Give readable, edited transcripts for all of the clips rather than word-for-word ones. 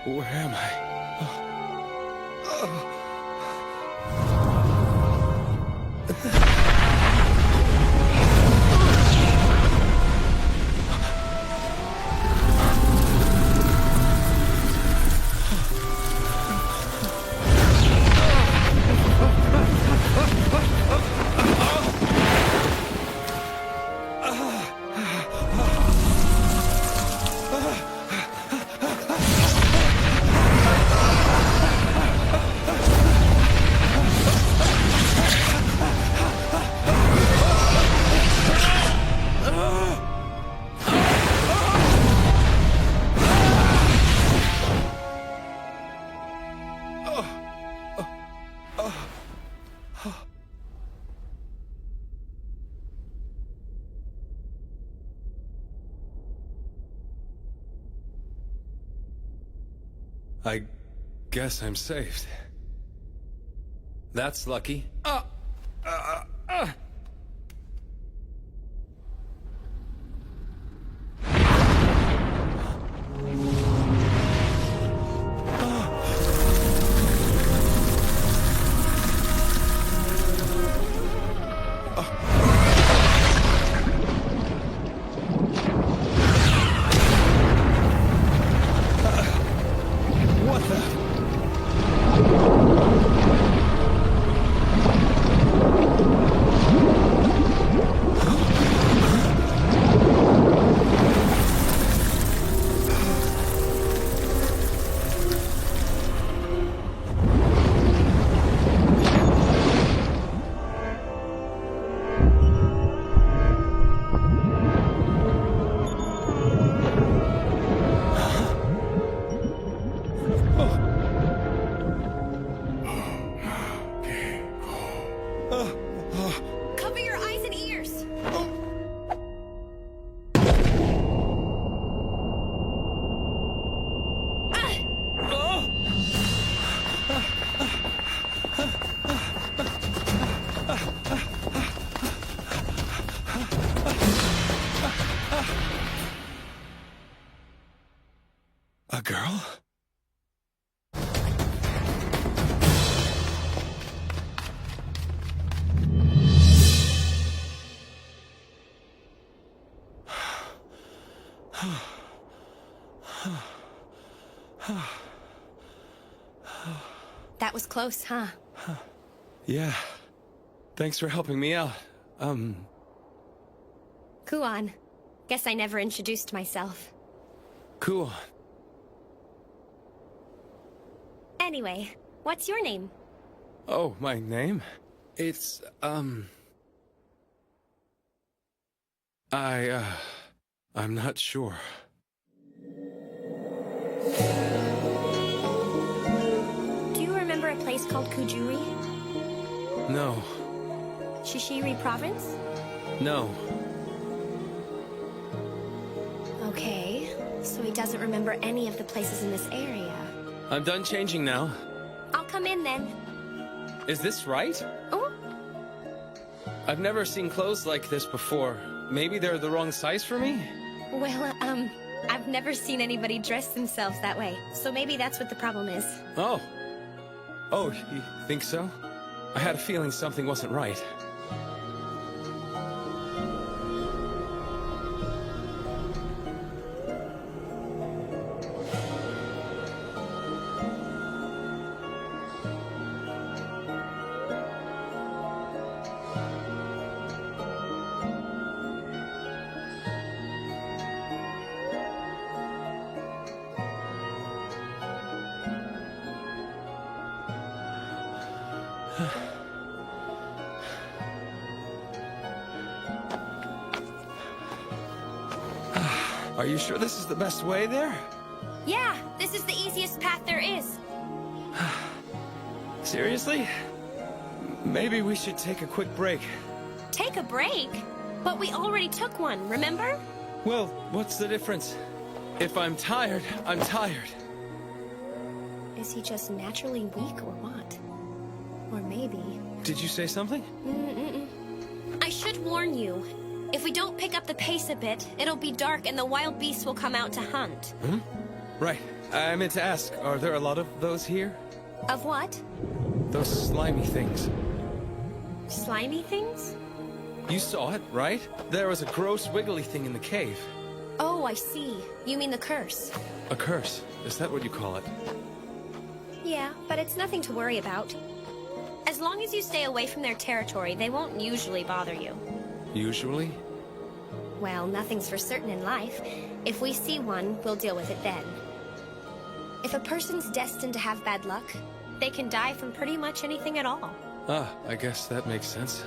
Where am I? I guess I'm saved. That's lucky. Cover your eyes and ears. A girl? That was close, huh? Yeah. Thanks for helping me out. Kuon. Guess I never introduced myself. Cool. Anyway, what's your name? Oh, my name? It's, I'm not sure. Do you remember a place called Kujuri? No. Shishiri Province? No. Okay, so he doesn't remember any of the places in this area. I'm done changing now. I'll come in then. Is this right? Oh? I've never seen clothes like this before. Maybe they're the wrong size for me? Well, I've never seen anybody dress themselves that way, so maybe that's what the problem is. Oh. Oh, you think so? I had a feeling something wasn't right. Are you sure this is the best way there? Yeah, this is the easiest path there is. Seriously? Maybe we should take a quick break. Take a break? But we already took one, remember? Well, what's the difference? If I'm tired, I'm tired. Is he just naturally weak or what? Or maybe... Did you say something? I should warn you. If we don't pick up the pace a bit, it'll be dark and the wild beasts will come out to hunt. Right. I meant to ask, are there a lot of those here? Of what? Those slimy things. Slimy things? You saw it, right? There was a gross wiggly thing in the cave. Oh, I see. You mean the curse. A curse? Is that what you call it? Yeah, but it's nothing to worry about. As long as you stay away from their territory, they won't usually bother you. Usually? Well, nothing's for certain in life. If we see one, we'll deal with it then. If a person's destined to have bad luck, they can die from pretty much anything at all. Ah, I guess that makes sense.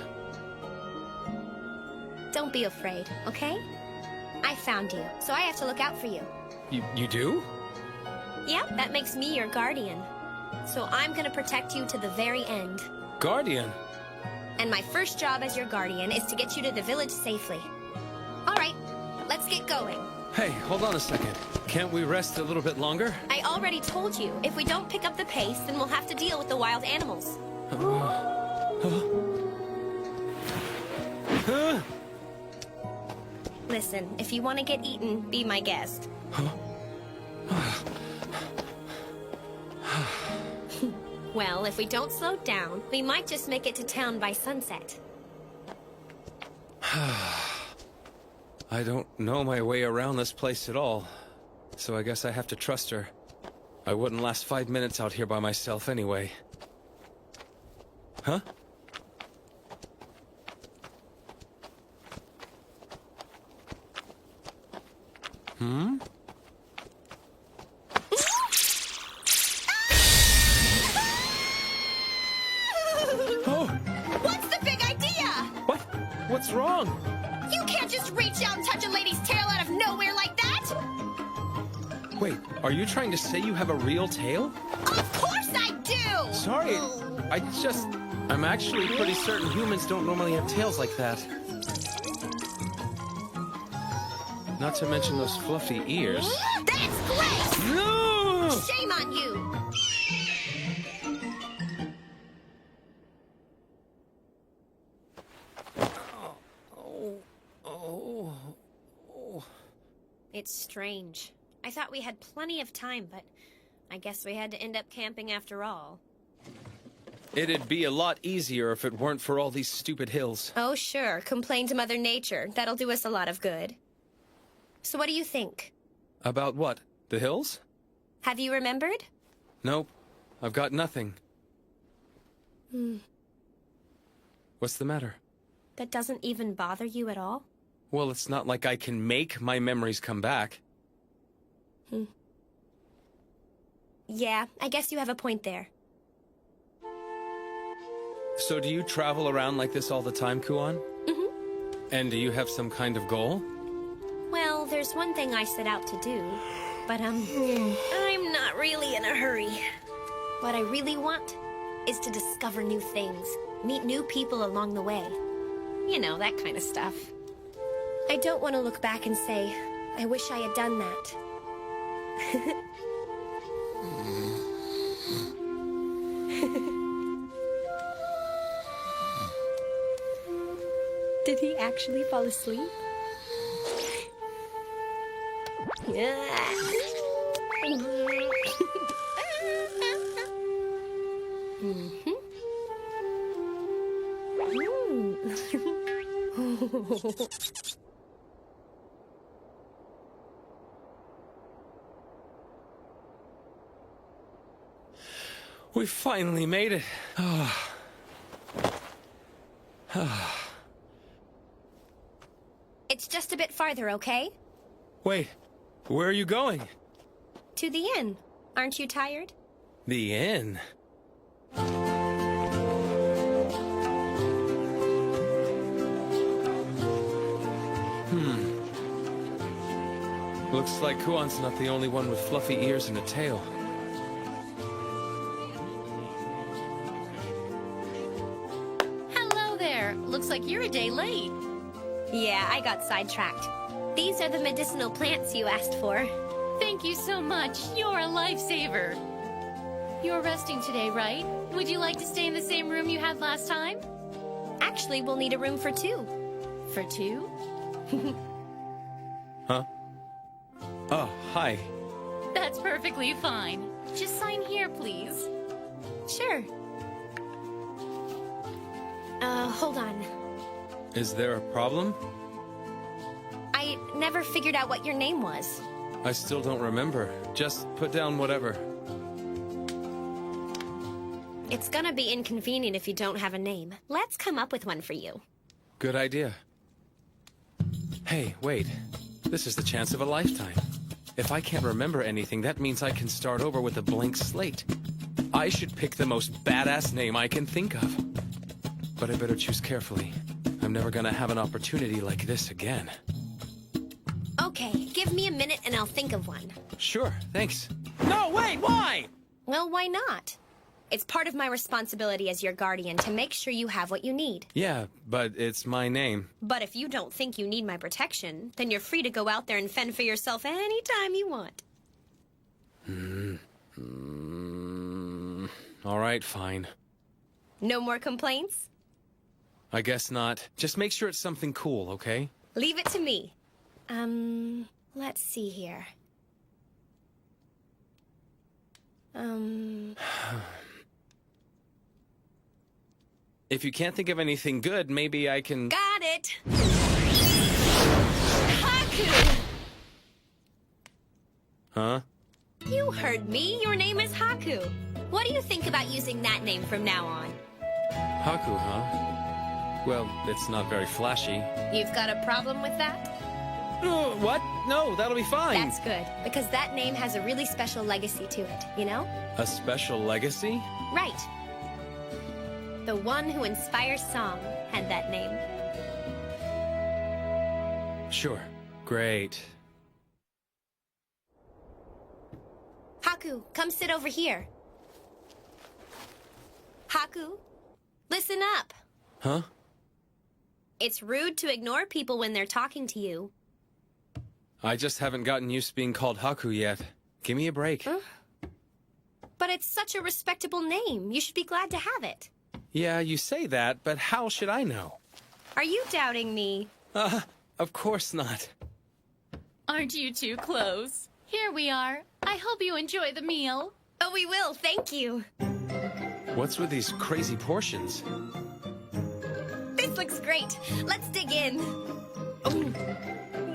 Don't be afraid, okay? I found you, so I have to look out for you. You do? Yep, that makes me your guardian. So I'm gonna protect you to the very end. Guardian? And my first job as your guardian is to get you to the village safely. All right, let's get going. Hey, hold on a second. Can't we rest a little bit longer? I already told you, if we don't pick up the pace, then we'll have to deal with the wild animals. Listen, if you want to get eaten, be my guest. Well, if we don't slow down, we might just make it to town by sunset. I don't know my way around this place at all, so I guess I have to trust her. I wouldn't last 5 minutes out here by myself anyway. Huh? Hmm? Oh! What's the big idea? What? What's wrong? You can't just reach out and touch a lady's tail out of nowhere like that! Wait, are you trying to say you have a real tail? Of course I do! Sorry, I'm actually pretty certain humans don't normally have tails like that. Not to mention those fluffy ears. That's great! No! Shame on you! It's strange. I thought we had plenty of time, but I guess we had to end up camping after all. It'd be a lot easier if it weren't for all these stupid hills. Oh, sure. Complain to Mother Nature. That'll do us a lot of good. So what do you think? About what? The hills? Have you remembered? Nope. I've got nothing. What's the matter? That doesn't even bother you at all? Well, it's not like I can make my memories come back. Yeah, I guess you have a point there. So do you travel around like this all the time, Kuan? And do you have some kind of goal? Well, there's one thing I set out to do, but I'm not really in a hurry. What I really want is to discover new things, meet new people along the way. You know, that kind of stuff. I don't want to look back and say, I wish I had done that. Did he actually fall asleep? We finally made it. It's just a bit farther, okay? Wait, where are you going? To the inn. Aren't you tired? The inn? Looks like Kuan's not the only one with fluffy ears and a tail. Hello there. Looks like you're a day late. Yeah, I got sidetracked. These are the medicinal plants you asked for. Thank you so much. You're a lifesaver. You're resting today, right? Would you like to stay in the same room you had last time? Actually, we'll need a room for two. For two? Huh? Oh, hi. That's perfectly fine. Just sign here, please. Sure. Hold on. Is there a problem? I never figured out what your name was. I still don't remember. Just put down whatever. It's gonna be inconvenient if you don't have a name. Let's come up with one for you. Good idea. Hey, wait. This is the chance of a lifetime. If I can't remember anything, that means I can start over with a blank slate. I should pick the most badass name I can think of. But I better choose carefully. I'm never gonna have an opportunity like this again. Okay, give me a minute and I'll think of one. Sure, thanks. No, wait, why? Well, why not? It's part of my responsibility as your guardian to make sure you have what you need. Yeah, but it's my name. But if you don't think you need my protection, then you're free to go out there and fend for yourself anytime you want. All right, fine. No more complaints? I guess not. Just make sure it's something cool, okay? Leave it to me. Let's see here. If you can't think of anything good, maybe I can... Got it! Haku! Huh? You heard me. Your name is Haku. What do you think about using that name from now on? Haku, huh? Well, it's not very flashy. You've got a problem with that? What? No, that'll be fine. That's good, because that name has a really special legacy to it, you know? A special legacy? Right. The one who inspires song had that name. Sure. Great. Haku, come sit over here. Haku, listen up. Huh? It's rude to ignore people when they're talking to you. I just haven't gotten used to being called Haku yet. Give me a break. But it's such a respectable name. You should be glad to have it. Yeah, you say that, but how should I know? Are you doubting me? Of course not. Aren't you too close? Here we are. I hope you enjoy the meal. Oh, we will. Thank you. What's with these crazy portions? This looks great. Let's dig in. Oh,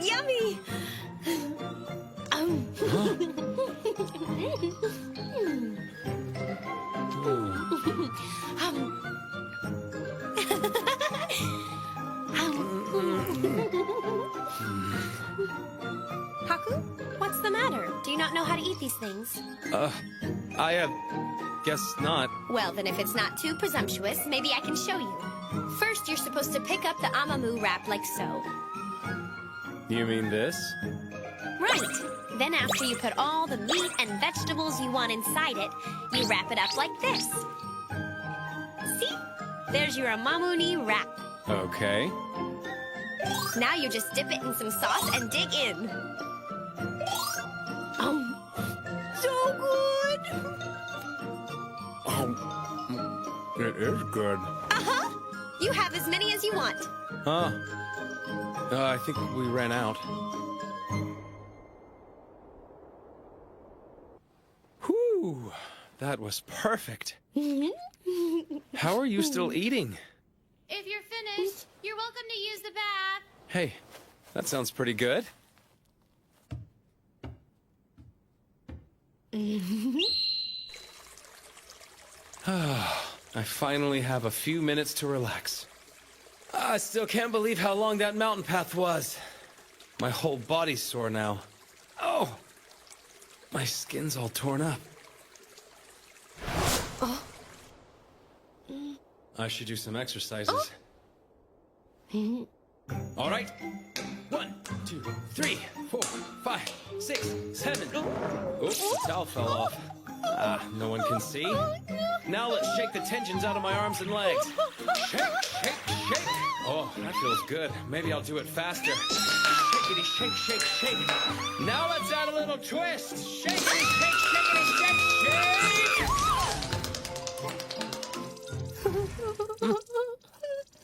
yummy. Haku, what's the matter? Do you not know how to eat these things? I guess not. Well, then if it's not too presumptuous, maybe I can show you. First, you're supposed to pick up the amamu wrap like so. You mean this? Right. Then after you put all the meat and vegetables you want inside it, you wrap it up like this. See? There's your amamuni wrap. Okay. Now you just dip it in some sauce and dig in. So good! It is good. Uh-huh. You have as many as you want. Huh. I think we ran out. Whew. That was perfect. How are you still eating? If you're finished, you're welcome to use the bath. Hey, that sounds pretty good. I finally have a few minutes to relax. I still can't believe how long that mountain path was. My whole body's sore now. Oh! My skin's all torn up. I should do some exercises. All right. 1, 2, 3, 4, 5, 6, 7. Oops, the towel fell off. No one can see. Now let's shake the tensions out of my arms and legs. Shake, shake, shake. Oh, that feels good. Maybe I'll do it faster. Shakety, shake, shake, shake. Now let's add a little twist. Shakety, shake, shakety, shake, shake.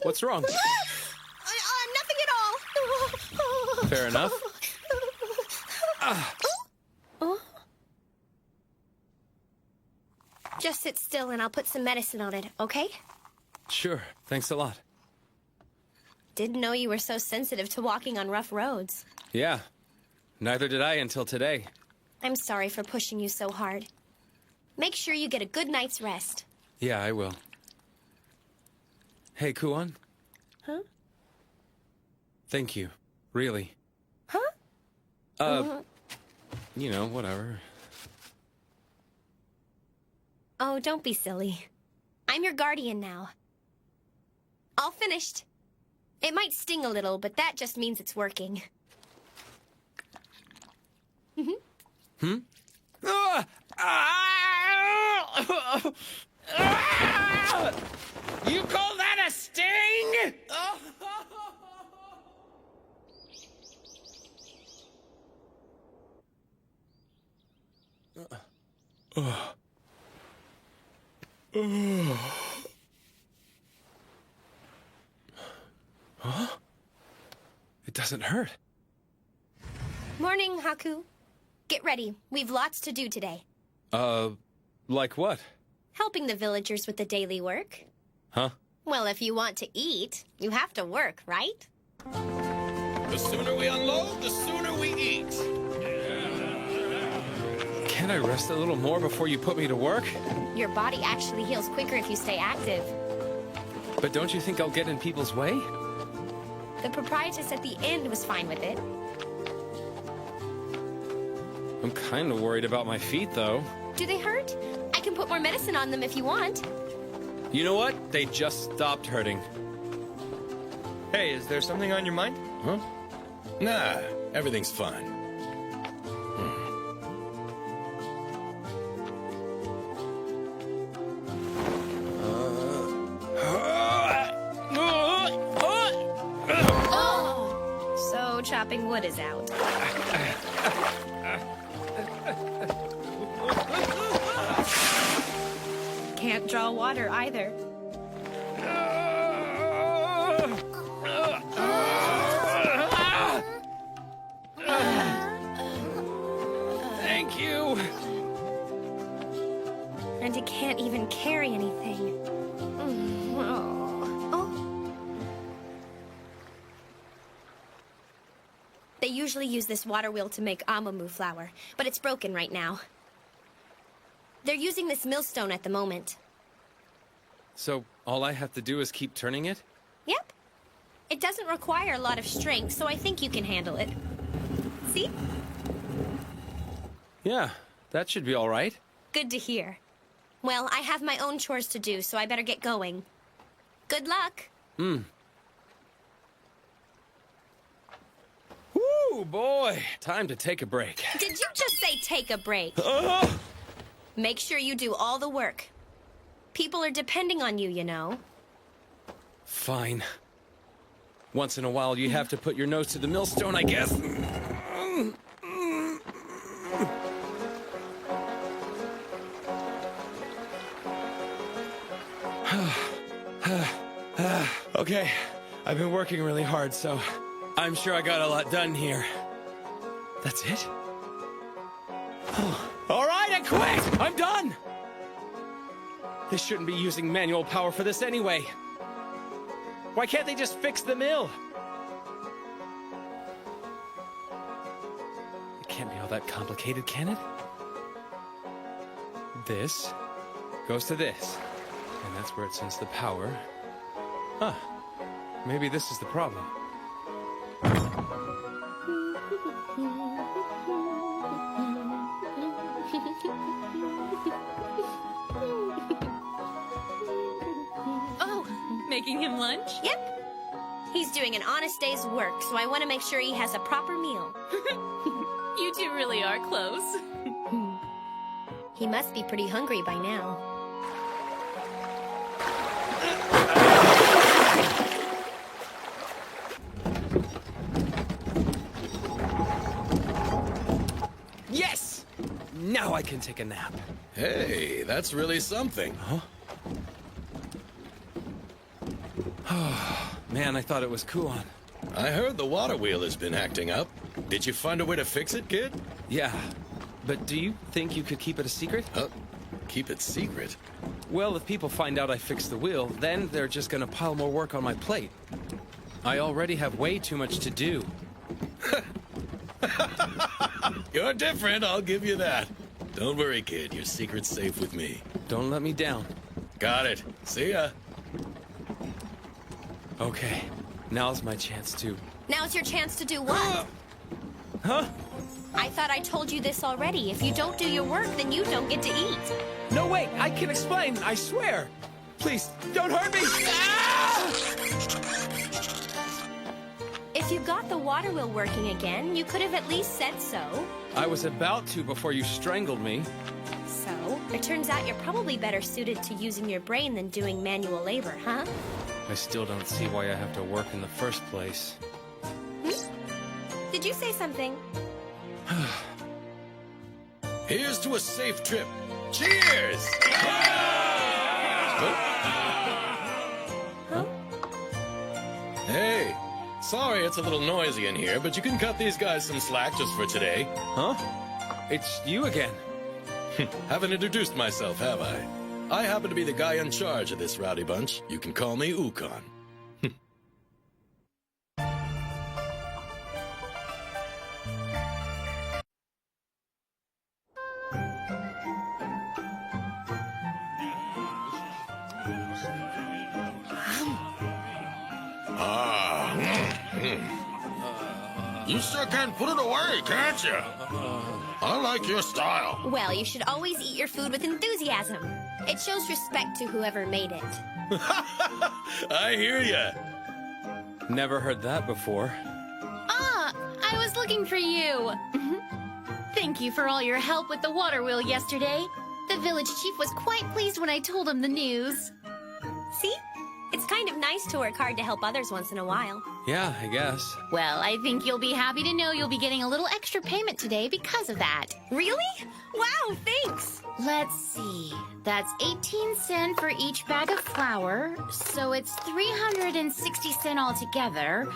What's wrong? Nothing at all. Fair enough. Just sit still and I'll put some medicine on it, okay? Sure, thanks a lot. Didn't know you were so sensitive to walking on rough roads. Yeah, neither did I until today. I'm sorry for pushing you so hard. Make sure you get a good night's rest. Yeah, I will. Hey, Kuon. Huh? Thank you. Really. Huh? You know, whatever. Oh, don't be silly. I'm your guardian now. All finished. It might sting a little, but that just means it's working. Ah! Ah! Ah! You call that a sting? Huh? It doesn't hurt. Morning, Haku. Get ready. We've lots to do today. Like what? Helping the villagers with the daily work. Huh? Well, if you want to eat, you have to work, right? The sooner we unload, the sooner we eat. Can't I rest a little more before you put me to work? Your body actually heals quicker if you stay active. But don't you think I'll get in people's way? The proprietress at the inn was fine with it. I'm kind of worried about my feet, though. Do they hurt? I can put more medicine on them if you want. You know what? They just stopped hurting. Hey, is there something on your mind? Huh? Nah, everything's fine. Oh! So chopping wood is out. Can't draw water either. Thank you. And you can't even carry anything. Oh. They usually use this water wheel to make amamu flour, but it's broken right now. They're using this millstone at the moment. So all I have to do is keep turning it? Yep. It doesn't require a lot of strength, so I think you can handle it. See? Yeah, that should be all right. Good to hear. Well, I have my own chores to do, so I better get going. Good luck. Woo, boy. Time to take a break. Did you just say take a break? Make sure you do all the work. People are depending on you, you know. Fine. Once in a while, you have to put your nose to the millstone, I guess. Okay, I've been working really hard, so I'm sure I got a lot done here. That's it? All right, I quit! I'm done! They shouldn't be using manual power for this anyway. Why can't they just fix the mill? It can't be all that complicated, can it? This goes to this. And that's where it says the power. Huh. Maybe this is the problem. Oh, making him lunch? Yep. He's doing an honest day's work, so I want to make sure he has a proper meal. You two really are close. He must be pretty hungry by now. Yes! Now I can take a nap. Hey, that's really something. Man, I thought it was Kuon. I heard the water wheel has been acting up. Did you find a way to fix it, kid? Yeah, but do you think you could keep it a secret? Keep it secret. Well, if people find out I fixed the wheel, then they're just gonna pile more work on my plate. I already have way too much to do. You're different, I'll give you that. Don't worry, kid. Your secret's safe with me. Don't let me down. Got it. See ya. Okay, now's my chance to... Now it's your chance to do what? Huh? I thought I told you this already. If you don't do your work, then you don't get to eat. No, wait, I can explain, I swear. Please, don't hurt me! Ah! If you got the water wheel working again, you could have at least said so. I was about to before you strangled me. So, it turns out you're probably better suited to using your brain than doing manual labor, huh? I still don't see why I have to work in the first place. Did you say something? Here's to a safe trip. Cheers! Huh? Hey, sorry it's a little noisy in here, but you can cut these guys some slack just for today. Huh? It's you again. Haven't introduced myself, have I? I happen to be the guy in charge of this rowdy bunch. You can call me Ukon. You sure can put it away, can't you? I like your style. Well, you should always eat your food with enthusiasm. It shows respect to whoever made it. I hear ya. Never heard that before. Ah, I was looking for you. Thank you for all your help with the water wheel yesterday. The village chief was quite pleased when I told him the news. See? It's kind of nice to work hard to help others once in a while. Yeah, I guess. Well, I think you'll be happy to know you'll be getting a little extra payment today because of that. Really? Wow, thanks! Let's see. That's 18 sen for each bag of flour, so it's 360 sen altogether.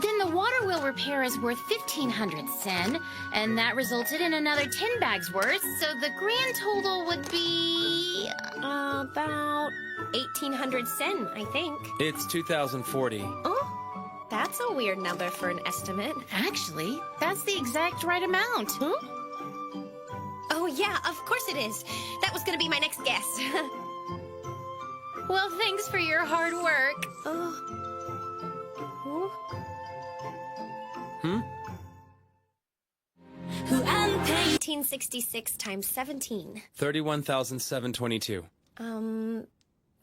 Then the water wheel repair is worth 1,500 sen, and that resulted in another 10 bags worth, so the grand total would be... about 1,800 sen, I think. It's 2040. Oh, that's a weird number for an estimate. Actually, that's the exact right amount. Huh? Oh, yeah, of course it is. That was gonna be my next guess. Well, thanks for your hard work. Oh. 1866 times 17. 31,722.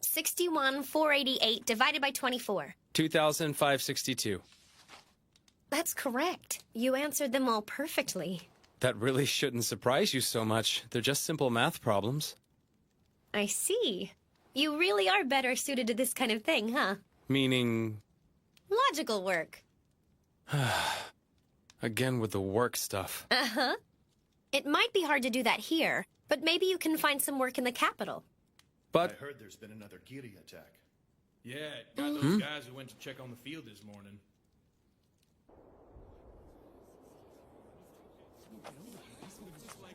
61,488 divided by 24. 2,562. That's correct. You answered them all perfectly. That really shouldn't surprise you so much. They're just simple math problems. I see. You really are better suited to this kind of thing, huh? Meaning... Logical work. Again with the work stuff. Uh-huh. It might be hard to do that here, but maybe you can find some work in the capital. But... I heard there's been another Giri attack. Yeah, got those guys who went to check on the field this morning.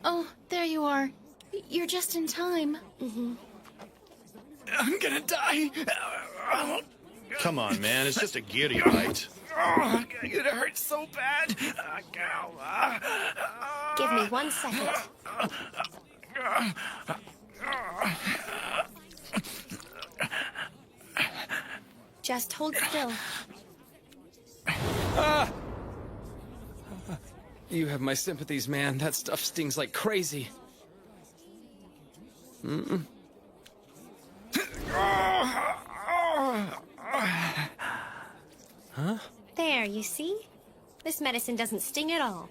Oh, there you are. You're just in time. I'm gonna die. Come on, man. It's just a Giri bite. It hurts so bad. Give me 1 second. Just hold still. You have my sympathies, man. That stuff stings like crazy. Huh? There, you see? This medicine doesn't sting at all.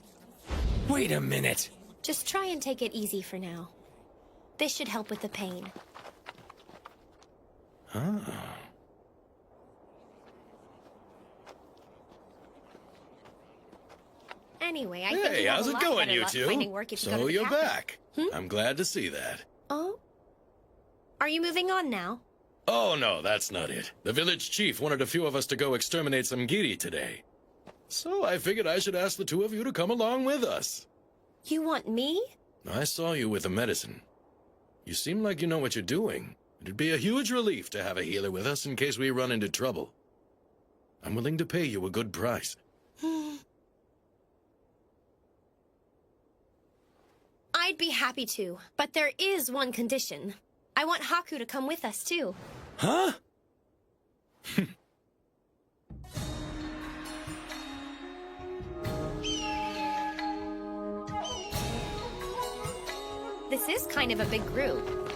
Wait a minute. Just try and take it easy for now. This should help with the pain. Anyway, I think Hey, you have how's a it lot going, better you luck two? finding work if you go to So the you're capital. back. I'm glad to see that. Oh? Are you moving on now? Oh, no, that's not it. The village chief wanted a few of us to go exterminate some Giri today. So I figured I should ask the two of you to come along with us. You want me? I saw you with the medicine. You seem like you know what you're doing. It'd be a huge relief to have a healer with us in case we run into trouble. I'm willing to pay you a good price. I'd be happy to, but there is one condition. I want Haku to come with us, too. Huh? This is kind of a big group.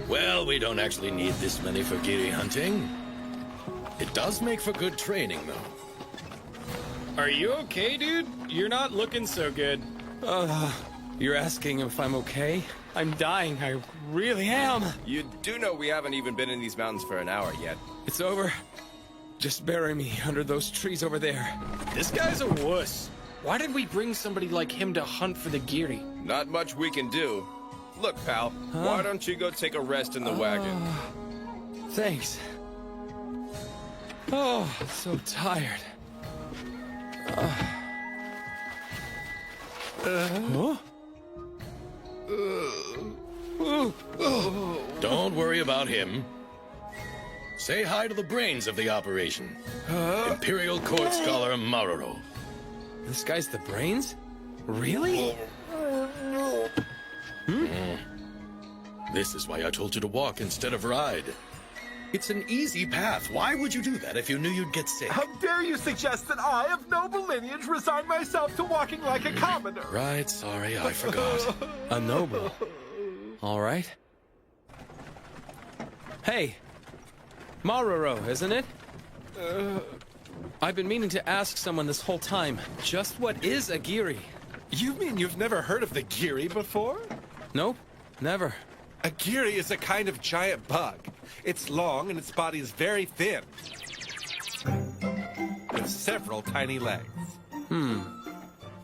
Well, we don't actually need this many for giri hunting. It does make for good training, though. Are you okay, dude? You're not looking so good. You're asking if I'm okay? I'm dying, I really am. You do know we haven't even been in these mountains for an hour yet. It's over. Just bury me under those trees over there. This guy's a wuss. Why did we bring somebody like him to hunt for the Giri? Not much we can do. Look, pal, why don't you go take a rest in the wagon? Thanks. Oh, so tired. Huh? Don't worry about him. Say hi to the brains of the operation. Imperial Court Scholar Maruro. This guy's the brains? Really? This is why I told you to walk instead of ride. It's an easy path. Why would you do that if you knew you'd get sick? How dare you suggest that I, of noble lineage, resign myself to walking like a commoner? Right, sorry, I forgot. A noble. All right. Hey. Maruro, isn't it? I've been meaning to ask someone this whole time. Just what is a Giri? You mean you've never heard of the Giri before? Nope, never. A Giri is a kind of giant bug. It's long and its body is very thin, with several tiny legs.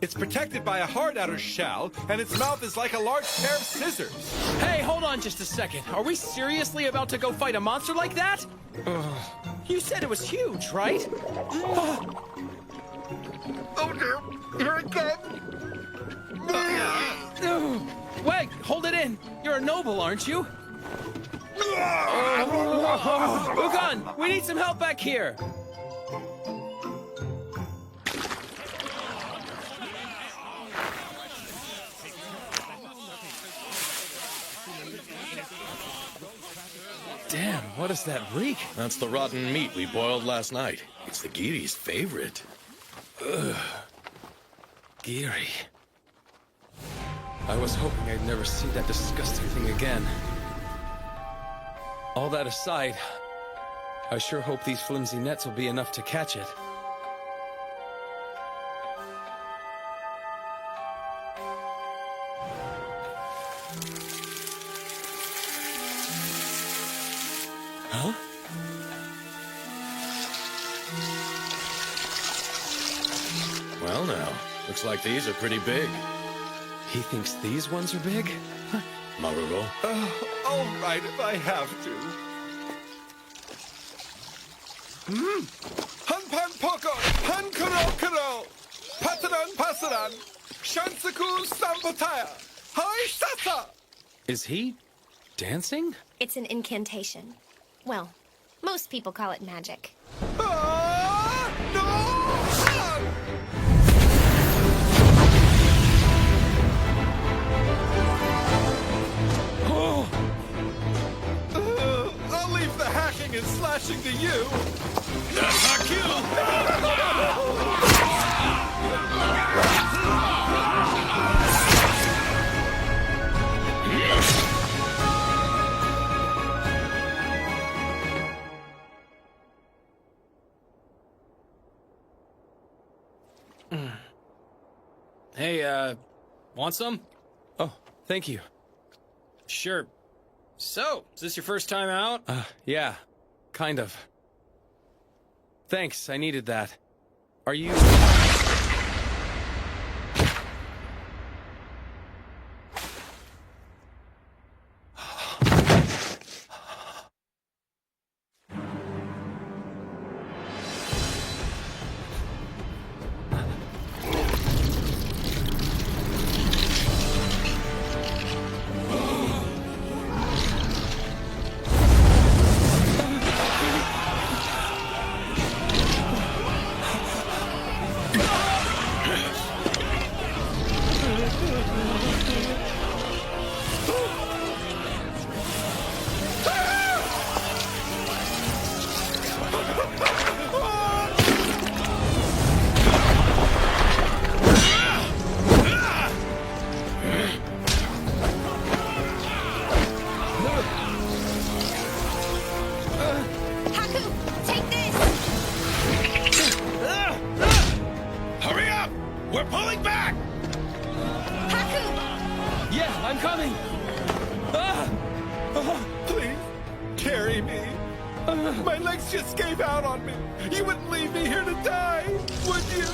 It's protected by a hard outer shell, and its mouth is like a large pair of scissors. Hey, hold on just a second. Are we seriously about to go fight a monster like that? You said it was huge, right? Oh dear, here it comes. Wait, hold it in. You're a noble, aren't you? Ugan, we need some help back here. Damn, what is that reek? That's the rotten meat we boiled last night. It's the Giri's favorite. Giri. I was hoping I'd never see that disgusting thing again. All that aside, I sure hope these flimsy nets will be enough to catch it. Huh? Well now, looks like these are pretty big. He thinks these ones are big? Maruro. All right, if I have to. Han poko, han kuro, pataran pasaran, shansaku sambotaya, hai sasa. Is he dancing? It's an incantation. Well, most people call it magic. Ah, no! I'll leave the hacking and slashing to you. Hey, want some? Oh, thank you. Sure. So, is this your first time out? Yeah, kind of. Thanks, I needed that. Are you... I'm coming! Ah! Please, carry me. My legs just gave out on me. You wouldn't leave me here to die, would you?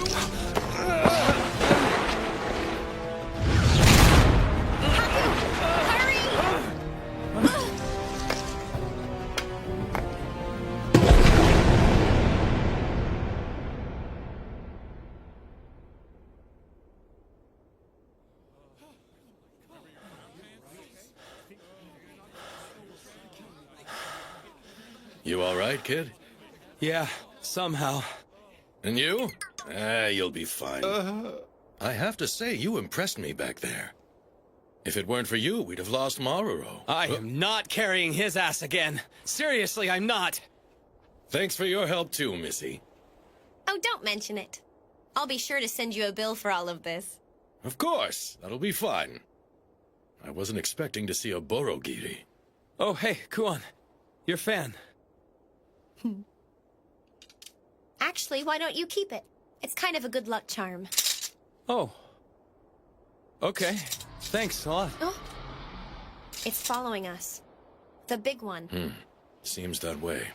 You all right, kid? Yeah, somehow. And you? You'll be fine. I have to say, you impressed me back there. If it weren't for you, we'd have lost Maruro. I am not carrying his ass again. Seriously, I'm not. Thanks for your help too, Missy. Oh, don't mention it. I'll be sure to send you a bill for all of this. Of course, that'll be fine. I wasn't expecting to see a Borogiri. Oh, hey, Kuon. Your fan. Actually, why don't you keep it? It's kind of a good luck charm. Oh. Okay. Thanks a lot. Oh. It's following us. The big one. Seems that way.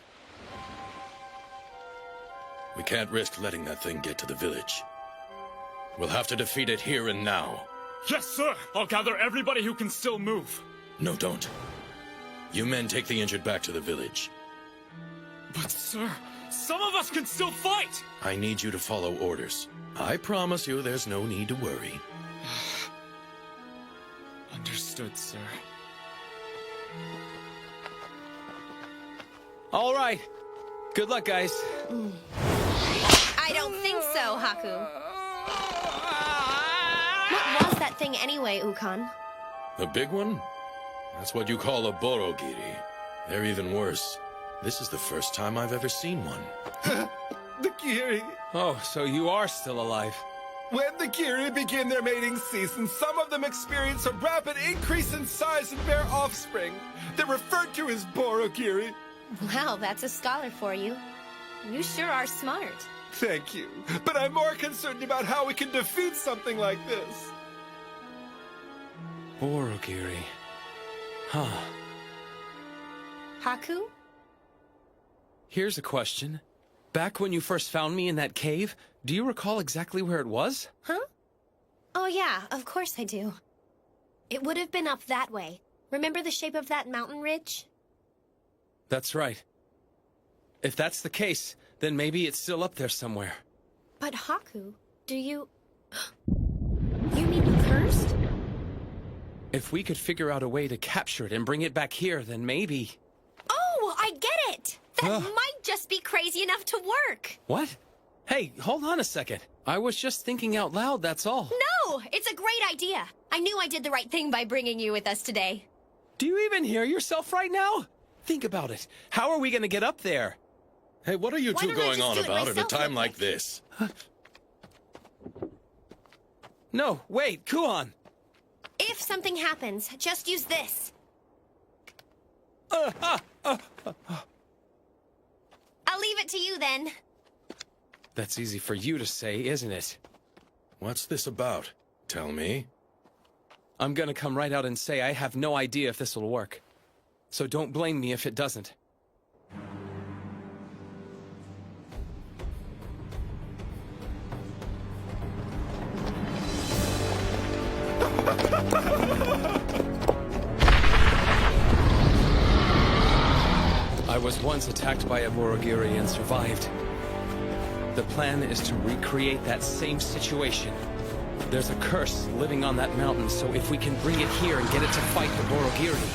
We can't risk letting that thing get to the village. We'll have to defeat it here and now. Yes, sir! I'll gather everybody who can still move. No, don't. You men take the injured back to the village. But, sir, some of us can still fight! I need you to follow orders. I promise you there's no need to worry. Understood, sir. All right. Good luck, guys. I don't think so, Haku. What was that thing anyway, Ukon? The big one? That's what you call a Borogiri. They're even worse. This is the first time I've ever seen one. The Kiri. Oh, so you are still alive. When the Kiri begin their mating season, some of them experience a rapid increase in size and bear offspring. They're referred to as Borogiri. Well, that's a scholar for you. You sure are smart. Thank you. But I'm more concerned about how we can defeat something like this. Borogiri. Huh. Haku? Here's a question. Back when you first found me in that cave, do you recall exactly where it was? Huh? Oh yeah, of course I do. It would have been up that way. Remember the shape of that mountain ridge? That's right. If that's the case, then maybe it's still up there somewhere. But Haku, do you... You mean the cursed? If we could figure out a way to capture it and bring it back here, then maybe... Oh, I get it! That might just be crazy enough to work! What? Hey, hold on a second. I was just thinking out loud, that's all. No! It's a great idea! I knew I did the right thing by bringing you with us today. Do you even hear yourself right now? Think about it. How are we gonna get up there? Hey, what are you Why two don't I going just on do it about at a myself time real like quick? this? No, wait, Kuon. If something happens, just use this. I'll leave it to you then. That's easy for you to say, isn't it? What's this about? Tell me. I'm gonna come right out and say I have no idea if this will work. So don't blame me if it doesn't. I was once attacked by a Borogiri and survived. The plan is to recreate that same situation. There's a curse living on that mountain, so if we can bring it here and get it to fight the Borogiri...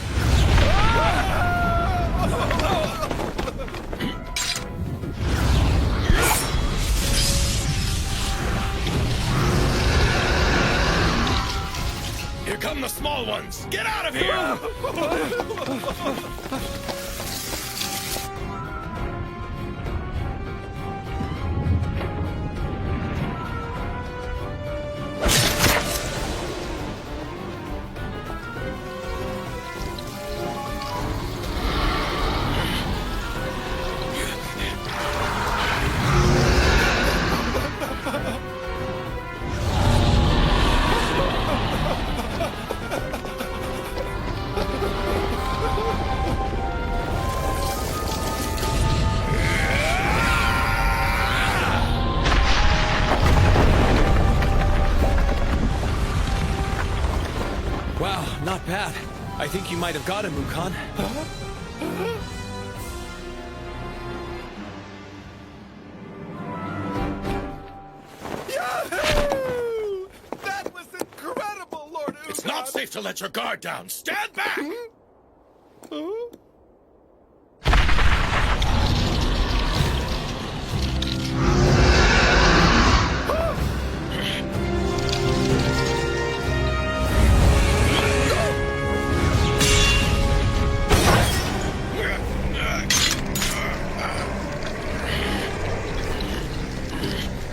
Here come the small ones! Get out of here! Wow, not bad. I think you might have got him, Ukon. Yahoo! That was incredible, Lord Ukon! It's not safe to let your guard down. Stand back!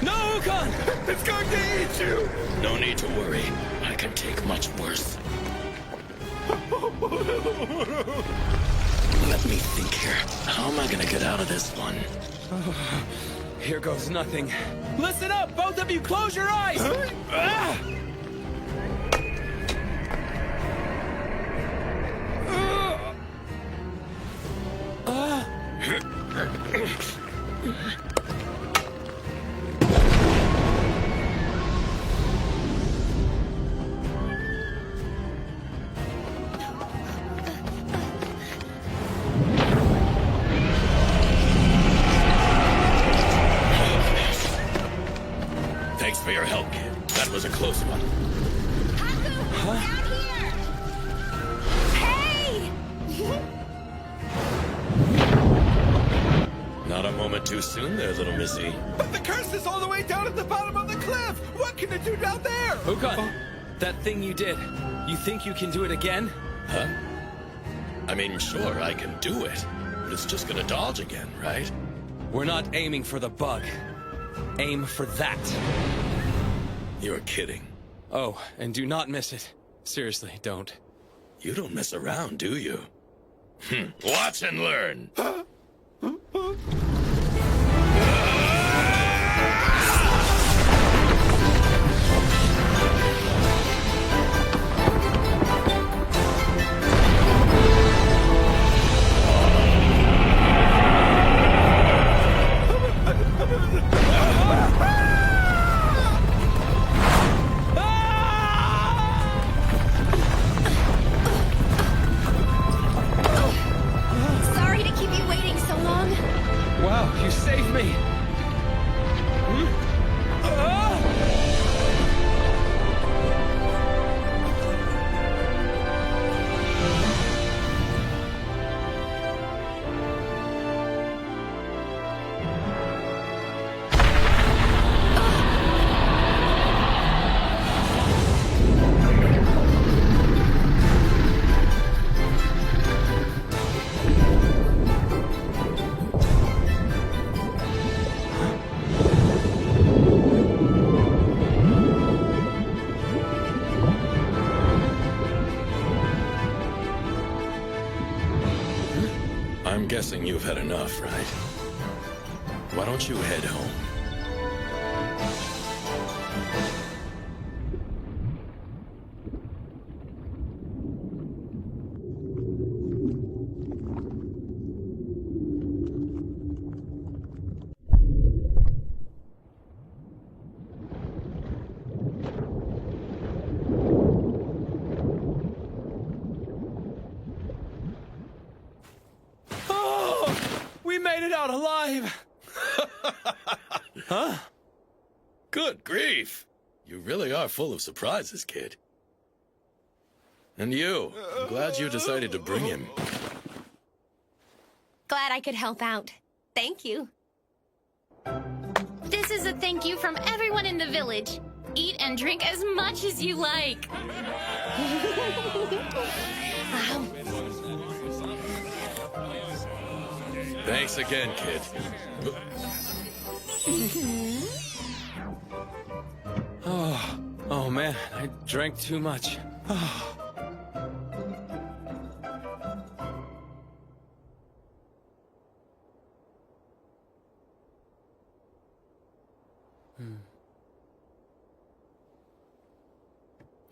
No, Ukon! It's going to eat you! No need to worry. I can take much worse. Let me think here. How am I gonna get out of this one? Here goes nothing. Listen up, both of you, close your eyes! Ah! Thanks for your help, kid. That was a close one. Hey! Not a moment too soon there, little missy. But the curse is all the way down at the bottom of the cliff! What can it do down there? Ukon, that thing you did, you think you can do it again? Huh? I mean, sure, I can do it. But it's just gonna dodge again, right? We're not aiming for the bug. Aim for that. You're kidding. Oh, and do not miss it. Seriously, don't. You don't mess around, do you? Watch and learn. Sorry to keep you waiting so long. Wow, you saved me! I'm guessing you've had enough, right? Why don't you head home? Oh! We made it out alive! Huh? Good grief! You really are full of surprises, kid. And you, I'm glad you decided to bring him. Glad I could help out. Thank you. This is a thank you from everyone in the village. Eat and drink as much as you like. Thanks again, kid. Oh man, I drank too much.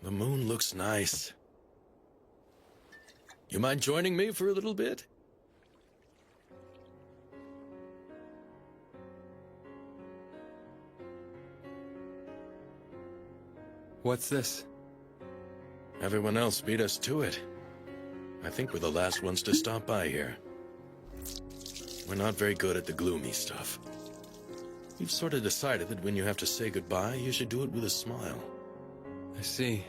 The moon looks nice. You mind joining me for a little bit? What's this? Everyone else beat us to it. I think we're the last ones to stop by here. We're not very good at the gloomy stuff. We've sort of decided that when you have to say goodbye, you should do it with a smile. I see.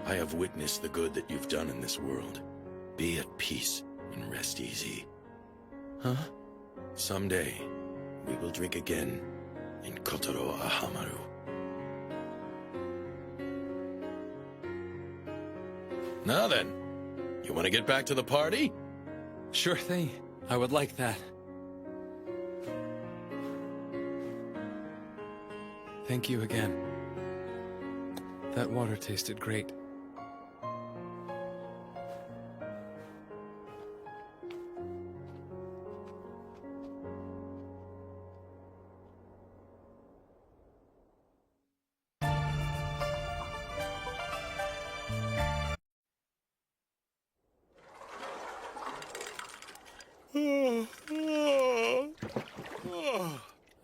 I have witnessed the good that you've done in this world. Be at peace and rest easy. Huh? Someday, we will drink again in Kotaro Ahamaru. Now then, you want to get back to the party? Sure thing. I would like that. Thank you again. That water tasted great.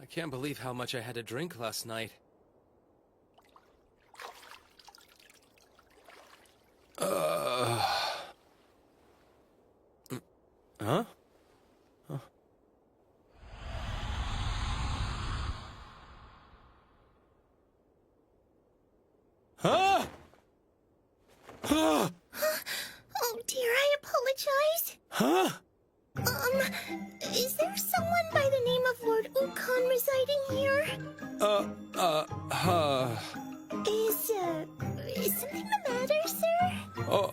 I can't believe how much I had to drink last night. Huh? Huh? Oh dear, I apologize. Huh? Is there someone by the name of Lord Ukon residing here? Is something the matter, sir? Oh.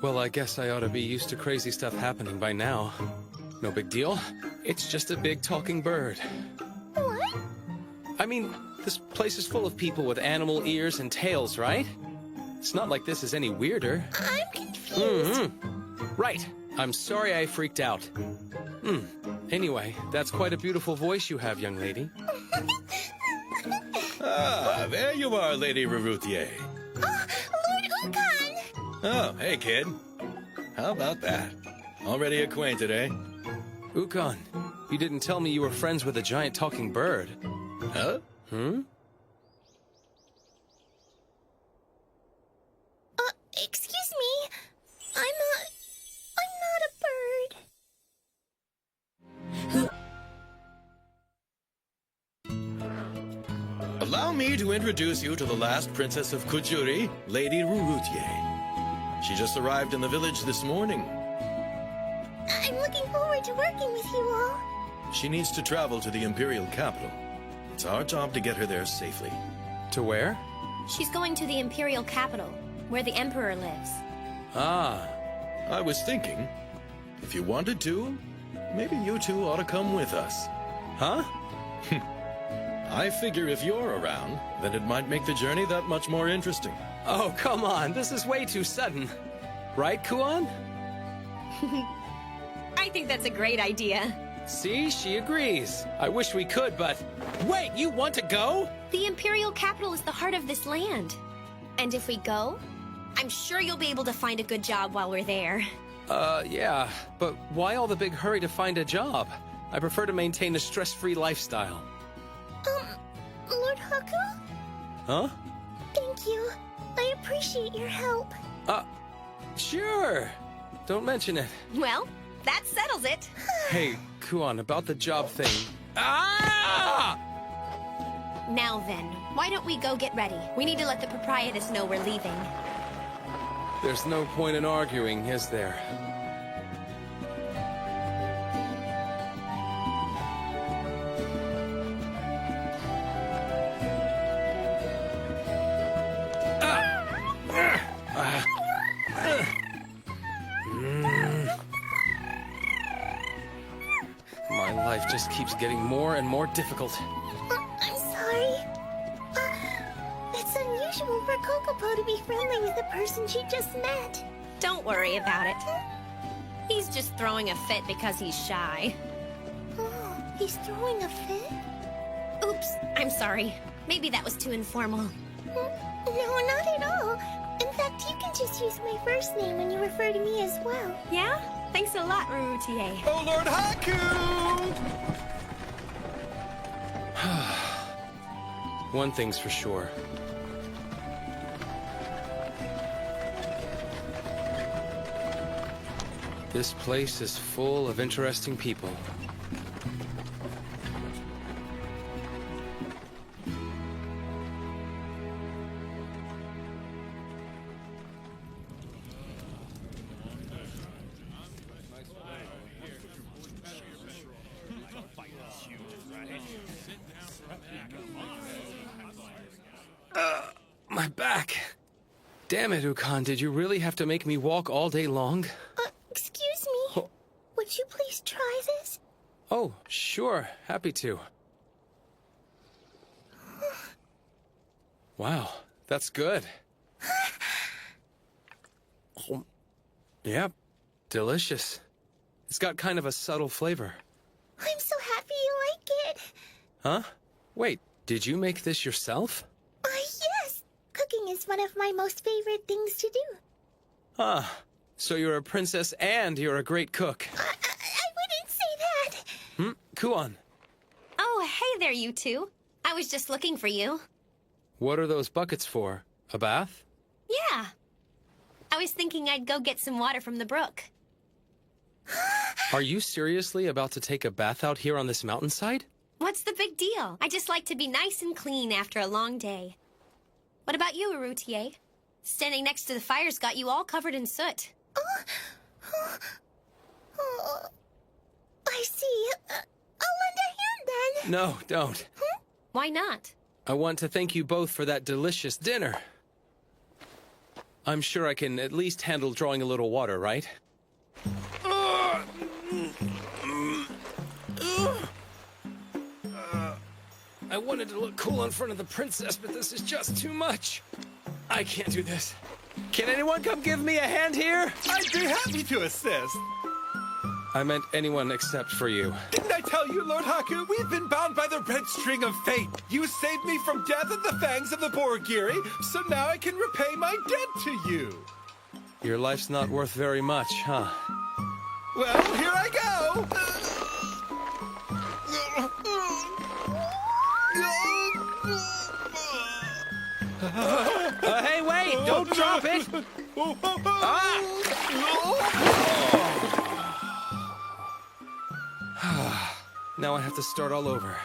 Well, I guess I ought to be used to crazy stuff happening by now. No big deal. It's just a big talking bird. What? I mean, this place is full of people with animal ears and tails, right? It's not like this is any weirder. I'm confused. Right. I'm sorry I freaked out. Anyway, that's quite a beautiful voice you have, young lady. Ah, there you are, Lady Raruthier. Lord Ukon! Oh, hey, kid. How about that? Already acquainted, eh? Ukon, you didn't tell me you were friends with a giant talking bird. Huh? Excuse me. I'm not a bird. Allow me to introduce you to the last princess of Kujuri, Lady Raruthier. She just arrived in the village this morning. I'm looking forward to working with you all. She needs to travel to the imperial capital. It's our job to get her there safely. To where? She's going to the imperial capital, where the emperor lives. Ah. I was thinking, if you wanted to, maybe you two ought to come with us. Huh? I figure if you're around, then it might make the journey that much more interesting. Oh, come on. This is way too sudden. Right, Kuon? I think that's a great idea. See, she agrees. I wish we could, but... Wait, you want to go? The imperial capital is the heart of this land. And if we go, I'm sure you'll be able to find a good job while we're there. Yeah. But why all the big hurry to find a job? I prefer to maintain a stress-free lifestyle. Lord Haku? Huh? Thank you. I appreciate your help. Sure. Don't mention it. Well, that settles it. Hey, Kuon, about the job thing. Ah! Now then, why don't we go get ready? We need to let the proprietress know we're leaving. There's no point in arguing, is there? My life just keeps getting more and more difficult. I'm sorry. It's unusual for Kokopo to be friendly with the person she just met. Don't worry about it. He's just throwing a fit because he's shy. Oh, he's throwing a fit? Oops, I'm sorry. Maybe that was too informal. No, not at all. In fact, you can just use my first name when you refer to me as well. Yeah? Thanks a lot, Raruthier. Oh, Lord Haku! One thing's for sure. This place is full of interesting people. My back. Damn it, Ukon, did you really have to make me walk all day long? Excuse me. Would you please try this? Oh, sure. Happy to. Wow, that's good. Oh, yep, delicious. It's got kind of a subtle flavor. I'm so happy you like it. Huh? Wait, did you make this yourself? Yes. Cooking is one of my most favorite things to do. Ah, so you're a princess and you're a great cook. I wouldn't say that. Kuon, Oh, hey there, you two. I was just looking for you. what are those buckets for? A bath? Yeah. I was thinking I'd go get some water from the brook. Are you seriously about to take a bath out here on this mountainside? What's the big deal? I just like to be nice and clean after a long day. What about you, Arutier? Standing next to the fire's got you all covered in soot. I see. I'll lend a hand then. No, don't. Why not? I want to thank you both for that delicious dinner. I'm sure I can at least handle drawing a little water, right? I wanted to look cool in front of the princess, but this is just too much. I can't do this. Can anyone come give me a hand here? I'd be happy to assist. I meant anyone except for you. Didn't I tell you, Lord Haku? We've been bound by the red string of fate. You saved me from death at the fangs of the Borgiri, so now I can repay my debt to you. Your life's not worth very much, huh? Well, here I go. Hey, wait! Don't drop it! Now I have to start all over.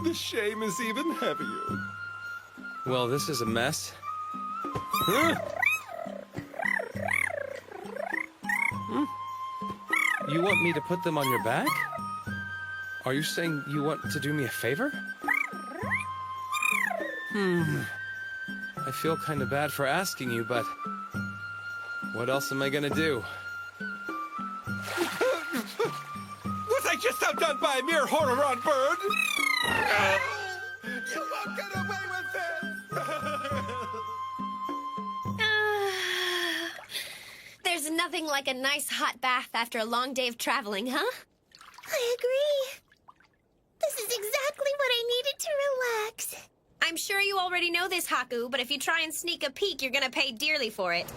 The shame is even heavier. Well, this is a mess. You want me to put them on your back? Are you saying you want to do me a favor? I feel kind of bad for asking you, but what else am I gonna do? Was I just outdone by a mere Honoron bird? You won't get away with this! There's nothing like a nice hot bath after a long day of traveling, huh? I agree. This is exactly what I needed to relax. I'm sure you already know this, Haku, but if you try and sneak a peek, you're gonna pay dearly for it.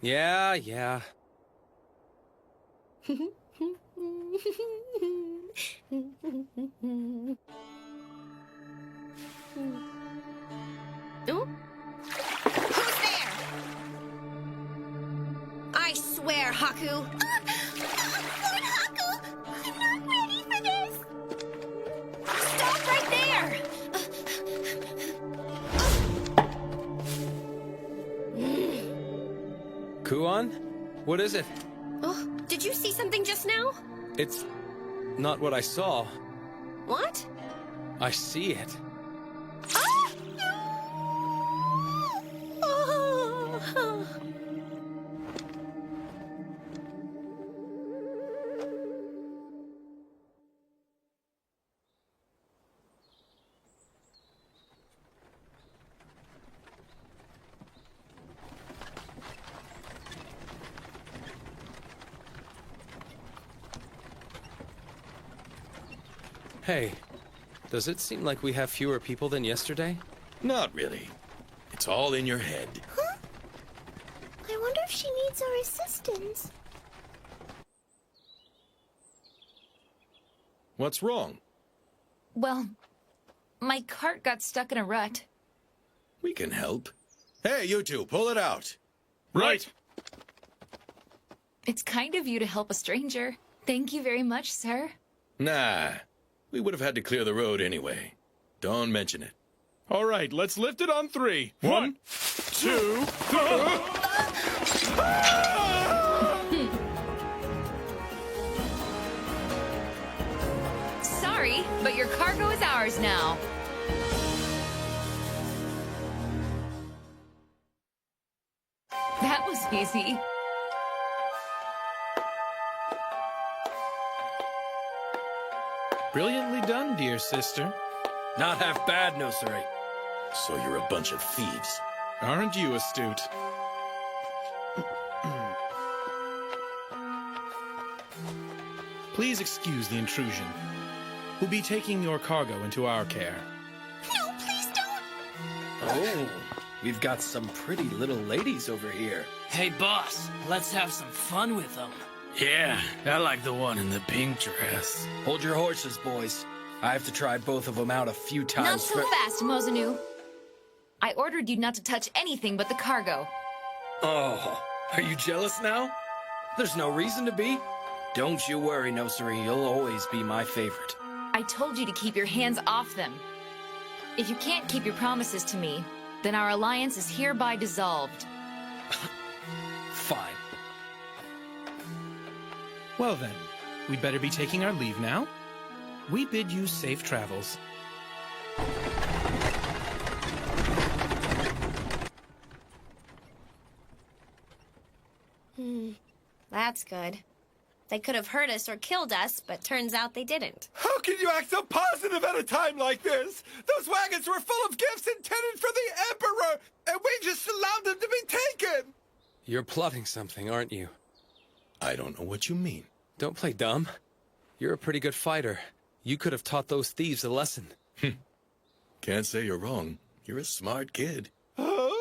Yeah. Oh? Who's there? I swear, Haku. Lord Haku, I'm not ready for this. Stop right there. Kuon? What is it? Oh, did you see something just now? It's not what I saw. What? I see it. Ah! Oh. Hey, does it seem like we have fewer people than yesterday? Not really. It's all in your head. Huh? I wonder if she needs our assistance. What's wrong? Well, my cart got stuck in a rut. We can help. Hey, you two, pull it out. Right. It's kind of you to help a stranger. Thank you very much, sir. Nah, we would have had to clear the road anyway. Don't mention it. All right, let's lift it on 3. 1, 2, 3. Sorry, but your cargo is ours now. That was easy. Brilliantly done, dear sister. Not half bad, no siree. So you're a bunch of thieves. Aren't you astute? Please excuse the intrusion. We'll be taking your cargo into our care. No, please don't. Oh, we've got some pretty little ladies over here. Hey, boss, let's have some fun with them. Yeah, I like the one in the pink dress. Hold your horses, boys. I have to try both of them out a few times. Not so fast, Mozanu. I ordered you not to touch anything but the cargo. Oh, are you jealous now? There's no reason to be. Don't you worry, Nosari. You'll always be my favorite. I told you to keep your hands off them. If you can't keep your promises to me, then our alliance is hereby dissolved. Fine. Well then, we'd better be taking our leave now. We bid you safe travels. That's good. They could have hurt us or killed us, but turns out they didn't. How can you act so positive at a time like this? Those wagons were full of gifts intended for the Emperor, and we just allowed them to be taken! You're plotting something, aren't you? I don't know what you mean. Don't play dumb. You're a pretty good fighter. You could have taught those thieves a lesson. Can't say you're wrong. You're a smart kid. Huh?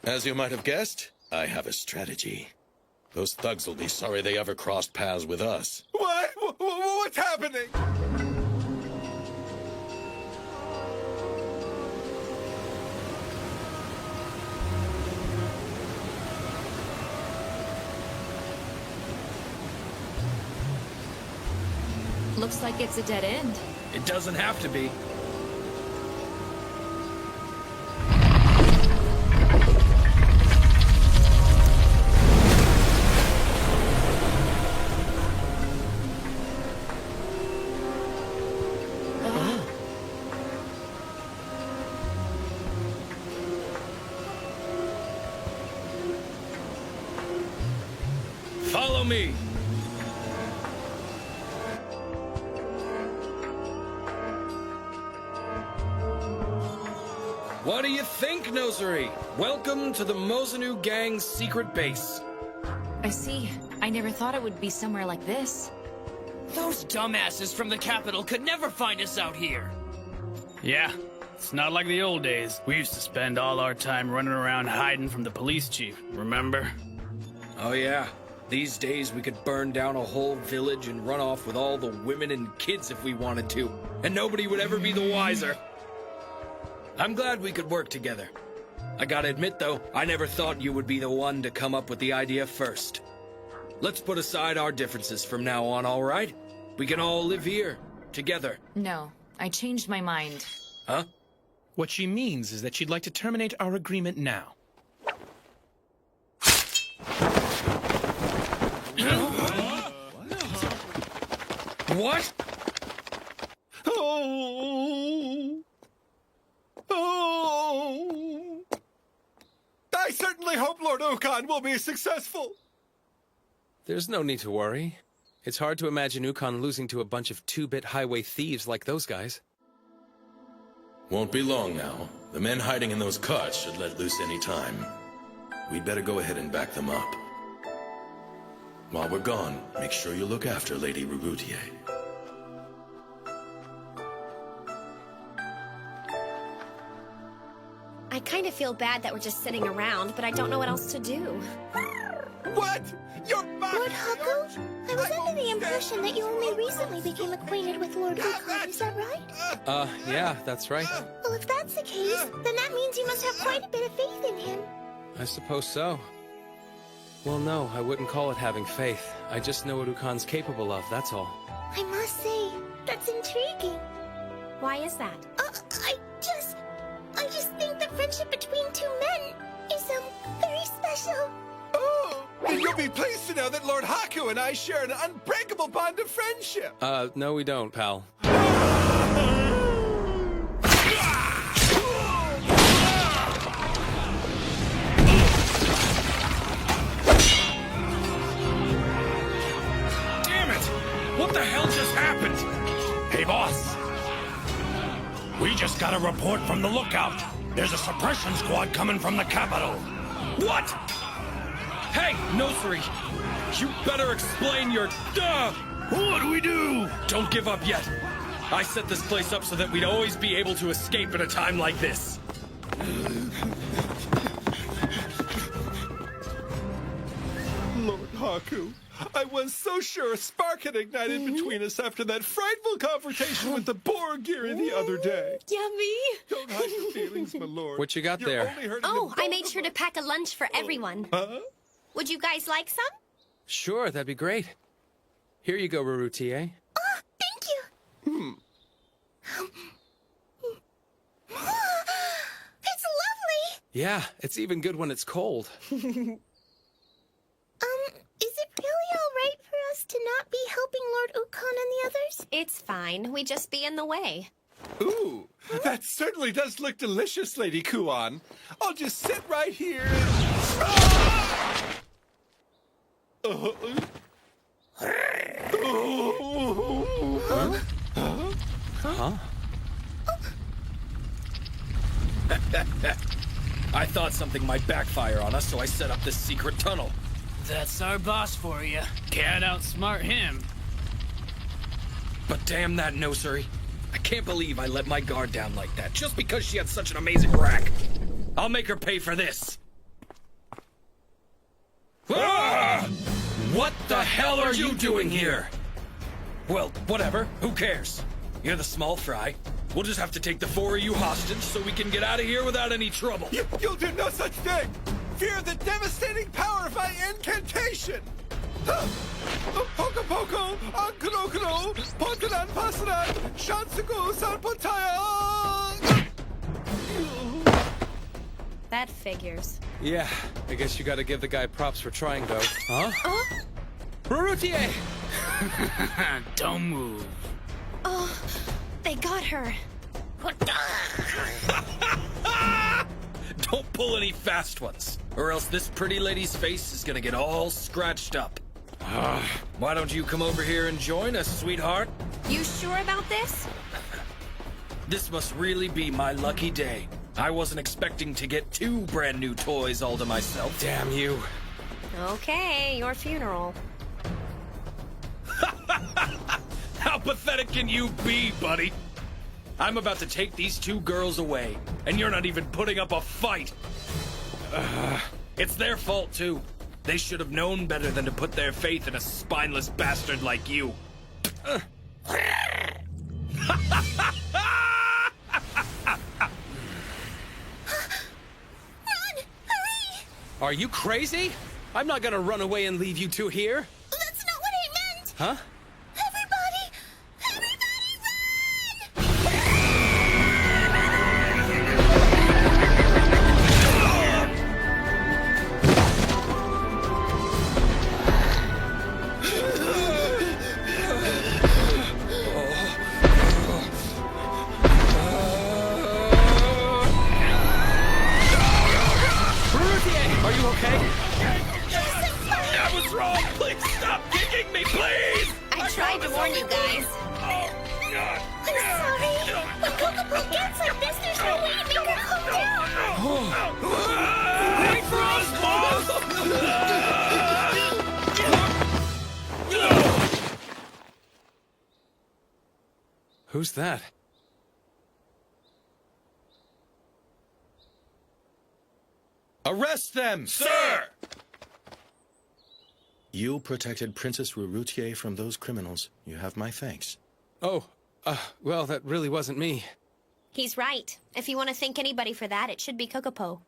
As you might have guessed, I have a strategy. Those thugs will be sorry they ever crossed paths with us. What? What's happening? Looks like it's a dead end. It doesn't have to be. Follow me. What do you think, Nosari? Welcome to the Mozanu Gang's secret base. I see. I never thought it would be somewhere like this. Those dumbasses from the capital could never find us out here. Yeah, it's not like the old days. We used to spend all our time running around hiding from the police chief, remember? Oh yeah. These days we could burn down a whole village and run off with all the women and kids if we wanted to, and nobody would ever be the wiser. I'm glad we could work together. I gotta admit though, I never thought you would be the one to come up with the idea first. Let's put aside our differences from now on, all right? We can all live here, together. No, I changed my mind. Huh? What she means is that she'd like to terminate our agreement now. What? Oh. Oh. I certainly hope Lord Okan will be successful. There's no need to worry. It's hard to imagine Ukon losing to a bunch of two-bit highway thieves like those guys. Won't be long now. The men hiding in those carts should let loose any time. We'd better go ahead and back them up. While we're gone, make sure you look after Lady Rurutier. I kind of feel bad that we're just sitting around, but I don't know what else to do. What? You're mocking Lord me, Haku, aren't you? I was under the impression that you only recently became acquainted with Lord Ukon, is that right? Yeah, that's right. Well, if that's the case, then that means you must have quite a bit of faith in him. I suppose so. Well, no, I wouldn't call it having faith. I just know what Ukon's capable of, that's all. I must say, that's intriguing. Why is that? I just think the friendship between two men is, very special. Oh, and you'll be pleased to know that Lord Haku and I share an unbreakable bond of friendship. No we don't, pal. Damn it! What the hell just happened? Hey, boss. We just got a report from the lookout. There's a suppression squad coming from the capital. What? Hey, Nosuri! You better explain your... What do we do? Don't give up yet. I set this place up so that we'd always be able to escape at a time like this. Lord Haku, I was so sure a spark had ignited between us after that frightful confrontation with the Borgiri the other day. Yummy! Don't hide your feelings, my lord. What you got You're there? only hurting Oh, the I made sure to pack a lunch for everyone. Huh? Would you guys like some? Sure, that'd be great. Here you go, Rarutie. Oh, thank you. It's lovely. Yeah, it's even good when it's cold. Is it really all right for us to not be helping Lord Ukon and the others? It's fine. We just be in the way. Ooh, that certainly does look delicious, Lady Kuon. I'll just sit right here. I thought something might backfire on us, so I set up this secret tunnel. That's our boss for you. Can't outsmart him. But damn that Nosuri. I can't believe I let my guard down like that, just because she had such an amazing rack. I'll make her pay for this. Ah! What the hell are you doing here? Well, whatever. Who cares? You're the small fry. We'll just have to take the four of you hostage so we can get out of here without any trouble. You'll do no such thing! Fear the devastating power of my incantation! Poco Poco, Ankuno Kuno, Pontanan Pasanan, Shansuko Sanpotaya! That figures. Yeah, I guess you gotta give the guy props for trying, though. Huh? Rarutie! Don't move. Oh, they got her. Don't pull any fast ones, or else this pretty lady's face is gonna get all scratched up. Why don't you come over here and join us, sweetheart? You sure about this? This must really be my lucky day. I wasn't expecting to get 2 brand new toys all to myself. Damn you. Okay, your funeral. How pathetic can you be, buddy? I'm about to take these 2 girls away, and you're not even putting up a fight. It's their fault, too. They should have known better than to put their faith in a spineless bastard like you. Are you crazy? I'm not gonna run away and leave you two here. That's not what I meant. Huh? Everybody Are you okay? I was wrong! Please stop kicking me, please! I tried to warn you guys. I'm sorry. When Kokopo gets like this, there's no way to make her calm down. Wait for us, boss! Who's that? Arrest them! Sir! You protected Princess Rurutier from those criminals. You have my thanks. Oh, well, that really wasn't me. He's right. If you want to thank anybody for that, it should be Kokopo.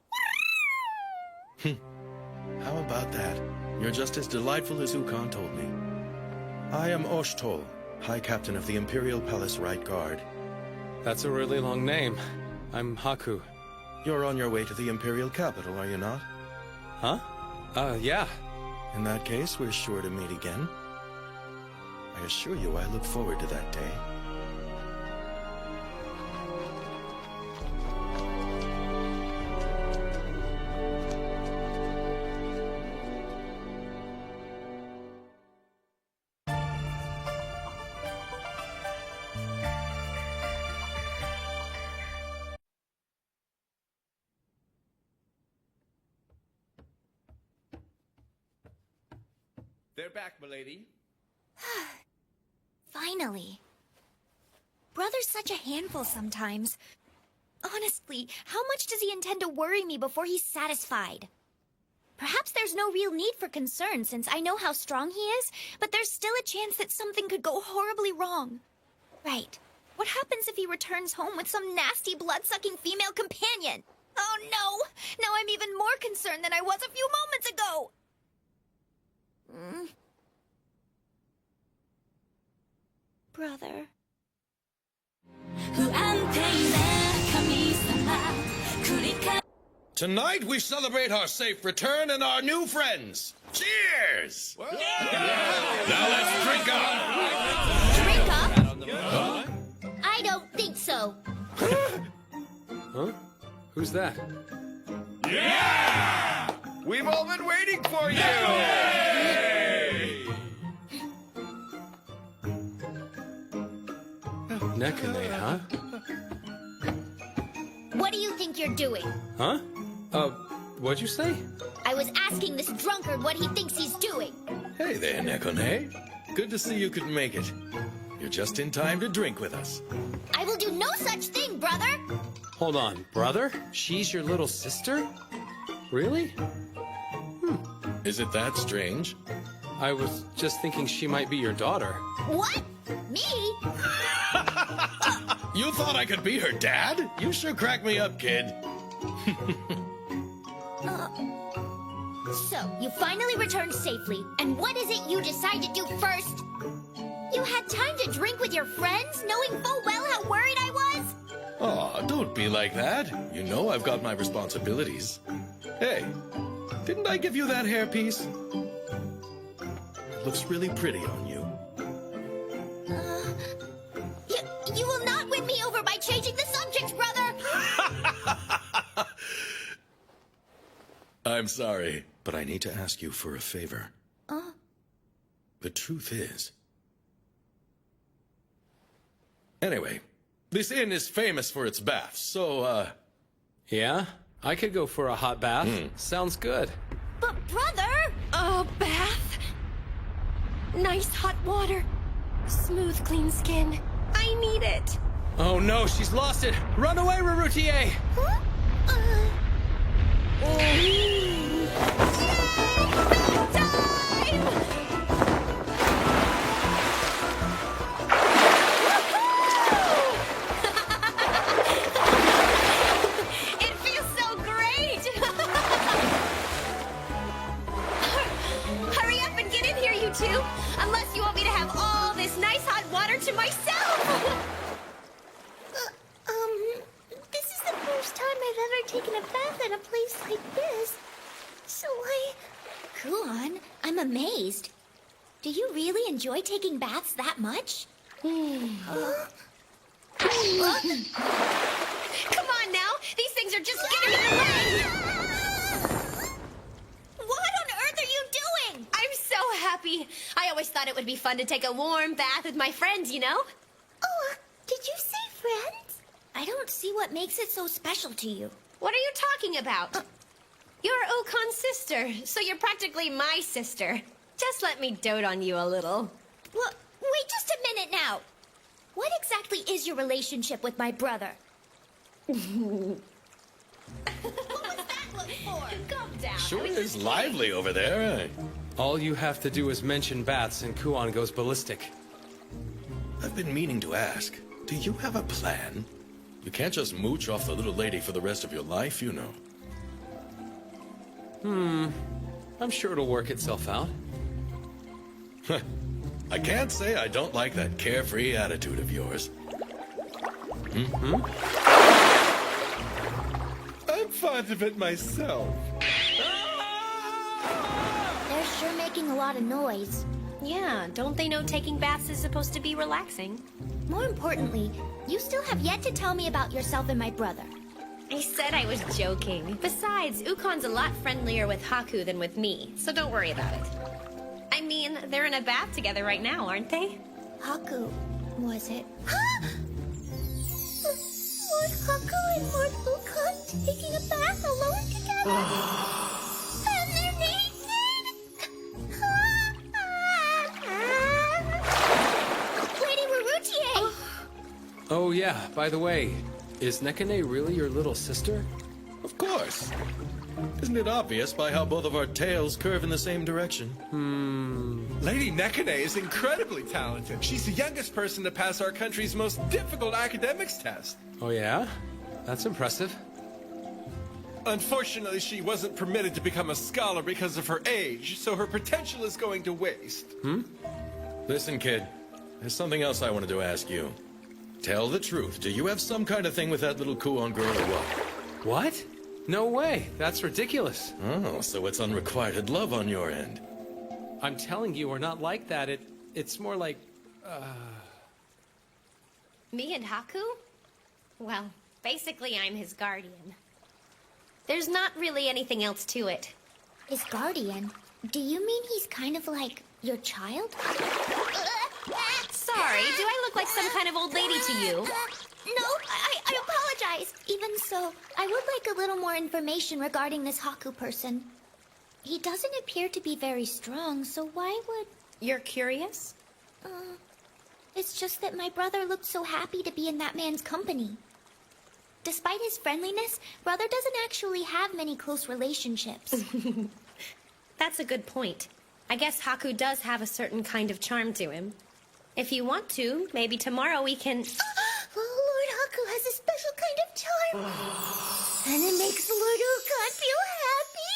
How about that? You're just as delightful as Ukon told me. I am Oshtol, High Captain of the Imperial Palace Right Guard. That's a really long name. I'm Haku. You're on your way to the Imperial capital, are you not? Huh? Yeah. In that case, we're sure to meet again. I assure you I look forward to that day. They're back, milady. Finally. Brother's such a handful sometimes. Honestly, how much does he intend to worry me before he's satisfied? Perhaps there's no real need for concern since I know how strong he is, but there's still a chance that something could go horribly wrong. Right. What happens if he returns home with some nasty blood-sucking female companion? Oh no! Now I'm even more concerned than I was a few moments ago! Brother. Tonight we celebrate our safe return and our new friends. Cheers! Now let's drink up! Drink up? I don't think so. Huh? Who's that? Yeah! We've all been waiting for you! Nekane, huh? What do you think you're doing? Huh? What'd you say? I was asking this drunkard what he thinks he's doing. Hey there, Nekone. Good to see you could make it. You're just in time to drink with us. I will do no such thing, brother! Hold on, brother? She's your little sister? Really? Is it that strange? I was just thinking she might be your daughter. What? Me? You thought I could be her dad? You sure crack me up, kid. So, you finally returned safely, and what is it you decide to do first? You had time to drink with your friends, knowing full well how worried I was? Aw, don't be like that. You know I've got my responsibilities. Hey, didn't I give you that hairpiece? It looks really pretty on you. You will not win me over by changing the subject, brother! I'm sorry, but I need to ask you for a favor. The truth is... Anyway, this inn is famous for its baths, so, Yeah? I could go for a hot bath. Sounds good. But brother! Oh, bath. Nice hot water. Smooth, clean skin. I need it. Oh no, she's lost it! Run away, Rurutier! Huh? It feels so great! Hurry up and get in here, you two! Unless you want me to have all this nice hot water to myself! This is the first time I've ever taken a bath in a place like this. So Kuon, I'm amazed. Do you really enjoy taking baths that much? Come on now! These things are just getting in the way! What on earth are you doing? I'm so happy! I always thought it would be fun to take a warm bath with my friends, you know? Oh, did you say friends? I don't see what makes it so special to you. What are you talking about? You're Okon's sister, so you're practically my sister. Just let me dote on you a little. Well, wait just a minute now. What exactly is your relationship with my brother? What was that look for? Calm down. sure is lively over there. All you have to do is mention bats and Kuon goes ballistic. I've been meaning to ask, do you have a plan? You can't just mooch off the little lady for the rest of your life, you know. I'm sure it'll work itself out. I can't say I don't like that carefree attitude of yours. I'm fond of it myself. They're sure making a lot of noise. Yeah, don't they know taking baths is supposed to be relaxing? More importantly, you still have yet to tell me about yourself and my brother. I said I was joking. Besides, Ukon's a lot friendlier with Haku than with me, so don't worry about it. I mean, they're in a bath together right now, aren't they? Haku, was it? Lord Haku and Lord Ukon taking a bath alone together? And they're naked? Lady Warutier! Oh yeah, by the way, is Nekane really your little sister? Of course. Isn't it obvious by how both of our tails curve in the same direction? Lady Nekane is incredibly talented. She's the youngest person to pass our country's most difficult academics test. Oh yeah? That's impressive. Unfortunately, she wasn't permitted to become a scholar because of her age, so her potential is going to waste. Listen, kid. There's something else I wanted to ask you. Tell the truth. Do you have some kind of thing with that little Kuon girl or what? What? No way. That's ridiculous. Oh, so it's unrequited love on your end. I'm telling you, we're not like that. It's more like... Me and Haku? Well, basically I'm his guardian. There's not really anything else to it. His guardian? Do you mean he's kind of like your child? Sorry, do I look like some kind of old lady to you? No, I apologize. Even so, I would like a little more information regarding this Haku person. He doesn't appear to be very strong, so why would... You're curious? It's just that my brother looked so happy to be in that man's company. Despite his friendliness, brother doesn't actually have many close relationships. That's a good point. I guess Haku does have a certain kind of charm to him. If you want to, maybe tomorrow we can... Lord Haku has a special kind of charm. And it makes Lord Ukon feel happy.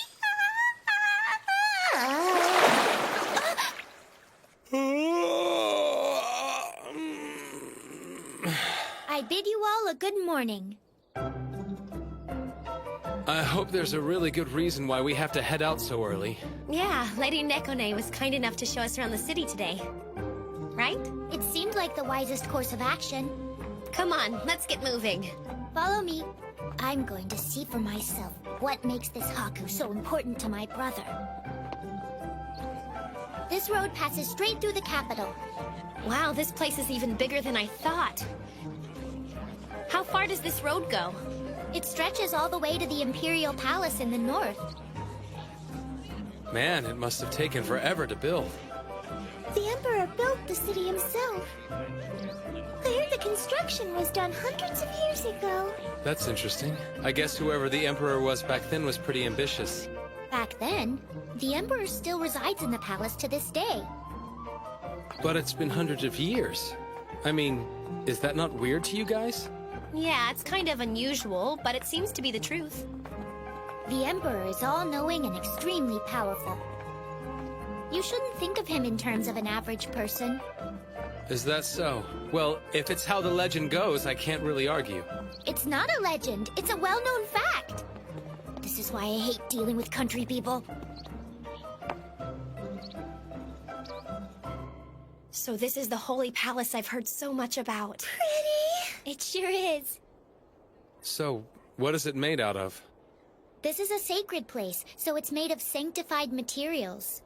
I bid you all a good morning. I hope there's a really good reason why we have to head out so early. Yeah, Lady Nekone was kind enough to show us around the city today. Right? It seemed like the wisest course of action. Come on, let's get moving. Follow me. I'm going to see for myself what makes this Haku so important to my brother. This road passes straight through the capital. Wow, this place is even bigger than I thought. How far does this road go? It stretches all the way to the Imperial Palace in the north. Man, it must have taken forever to build. The Emperor built the city himself. I heard the construction was done hundreds of years ago. That's interesting. I guess whoever the Emperor was back then was pretty ambitious. Back then, the Emperor still resides in the palace to this day. But it's been hundreds of years. I mean, is that not weird to you guys? Yeah, it's kind of unusual, but it seems to be the truth. The Emperor is all-knowing and extremely powerful. You shouldn't think of him in terms of an average person. Is that so? Well, if it's how the legend goes, I can't really argue. It's not a legend. It's a well-known fact. This is why I hate dealing with country people. So this is the Holy Palace I've heard so much about. Pretty. It sure is. So, what is it made out of? This is a sacred place, so it's made of sanctified materials.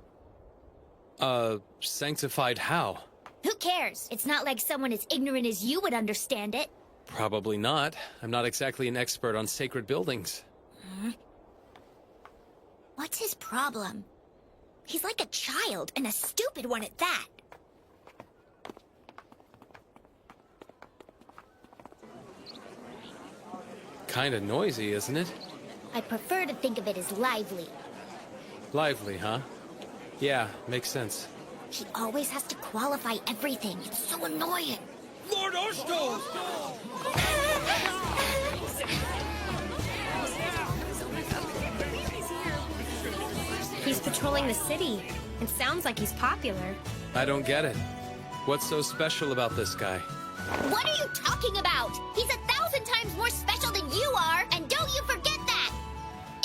Sanctified how? Who cares? It's not like someone as ignorant as you would understand it. Probably not. I'm not exactly an expert on sacred buildings. What's his problem? He's like a child, and a stupid one at that. Kinda noisy, isn't it? I prefer to think of it as lively. Lively, huh? Yeah, makes sense. He always has to qualify everything. It's so annoying. Lord Osto! He's patrolling the city. It sounds like he's popular. I don't get it. What's so special about this guy? What are you talking about? He's 1,000 times more special than you are, and don't you forget that!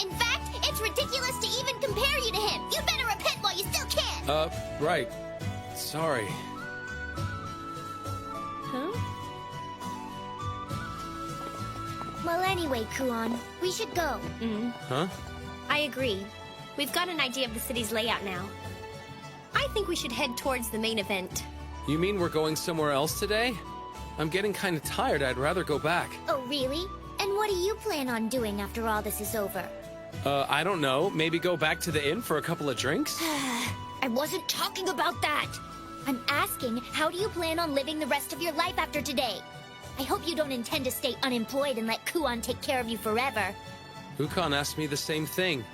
In fact, it's ridiculous to even compare you to him. You'd better repent while you still can! Right. Sorry. Huh? Well, anyway, Kuon, we should go. Huh? I agree. We've got an idea of the city's layout now. I think we should head towards the main event. You mean we're going somewhere else today? I'm getting kind of tired. I'd rather go back. Oh, really? And what do you plan on doing after all this is over? I don't know. Maybe go back to the inn for a couple of drinks? I wasn't talking about that! I'm asking, how do you plan on living the rest of your life after today? I hope you don't intend to stay unemployed and let Kuon take care of you forever. Ukon asked me the same thing.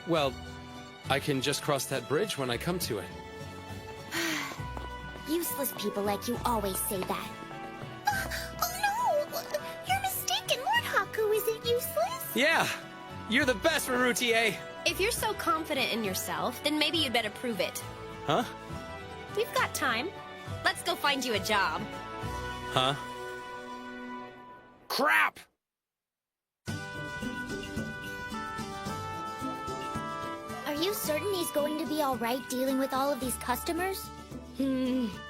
Well, I can just cross that bridge when I come to it. Useless people like you always say that. Oh no! You're mistaken, Lord Haku isn't useless! Yeah! You're the best, Marutier! If you're so confident in yourself, then maybe you'd better prove it. Huh? We've got time. Let's go find you a job. Huh? Crap! Are you certain he's going to be alright dealing with all of these customers?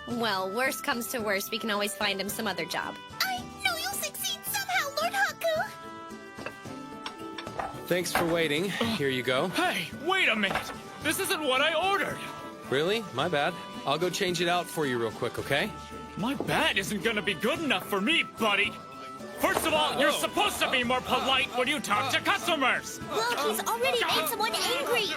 Well, worst comes to worst, we can always find him some other job. I know you'll succeed somehow, Lord Haku! Thanks for waiting. Here you go. Hey, wait a minute! This isn't what I ordered! Really? My bad. I'll go change it out for you real quick, okay? My bat isn't gonna be good enough for me, buddy! First of all, you're supposed to be more polite when you talk to customers! Look, he's already made someone angry!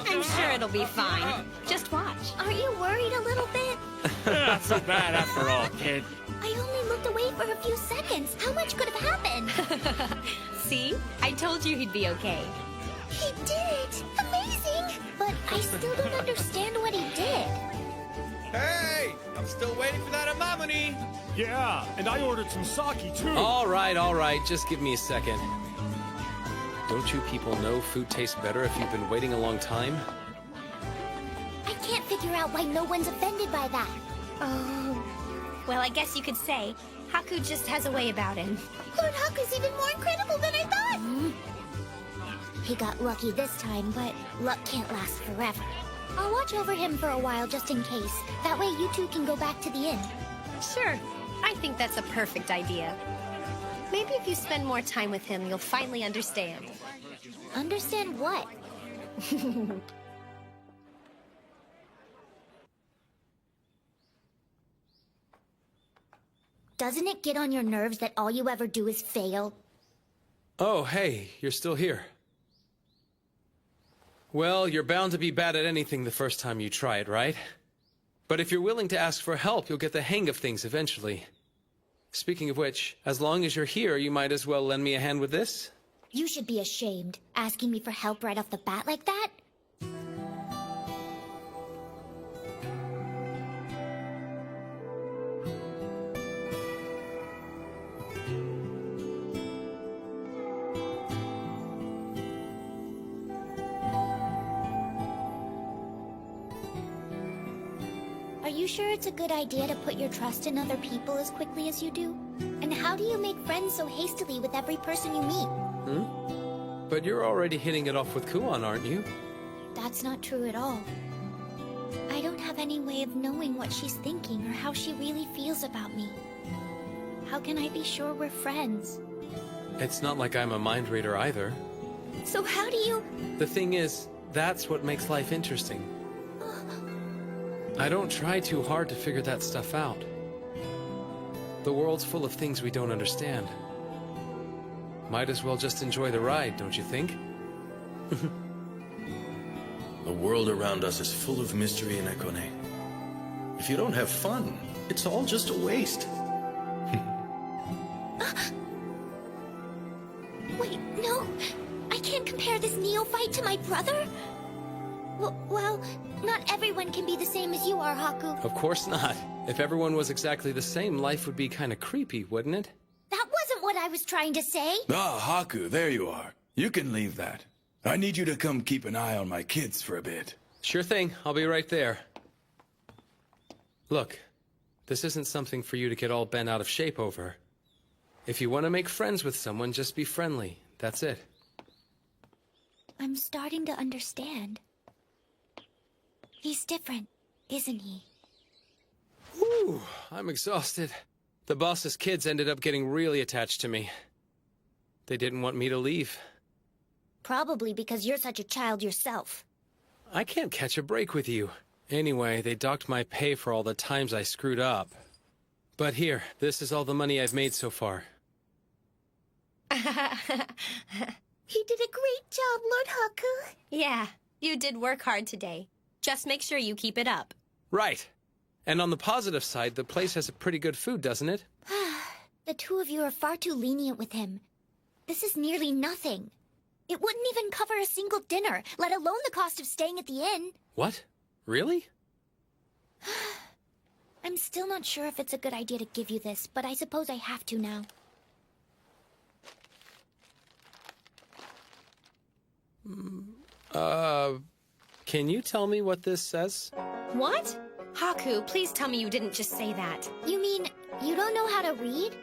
I'm sure it'll be fine. Just watch. Aren't you worried a little bit? Not so bad after all, kid. I only looked away for a few seconds. How much could have happened? See? I told you he'd be okay. He did it! Amazing! But I still don't understand what he did. Hey! I'm still waiting for that amamoni! Yeah, and I ordered some sake too. All right. Just give me a second. Don't you people know food tastes better if you've been waiting a long time? I can't figure out why no one's offended by that. Oh. Well, I guess you could say Haku just has a way about him. Lord Haku's even more incredible than I thought! He got lucky this time, but luck can't last forever. I'll watch over him for a while just in case. That way you two can go back to the inn. Sure. I think that's a perfect idea. Maybe if you spend more time with him, you'll finally understand. Understand what? Doesn't it get on your nerves that all you ever do is fail? Oh, hey, you're still here. Well, you're bound to be bad at anything the first time you try it, right? But if you're willing to ask for help, you'll get the hang of things eventually. Speaking of which, as long as you're here, you might as well lend me a hand with this? You should be ashamed, asking me for help right off the bat like that. Are you sure it's a good idea to put your trust in other people as quickly as you do? And how do you make friends so hastily with every person you meet? But you're already hitting it off with Kuon, aren't you? That's not true at all. I don't have any way of knowing what she's thinking or how she really feels about me. How can I be sure we're friends? It's not like I'm a mind reader either. So how do you... The thing is, that's what makes life interesting. I don't try too hard to figure that stuff out. The world's full of things we don't understand. Might as well just enjoy the ride, don't you think? The world around us is full of mystery and Ekone. If you don't have fun, it's all just a waste. Wait, no! I can't compare this neophyte to my brother! Well, not everyone can be the same as you are, Haku. Of course not. If everyone was exactly the same, life would be kind of creepy, wouldn't it? That wasn't what I was trying to say. Ah, Haku, there you are. You can leave that. I need you to come keep an eye on my kids for a bit. Sure thing. I'll be right there. Look, this isn't something for you to get all bent out of shape over. If you want to make friends with someone, just be friendly. That's it. I'm starting to understand. He's different, isn't he? Whew, I'm exhausted. The boss's kids ended up getting really attached to me. They didn't want me to leave. Probably because you're such a child yourself. I can't catch a break with you. Anyway, they docked my pay for all the times I screwed up. But here, this is all the money I've made so far. You did a great job, Lord Haku. Yeah, you did work hard today. Just make sure you keep it up. Right. And on the positive side, the place has a pretty good food, doesn't it? The two of you are far too lenient with him. This is nearly nothing. It wouldn't even cover a single dinner, let alone the cost of staying at the inn. What? Really? I'm still not sure if it's a good idea to give you this, but I suppose I have to now. Can you tell me what this says? What? Haku, please tell me you didn't just say that. You mean, you don't know how to read?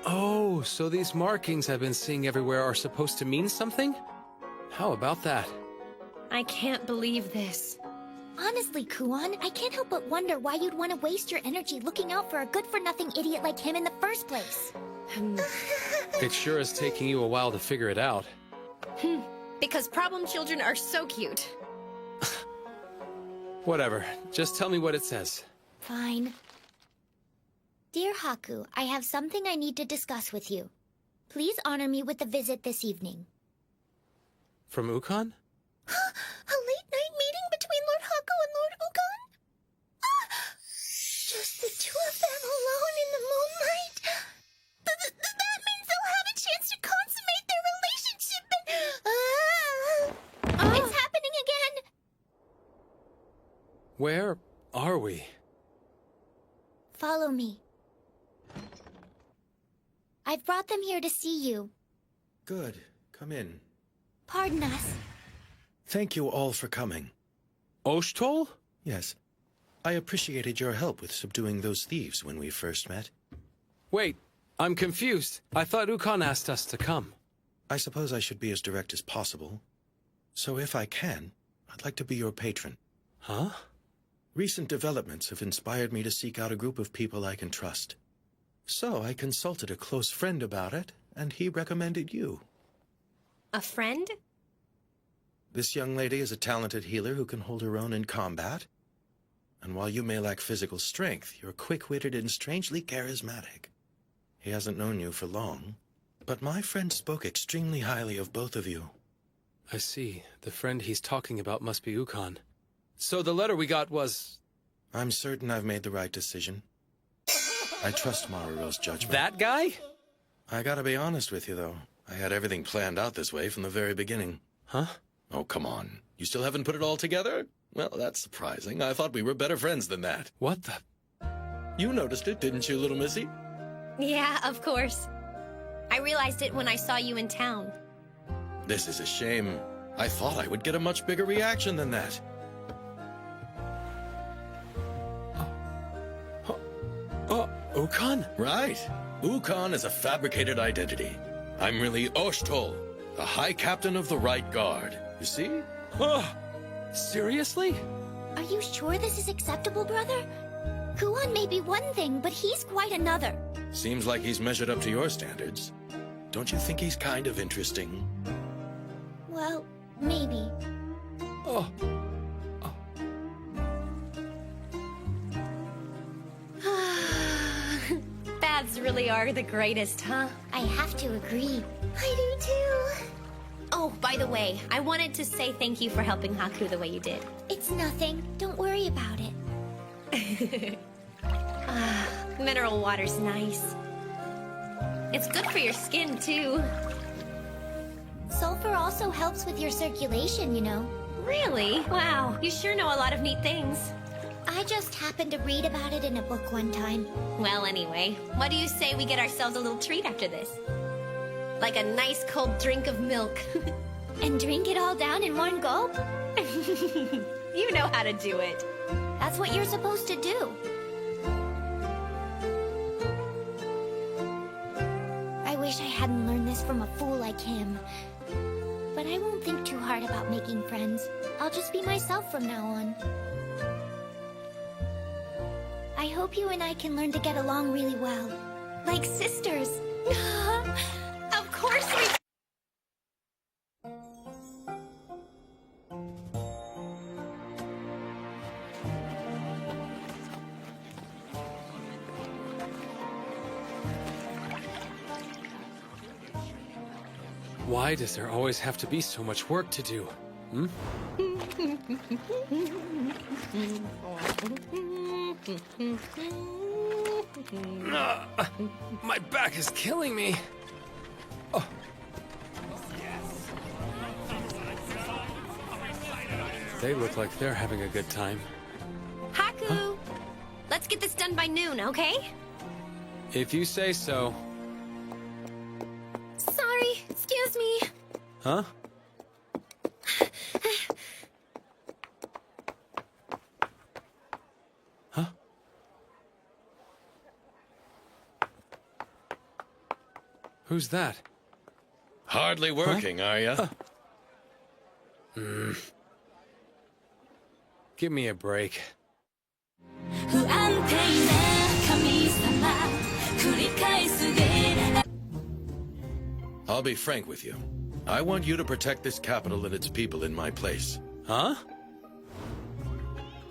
Oh, so these markings I've been seeing everywhere are supposed to mean something? How about that? I can't believe this. Honestly, Kuon, I can't help but wonder why you'd want to waste your energy looking out for a good-for-nothing idiot like him in the first place. It sure is taking you a while to figure it out. Because problem children are so cute. Whatever. Just tell me what it says. Fine. Dear Haku, I have something I need to discuss with you. Please honor me with a visit this evening. From Ukon? A late-night meeting between Lord Haku and Lord Ukon? Just the two of them alone in the moonlight? That means they'll have a chance to consummate their relationship and... It's happening again! Where are we? Follow me. I've brought them here to see you. Good. Come in. Pardon us. Thank you all for coming. Oshtol? Yes. I appreciated your help with subduing those thieves when we first met. Wait, I'm confused. I thought Ukon asked us to come. I suppose I should be as direct as possible. So if I can, I'd like to be your patron. Huh? Recent developments have inspired me to seek out a group of people I can trust. So I consulted a close friend about it, and he recommended you. A friend? This young lady is a talented healer who can hold her own in combat. And while you may lack physical strength, you're quick-witted and strangely charismatic. He hasn't known you for long, but my friend spoke extremely highly of both of you. I see. The friend he's talking about must be Ukon. So the letter we got was... I'm certain I've made the right decision. I trust Maruro's judgment. That guy? I gotta be honest with you, though. I had everything planned out this way from the very beginning. Huh? Oh, come on. You still haven't put it all together? Well, that's surprising. I thought we were better friends than that. What the... You noticed it, didn't you, little missy? Yeah, of course. I realized it when I saw you in town. This is a shame. I thought I would get a much bigger reaction than that. Ukon? Right. Ukon is a fabricated identity. I'm really Oshtol, the High Captain of the Right Guard. You see? Oh, seriously? Are you sure this is acceptable, brother? Kuon may be one thing, but he's quite another. Seems like he's measured up to your standards. Don't you think he's kind of interesting? Well, maybe. Oh. Baths really are the greatest, huh? I have to agree. I do too. Oh, by the way, I wanted to say thank you for helping Haku the way you did. It's nothing. Don't worry about it. Mineral water's nice. It's good for your skin, too. Sulfur also helps with your circulation, you know. Really? Wow, you sure know a lot of neat things. I just happened to read about it in a book one time. Well, anyway, what do you say we get ourselves a little treat after this? Like a nice cold drink of milk. And drink it all down in one gulp? You know how to do it. That's what you're supposed to do. I wish I hadn't learned this from a fool like him. But I won't think too hard about making friends. I'll just be myself from now on. I hope you and I can learn to get along really well. Like sisters. Of course we... Why does there always have to be so much work to do? Hmm? My back is killing me. Oh. They look like they're having a good time. Haku! Huh? Let's get this done by noon, okay? If you say so. Sorry, excuse me. Huh? Huh? Who's that? Hardly working, are you? Give me a break. I'll be frank with you. I want you to protect this capital and its people in my place. Huh?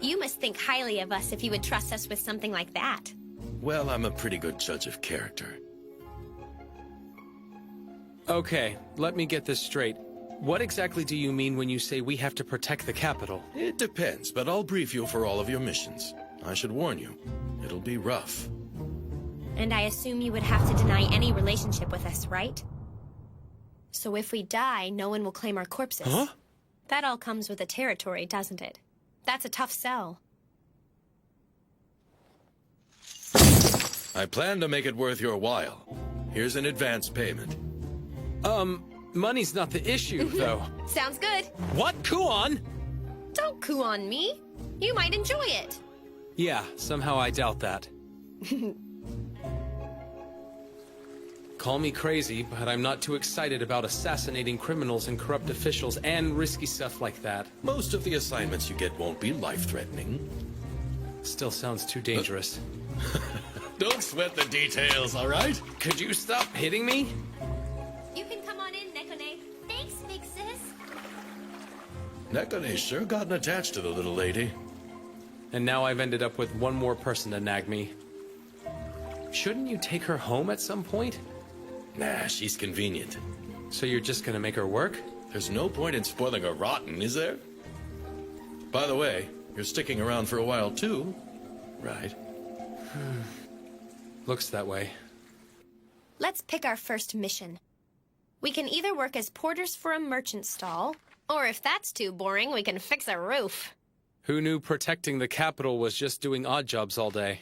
You must think highly of us if you would trust us with something like that. Well, I'm a pretty good judge of character. Okay, let me get this straight. What exactly do you mean when you say we have to protect the capital? It depends, but I'll brief you for all of your missions. I should warn you, it'll be rough. And I assume you would have to deny any relationship with us, right? So if we die, no one will claim our corpses. Huh? That all comes with the territory, doesn't it? That's a tough sell. I plan to make it worth your while. Here's an advance payment. Money's not the issue, though. Sounds good. What? Coo on? Don't coo on me. You might enjoy it. Yeah, somehow I doubt that. Call me crazy, but I'm not too excited about assassinating criminals and corrupt officials and risky stuff like that. Most of the assignments you get won't be life-threatening. Still sounds too dangerous. Don't sweat the details, all right? Could you stop hitting me? You can come on in, Nekone. Thanks, big sis. Nekane's sure gotten attached to the little lady. And now I've ended up with one more person to nag me. Shouldn't you take her home at some point? Nah, she's convenient. So you're just gonna make her work? There's no point in spoiling her rotten, is there? By the way, you're sticking around for a while too, right? Looks that way. Let's pick our first mission. We can either work as porters for a merchant stall, or if that's too boring, we can fix a roof. Who knew protecting the capital was just doing odd jobs all day?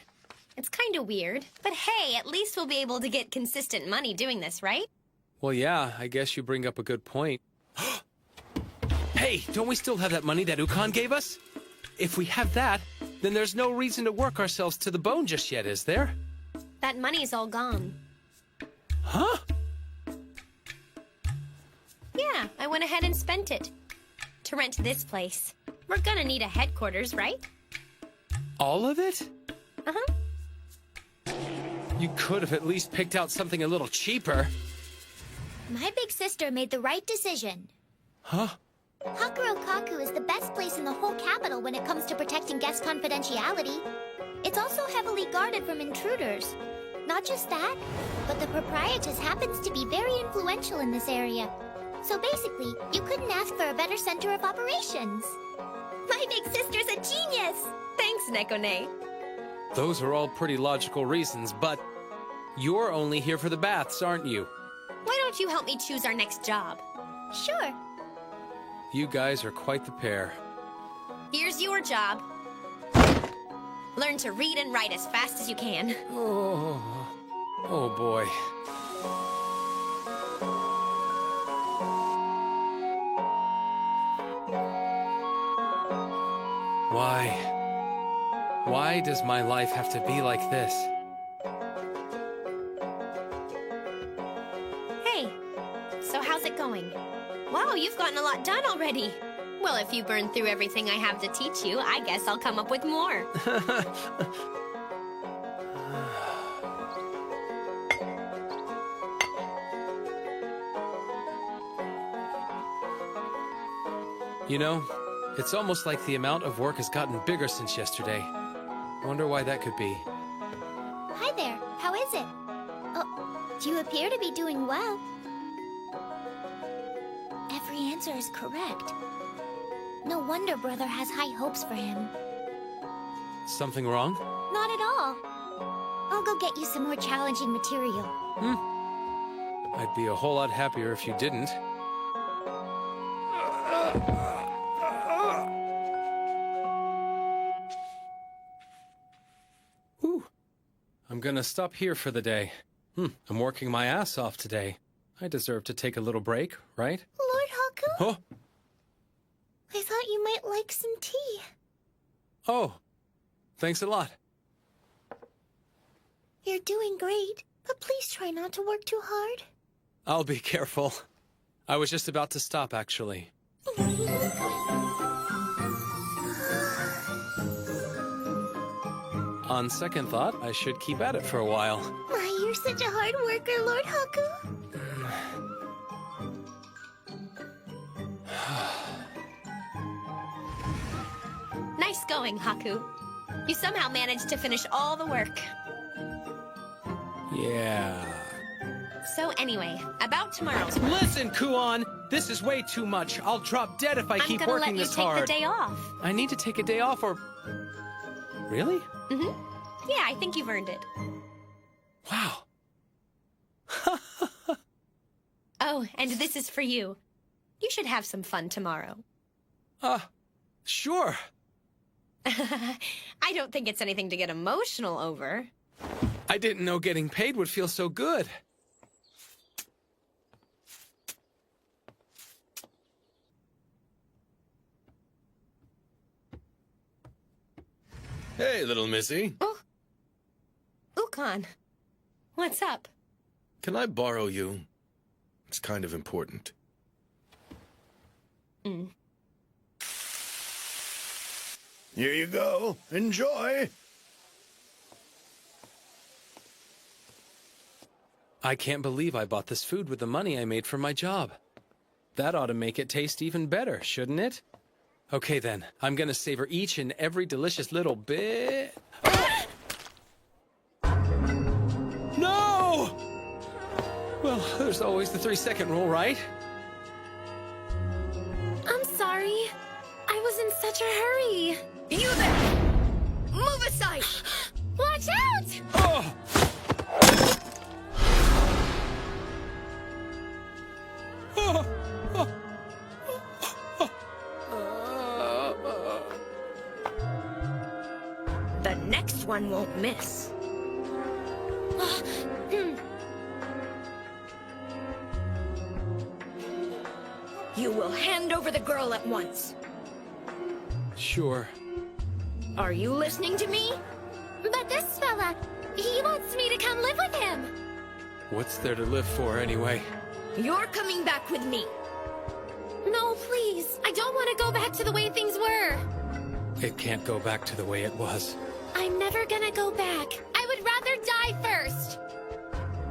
It's kind of weird, but hey, at least we'll be able to get consistent money doing this, right? Well, yeah, I guess you bring up a good point. Hey, don't we still have that money that Ukon gave us? If we have that, then there's no reason to work ourselves to the bone just yet, is there? That money's all gone. Huh? Yeah, I went ahead and spent it. To rent this place. We're gonna need a headquarters, right? All of it? Uh-huh. You could have at least picked out something a little cheaper. My big sister made the right decision. Huh? Hakurokaku is the best place in the whole capital when it comes to protecting guest confidentiality. It's also heavily guarded from intruders. Not just that, but the proprietress happens to be very influential in this area. So basically, you couldn't ask for a better center of operations. My big sister's a genius! Thanks, Nekone. Those are all pretty logical reasons, but you're only here for the baths, aren't you? Why don't you help me choose our next job? Sure. You guys are quite the pair. Here's your job. Learn to read and write as fast as you can. Oh boy. Why does my life have to be like this? Hey, so how's it going? Wow, you've gotten a lot done already. Well, if you burn through everything I have to teach you, I guess I'll come up with more. You know, it's almost like the amount of work has gotten bigger since yesterday. Wonder why that could be. Hi there. How is it? Oh, you appear to be doing well. Every answer is correct. No wonder Brother has high hopes for him. Something wrong? Not at all. I'll go get you some more challenging material. I'd be a whole lot happier if you didn't. Whew. I'm gonna stop here for the day. I'm working my ass off today. I deserve to take a little break, right? Lord Haku? Oh! I thought you might like some tea. Oh! Thanks a lot. You're doing great, but please try not to work too hard. I'll be careful. I was just about to stop, actually. On second thought, I should keep at it for a while. My, you're such a hard worker, Lord Haku. Nice going, Haku. You somehow managed to finish all the work. Yeah. So anyway, about tomorrow's work. Listen, Kuon! This is way too much. I'll drop dead if I keep working this hard. I'm gonna let you take the day off. I need to take a day off or... Really? Yeah, I think you've earned it. Wow. Oh, and this is for you. You should have some fun tomorrow. Sure. I don't think it's anything to get emotional over. I didn't know getting paid would feel so good. Hey, little missy. Oh. Ukon. What's up? Can I borrow you? It's kind of important. Here you go. Enjoy. I can't believe I bought this food with the money I made from my job. That ought to make it taste even better, shouldn't it? Okay then, I'm gonna savor each and every delicious little bit. No! Well, there's always the 3-second rule, right? I'm sorry. I was in such a hurry. You there! Move aside! Watch out! Oh! Oh! The next one won't miss. You will hand over the girl at once. Sure. Are you listening to me? But this fella, he wants me to come live with him. What's there to live for, anyway? You're coming back with me. No, please. I don't want to go back to the way things were. It can't go back to the way it was. I'm never gonna go back. I would rather die first.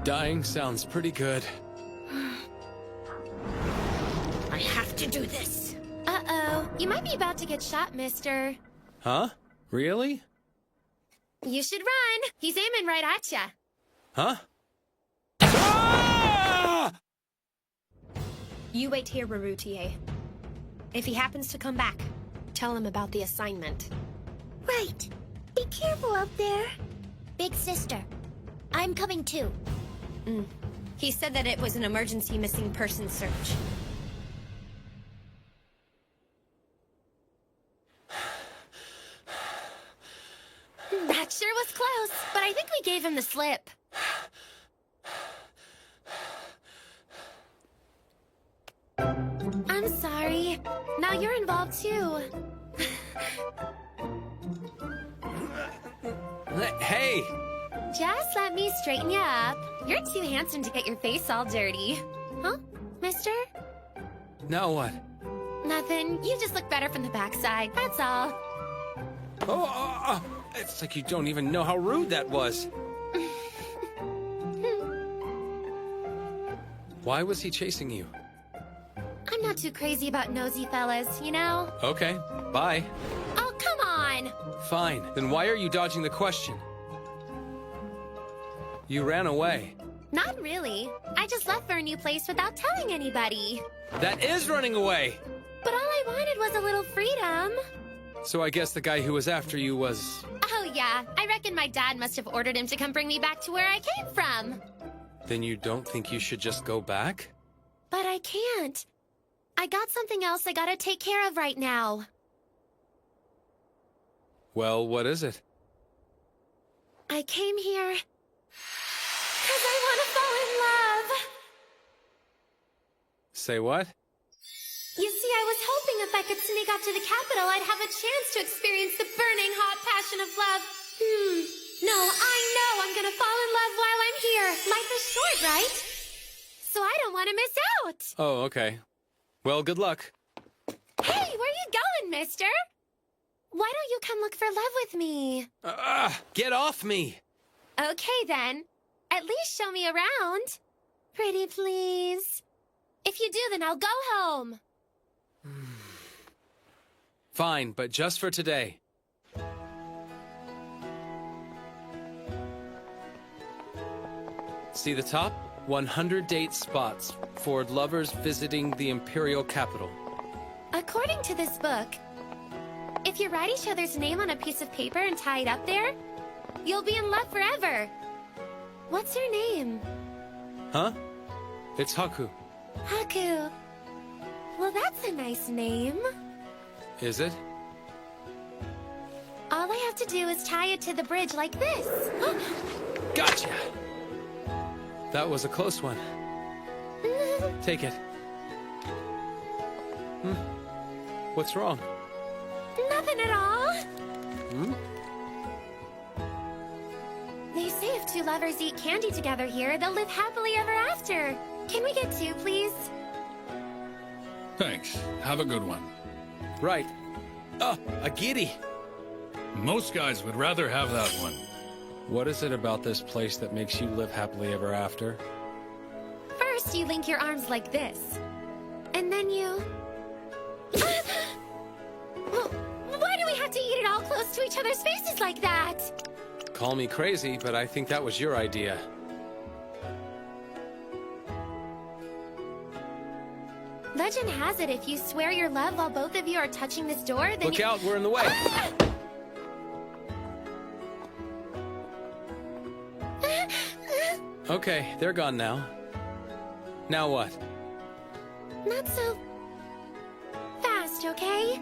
Dying sounds pretty good. I have to do this. Uh-oh. You might be about to get shot, mister. Huh? Really? You should run. He's aiming right at ya. Huh? Ah! You wait here, Rarutie. If he happens to come back, tell him about the assignment. Right. Be careful out there. Big sister, I'm coming too. He said that it was an emergency missing person search. Sure was close, but I think we gave him the slip. I'm sorry. Now you're involved too. Hey! Just let me straighten you up. You're too handsome to get your face all dirty. Huh, mister? Now what? Nothing. You just look better from the backside, that's all. It's like you don't even know how rude that was. Why was he chasing you? I'm not too crazy about nosy fellas, you know? Okay, bye. Oh, come on! Fine. Then why are you dodging the question? You ran away. Not really. I just left for a new place without telling anybody. That is running away! But all I wanted was a little freedom. So I guess the guy who was after you was... Oh yeah, I reckon my dad must have ordered him to come bring me back to where I came from. Then you don't think you should just go back? But I can't. I got something else I gotta take care of right now. Well, what is it? I came here... 'cause I want to fall in love. Say what? You see, I was hoping if I could sneak off to the capital, I'd have a chance to experience the burning hot passion of love. No, I know I'm gonna fall in love while I'm here. Life is short, right? So I don't want to miss out. Oh, okay. Well, good luck. Hey, where you going, mister? Why don't you come look for love with me? Get off me! Okay, then. At least show me around. Pretty please. If you do, then I'll go home. Fine, but just for today. See the top? 100 date spots for lovers visiting the imperial capital. According to this book, if you write each other's name on a piece of paper and tie it up there, you'll be in love forever. What's your name? Huh? It's Haku. Haku. Well, that's a nice name. Is it? All I have to do is tie it to the bridge like this. Gotcha! That was a close one. Take it. What's wrong? Nothing at all. Hmm? They say if two lovers eat candy together here, they'll live happily ever after. Can we get two, please? Thanks. Have a good one. Right. A giddy. Most guys would rather have that one. What is it about this place that makes you live happily ever after? First, you link your arms like this. And then you... Why do we have to eat it all close to each other's faces like that? Call me crazy, but I think that was your idea. Legend has it if you swear your love while both of you are touching this door, then Look out, we're in the way! Okay, they're gone now. Now what? Not so... fast, okay?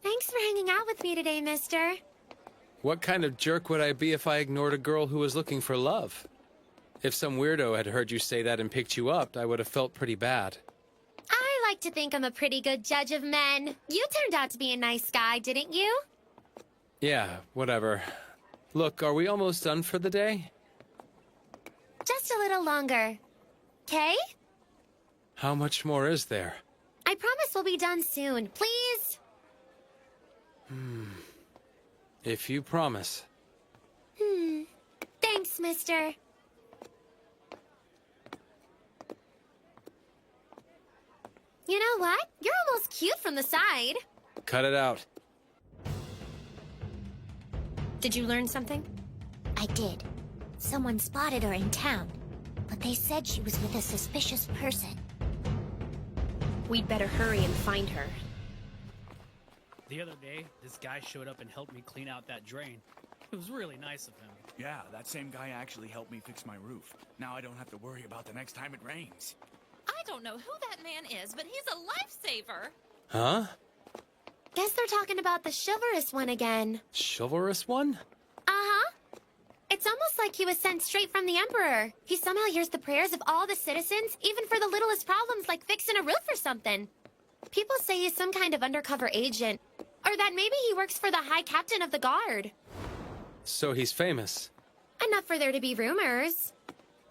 Thanks for hanging out with me today, mister. What kind of jerk would I be if I ignored a girl who was looking for love? If some weirdo had heard you say that and picked you up, I would have felt pretty bad. I like to think I'm a pretty good judge of men. You turned out to be a nice guy, didn't you? Yeah, whatever. Look, are we almost done for the day? Just a little longer. Okay? How much more is there? I promise we'll be done soon. Please? If you promise. Thanks, mister. You know what? You're almost cute from the side. Cut it out. Did you learn something? I did. Someone spotted her in town, but they said she was with a suspicious person. We'd better hurry and find her. The other day, this guy showed up and helped me clean out that drain. It was really nice of him. Yeah, that same guy actually helped me fix my roof. Now I don't have to worry about the next time it rains. Oh, don't know who that man is, but he's a lifesaver. Huh? Guess they're talking about the chivalrous one again. Chivalrous one? Uh-huh. It's almost like he was sent straight from the Emperor. He somehow hears the prayers of all the citizens, even for the littlest problems like fixing a roof or something. People say he's some kind of undercover agent. Or that maybe he works for the High Captain of the Guard. So he's famous. Enough for there to be rumors.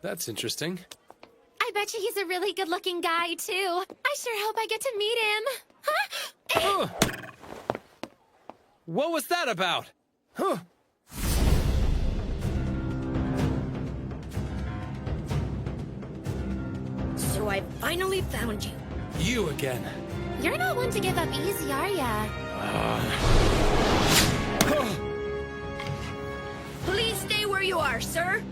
That's interesting. I bet you he's a really good-looking guy, too. I sure hope I get to meet him. Huh? What was that about? Huh? So I finally found you. You again. You're not one to give up easy, are ya? Please stay where you are, sir.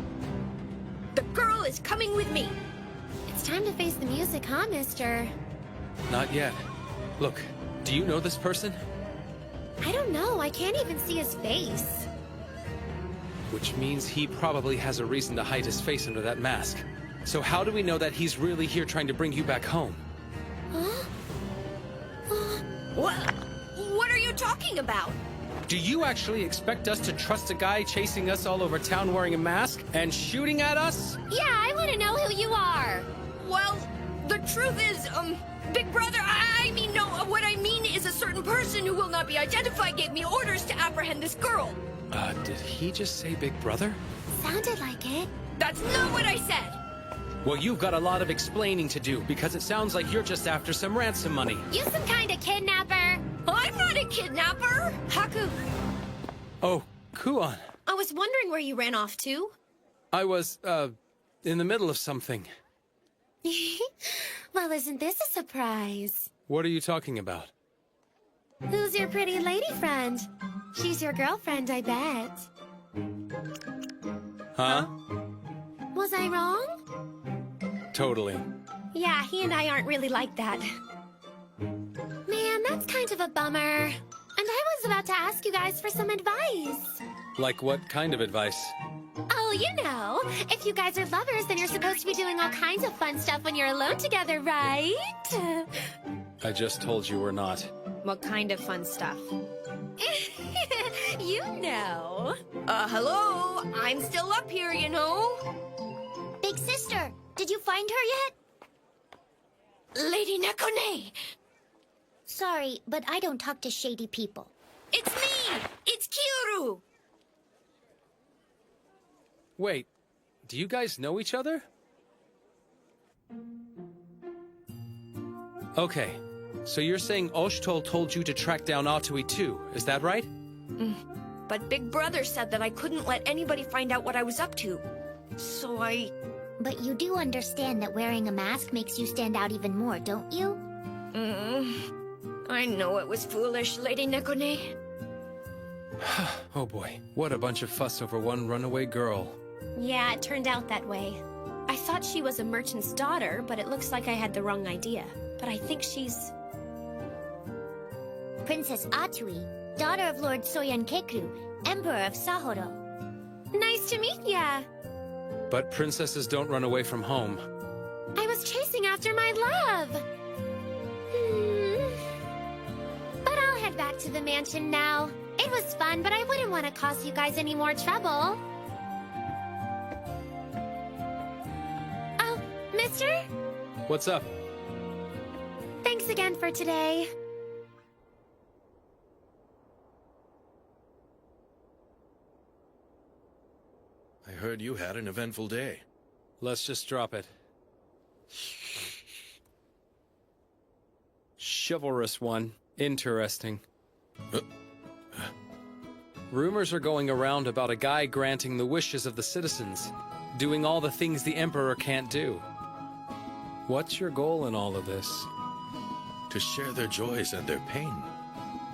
The girl is coming with me. It's time to face the music, huh, mister? Not yet. Look, do you know this person? I don't know. I can't even see his face. Which means he probably has a reason to hide his face under that mask. So how do we know that he's really here trying to bring you back home? Huh? What are you talking about? Do you actually expect us to trust a guy chasing us all over town wearing a mask and shooting at us? Yeah, I want to know who you are. Well, the truth is, Big Brother, no, what I mean is a certain person who will not be identified gave me orders to apprehend this girl. Did he just say Big Brother? Sounded like it. That's not what I said. Well, you've got a lot of explaining to do, because it sounds like you're just after some ransom money. You some kind of kidnapper. I'm not a kidnapper. Haku. Oh, Kuon. I was wondering where you ran off to. I was, in the middle of something. Well, isn't this a surprise? What are you talking about? Who's your pretty lady friend? She's your girlfriend, I bet. Huh? Was I wrong? Totally. Yeah, he and I aren't really like that. Man, that's kind of a bummer. And I was about to ask you guys for some advice. Like what kind of advice? Oh, you know, if you guys are lovers, then you're supposed to be doing all kinds of fun stuff when you're alone together, right? I just told you we're not. What kind of fun stuff? You know. Hello? I'm still up here, you know. Big sister, did you find her yet? Lady Nekone! Sorry, but I don't talk to shady people. It's me! It's Kiru! Wait, do you guys know each other? Okay, so you're saying Oshitol told you to track down Atui too, is that right? But Big Brother said that I couldn't let anybody find out what I was up to. So But you do understand that wearing a mask makes you stand out even more, don't you? I know it was foolish, Lady Nekone. Oh boy, what a bunch of fuss over one runaway girl. Yeah, it turned out that way. I thought she was a merchant's daughter, but it looks like I had the wrong idea. But I think she's... Princess Atui, daughter of Lord Soyenkekru, Emperor of Sahoro. Nice to meet ya! But princesses don't run away from home. I was chasing after my love! But I'll head back to the mansion now. It was fun, but I wouldn't want to cause you guys any more trouble. Oh, mister? What's up? Thanks again for today. I heard you had an eventful day. Let's just drop it. Chivalrous one. Interesting. Rumors are going around about a guy granting the wishes of the citizens, doing all the things the Emperor can't do. What's your goal in all of this? To share their joys and their pain.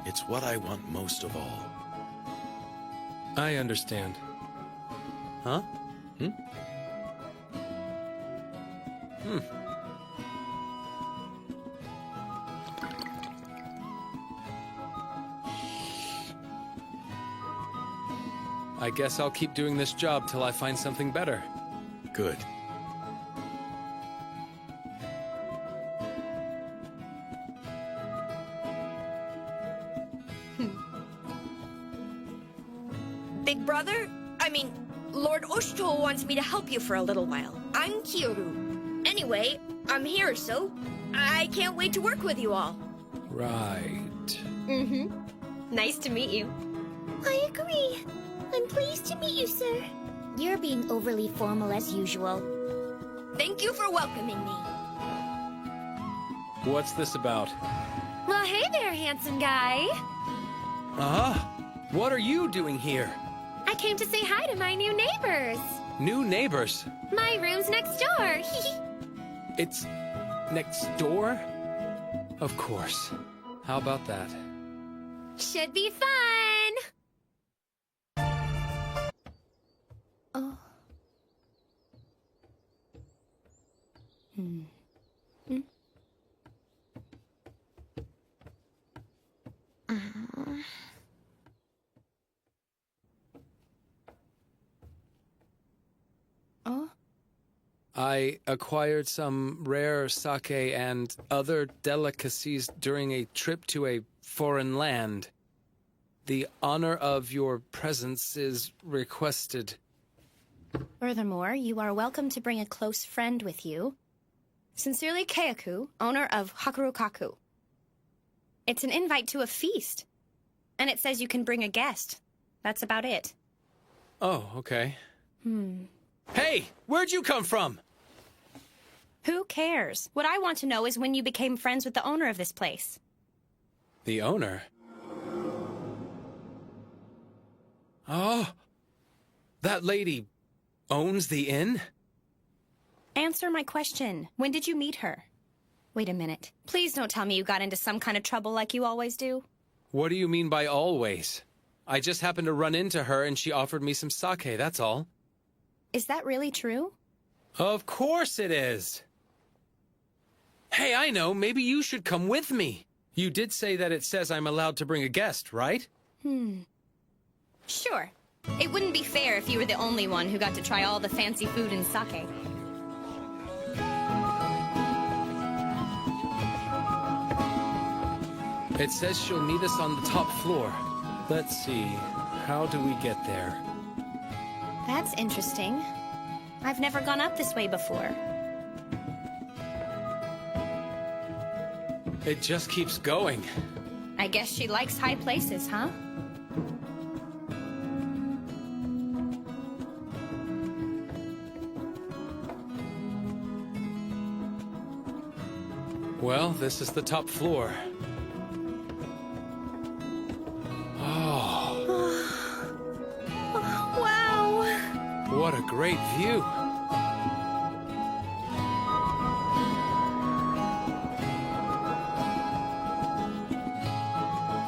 It's what I want most of all. I understand. Huh? I guess I'll keep doing this job till I find something better. Good. Big brother? Lord Oshto wants me to help you for a little while. I'm Kyoru. Anyway, I'm here, so I can't wait to work with you all. Right. Mm-hmm. Nice to meet you. I agree. I'm pleased to meet you, sir. You're being overly formal as usual. Thank you for welcoming me. What's this about? Well, hey there, handsome guy. Uh-huh. What are you doing here? I came to say hi to my new neighbors. New neighbors? My room's next door. It's next door? Of course. How about that? Should be fun. Oh. Oh? I acquired some rare sake and other delicacies during a trip to a foreign land. The honor of your presence is requested. Furthermore, you are welcome to bring a close friend with you. Sincerely, Keiaku, owner of Hakurokaku. It's an invite to a feast. And it says you can bring a guest. That's about it. Oh, okay. Hey, where'd you come from? Who cares? What I want to know is when you became friends with the owner of this place. The owner? Oh, that lady owns the inn? Answer my question. When did you meet her? Wait a minute. Please don't tell me you got into some kind of trouble like you always do. What do you mean by always? I just happened to run into her and she offered me some sake, that's all. Is that really true? Of course it is. Hey, I know, maybe you should come with me. You did say that it says I'm allowed to bring a guest, right? Sure. It wouldn't be fair if you were the only one who got to try all the fancy food and sake. It says she'll meet us on the top floor. Let's see, how do we get there? That's interesting. I've never gone up this way before. It just keeps going. I guess she likes high places, huh? Well, this is the top floor. Wow! What a great view.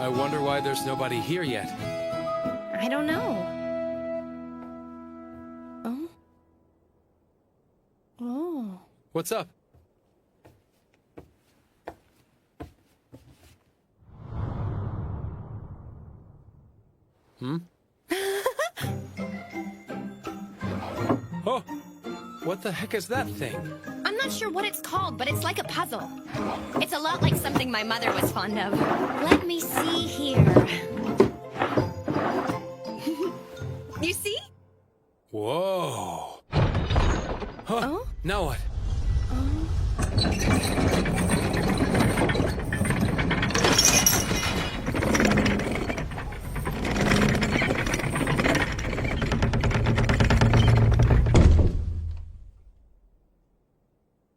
I wonder why there's nobody here yet. I don't know. Oh. What's up? Oh, what the heck is that thing? I'm not sure what it's called, but it's like a puzzle. It's a lot like something my mother was fond of. Let me see here. You see? Whoa. Huh? Now what?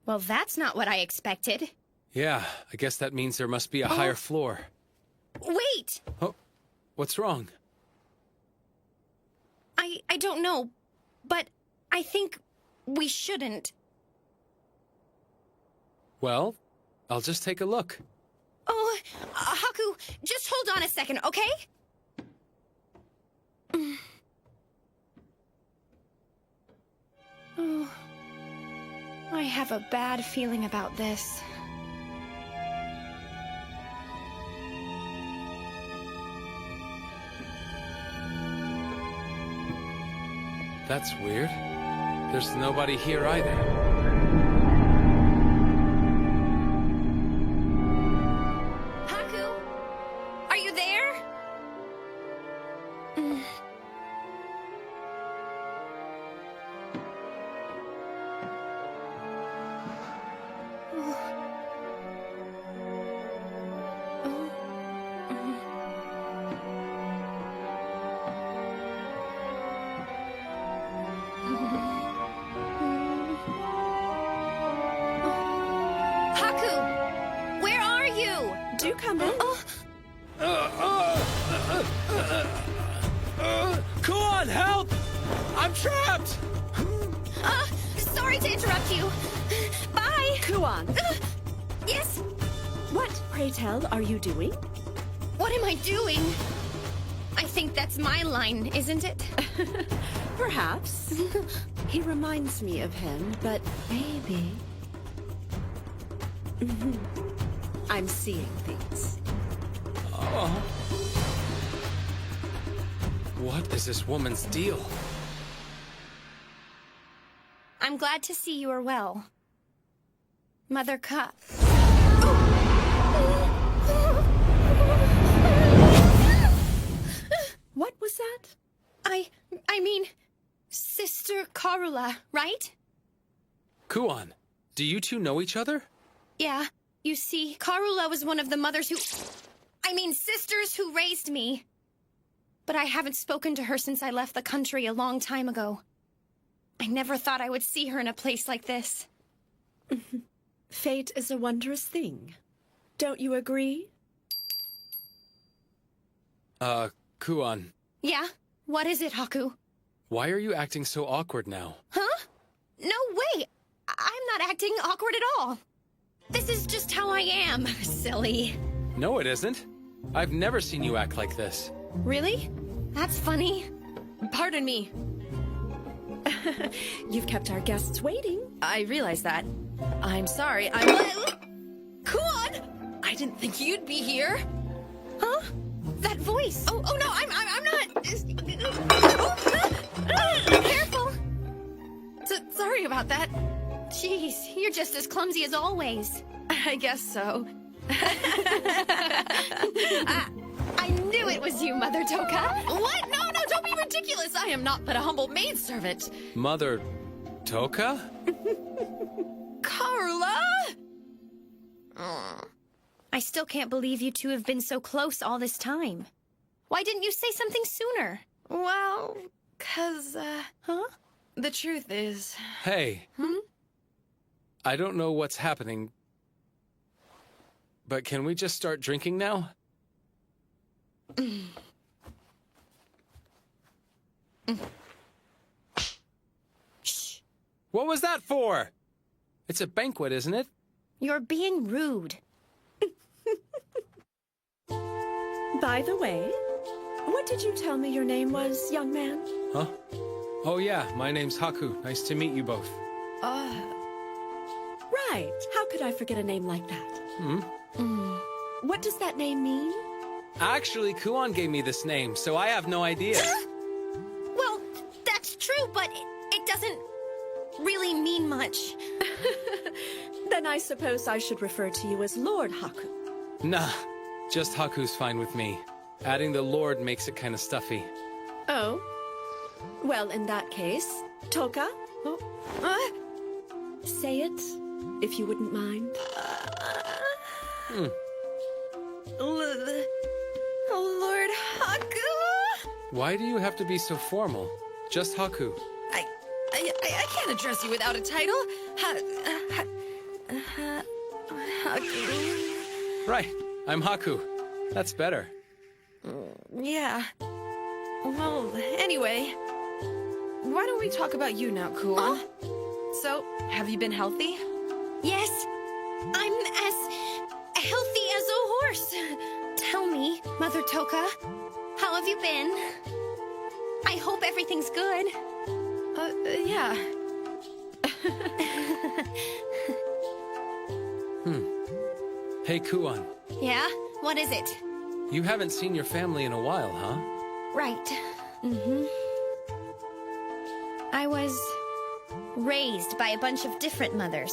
Well, that's not what I expected. Yeah, I guess that means there must be a higher floor. Wait! Oh, what's wrong? I don't know, but I think we shouldn't. Well, I'll just take a look. Oh, Haku, just hold on a second, okay? Oh, I have a bad feeling about this. That's weird. There's nobody here either. Haku, are you there? Haku! Where are you? Do come in. Kuon, help! I'm trapped! Sorry to interrupt you. Bye! Kuon, Yes? what, pray tell, are you doing? What am I doing? I think that's my line, isn't it? Perhaps. He reminds me of him, but maybe... I'm seeing things. Oh. What is this woman's deal? I'm glad to see you are well. Mother Ka... What was that? I mean, Sister Karula, right? Kuon, do you two know each other? Yeah. You see, Karula was one of the mothers who... sisters who raised me. But I haven't spoken to her since I left the country a long time ago. I never thought I would see her in a place like this. Fate is a wondrous thing. Don't you agree? Kuon, Yeah? What is it, Haku? why are you acting so awkward now? Huh? No way! I'm not acting awkward at all. This is just how I am, silly. No, it isn't. I've never seen you act like this. Really? That's funny. Pardon me. You've kept our guests waiting. I realize that. I'm sorry. Kuon! I didn't think you'd be here. Huh? That voice. Oh no, I'm not. Careful. Sorry about that. Jeez, you're just as clumsy as always. I guess so. I knew it was you, Mother Toka. What? No, don't be ridiculous. I am not but a humble maidservant. Mother Toka? Carla! I still can't believe you two have been so close all this time. Why didn't you say something sooner? Well, 'cause, the truth is... Hey. I don't know what's happening, but can we just start drinking now? Shh. What was that for? It's a banquet, isn't it? You're being rude. By the way, what did you tell me your name was, young man? Huh? Oh yeah, my name's Haku. Nice to meet you both. Right. How could I forget a name like that? What does that name mean? Actually, Kuon gave me this name, so I have no idea. Well, that's true, but it doesn't really mean much. Then I suppose I should refer to you as Lord Haku. Nah, just Haku's fine with me. Adding the Lord makes it kind of stuffy. Oh? Well, in that case, Toka? Say it, if you wouldn't mind. Lord Haku? Why do you have to be so formal? Just Haku. I can't address you without a title. Haku. Right, I'm Haku. That's better. Yeah. Well, anyway, why don't we talk about you now, Kuon? So, have you been healthy? Yes, I'm as healthy as a horse. Tell me, Mother Toka, how have you been? I hope everything's good. Yeah. Hey, Kuon. Yeah? What is it? You haven't seen your family in a while, huh? Right. I was raised by a bunch of different mothers.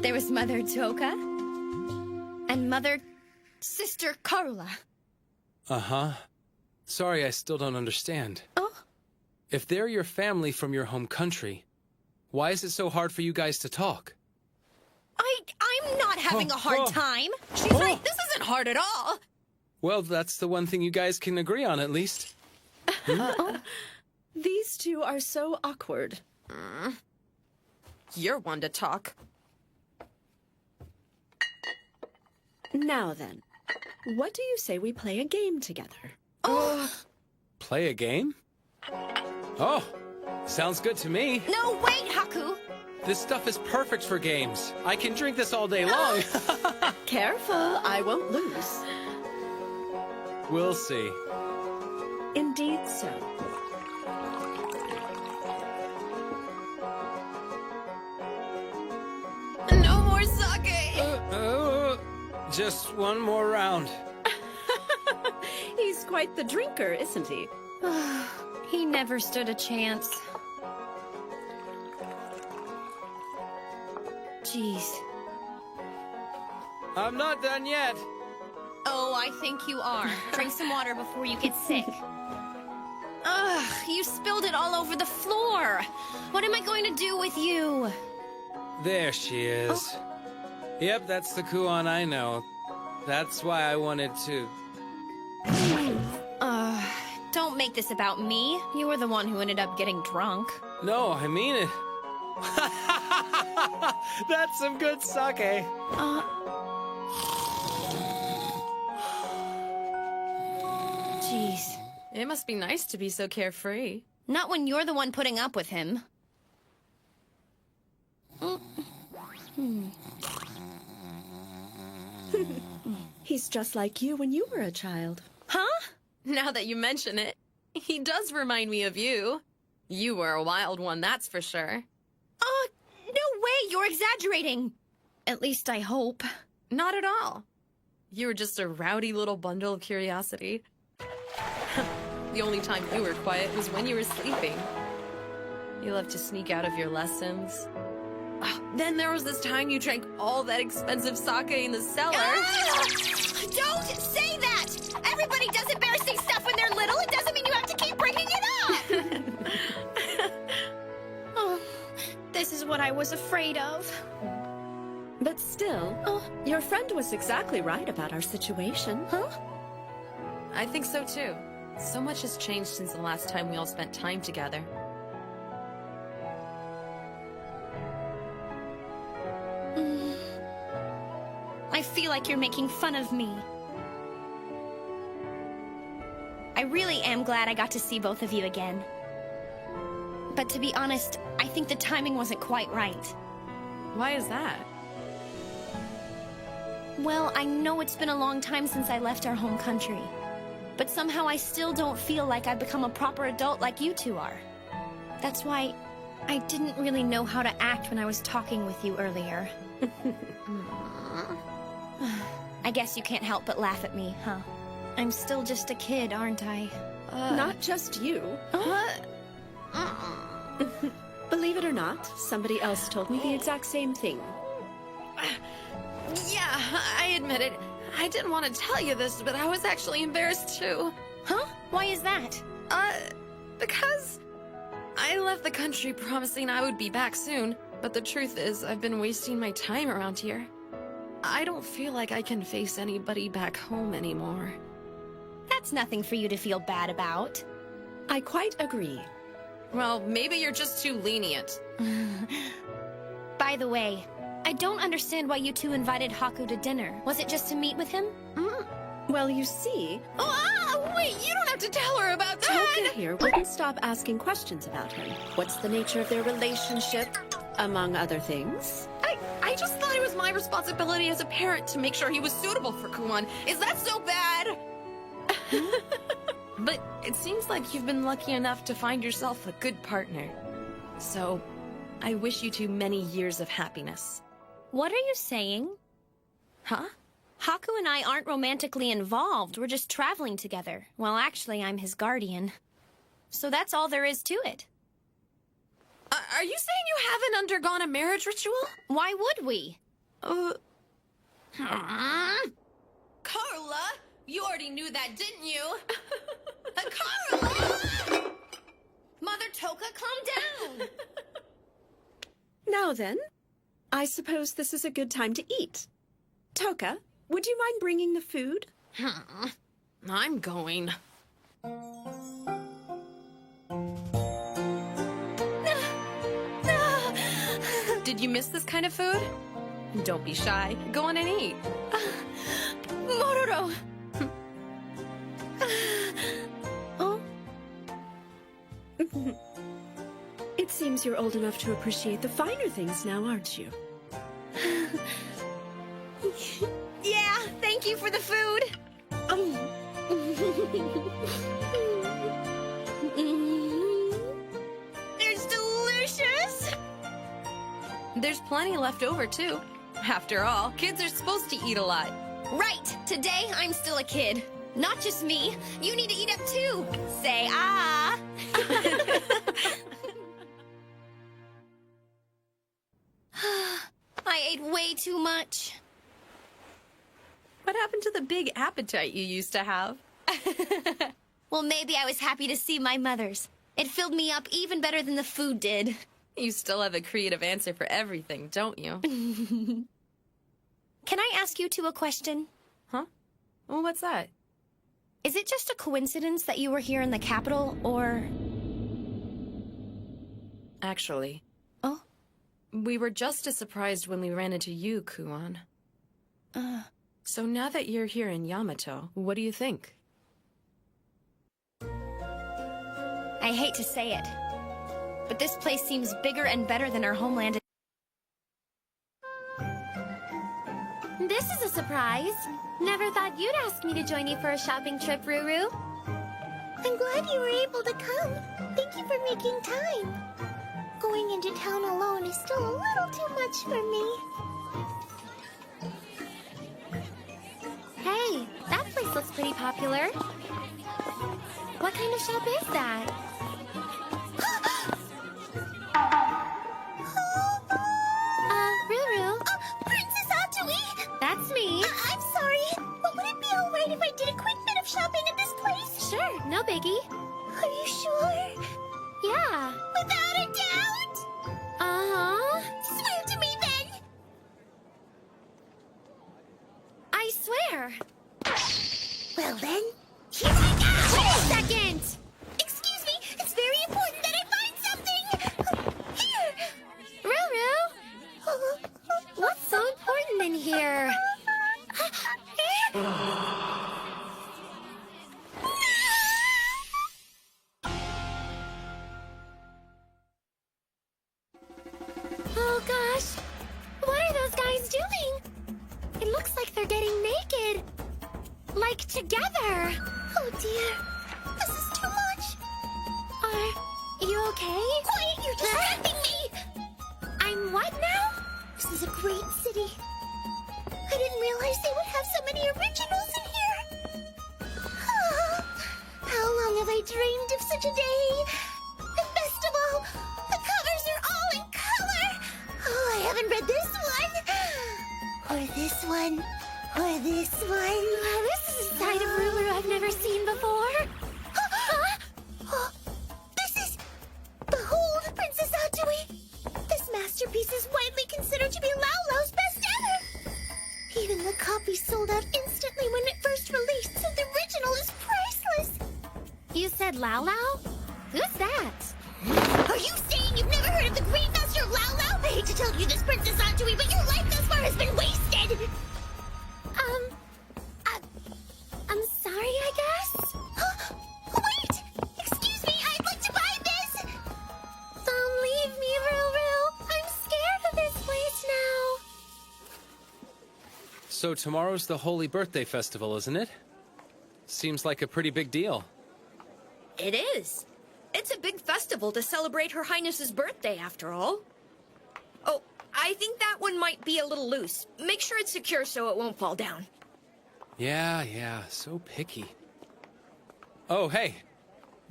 There was Mother Toka and Sister Karula. Uh-huh. Sorry, I still don't understand. Oh? If they're your family from your home country, why is it so hard for you guys to talk? I'm not having a hard time. She's right, this isn't hard at all. Well, that's the one thing you guys can agree on, at least. These two are so awkward. You're one to talk. Now then, what do you say we play a game together? Play a game? Oh, sounds good to me. No, wait, Haku! This stuff is perfect for games. I can drink this all day long. Careful, I won't lose. We'll see. Indeed so. No more sake! Just one more round. He's quite the drinker, isn't he? He never stood a chance. Jeez. I'm not done yet. Oh, I think you are. Drink some water before you get sick. Ugh, you spilled it all over the floor. What am I going to do with you? There she is. Yep, that's the Kuon I know. That's why I wanted to... Don't make this about me. You were the one who ended up getting drunk. No, I mean it. That's some good sake. Jeez. It must be nice to be so carefree. Not when you're the one putting up with him. He's just like you when you were a child. Huh? Now that you mention it, he does remind me of you. You were a wild one, that's for sure. No way, you're exaggerating. At least I hope. Not at all. You were just a rowdy little bundle of curiosity. The only time you were quiet was when you were sleeping. You loved to sneak out of your lessons. Then there was this time you drank all that expensive sake in the cellar. Don't say that! Everybody does embarrassing stuff when they're little. It doesn't mean you have to keep bringing it up! This is what I was afraid of. But still, your friend was exactly right about our situation. Huh? I think so too. So much has changed since the last time we all spent time together. I feel like you're making fun of me. I really am glad I got to see both of you again. But to be honest, I think the timing wasn't quite right. Why is that? Well, I know it's been a long time since I left our home country. But somehow I still don't feel like I've become a proper adult like you two are. That's why I didn't really know how to act when I was talking with you earlier. I guess you can't help but laugh at me, huh? I'm still just a kid, aren't I? Not just you. Believe it or not, somebody else told me the exact same thing. Yeah, I admit it. I didn't want to tell you this, but I was actually embarrassed too. Huh? Why is that? Because I left the country promising I would be back soon, but the truth is I've been wasting my time around here. I don't feel like I can face anybody back home anymore. That's nothing for you to feel bad about. I quite agree. Well, maybe you're just too lenient. By the way, I don't understand why you two invited Haku to dinner. Was it just to meet with him? Well, you see... Wait, you don't have to tell her about that! Toka here wouldn't stop asking questions about him. What's the nature of their relationship, among other things? I just thought it was my responsibility as a parent to make sure he was suitable for Kuon. Is that so bad? But it seems like you've been lucky enough to find yourself a good partner. So, I wish you two many years of happiness. What are you saying? Huh? Haku and I aren't romantically involved. We're just traveling together. Well, actually, I'm his guardian. So that's all there is to it. Are you saying you haven't undergone a marriage ritual? Why would we? Carla, you already knew that, didn't you? Carla! Mother Toka, calm down! Now then, I suppose this is a good time to eat. Toka, would you mind bringing the food? I'm going. Did you miss this kind of food? Don't be shy. Go on and eat. Mororo! Oh? It seems you're old enough to appreciate the finer things now, aren't you? Yeah, thank you for the food. It's delicious. There's plenty left over, too. After all, kids are supposed to eat a lot. Right. Today, I'm still a kid. Not just me. You need to eat up too. Say ah. I ate way too much. What happened to the big appetite you used to have? Well, maybe I was happy to see my mother's. It filled me up even better than the food did. You still have a creative answer for everything, don't you? Can I ask you two a question? Huh? Well, what's that? Is it just a coincidence that you were here in the capital, or... Actually. Oh? We were just as surprised when we ran into you, Kuon. So now that you're here in Yamato, what do you think? I hate to say it, but this place seems bigger and better than our homeland. This is a surprise. Never thought you'd ask me to join you for a shopping trip, Ruru. I'm glad you were able to come. Thank you for making time. Going into town alone is still a little too much for me. Hey, that place looks pretty popular. What kind of shop is that? Ruru? Princess Atui? That's me. I'm sorry, but would it be alright if I did a quick bit of shopping at this place? Sure, no biggie. Are you sure? Yeah. Without a doubt? Uh-huh. Swear to me then. I swear. Well then, here I go! Wait a second! Excuse me, it's very important that I find something! Here! Ruru! What's so important in here? Oh gosh! What are those guys doing? It looks like they're getting naked. Like together. Oh dear. This is too much. Are you okay? Quiet, you're distracting me! I'm what now? This is a great city. I didn't realize they would have so many originals in here. How long have I dreamed of such a day? And best of all, the covers are all in color. Oh, I haven't read this one. Or this one. Or this one. This is a side of Ruler I've never seen before. This is... Behold, Princess Atui. This masterpiece is widely considered to be Lao Lao's best ever. Even the copy sold out instantly when it first released, so the original is priceless. You said Lao Lao? Who's that? Are you saying you've never heard of the great master of Lao Lao? I hate to tell you this, Princess Atui, but your life thus far has been wasted. I'm sorry, I guess? Wait! Excuse me, I'd like to buy this! Don't leave me, Ruru. I'm scared of this place now. So tomorrow's the Holy Birthday Festival, isn't it? Seems like a pretty big deal. It is. It's a big festival to celebrate Her Highness's birthday, after all. Oh, I think that one might be a little loose. Make sure it's secure so it won't fall down. Yeah, so picky. Oh, hey,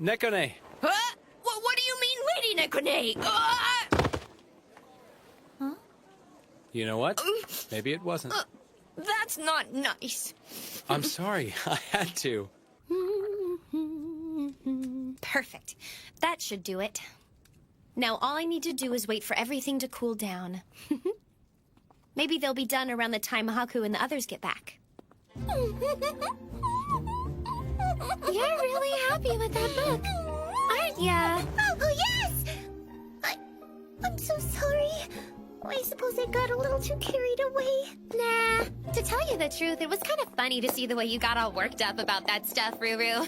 Nekone. Huh? What do you mean, Lady Nekone? Huh? You know what? Maybe it wasn't. That's not nice. I'm sorry, I had to. Perfect. That should do it. Now all I need to do is wait for everything to cool down. Maybe they'll be done around the time Haku and the others get back. You're really happy with that book, aren't ya? Oh, yes! I'm so sorry. I suppose I got a little too carried away. Nah, Yeah, to tell you the truth, it was kind of funny to see the way you got all worked up about that stuff, Ruru.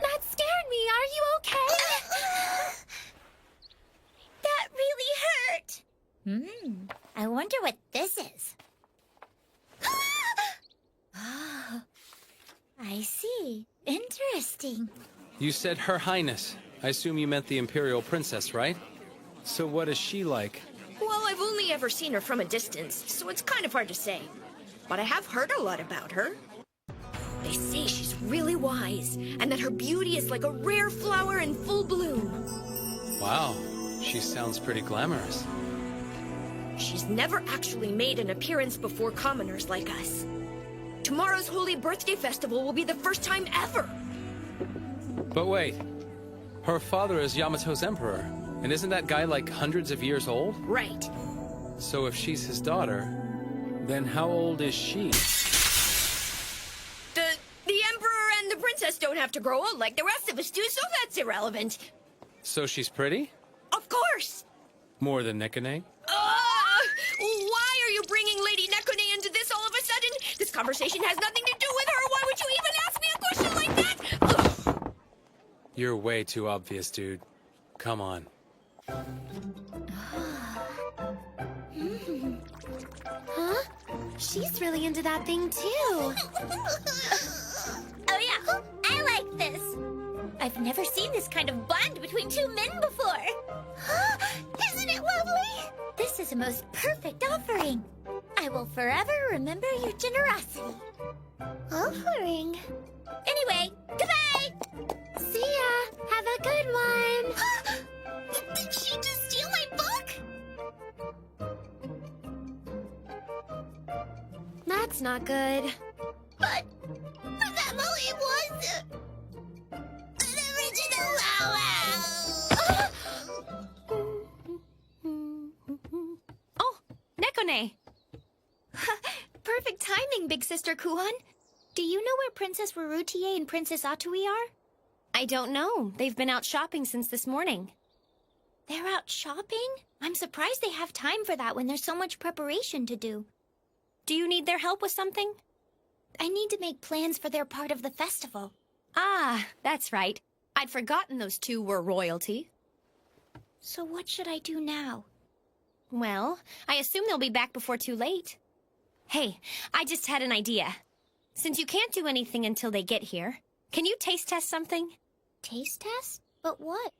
That scared me. Are you okay? That really hurt. I wonder what this is. Oh, I see. Interesting. You said Her Highness. I assume you meant the Imperial Princess, right? So what is she like? Well, I've only ever seen her from a distance, so it's kind of hard to say. But I have heard a lot about her. They say she's really wise, and that her beauty is like a rare flower in full bloom. Wow, she sounds pretty glamorous. She's never actually made an appearance before commoners like us. Tomorrow's Holy Birthday Festival will be the first time ever. But wait, her father is Yamato's emperor, and isn't that guy like hundreds of years old? Right. So if she's his daughter, then how old is she? The Emperor and the Princess don't have to grow old like the rest of us do, so that's irrelevant. So she's pretty? Of course! More than Nekone? Why are you bringing Lady Nekone into this all of a sudden? This conversation has nothing to do with her. Why would you even ask me a question like that? Ugh. You're way too obvious, dude. Come on. Huh? She's really into that thing, too. Oh yeah, I like this. I've never seen this kind of bond between two men before. Isn't it lovely? This is a most perfect offering. I will forever remember your generosity. Offering? Anyway, goodbye! See ya! Have a good one! Did she just steal my book? That's not good. But that really was an original Oh, Nekone! Perfect timing, Big Sister Kuhan. Do you know where Princess Rurutie and Princess Atui are? I don't know. They've been out shopping since this morning. They're out shopping? I'm surprised they have time for that when there's so much preparation to do. Do you need their help with something? I need to make plans for their part of the festival. Ah, that's right. I'd forgotten those two were royalty. So what should I do now? Well, I assume they'll be back before too late. Hey, I just had an idea. Since you can't do anything until they get here, can you taste test something? Taste test? But what?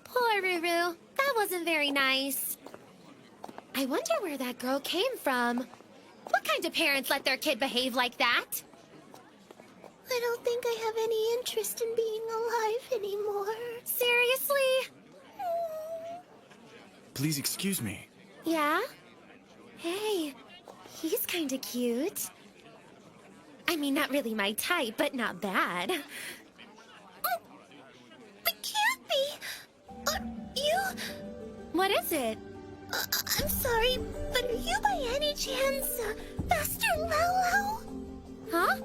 Poor Ruru. That wasn't very nice. I wonder where that girl came from. What kind of parents let their kid behave like that? I don't think I have any interest in being alive anymore. Seriously? Please excuse me. Yeah? Hey, he's kinda cute. I mean, not really my type, but not bad. It can't be! Are you? What is it? I'm sorry, but are you by any chance, Master Lalo? Huh?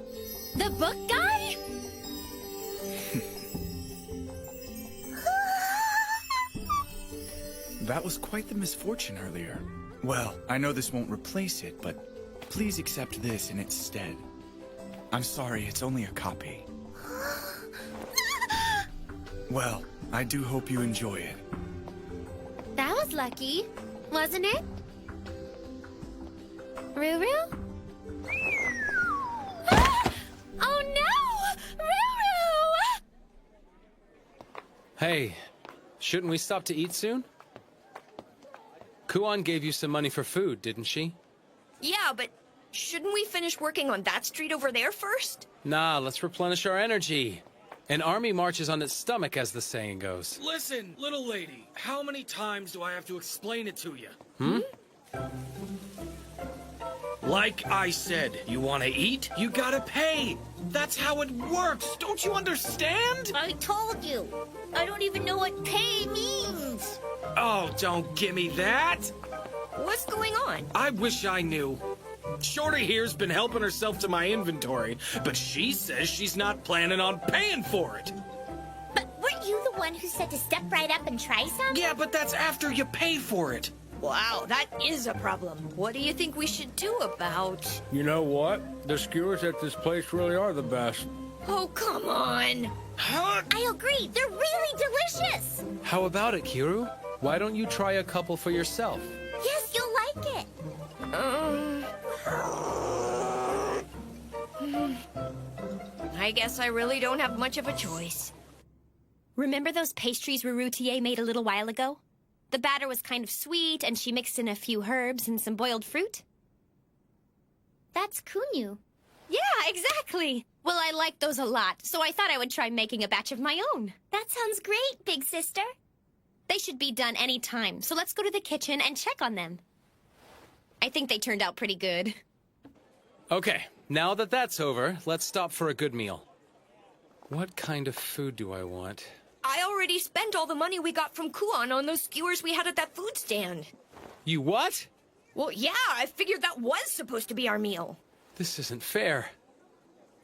The book guy? That was quite the misfortune earlier. Well, I know this won't replace it, but please accept this in its stead. I'm sorry, it's only a copy. Well, I do hope you enjoy it. That was lucky, wasn't it? Ruru? Oh no! Ruru! Hey, shouldn't we stop to eat soon? Kuan gave you some money for food, didn't she? Yeah, but shouldn't we finish working on that street over there first? Nah, let's replenish our energy. An army marches on its stomach, as the saying goes. Listen, little lady, how many times do I have to explain it to you? Like I said, you want to eat? You gotta pay. That's how it works. Don't you understand? I told you. I don't even know what pay means. Oh, don't give me that. What's going on? I wish I knew. Shorty here's been helping herself to my inventory, but she says she's not planning on paying for it. But weren't you the one who said to step right up and try some? Yeah, but that's after you pay for it. Wow, that is a problem. What do you think we should do about... You know what? The skewers at this place really are the best. Oh, come on. I agree. They're really delicious. How about it, Kiru? Why don't you try a couple for yourself? Yes, you'll like it. I guess I really don't have much of a choice. Remember those pastries Rurutier made a little while ago? The batter was kind of sweet, and she mixed in a few herbs and some boiled fruit. That's kunyu. Yeah, exactly. Well, I like those a lot, so I thought I would try making a batch of my own. That sounds great, big sister. They should be done any time, so let's go to the kitchen and check on them. I think they turned out pretty good. Okay, now that that's over, let's stop for a good meal. What kind of food do I want? I already spent all the money we got from Kuon on those skewers we had at that food stand. You what? Well, yeah, I figured that was supposed to be our meal. This isn't fair.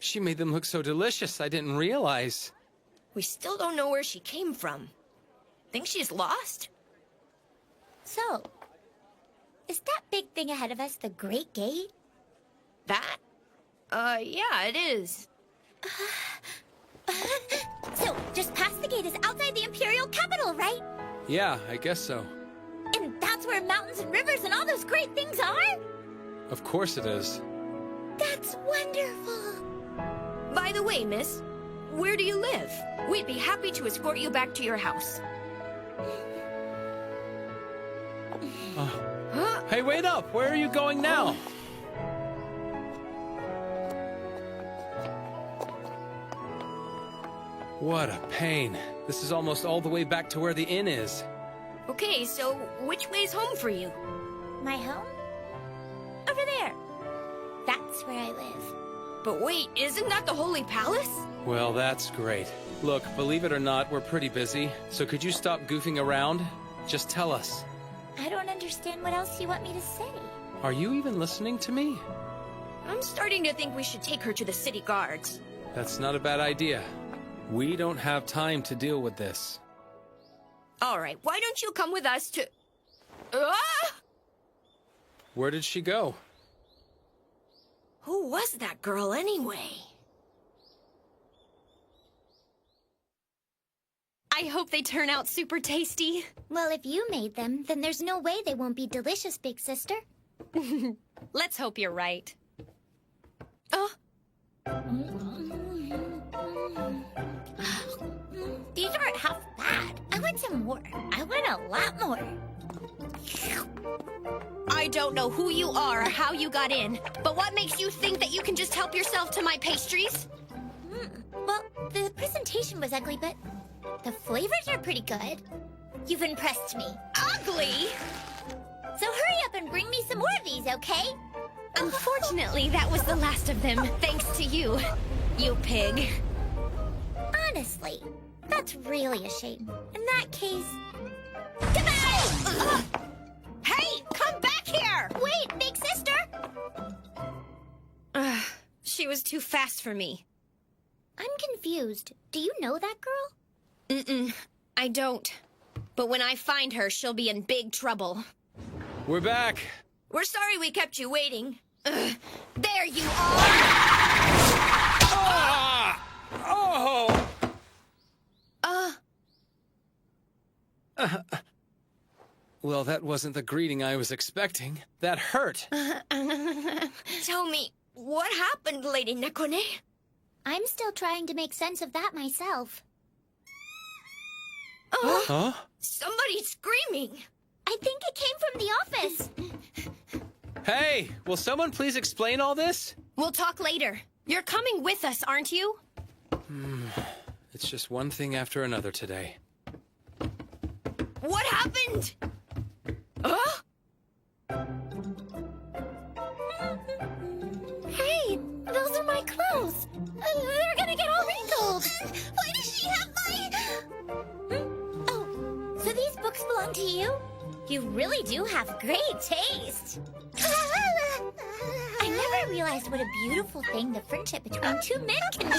She made them look so delicious, I didn't realize. We still don't know where she came from. Think she's lost? So, is that big thing ahead of us the Great Gate? That? Yeah, it is. So, just past the gate is outside the Imperial capital, right? Yeah, I guess so. And that's where mountains and rivers and all those great things are? Of course it is. That's wonderful. By the way, miss, where do you live? We'd be happy to escort you back to your house. Hey, wait up! Where are you going now? What a pain. This is almost all the way back to where the inn is. Okay, so which way's home for you? My home? Over there. That's where I live. But wait, isn't that the Holy Palace? Well, that's great. Look, believe it or not, we're pretty busy, so could you stop goofing around? Just tell us. I don't understand what else you want me to say. Are you even listening to me? I'm starting to think we should take her to the city guards. That's not a bad idea. We don't have time to deal with this. All right, why don't you come with us to... Ah! Where did she go? Who was that girl anyway? I hope they turn out super tasty. Well, if you made them, then there's no way they won't be delicious, big sister. Let's hope you're right. These aren't half bad. I want some more. I want a lot more. I don't know who you are or how you got in, but what makes you think that you can just help yourself to my pastries? Well, the presentation was ugly, but the flavors are pretty good. You've impressed me. Ugly? So hurry up and bring me some more of these, okay? Unfortunately, that was the last of them, thanks to you, you pig. Honestly, that's really a shame. In that case... Hey, come back here! Wait, big sister! She was too fast for me. I'm confused. Do you know that girl? I don't. But when I find her, she'll be in big trouble. We're back. We're sorry we kept you waiting. There you are! Oh! Well, that wasn't the greeting I was expecting. That hurt. Tell me, what happened, Lady Nekone? I'm still trying to make sense of that myself. Huh? Somebody's screaming. I think it came from the office. Hey, will someone please explain all this? We'll talk later. You're coming with us, aren't you? It's just one thing after another today. What happened? Hey, those are my clothes. They're gonna get all wrinkled. Why does she have my... Oh, so these books belong to you? You really do have great taste. I'm I realized what a beautiful thing the friendship between two men can be.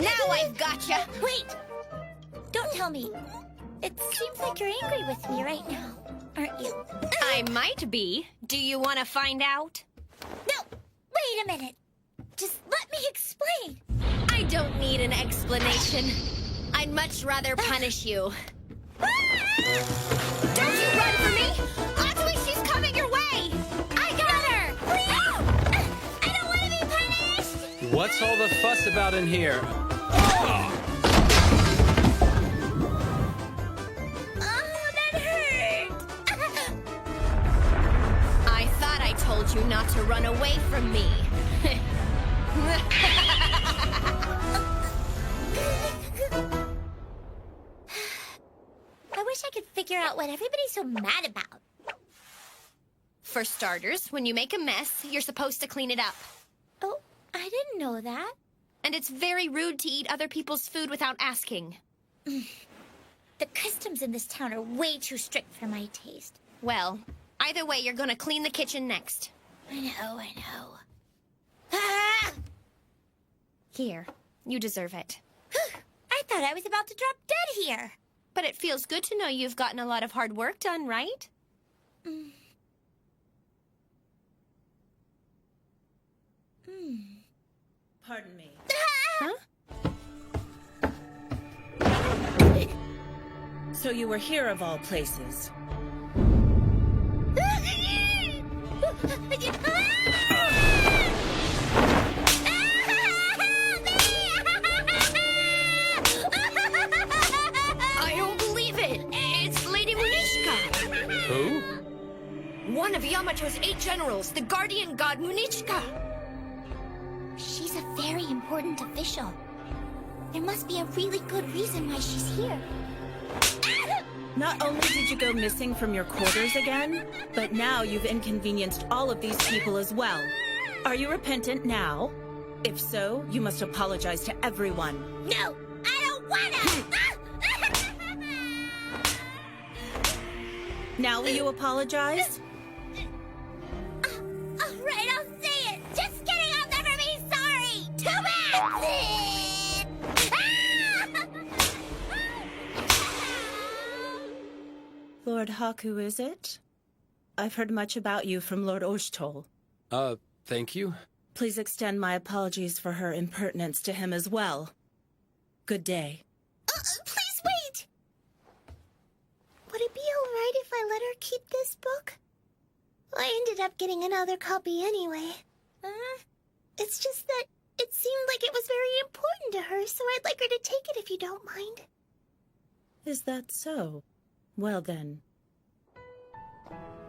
Now I've gotcha. Wait! Don't tell me. It seems like you're angry with me right now, aren't you? I might be. Do you want to find out? No! Wait a minute. Just let me explain. I don't need an explanation. I'd much rather punish you. Don't you run for me! Actually, she's coming your way! I got her! Please! I don't want to be punished! What's all the fuss about in here? Oh, that hurt! I thought I told you not to run away from me. I wish I could figure out what everybody's so mad about. For starters, when you make a mess, you're supposed to clean it up. Oh, I didn't know that. And it's very rude to eat other people's food without asking. The customs in this town are way too strict for my taste. Well, either way, you're gonna clean the kitchen next. I know. Ah! Here, you deserve it. I thought I was about to drop dead here. But it feels good to know you've gotten a lot of hard work done, right? Pardon me. Huh? So you were here of all places. I don't believe it. It's Lady Munishka. Who? One of Yamato's 8 generals, the guardian god Munishka. She's a very important official. There must be a really good reason why she's here. Not only did you go missing from your quarters again, but now you've inconvenienced all of these people as well. Are you repentant now? If so, you must apologize to everyone. No, I don't wanna! Now will you apologize? All right, I'll say it. Just kidding, I'll never be sorry. Too bad. Lord Haku, is it? I've heard much about you from Lord Oshtol. Thank you. Please extend my apologies for her impertinence to him as well. Good day. Please wait. Would it be all right if I let her keep this book? I ended up getting another copy anyway. It's just that it seemed like it was very important to her, so I'd like her to take it if you don't mind. Is that so? Well then.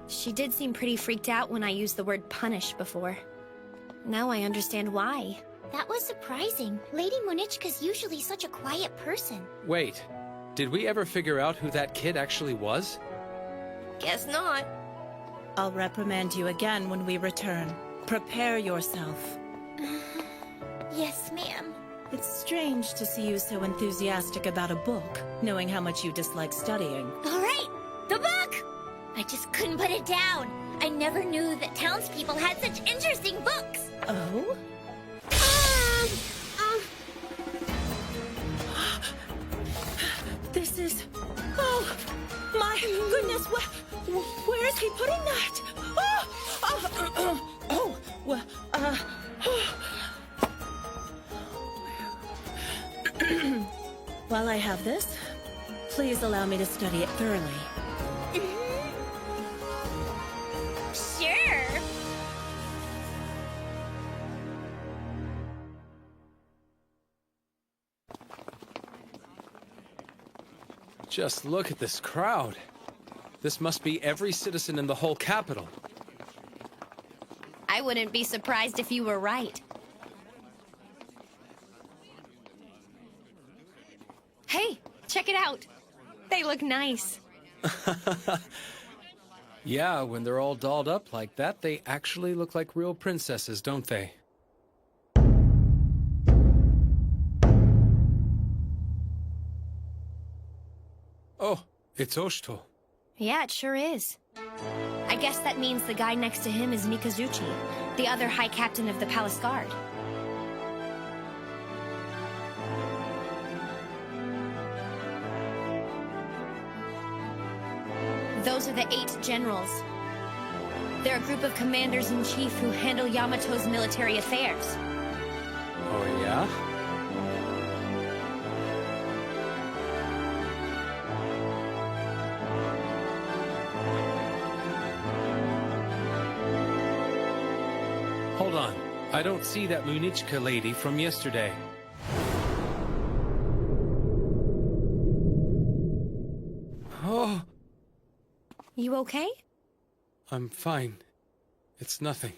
She did seem pretty freaked out when I used the word punish before. Now I understand why. That was surprising. Lady Munichka's usually such a quiet person. Wait, did we ever figure out who that kid actually was? Guess not. I'll reprimand you again when we return. Prepare yourself. Yes, ma'am. It's strange to see you so enthusiastic about a book, knowing how much you dislike studying. All right, the book! I just couldn't put it down. I never knew that townspeople had such interesting books. Oh? This is... Oh, my goodness, where is he putting that? While I have this, please allow me to study it thoroughly. Sure. Just look at this crowd. This must be every citizen in the whole capital. I wouldn't be surprised if you were right. Hey, check it out. They look nice. Yeah, when they're all dolled up like that, they actually look like real princesses, don't they? Oh, it's Oshtol. Yeah, it sure is. I I guess that means the guy next to him is Mikazuchi, the other High Captain of the Palace Guard. Those are the 8 generals. They're a group of commanders-in-chief who handle Yamato's military affairs. Oh, yeah? Hold on. I don't see that Munichka lady from yesterday. Oh, You okay? I'm fine. It's nothing.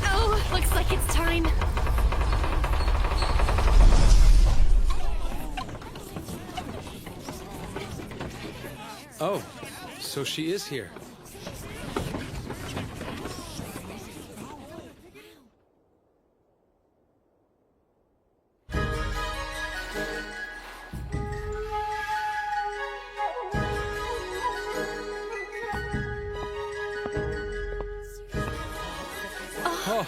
Oh, looks like it's time. Oh, so she is here. Oh.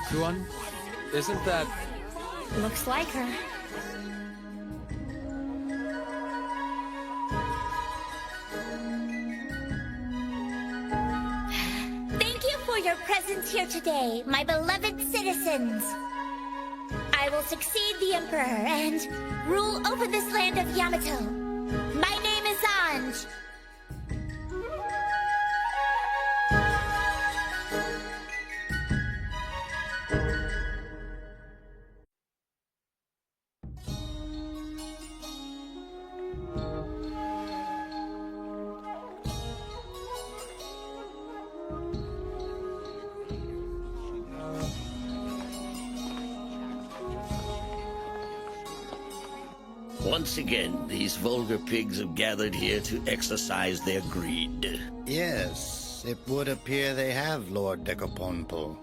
Kuan? Isn't that... Looks like her. Thank you for your presence here today, my beloved citizens. I will succeed the Emperor and rule over this land of Yamato. My name is Anj. Once again, these vulgar pigs have gathered here to exercise their greed. Yes, it would appear they have, Lord Decoponpo.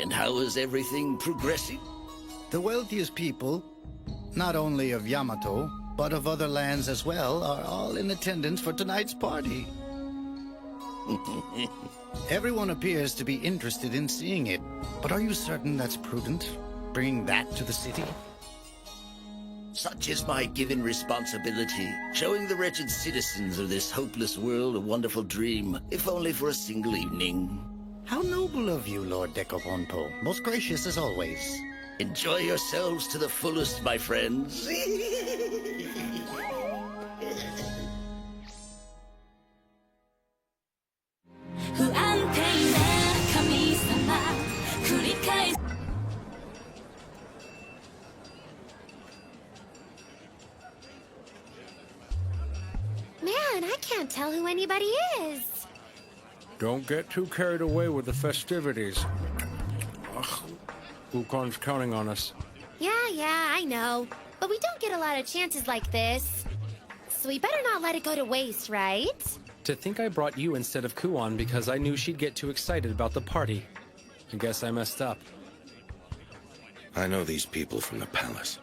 And how is everything progressing? The wealthiest people, not only of Yamato, but of other lands as well, are all in attendance for tonight's party. Everyone appears to be interested in seeing it, but are you certain that's prudent, bringing that to the city? Such is my given responsibility, showing the wretched citizens of this hopeless world a wonderful dream, if only for a single evening. How noble of you, Lord Decoponpo. Most gracious as always. Enjoy yourselves to the fullest, my friends. Man, I can't tell who anybody is. Don't get too carried away with the festivities. Wukon's counting on us. Yeah, I know. But we don't get a lot of chances like this. So we better not let it go to waste, right? To think I brought you instead of Kuan because I knew she'd get too excited about the party. I guess I messed up. I know these people from the palace.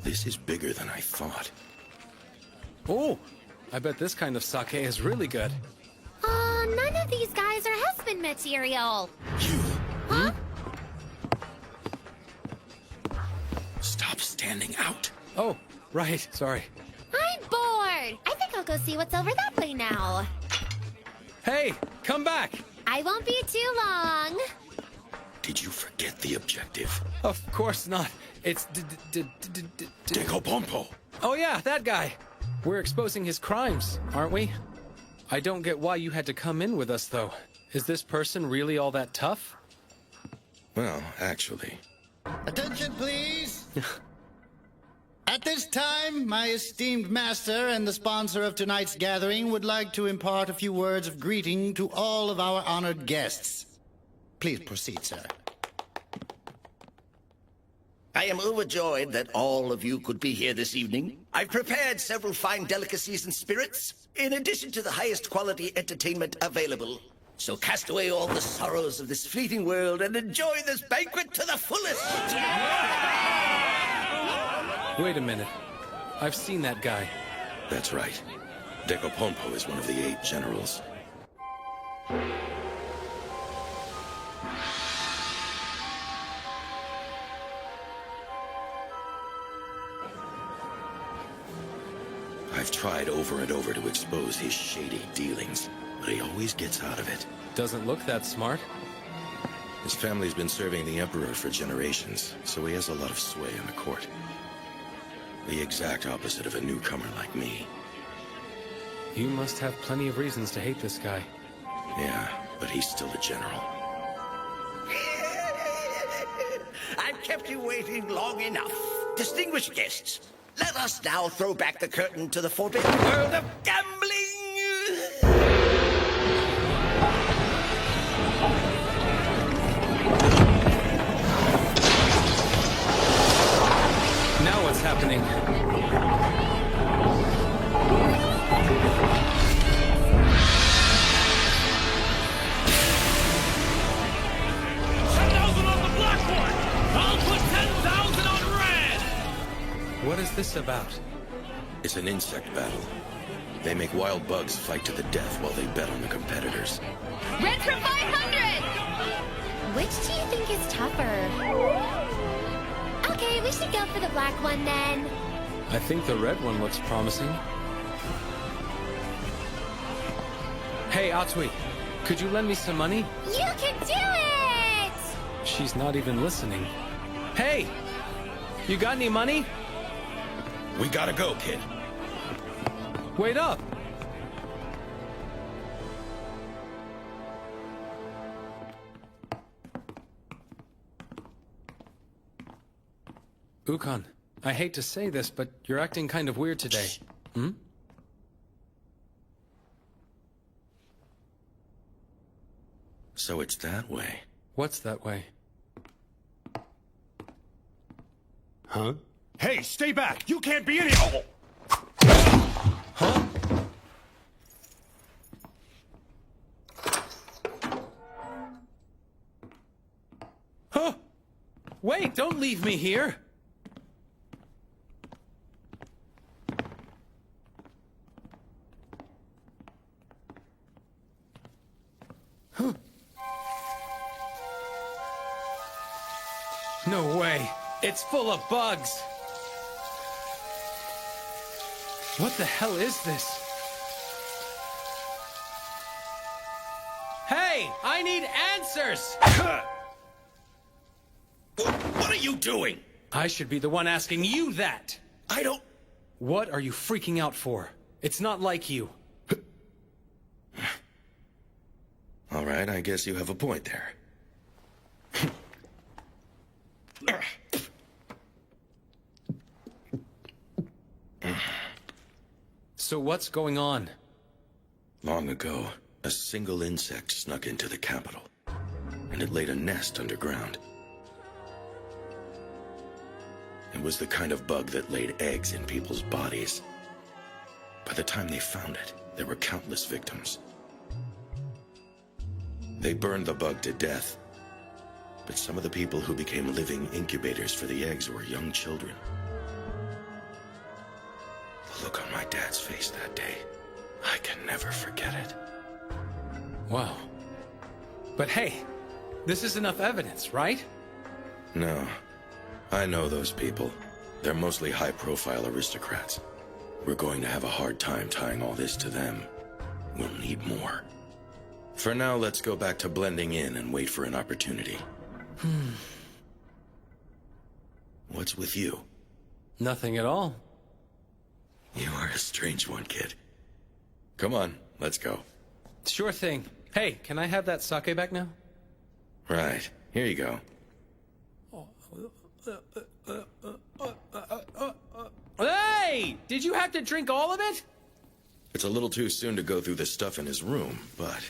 This is bigger than I thought. Oh, I bet this kind of sake is really good. None of these guys are husband material. Huh? Stop standing out. Oh, right, sorry. I'm bored. I think I'll go see what's over that way now. Hey, come back. I won't be too long. Did you forget the objective? Of course not. It's Decopompo. Oh yeah, that guy. We're exposing his crimes, aren't we? I don't get why you had to come in with us, though. Is this person really all that tough? Well, actually. Attention, please! At this time, my esteemed master and the sponsor of tonight's gathering would like to impart a few words of greeting to all of our honored guests. Please proceed, sir. I am overjoyed that all of you could be here this evening. I've prepared several fine delicacies and spirits, in addition to the highest quality entertainment available. So cast away all the sorrows of this fleeting world and enjoy this banquet to the fullest. Wait a minute. I've seen that guy. That's right. Decopompo is one of the 8 generals. I've tried over and over to expose his shady dealings, but he always gets out of it. Doesn't look that smart. His family's been serving the Emperor for generations, so he has a lot of sway in the court. The exact opposite of a newcomer like me. You must have plenty of reasons to hate this guy. Yeah, but he's still a general. I've kept you waiting long enough. Distinguished guests, let us now throw back the curtain to the forbidden world of gambling. Now what's happening? What is this about? It's an insect battle. They make wild bugs fight to the death while they bet on the competitors. Red for 500! Which do you think is tougher? Okay, we should go for the black one then. I think the red one looks promising. Hey, Atsui, could you lend me some money? You can do it! She's not even listening. Hey! You got any money? We gotta go, kid. Wait up! Ukon, I hate to say this, but you're acting kind of weird today. Hmm? So it's that way. What's that way? Huh? Hey, stay back! You can't be any— Oh! Huh? Huh? Wait, don't leave me here! Huh? No way! It's full of bugs! What the hell is this? Hey! I need answers! What are you doing? I should be the one asking you that! I don't— What are you freaking out for? It's not like you. All right, I guess you have a point there. So what's going on? Long ago, a single insect snuck into the capital, and it laid a nest underground. It was the kind of bug that laid eggs in people's bodies. By the time they found it, there were countless victims. They burned the bug to death, but some of the people who became living incubators for the eggs were young children. The look on my dad's face that day, I can never forget it. Wow. But hey, this is enough evidence, right? No. I know those people. They're mostly high-profile aristocrats. We're going to have a hard time tying all this to them. We'll need more. For now, let's go back to blending in and wait for an opportunity. What's with you? Nothing at all. You are a strange one, kid. Come on, let's go. Sure thing. Hey, can I have that sake back now? Right, here you go. Hey! Did you have to drink all of it? It's a little too soon to go through the stuff in his room, but...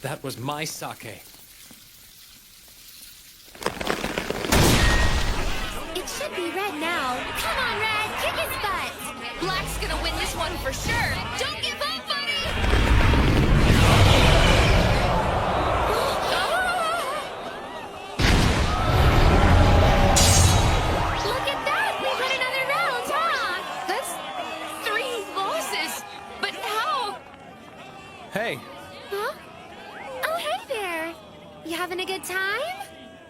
That was my sake. It should be red now. Come on, Red, kick his butt. Black's gonna win this one for sure. Don't give up, buddy!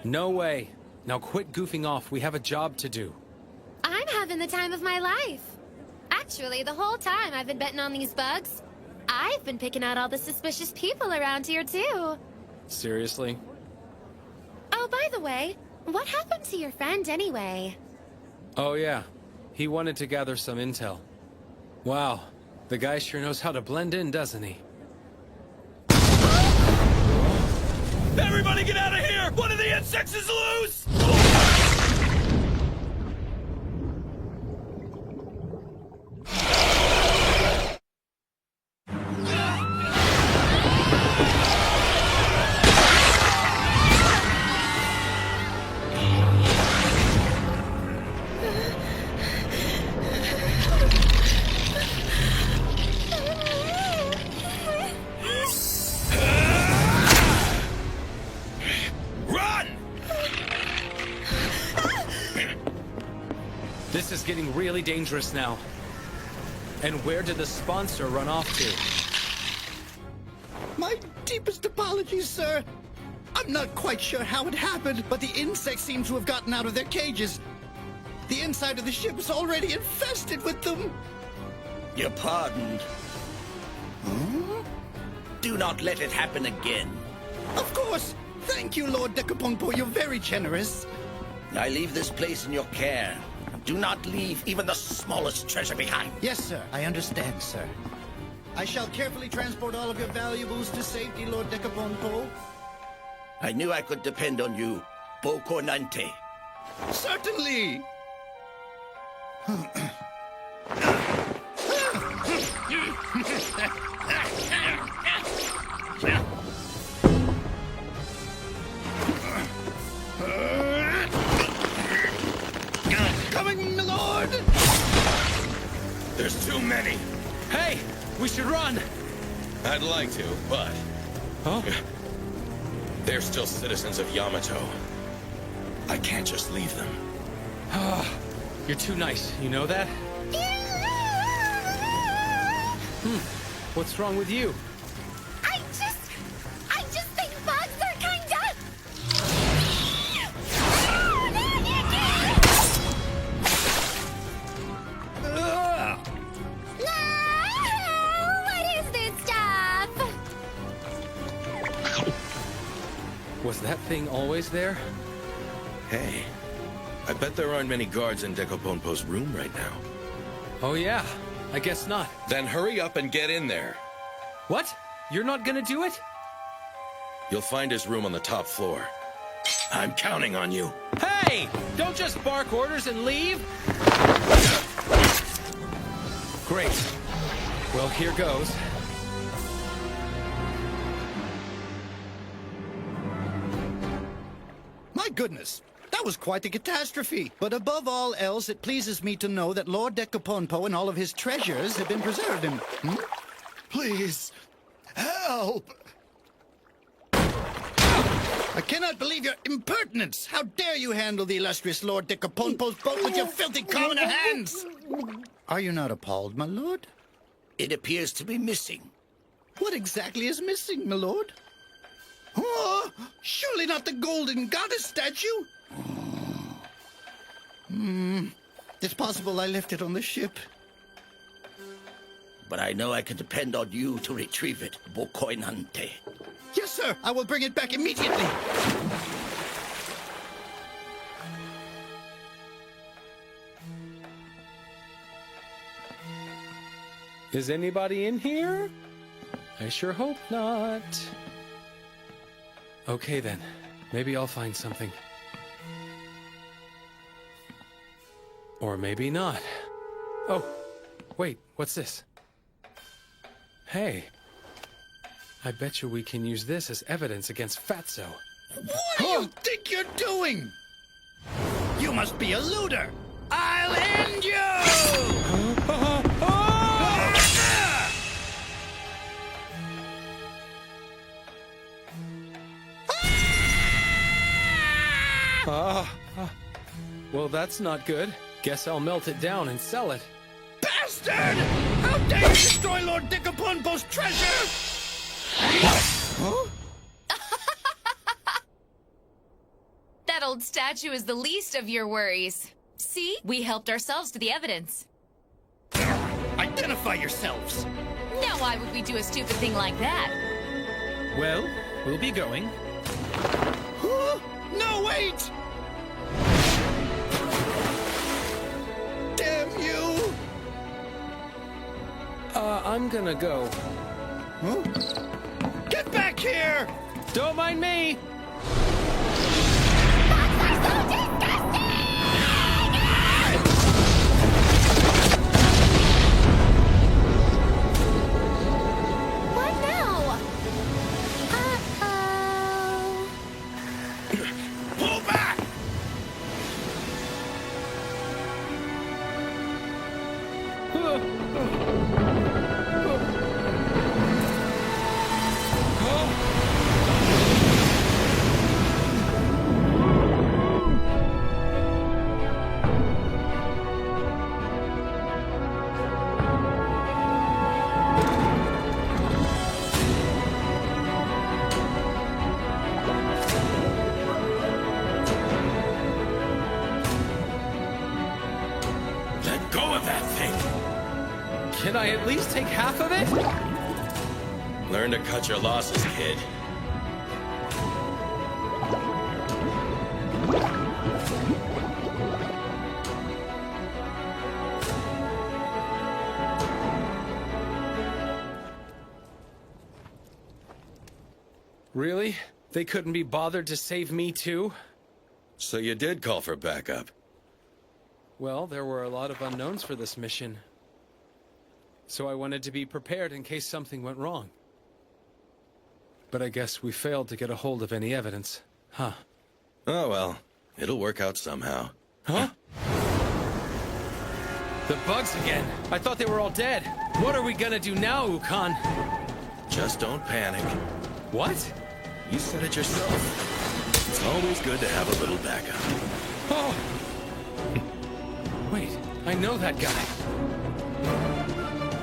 No way. Now quit goofing off. We have a job to do. I'm having the time of my life. Actually, the whole time I've been betting on these bugs, I've been picking out all the suspicious people around here, too. Seriously? Oh, by the way, what happened to your friend anyway? Oh, yeah. He wanted to gather some intel. Wow. The guy sure knows how to blend in, doesn't he? Everybody get out of here! One of the insects is loose! This is getting really dangerous now. And where did the sponsor run off to? My deepest apologies, sir. I'm not quite sure how it happened, but the insects seem to have gotten out of their cages. The inside of the ship is already infested with them. You're pardoned. Do not let it happen again. Of course. Thank you, Lord Decapompo. You're very generous. I leave this place in your care. Do not leave even the smallest treasure behind. Yes, sir. I understand, sir. I shall carefully transport all of your valuables to safety, Lord Decapompo. I knew I could depend on you, Bocornante. Certainly! Coming, my lord! There's too many. Hey! We should run! I'd like to, but... Huh? They're still citizens of Yamato. I can't just leave them. You're too nice, you know that? What's wrong with you? I just think bugs are kinda... What is this stuff? Was that thing always there? Hey, I bet there aren't many guards in Decapompo's room right now. Oh yeah, I guess not. Then hurry up and get in there. What? You're not gonna do it? You'll find his room on the top floor. I'm counting on you. Hey! Don't just bark orders and leave! Great. Well, here goes. My goodness, that was quite a catastrophe. But above all else, it pleases me to know that Lord Decapompo and all of his treasures have been preserved. And please, help! I cannot believe your impertinence! How dare you handle the illustrious Lord Decapompo's boat with your filthy commoner hands! Are you not appalled, my lord? It appears to be missing. What exactly is missing, my lord? Oh, surely not the golden goddess statue? It's possible I left it on the ship. But I know I can depend on you to retrieve it, Bocornante. Yes, sir. I will bring it back immediately. Is anybody in here? I sure hope not. Okay then, maybe I'll find something. Or maybe not. Oh, wait, what's this? Hey, I bet you we can use this as evidence against Fatso. What do you think you're doing? You must be a looter. I'll end you! Well, that's not good. Guess I'll melt it down and sell it. Bastard! How dare you destroy Lord Decapompo's treasure? Huh? gold statue is the least of your worries. See? We helped ourselves to the evidence. Identify yourselves! Now why would we do a stupid thing like that? Well, we'll be going. No, wait! Damn you! I'm gonna go. Huh? Get back here! Don't mind me! What now? Pull back! Let go of that thing! Can I at least take half of it? Learn to cut your losses, kid. Really? They couldn't be bothered to save me too? So you did call for backup? Well, there were a lot of unknowns for this mission. So I wanted to be prepared in case something went wrong. But I guess we failed to get a hold of any evidence. Huh. Oh well, it'll work out somehow. Huh? The bugs again! I thought they were all dead! What are we gonna do now, Ukon? Just don't panic. What? You said it yourself. It's always good to have a little backup. Oh! Wait, I know that guy.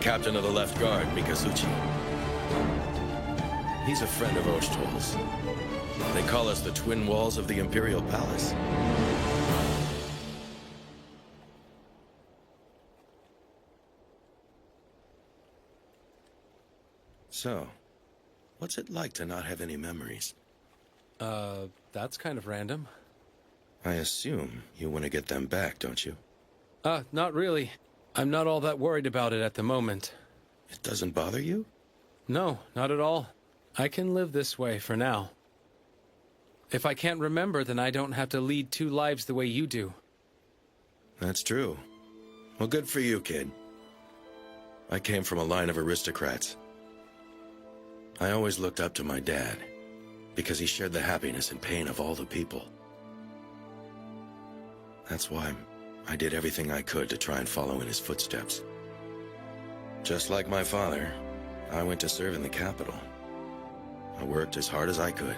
Captain of the Left Guard, Mikazuchi. He's a friend of Oshtol's. They call us the Twin Walls of the Imperial Palace. So, what's it like to not have any memories? That's kind of random. I assume you want to get them back, don't you? Not really. I'm not all that worried about it at the moment. It doesn't bother you? No, not at all. I can live this way for now. If I can't remember, then I don't have to lead two lives the way you do. That's true. Well, good for you, kid. I came from a line of aristocrats. I always looked up to my dad, because he shared the happiness and pain of all the people. That's why I did everything I could to try and follow in his footsteps. Just like my father, I went to serve in the capital. I worked as hard as I could.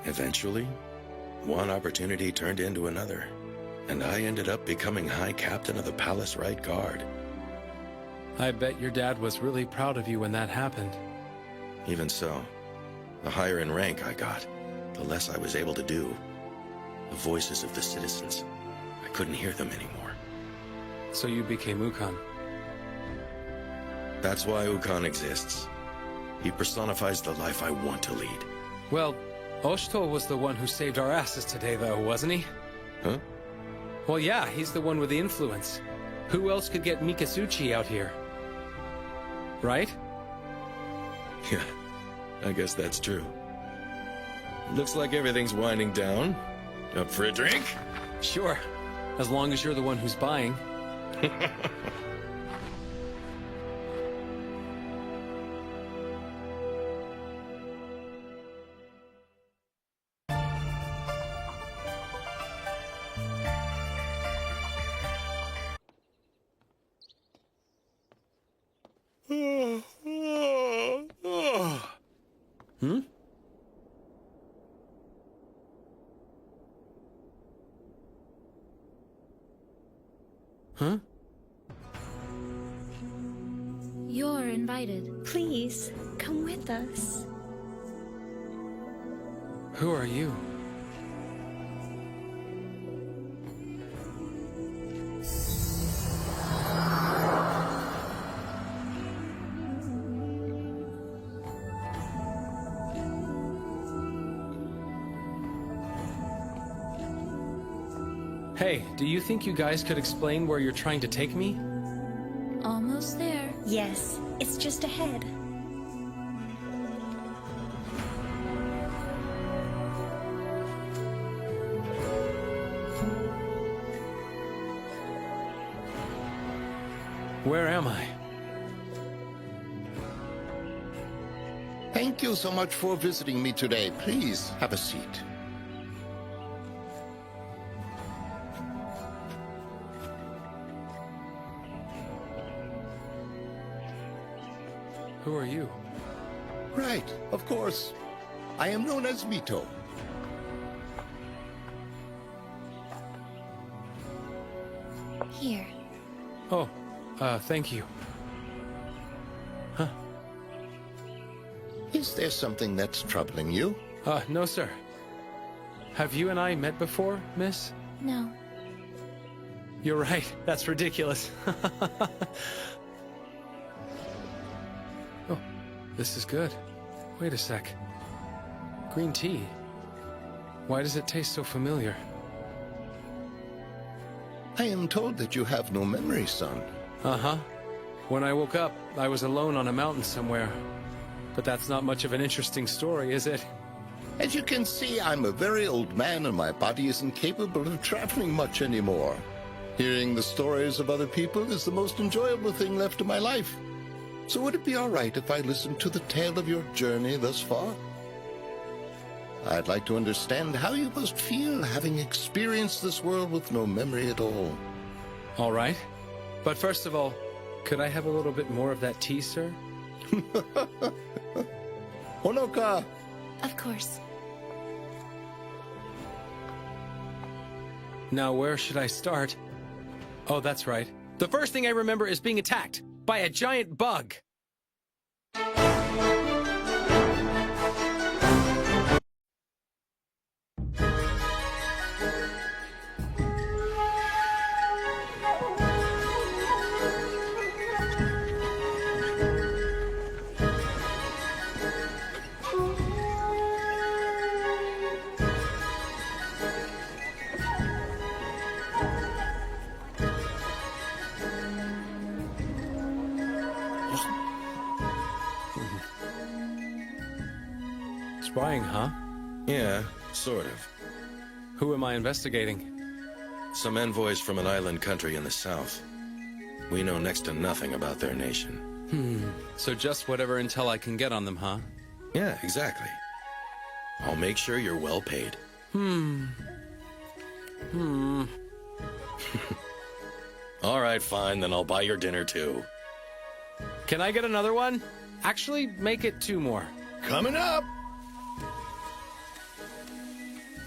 Eventually, one opportunity turned into another, and I ended up becoming High Captain of the Palace Right Guard. I bet your dad was really proud of you when that happened. Even so, the higher in rank I got, the less I was able to do. The voices of the citizens, I couldn't hear them anymore. So you became Ukon. That's why Ukon exists. He personifies the life I want to lead. Well, Oshtol was the one who saved our asses today, though, wasn't he? Huh? Well, yeah, he's the one with the influence. Who else could get Mikazuchi out here? Right? Yeah, I guess that's true. Looks like everything's winding down. Up for a drink? Sure, as long as you're the one who's buying. Hmm? Huh? You're invited. Please, come with us. Who are you? Hey, do you think you guys could explain where you're trying to take me? Almost there. Yes, it's just ahead. Where am I? Thank you so much for visiting me today. Please have a seat. Who are you? Right, of course. I am known as Mito. Here. Oh, thank you. Huh? Is there something that's troubling you? No, sir. Have you and I met before, miss? No. You're right. That's ridiculous. Oh, this is good. Wait a sec. Green tea. Why does it taste so familiar? I am told that you have no memory, son. Uh-huh. When I woke up, I was alone on a mountain somewhere. But that's not much of an interesting story, is it? As you can see, I'm a very old man and my body isn't capable of traveling much anymore. Hearing the stories of other people is the most enjoyable thing left in my life. So would it be all right if I listened to the tale of your journey thus far? I'd like to understand how you must feel having experienced this world with no memory at all. All right. But first of all, could I have a little bit more of that tea, sir? Honoka! Of course. Now, where should I start? Oh, that's right. The first thing I remember is being attacked by a giant bug. Spying, huh? Yeah, sort of. Who am I investigating? Some envoys from an island country in the south. We know next to nothing about their nation. So just whatever intel I can get on them, huh? Yeah, exactly. I'll make sure you're well paid. All right, fine, then I'll buy your dinner too. Can I get another one? Actually, make it 2 more. Coming up!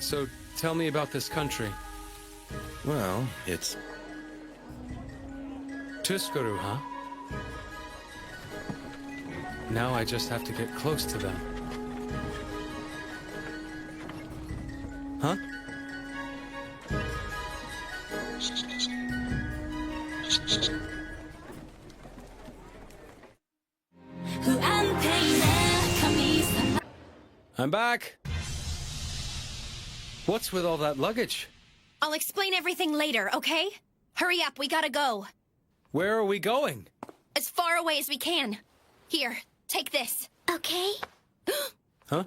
So, tell me about this country. Well, it's... Tuskuru, huh? Now I just have to get close to them. Huh? I'm back! What's with all that luggage? I'll explain everything later, okay? Hurry up, we gotta go. Where are we going? As far away as we can. Here, take this. Okay. Huh?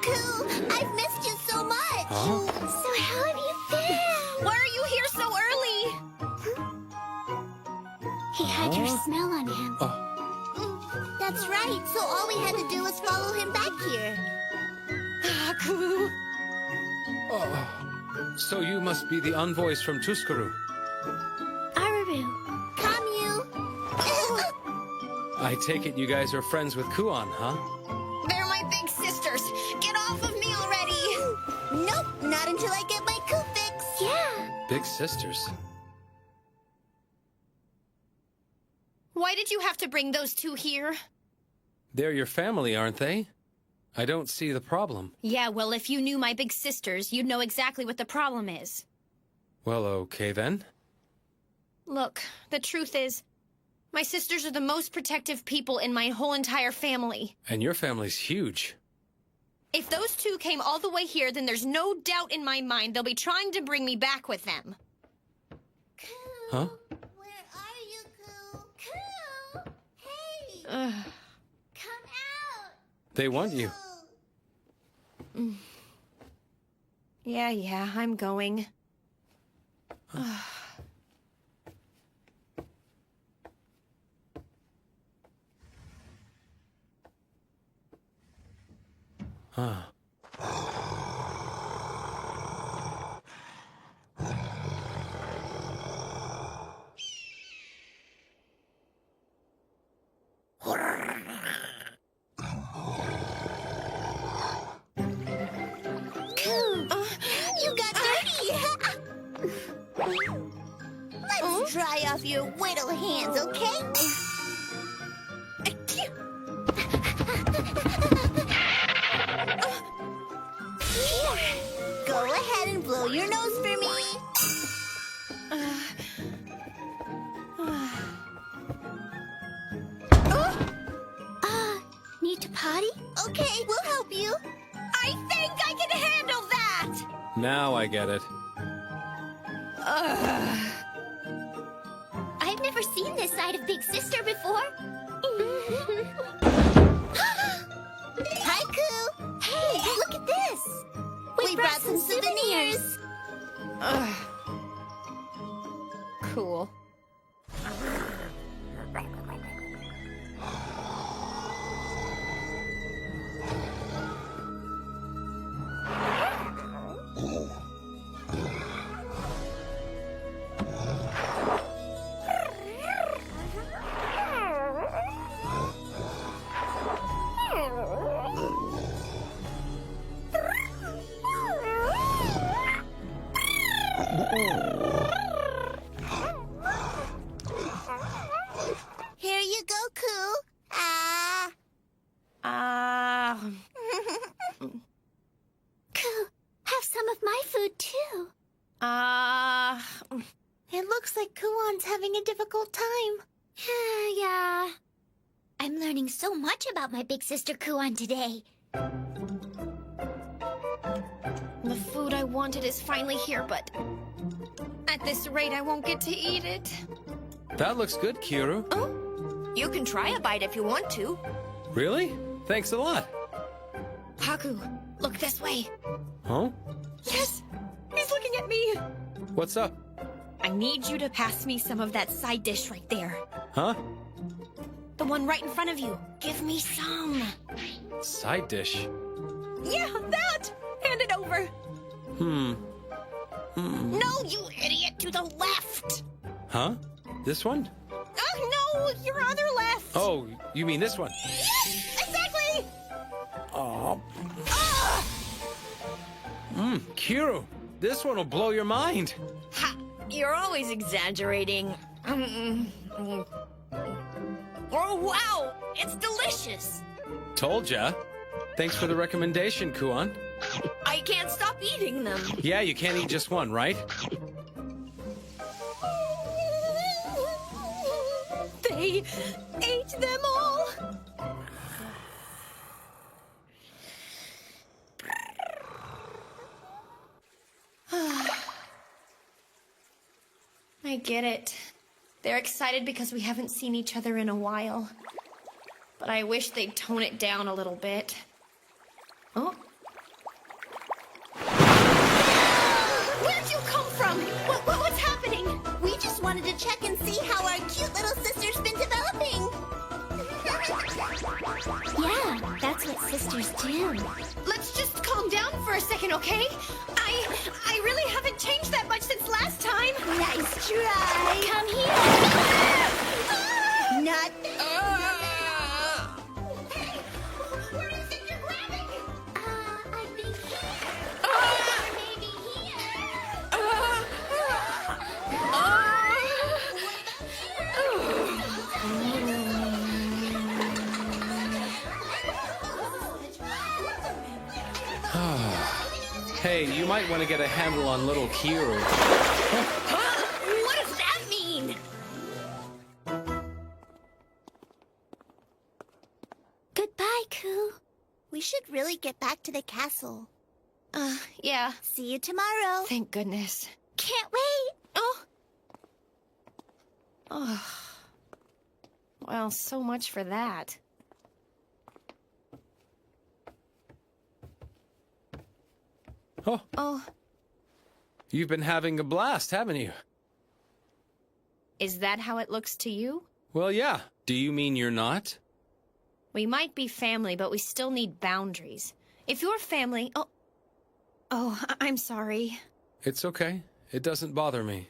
Cool, I've missed you so much. Huh? So how have you been? Why are you here so early? He had your smell on him. That's right, so all we had to do was follow him back here. Cool. So you must be the envoys from Tuskuru. Araru, come you. I take it you guys are friends with Kuon, huh? They're my big sisters. Get off of me already. Nope, not until I get my coup fix. Yeah. Big sisters. Why did you have to bring those 2 here? They're your family, aren't they? I don't see the problem. Yeah, well, if you knew my big sisters, you'd know exactly what the problem is. Well, okay then. Look, the truth is, My sisters are the most protective people in my whole entire family. And your family's huge. If those two came all the way here, then there's no doubt in my mind they'll be trying to bring me back with them. Huh? Where are you, Coo? Coo! Hey! Come out! They want you. Yeah, I'm going. Huh. You got dirty! Let's dry off your whittle hands, okay? Here, go ahead and blow your nose for me. Need to potty? Okay, we'll help you. I think I can handle that! Now I get it. I've never seen this side of Big Sister before. Hi, Coo. Hey, look at this. We brought some souvenirs. Cool. Here you go, Coo. Coo, have some of my food, too. It looks like Kuon's having a difficult time. Yeah. I'm learning so much about my big sister Kuon today. The food I wanted is finally here, but at this rate, I won't get to eat it. That looks good, Kiru. You can try a bite if you want to. Really? Thanks a lot. Haku, look this way. Huh? Yes! He's looking at me! What's up? I need you to pass me some of that side dish right there. Huh? The one right in front of you. Give me some. Side dish. Yeah, that! Hand it over. No, you idiot, to the left! Huh? This one? Oh, no, your other left! Oh, you mean this one? Exactly! Oh. Kiru, this one will blow your mind. Ha! You're always exaggerating. Oh, wow! It's delicious! Told ya. Thanks for the recommendation, Kuon. I can't stop eating them. Yeah, you can't eat just one, right? They ate them all! I get it. They're excited because we haven't seen each other in a while. But I wish they'd tone it down a little bit. Oh. Where'd you come from? What's happening? We just wanted to check and see how our cute little sister's been developing. Yeah, that's what sisters do. Let's just calm down for a second, okay? I really haven't changed that much since last time. Nice try. Come here. Not. Where is it you're grabbing? I think here. Maybe here. Hey, you might want to get a handle on little Kiru. What does that mean? Haku, we should really get back to the castle. Yeah. See you tomorrow. Thank goodness. Can't wait. Oh. Well, so much for that. Oh. You've been having a blast, haven't you? Is that how it looks to you? Well, yeah. Do you mean you're not? We might be family, but we still need boundaries. If you're family... I'm sorry. It's okay. It doesn't bother me.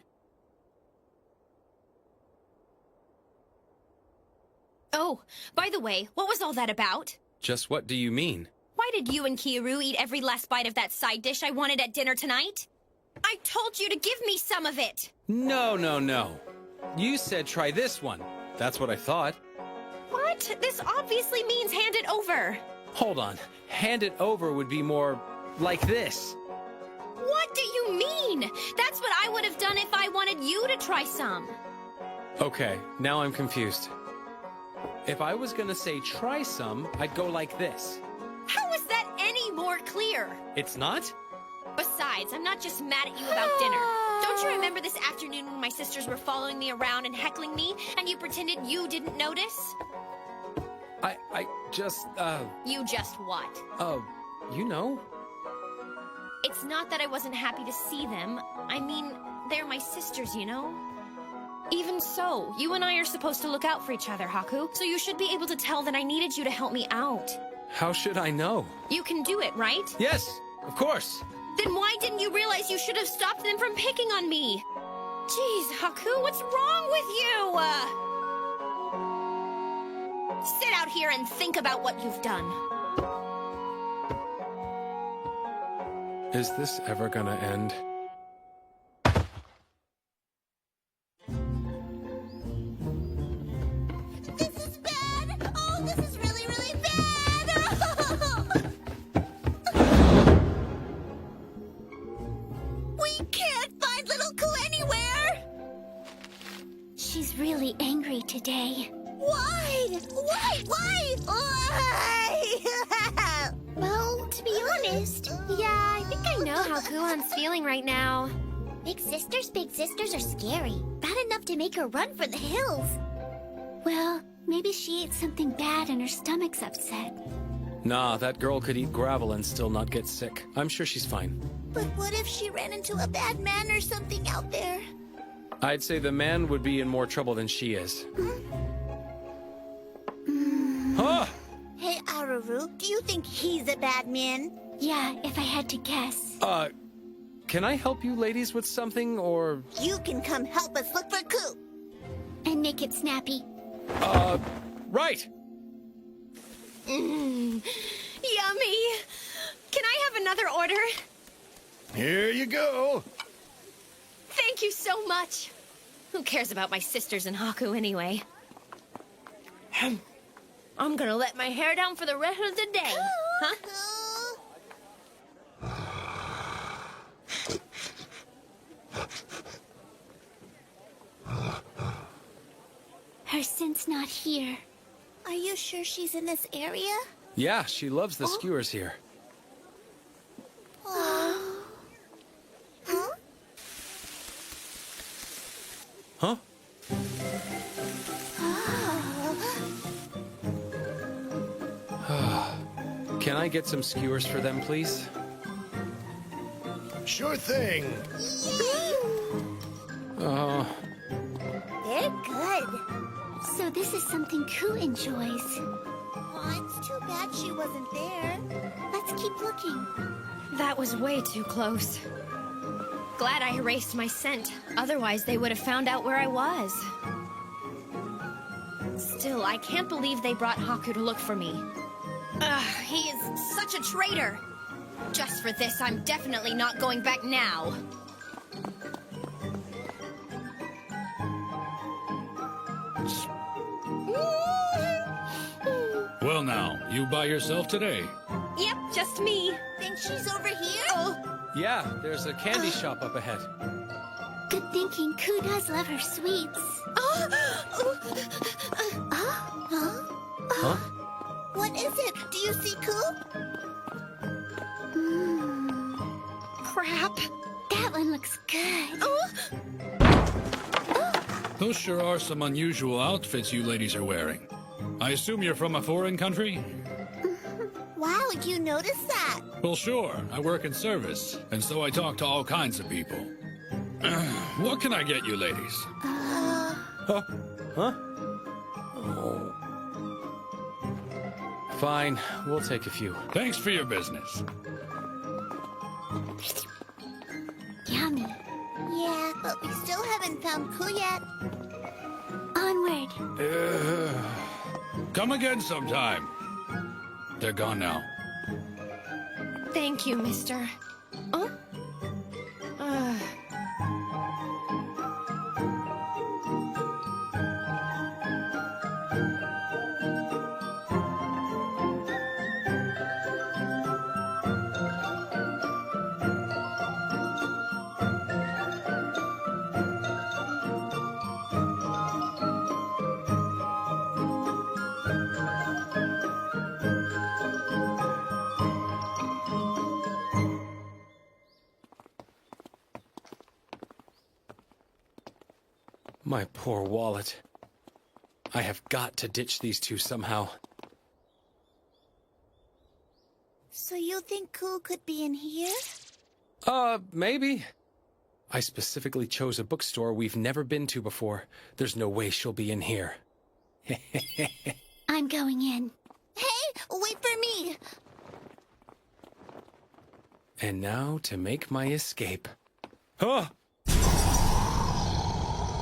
Oh, by the way, what was all that about? Just what do you mean? Why did you and Kiyoru eat every last bite of that side dish I wanted at dinner tonight? I told you to give me some of it! No. You said try this one. That's what I thought. What? This obviously means hand it over. Hold on. Hand it over would be more like this. What do you mean? That's what I would have done if I wanted you to try some. Okay, now I'm confused. If I was gonna say try some, I'd go like this. How is that any more clear? It's not? Besides, I'm not just mad at you about dinner. Don't you remember this afternoon when my sisters were following me around and heckling me, and you pretended you didn't notice? I just, You just what? you know? It's not that I wasn't happy to see them. I mean, they're my sisters, you know? Even so, you and I are supposed to look out for each other, Haku, so you should be able to tell that I needed you to help me out. How should I know? You can do it, right? Yes, of course. Then why didn't you realize you should have stopped them from picking on me? Jeez, Haku, what's wrong with you? Sit out here and think about what you've done. Is this ever gonna end? This is bad! Oh, this is really, really bad! We can't find little Ku anywhere! She's really angry today. Why? Well, to be honest, Yeah, I think I know how Kuhan's feeling right now. big sisters are scary. Bad enough to make her run for the hills. Well, maybe she ate something bad and her stomach's upset. Nah, that girl could eat gravel and still not get sick. I'm sure she's fine. But what if she ran into a bad man or something out there? I'd say the man would be in more trouble than she is. Huh? Hey, Aruru, do you think he's a bad man? Yeah, if I had to guess. Can I help you ladies with something, or... You can come help us look for Ku. And make it snappy. Right! Yummy! Can I have another order? Here you go. Thank you so much. Who cares about my sisters and Haku anyway? I'm gonna let my hair down for the rest of the day. Huh? Her scent's not here. Are you sure she's in this area? Yeah, she loves the skewers here. Oh. Huh? Can I get some skewers for them, please? Sure thing. They're good. So this is something Ku enjoys. Oh, it's too bad she wasn't there. Let's keep looking. That was way too close. Glad I erased my scent. Otherwise, they would have found out where I was. Still, I can't believe they brought Haku to look for me. Ugh, he is such a traitor. Just for this, I'm definitely not going back now. Well now, you by yourself today? Yep, just me. Think she's over here? Oh. Yeah, there's a candy shop up ahead. Good thinking. Ku does love her sweets. Huh? What is it? Do you see Ku? Crap. That one looks good. Those sure are some unusual outfits you ladies are wearing. I assume you're from a foreign country? Why would you notice that? Well, sure. I work in service, and so I talk to all kinds of people. What can I get you ladies? Huh? Oh. Fine, we'll take a few. Thanks for your business. Yummy. Yeah, but we still haven't found Ku yet. Onward. Come again sometime. They're gone now. Thank you, mister. Oh? My poor wallet. I have got to ditch these two somehow. So you think Ku could be in here? Maybe. I specifically chose a bookstore we've never been to before. There's no way she'll be in here. I'm going in. Hey, wait for me! And now to make my escape. Huh?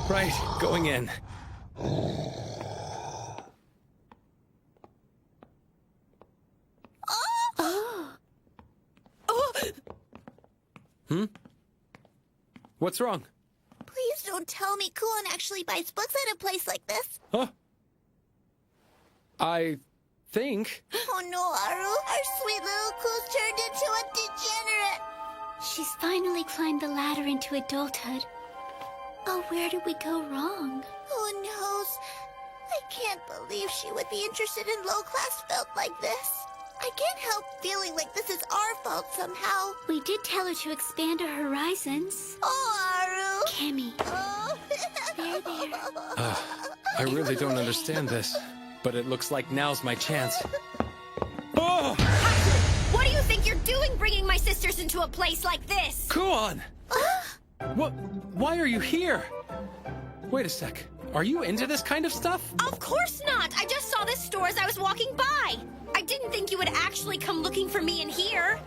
Right, going in. Hmm? What's wrong? Please don't tell me Kuon actually buys books at a place like this. Huh? I think... Oh no, Aru. Our sweet little Ku's turned into a degenerate. She's finally climbed the ladder into adulthood. Oh, where did we go wrong? Who knows? I can't believe she would be interested in low-class filth like this. I can't help feeling like this is our fault somehow. We did tell her to expand her horizons. Oh, Aru! Kimmy. Oh. There. I really don't understand this, but it looks like now's my chance. Oh! What do you think you're doing bringing my sisters into a place like this? Kuon! What? Why are you here? Wait a sec. Are you into this kind of stuff? Of course not! I just saw this store as I was walking by. I didn't think you would actually come looking for me in here.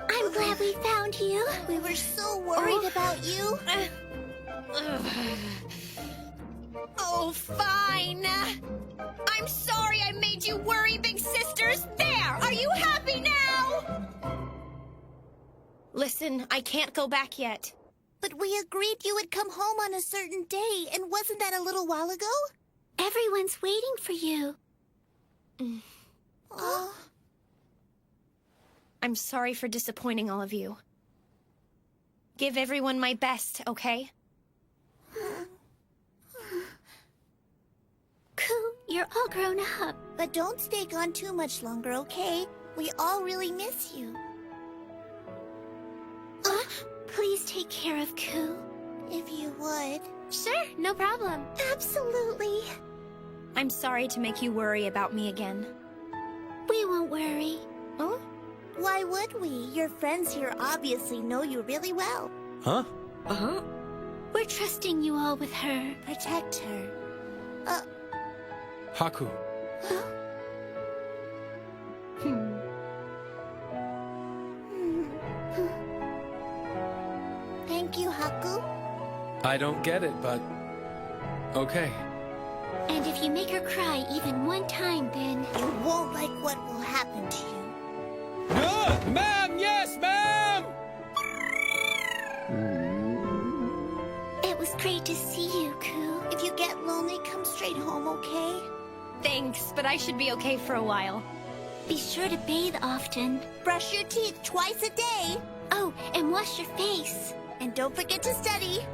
I'm glad we found you. We were so worried about you. Oh, fine. I'm sorry I made you worry, big sisters. There! Are you happy now? Listen, I can't go back yet. But we agreed you would come home on a certain day, and wasn't that a little while ago? Everyone's waiting for you. Oh. I'm sorry for disappointing all of you. Give everyone my best, okay? Ku, you're all grown up. But don't stay gone too much longer, okay? We all really miss you. Please take care of Ku. If you would. Sure, no problem. Absolutely. I'm sorry to make you worry about me again. We won't worry. Oh? Why would we? Your friends here obviously know you really well. Huh? Uh-huh. We're trusting you all with her. Protect her. Haku. Thank you, Haku. I don't get it, but... okay. And if you make her cry even one time, then... You won't like what will happen to you. Ma'am! Yes, ma'am! It was great to see you, Ku. If you get lonely, come straight home, okay? Thanks, but I should be okay for a while. Be sure to bathe often. Brush your teeth twice a day. Oh, and wash your face. And don't forget to study.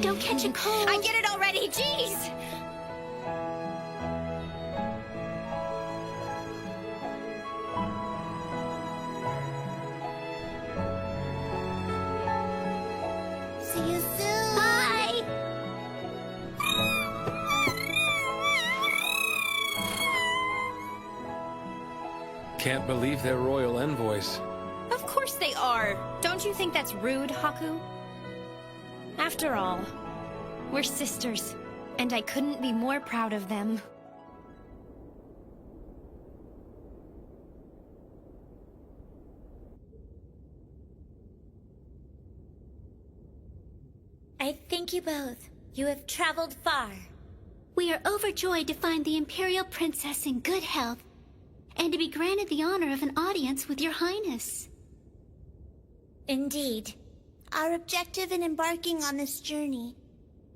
Don't catch a cold. I get it already, jeez! See you soon. Bye! Can't believe they're royal envoys. Of course they are. Don't you think that's rude, Haku? After all, we're sisters, and I couldn't be more proud of them. I thank you both. You have traveled far. We are overjoyed to find the Imperial Princess in good health, and to be granted the honor of an audience with your Highness. Indeed. Our objective in embarking on this journey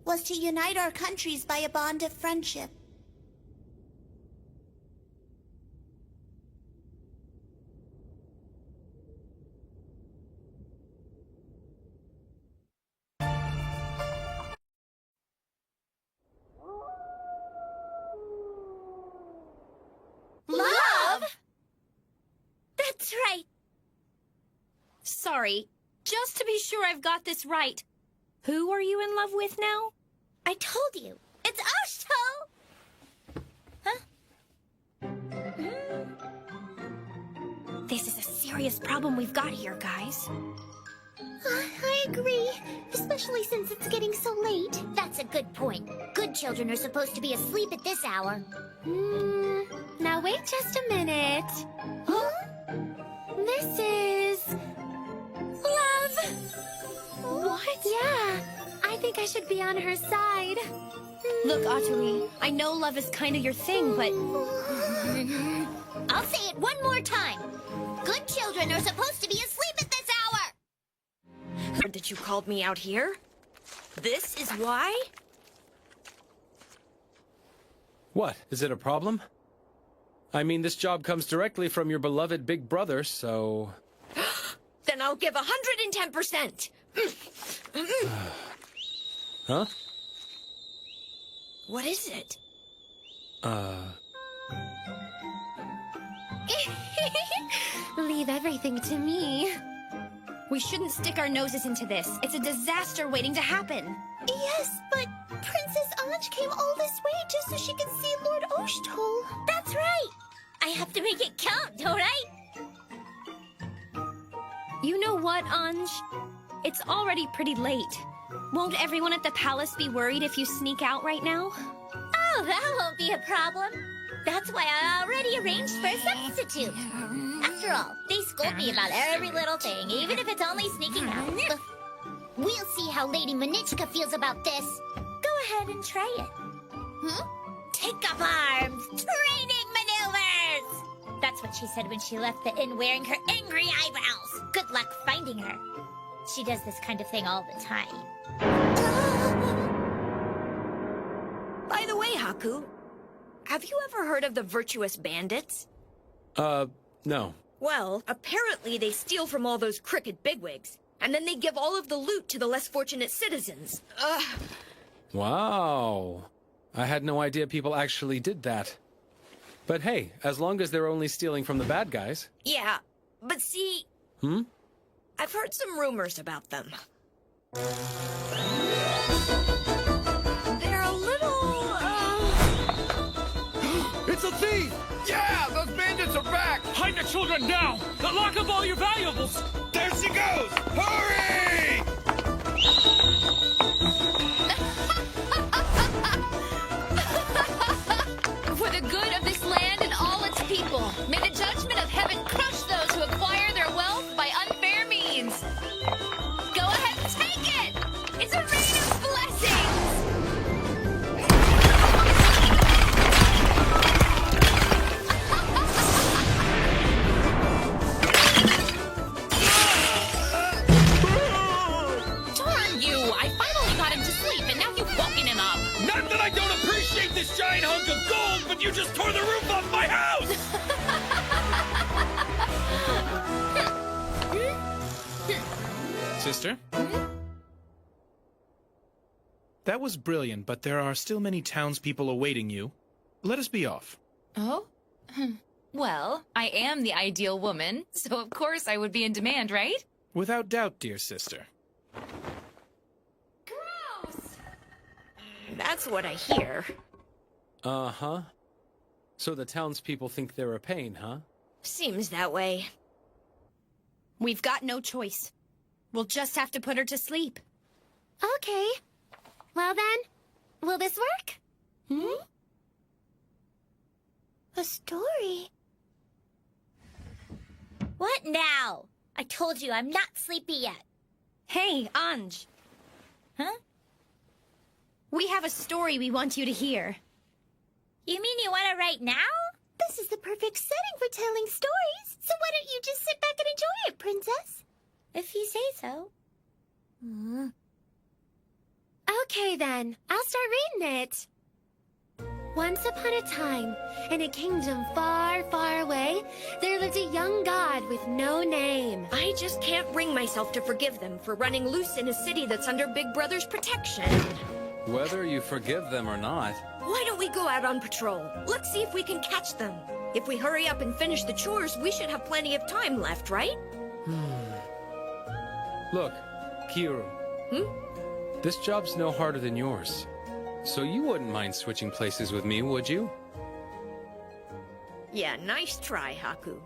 was to unite our countries by a bond of friendship. Love? That's right. Sorry. Just to be sure I've got this right. Who are you in love with now? I told you. It's Oshto! This is a serious problem we've got here, guys. I agree, especially since it's getting so late. That's a good point. Good children are supposed to be asleep at this hour. Now wait just a minute. Huh? This is... Love! What? Yeah, I think I should be on her side. Look, Atuli, I know love is kind of your thing, but... I'll say it one more time. Good children are supposed to be asleep at this hour! Heard that you called me out here? This is why? What? Is it a problem? I mean, this job comes directly from your beloved big brother, so... Then I'll give 110%. Huh? What is it? Leave everything to me. We shouldn't stick our noses into this. It's a disaster waiting to happen. Yes, but Princess Anj came all this way just so she could see Lord Oshtol. That's right. I have to make it count, don't I? You know what, Anj? It's already pretty late. Won't everyone at the palace be worried if you sneak out right now? Oh, that won't be a problem. That's why I already arranged for a substitute. After all, they scold me about every little thing, even if it's only sneaking out. We'll see how Lady Manichka feels about this. Go ahead and try it. Take up arms! Training maneuvers! That's what she said when she left the inn wearing her angry eyebrows. Good luck finding her. She does this kind of thing all the time. By the way, Haku, have you ever heard of the Virtuous Bandits? No. Well, apparently they steal from all those crooked bigwigs, and then they give all of the loot to the less fortunate citizens. Wow. I had no idea people actually did that. But hey, as long as they're only stealing from the bad guys. Yeah, but see... I've heard some rumors about them. They're a little, It's a thief! Yeah, those bandits are back! Hide the children now! Lock up all your valuables! There she goes! Hurry! For the good of this land and all its people, may the judgment of heaven crush those who acquire their wealth by unfair means. Go ahead and take it! It's a rain of blessings! Darn you! I finally got him to sleep, and now you've woken him up. Not that I don't appreciate this giant hunk of gold, but you just tore the roof off my house! Sister? That was brilliant, but there are still many townspeople awaiting you. Let us be off. Oh? Well, I am the ideal woman, so of course I would be in demand, right? Without doubt, dear sister. That's what I hear. Uh-huh. So the townspeople think they're a pain, huh? Seems that way. We've got no choice. We'll just have to put her to sleep. Okay. Well then, will this work? Hmm? A story? What now? I told you I'm not sleepy yet. Hey, Anj. Huh? We have a story we want you to hear. You mean you want to write now? This is the perfect setting for telling stories. So why don't you just sit back and enjoy it, princess? If you say so. Okay then, I'll start reading it. Once upon a time, in a kingdom far, far away, there lived a young god with no name. I just can't bring myself to forgive them for running loose in a city that's under Big Brother's protection. Whether you forgive them or not. Why don't we go out on patrol? Let's see if we can catch them. If we hurry up and finish the chores, we should have plenty of time left, right? Look, Kiru. This job's no harder than yours. So you wouldn't mind switching places with me, would you? Yeah, nice try, Haku.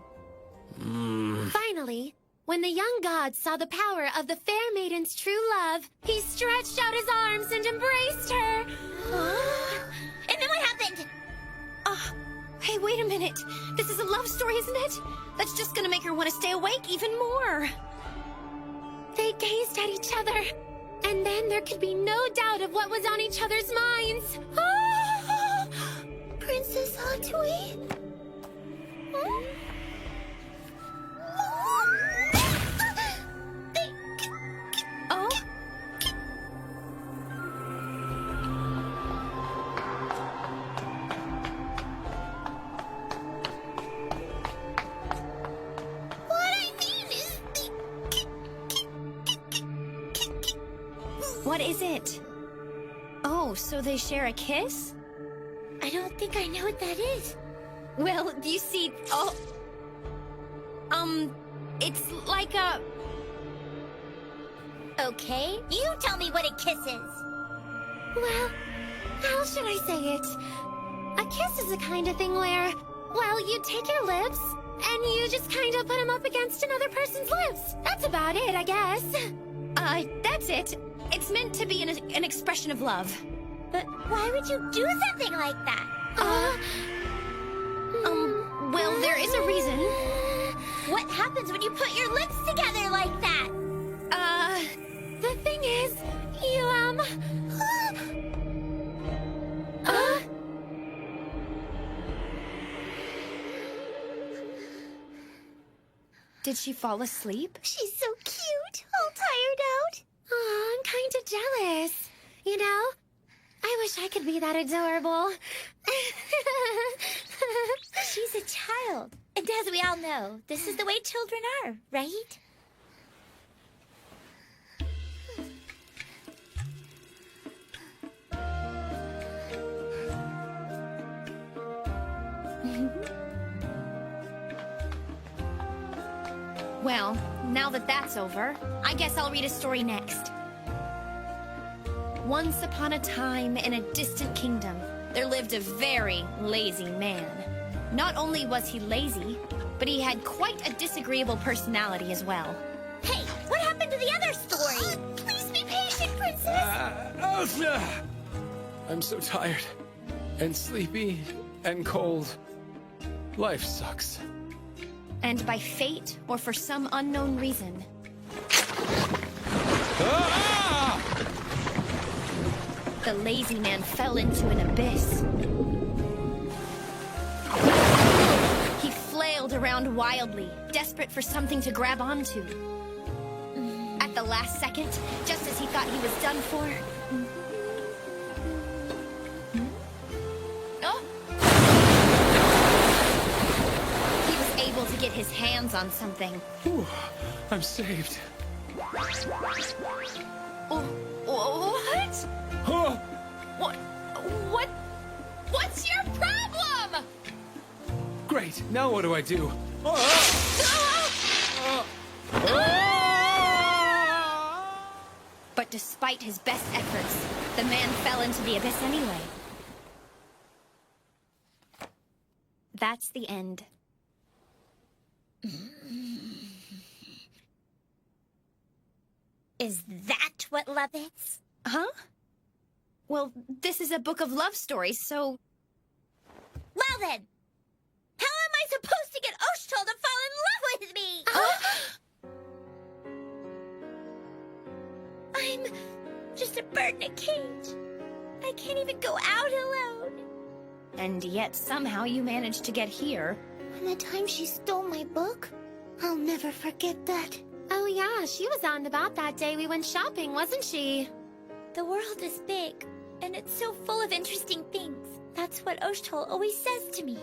Finally, when the young god saw the power of the fair maiden's true love, he stretched out his arms and embraced her. And then what happened? Hey, wait a minute. This is a love story, isn't it? That's just gonna make her want to stay awake even more. They gazed at each other, and then there could be no doubt of what was on each other's minds. Princess Hatui? Oh? What is it? Oh, so they share a kiss? I don't think I know what that is. Well, you see, it's like a... Okay, you tell me what a kiss is. Well, how should I say it? A kiss is the kind of thing where, well, you take your lips, and you just kind of put them up against another person's lips. That's about it, I guess. That's it. It's meant to be an expression of love. But why would you do something like that? Well, there is a reason. What happens when you put your lips together like that? The thing is, you, Did she fall asleep? She's so cute, all tired out. I'm kind of jealous. You know, I wish I could be that adorable. She's a child. And as we all know, this is the way children are, right? Well, now that that's over, I guess I'll read a story next. Once upon a time, in a distant kingdom, there lived a very lazy man. Not only was he lazy, but he had quite a disagreeable personality as well. Hey, what happened to the other story? Please be patient, princess. I'm so tired, and sleepy, and cold. Life sucks. And by fate, or for some unknown reason... The lazy man fell into an abyss. He flailed around wildly, desperate for something to grab onto. At the last second, just as he thought he was done for... He was able to get his hands on something. Whew, I'm saved. What? Oh, Now what do I do? But despite his best efforts, the man fell into the abyss anyway. That's the end. Is that what love is? Huh? Well, this is a book of love stories, so... Well then, how am I supposed to get Oshtal to fall in love with me? I'm just a bird in a cage. I can't even go out alone. And yet somehow you managed to get here. And the time she stole my book? I'll never forget that. Oh yeah, she was on about that day we went shopping, wasn't she? The world is big, and it's so full of interesting things. That's what Oshtal always says to me.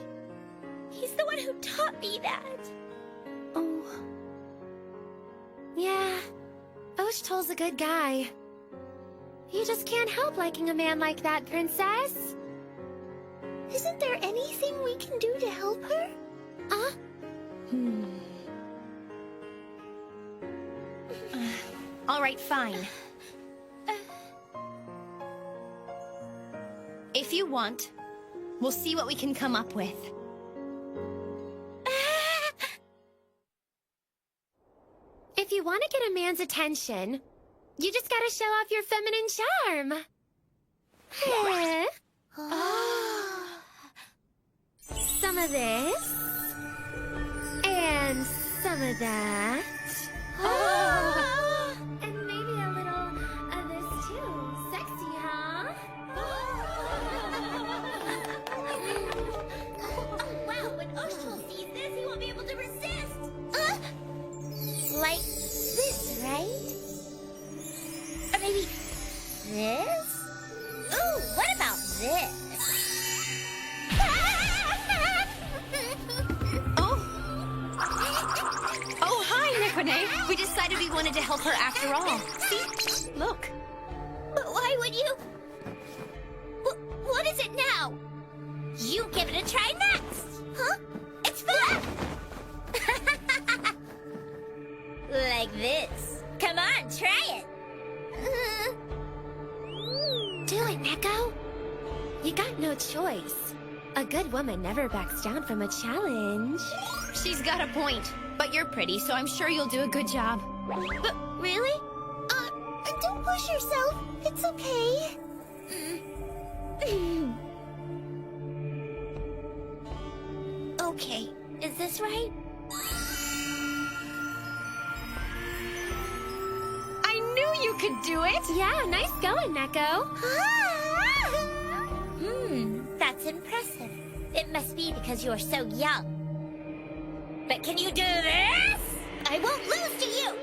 He's the one who taught me that. Oh. Yeah, Oshtal's a good guy. You just can't help liking a man like that, Princess. Isn't there anything we can do to help her? All right, fine. If you want, we'll see what we can come up with. If you want to get a man's attention, you just gotta show off your feminine charm. Some of this. And some of that. And maybe a little of this too. Sexy, huh? Oh wow, when Oshtal sees this, he won't be able to resist. Like this, right? Or maybe this? Ooh, what about this? Oh, hi, Nekone. We decided we wanted to help her after all. See? Look. But why would you? What is it now? You give it a try next. Huh? It's fun. Like this. Come on, try it. Do it, Neko. You got no choice. A good woman never backs down from a challenge. She's got a point. But you're pretty, so I'm sure you'll do a good job. But really? Don't push yourself. It's okay. Okay, is this right? I knew you could do it! Yeah, nice going, Neko. That's impressive. It must be because you're so young. But can you do this? I won't lose to you!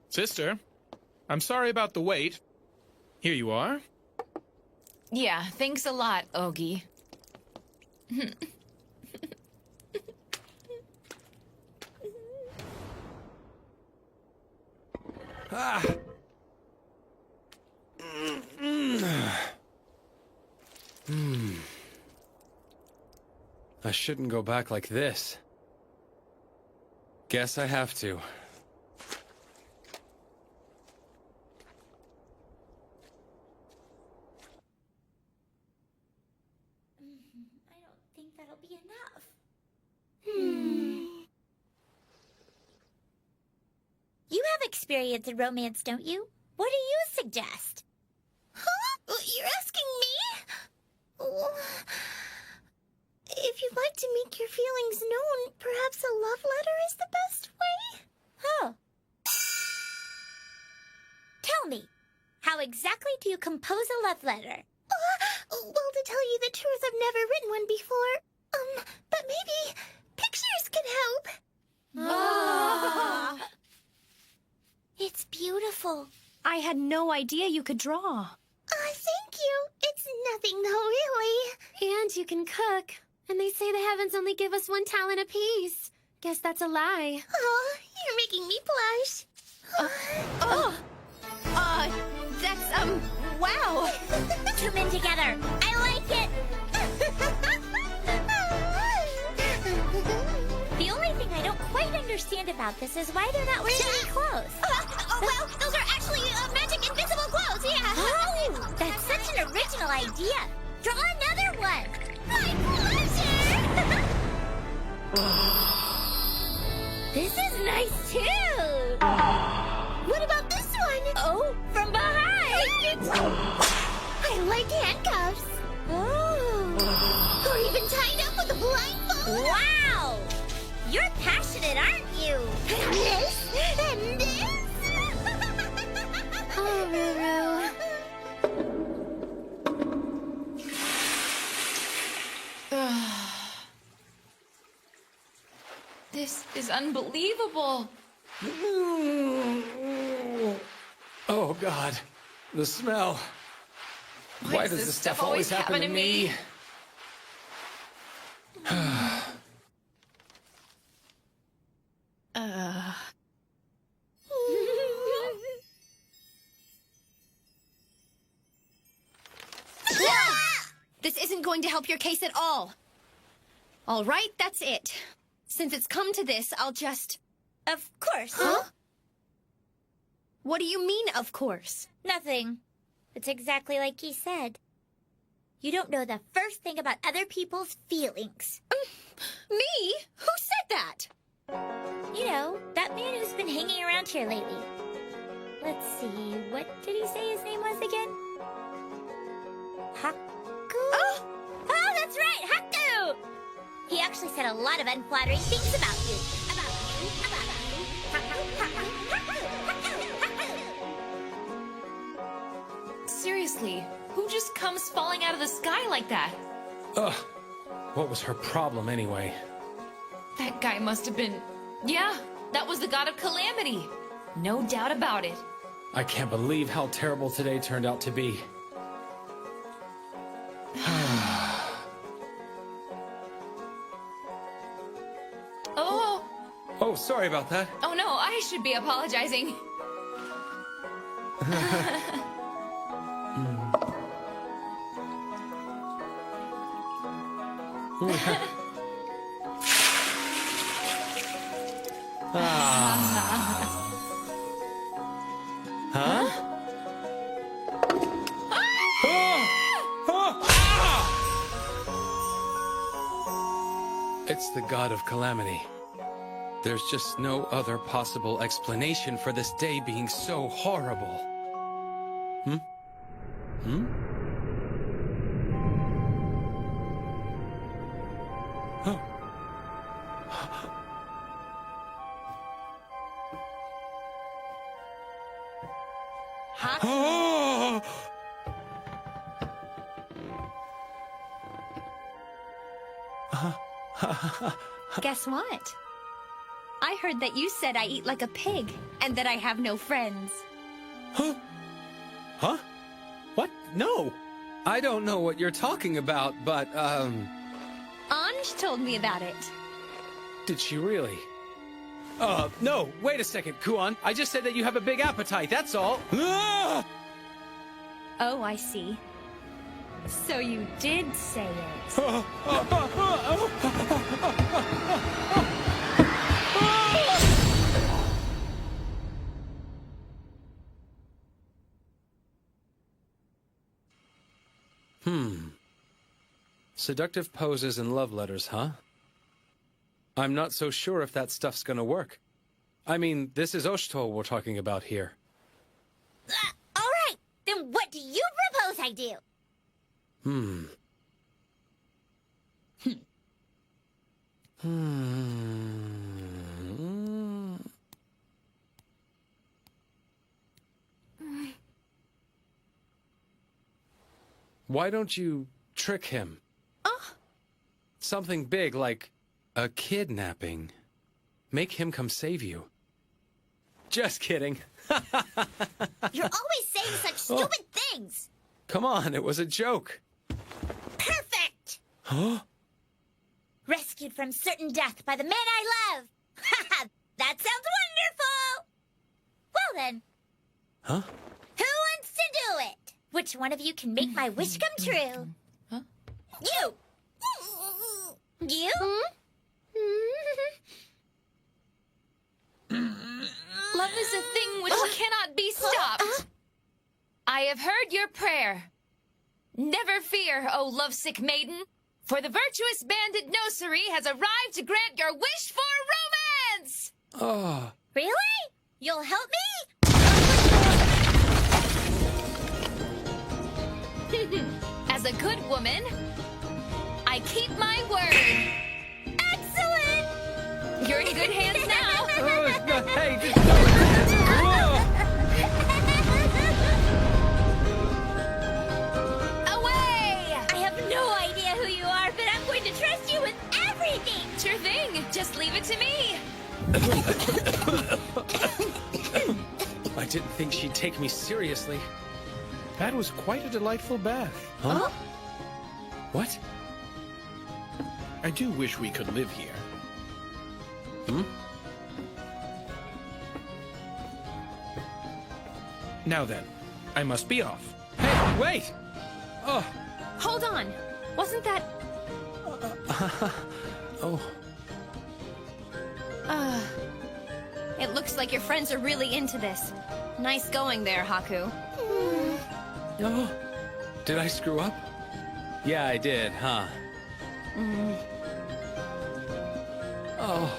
Sister, I'm sorry about the wait. Here you are. Yeah, thanks a lot, Ogie. I shouldn't go back like this. Guess I have to. I don't think that'll be enough. You have experience in romance, don't you? What do you suggest? Huh? You're asking me? If you'd like to make your feelings known, perhaps a love letter is the best way? Oh. Tell me, how exactly do you compose a love letter? Well, to tell you the truth, I've never written one before. But maybe pictures could help. It's beautiful. I had no idea you could draw. Thank you. It's nothing though, really. And you can cook. And they say the heavens only give us one talent apiece. Guess that's a lie. Oh, you're making me blush. That's, wow. Two men together. I like it. about this is why they're not wearing any clothes. Well, those are actually magic invisible clothes, yeah. Oh, that's such an original idea. Draw another one. My pleasure! This is nice too. What about this one? Oh, from behind. I like handcuffs. Oh. Or even tied up with a blindfold. Wow. You're passionate, aren't you? And this? And this? Oh, Ruru. This is unbelievable. Oh, God. The smell. Why does this stuff always happen to me? This isn't going to help your case at all. All right, that's it. Since it's come to this, I'll just... Of course. Huh? What do you mean, of course? Nothing. It's exactly like he said. You don't know the first thing about other people's feelings. Me? Who said that? You know, that man who's been hanging around here lately. Let's see, what did he say his name was again? Haku? Oh, that's right, Haku! He actually said a lot of unflattering things about you. Seriously, who just comes falling out of the sky like that? Ugh. What was her problem anyway? That guy must have been... Yeah, that was the god of calamity. No doubt about it. I can't believe how terrible today turned out to be. Oh! Oh, sorry about that. Oh no, I should be apologizing. Huh? It's the god of calamity. There's just no other possible explanation for this day being so horrible. Hmm? Hmm? Huh. Oh! Guess what? I heard that you said I eat like a pig, and that I have no friends. Huh? Huh? What? No! I don't know what you're talking about, but, Anj told me about it. Did she really? No, wait a second, Kuan. I just said that you have a big appetite, that's all. Ah! Oh, I see. So you did say it. Seductive poses and love letters, huh? I'm not so sure if that stuff's gonna work. I mean, this is Oshto we're talking about here. All right, then what do you propose I do? Why don't you trick him? Something big like a kidnapping. Make him come save you. Just kidding. You're always saying such stupid things. Come on, it was a joke. Perfect! Huh? Rescued from certain death by the man I love. That sounds wonderful! Well then. Huh? Who wants to do it? Which one of you can make my wish come true? Huh? You! You? Love is a thing which cannot be stopped. I have heard your prayer. Never fear, O lovesick maiden, for the virtuous bandit Nosari has arrived to grant your wish for romance! Oh. Really? You'll help me? As a good woman, I keep my word. Excellent! You're in good hands now. Hey, just Away! I have no idea who you are, but I'm going to trust you with everything! Sure thing. Just leave it to me. I didn't think she'd take me seriously. That was quite a delightful bath. Huh? What? I do wish we could live here. Hmm? Now then, I must be off. Hey, wait! Oh. Hold on. Wasn't that... Oh. It looks like your friends are really into this. Nice going there, Haku. Oh. Did I screw up? Yeah, I did, huh? Oh.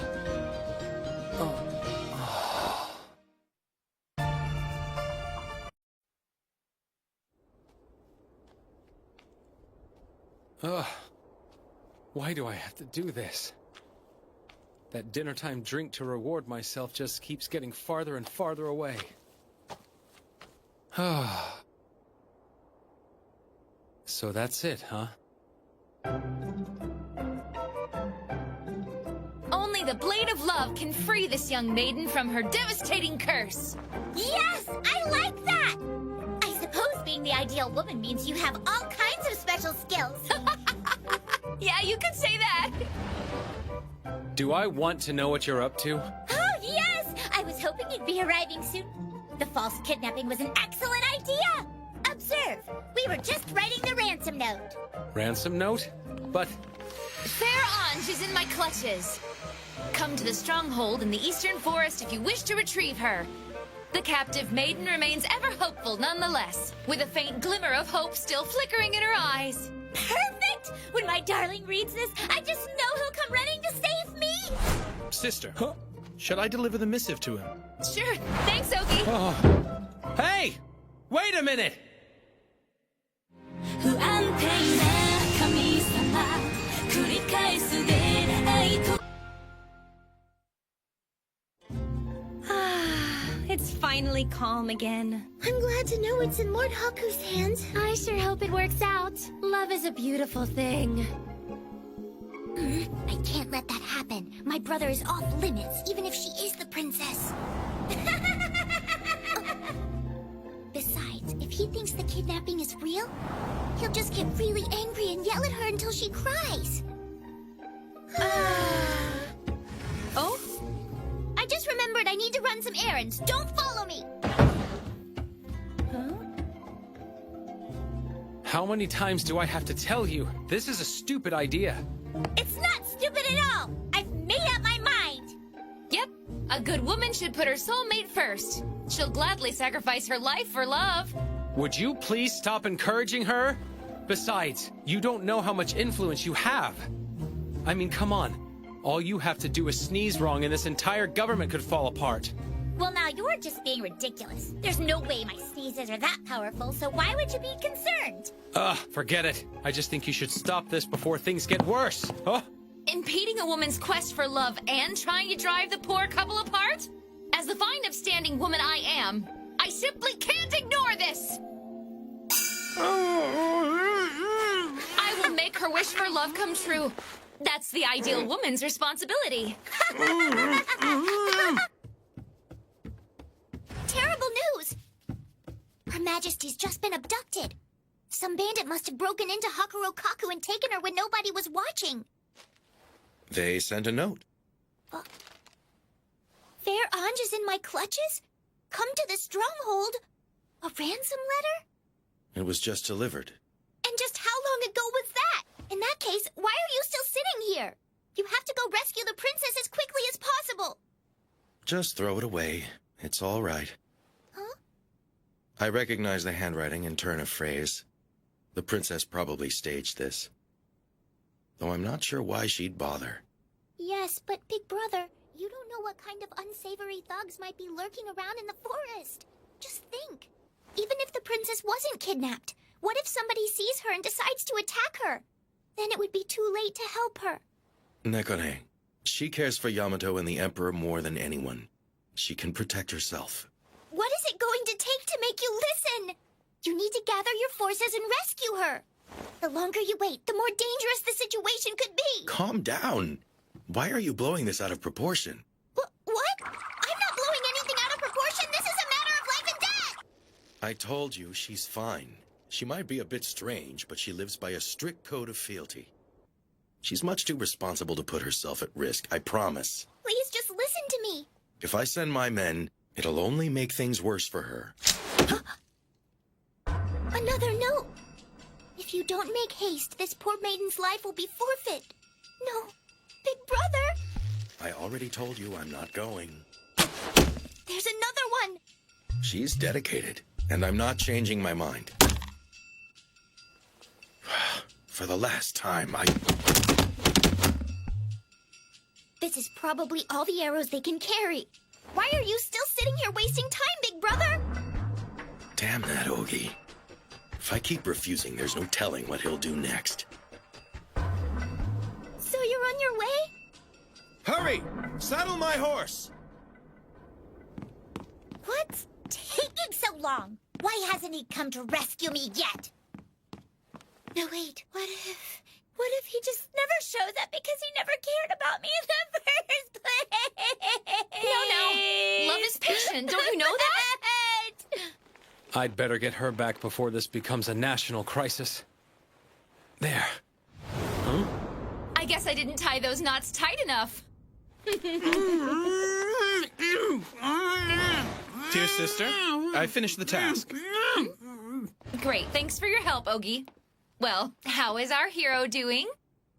Ugh. Why do I have to do this? That dinner time drink to reward myself just keeps getting farther and farther away. So that's it, huh? Only the blade of love can free this young maiden from her devastating curse. Yes! I like that! I suppose being the ideal woman means you have all kinds of special skills. Yeah, you could say that. Do I want to know what you're up to? Oh, yes! I was hoping you'd be arriving soon. The false kidnapping was an excellent idea! Observe, we were just writing the ransom note. Ransom note? But... Fair Ange is in my clutches. Come to the stronghold in the eastern forest if you wish to retrieve her. The captive maiden remains ever hopeful nonetheless, with a faint glimmer of hope still flickering in her eyes. Perfect! When my darling reads this, I just know he'll come running to save me! Sister, should I deliver the missive to him? Sure. Thanks, Oki. Oh. Hey! Wait a minute! It's finally calm again. I'm glad to know it's in Lord Haku's hands. I sure hope it works out. Love is a beautiful thing. I can't let that happen. My brother is off limits, even if she is the princess. Besides, if he thinks the kidnapping is real, he'll just get really angry and yell at her until she cries. Oh? I just remembered I need to run some errands. Don't follow me! How many times do I have to tell you? This is a stupid idea. It's not stupid at all! I've made up my mind! Yep. A good woman should put her soulmate first. She'll gladly sacrifice her life for love. Would you please stop encouraging her? Besides, you don't know how much influence you have. I mean, come on. All you have to do is sneeze wrong and this entire government could fall apart. Well, now you're just being ridiculous. There's no way my sneezes are that powerful, so why would you be concerned? Forget it. I just think you should stop this before things get worse. Huh? Impeding a woman's quest for love and trying to drive the poor couple apart? As the fine upstanding woman I am, I simply can't ignore this! I will make her wish for love come true. That's the ideal woman's responsibility. Terrible news! Her Majesty's just been abducted. Some bandit must have broken into Hakuro Kaku and taken her when nobody was watching. They sent a note. Fair Ange is in my clutches? Come to the stronghold? A ransom letter? It was just delivered. And just how long ago was that? In that case, why are you still sitting here? You have to go rescue the princess as quickly as possible. Just throw it away. It's all right. Huh? I recognize the handwriting and turn of phrase. The princess probably staged this. Though I'm not sure why she'd bother. Yes, but Big Brother, you don't know what kind of unsavory thugs might be lurking around in the forest. Just think. Even if the princess wasn't kidnapped, what if somebody sees her and decides to attack her? Then it would be too late to help her. Nekone, she cares for Yamato and the Emperor more than anyone. She can protect herself. What is it going to take to make you listen? You need to gather your forces and rescue her. The longer you wait, the more dangerous the situation could be. Calm down. Why are you blowing this out of proportion? What? I'm not blowing anything out of proportion. This is a matter of life and death. I told you she's fine. She might be a bit strange, but she lives by a strict code of fealty. She's much too responsible to put herself at risk, I promise. Please just listen to me. If I send my men, it'll only make things worse for her. Another note. If you don't make haste, this poor maiden's life will be forfeit. No, Big Brother. I already told you I'm not going. There's another one. She's dedicated, and I'm not changing my mind. For the last time, This is probably all the arrows they can carry. Why are you still sitting here wasting time, Big Brother? Damn that Ogi. If I keep refusing, there's no telling what he'll do next. So you're on your way? Hurry! Saddle my horse! What's taking so long? Why hasn't he come to rescue me yet? No, wait, what if he just never shows up because he never cared about me in the first place? No. Love is patient. Don't you know that? I'd better get her back before this becomes a national crisis. There. Huh? I guess I didn't tie those knots tight enough. Dear sister, I finished the task. Great. Thanks for your help, Ogi. Well, how is our hero doing?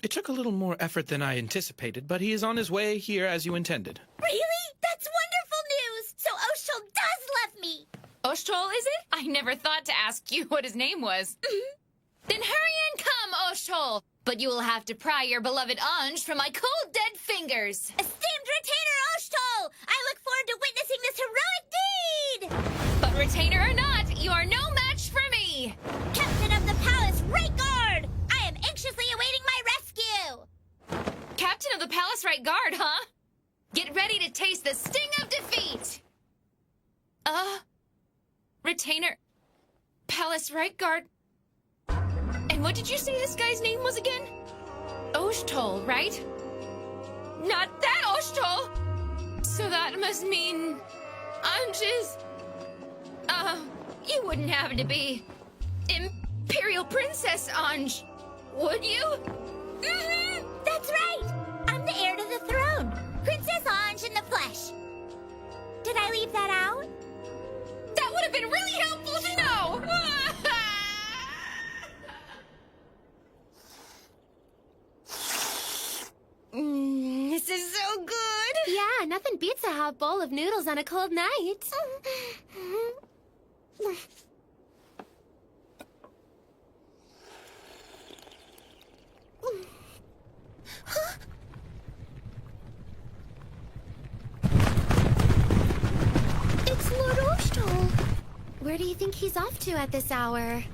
It took a little more effort than I anticipated, but he is on his way here as you intended. Really? That's wonderful news! So Oshul does love me! Oshtol, is it? I never thought to ask you what his name was. Then hurry and come, Oshtol! But you will have to pry your beloved Anj from my cold, dead fingers. Esteemed Retainer Oshtul! I look forward to witnessing this heroic deed! But Retainer or not, you are no match for me! Captain of the Palace, Right Guard! I am anxiously awaiting my rescue! Captain of the Palace Right Guard, huh? Get ready to taste the sting of defeat! Retainer... Palace Right Guard... And what did you say this guy's name was again? Oshtol, right? Not that Oshtol! So that must mean... Anj is... you wouldn't happen to be... Imperial Princess Anj, would you? Mm-hmm, that's right! I'm the heir to the throne. Princess Anj in the flesh. Did I leave that out? That would have been really helpful to know! This is so good! Yeah, nothing beats a hot bowl of noodles on a cold night. It's Lord Oshtol. Where do you think he's off to at this hour?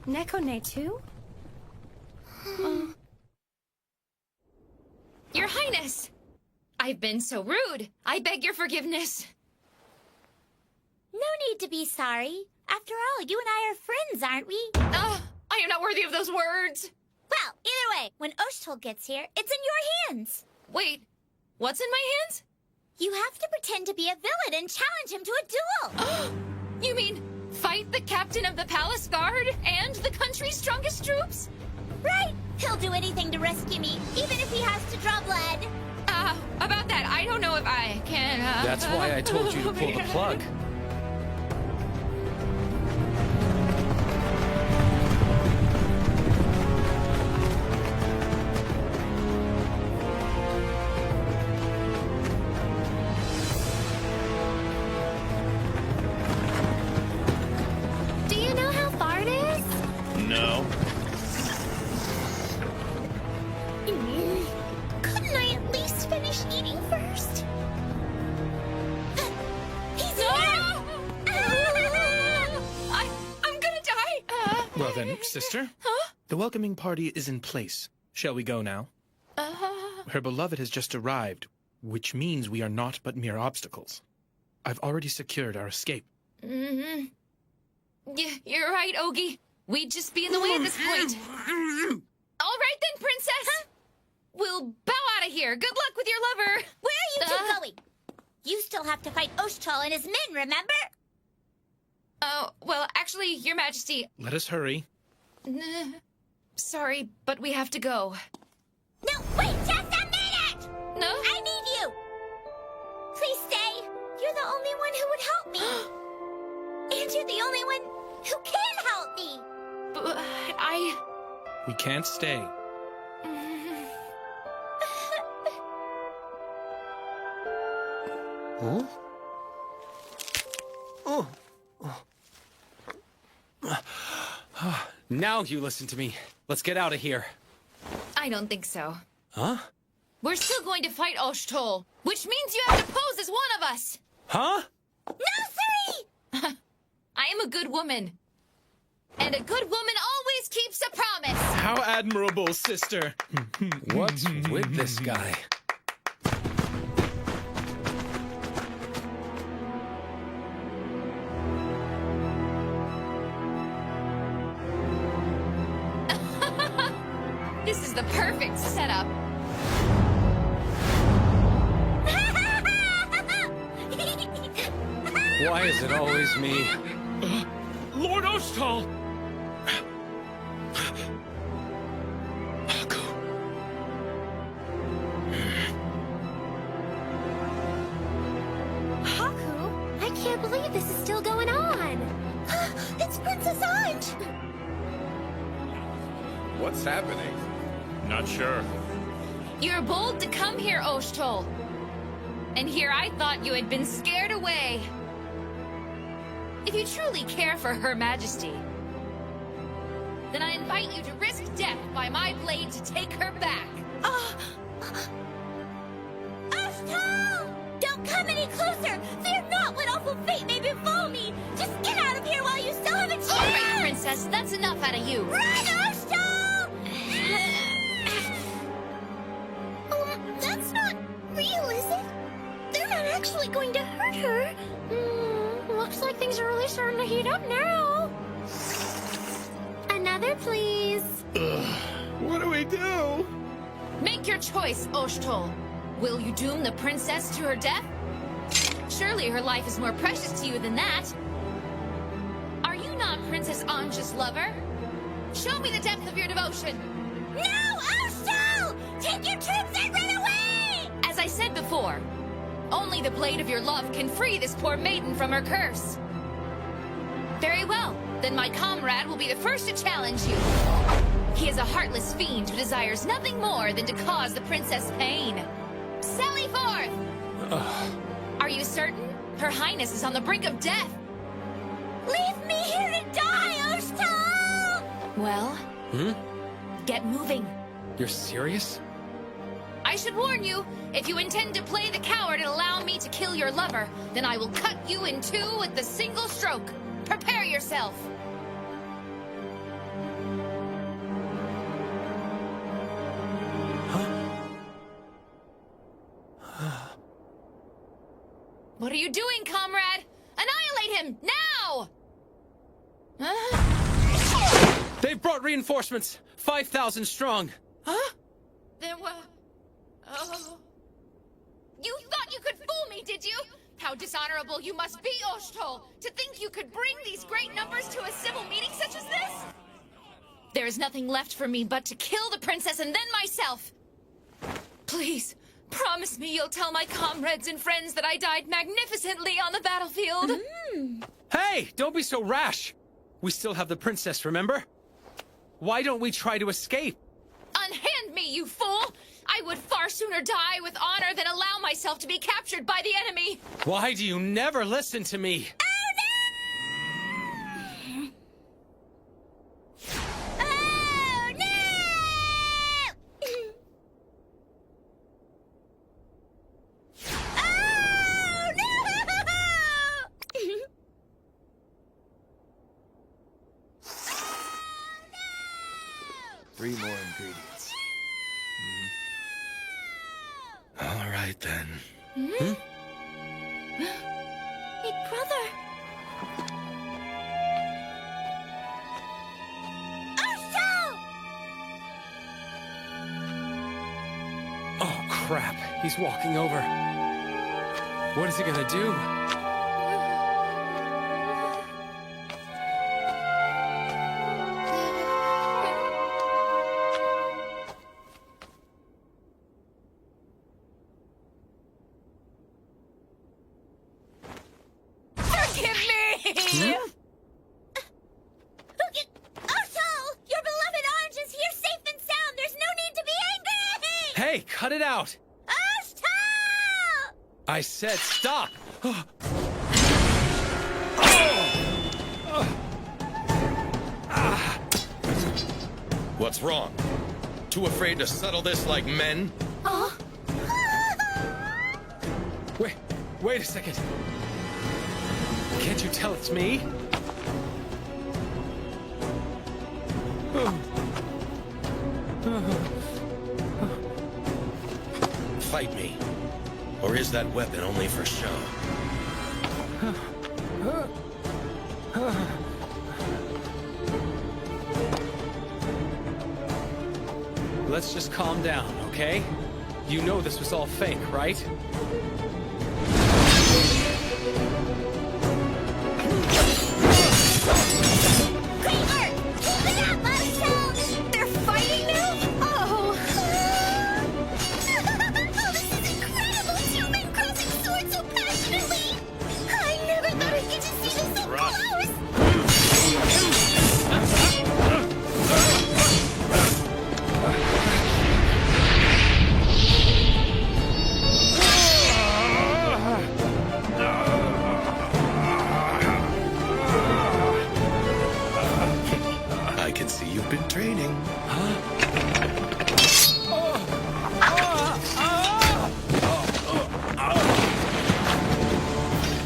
Nekone too? Your Highness! I've been so rude. I beg your forgiveness. No need to be sorry. After all, you and I are friends, aren't we? I am not worthy of those words. Well, either way, when Oshtol gets here, it's in your hands. Wait, what's in my hands? You have to pretend to be a villain and challenge him to a duel. You mean fight the captain of the palace guard and the country's strongest troops? Right. He'll do anything to rescue me, even if he has to draw blood. About that, I don't know if I can, That's why I told you to pull the plug. Sister? Huh? The welcoming party is in place. Shall we go now? Her beloved has just arrived, which means we are not but mere obstacles. I've already secured our escape. Mm-hmm. You're right, Ogie. We'd just be in the way at this point. All right then, Princess. We'll bow out of here. Good luck with your lover. Where are you two going? You still have to fight Oshtal and his men, remember? Oh, well, actually, Your Majesty... Let us hurry. Sorry, but we have to go. No, wait just a minute! No? I need you! Please stay. You're the only one who would help me. And you're the only one who can help me. But We can't stay. Huh? Oh. Now you listen to me. Let's get out of here. I don't think so. Huh? We're still going to fight Oshtol, which means you have to pose as one of us. Huh? No, siree! I am a good woman. And a good woman always keeps a promise. How admirable, sister. What's with this guy? This is the perfect setup. Why is it always me? Lord Ostal! Haku, I can't believe this is still going on. It's Princess Aunt! What's happening? Not sure. You're bold to come here, Oshtol. And here I thought you had been scared away. If you truly care for Her Majesty, then I invite you to risk death by my blade to take her back. Oshtal! Don't come any closer! Fear not what awful fate may befall me! Just get out of here while you still have a chance! All right, Princess, that's enough out of you. Run, Oshtal! That's not real, is it? They're not actually going to hurt her. Looks like things are really starting to heat up now. Another, please. What do we do? Make your choice, Oshtol. Will you doom the princess to her death? Surely her life is more precious to you than that. Are you not Princess Anja's lover? Show me the depth of your devotion. No, Oshtal! Take your troops and run away! As I said before, only the blade of your love can free this poor maiden from her curse. Very well, then my comrade will be the first to challenge you. He is a heartless fiend who desires nothing more than to cause the princess pain. Sally forth! Are you certain? Her Highness is on the brink of death. Leave me here to die, Oshtal! Well, get moving. You're serious? I should warn you, if you intend to play the coward and allow me to kill your lover, then I will cut you in two with the single stroke. Prepare yourself. What are you doing, comrade? Annihilate him, now! They've brought reinforcements! 5,000 strong! Huh? Then what? Oh. You thought you could fool me, did you? How dishonorable you must be, Oshtol, to think you could bring these great numbers to a civil meeting such as this? There is nothing left for me but to kill the princess and then myself. Please, promise me you'll tell my comrades and friends that I died magnificently on the battlefield. Hey, don't be so rash! We still have the princess, remember? Why don't we try to escape? Unhand me, you fool! I would far sooner die with honor than allow myself to be captured by the enemy! Why do you never listen to me? 3 more ingredients. All right, then. Big brother. Oh, crap. He's walking over. What is he gonna do? Forgive me! Osho! Your beloved orange is here safe and sound. There's no need to be angry! Hey, cut it out! Osho! I said stop! What's wrong? Too afraid to settle this like men? Wait a second. Can't you tell it's me? Fight me. Or is that weapon only for show? Let's just calm down, okay? You know this was all fake, right? They're fighting now? Oh! This is incredible! Two men crossing swords so passionately! I never thought I'd get to see this so close! I can see you've been training.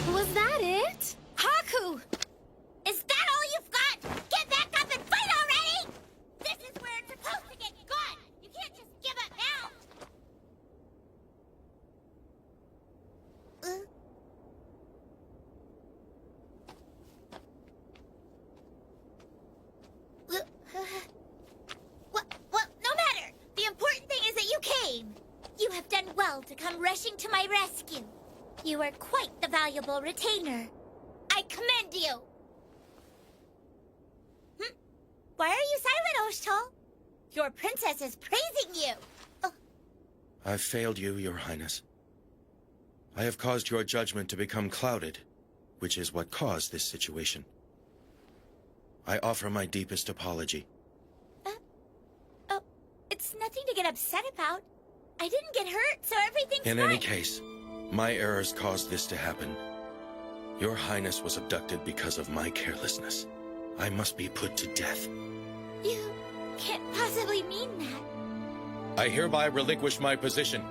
Was that it? Haku! Is that all you've got? Get back up and fight already! This is where it's supposed to get good! You can't just give up now! Well, no matter! The important thing is that you came! You have done well to come rushing to my rescue. You are quite the valuable retainer. I commend you! Why are you silent, Oshtal? Your princess is praising you! I've failed you, Your Highness. I have caused your judgment to become clouded, which is what caused this situation. I offer my deepest apology. It's nothing to get upset about. I didn't get hurt, so everything's In fine. any case, my errors caused this to happen. Your Highness was abducted because of my carelessness. I must be put to death. You can't possibly mean that. I hereby relinquish my position.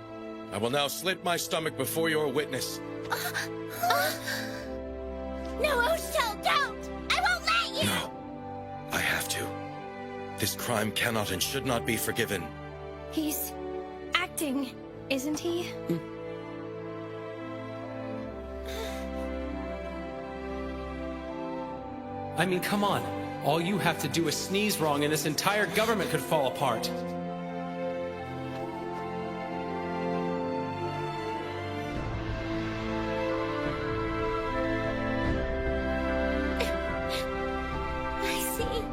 I will now slit my stomach before your witness. No, Oshtal, don't! I won't let you! No. I have to. This crime cannot and should not be forgiven. He's acting, isn't he? I mean, come on. All you have to do is sneeze wrong and this entire government could fall apart. I see.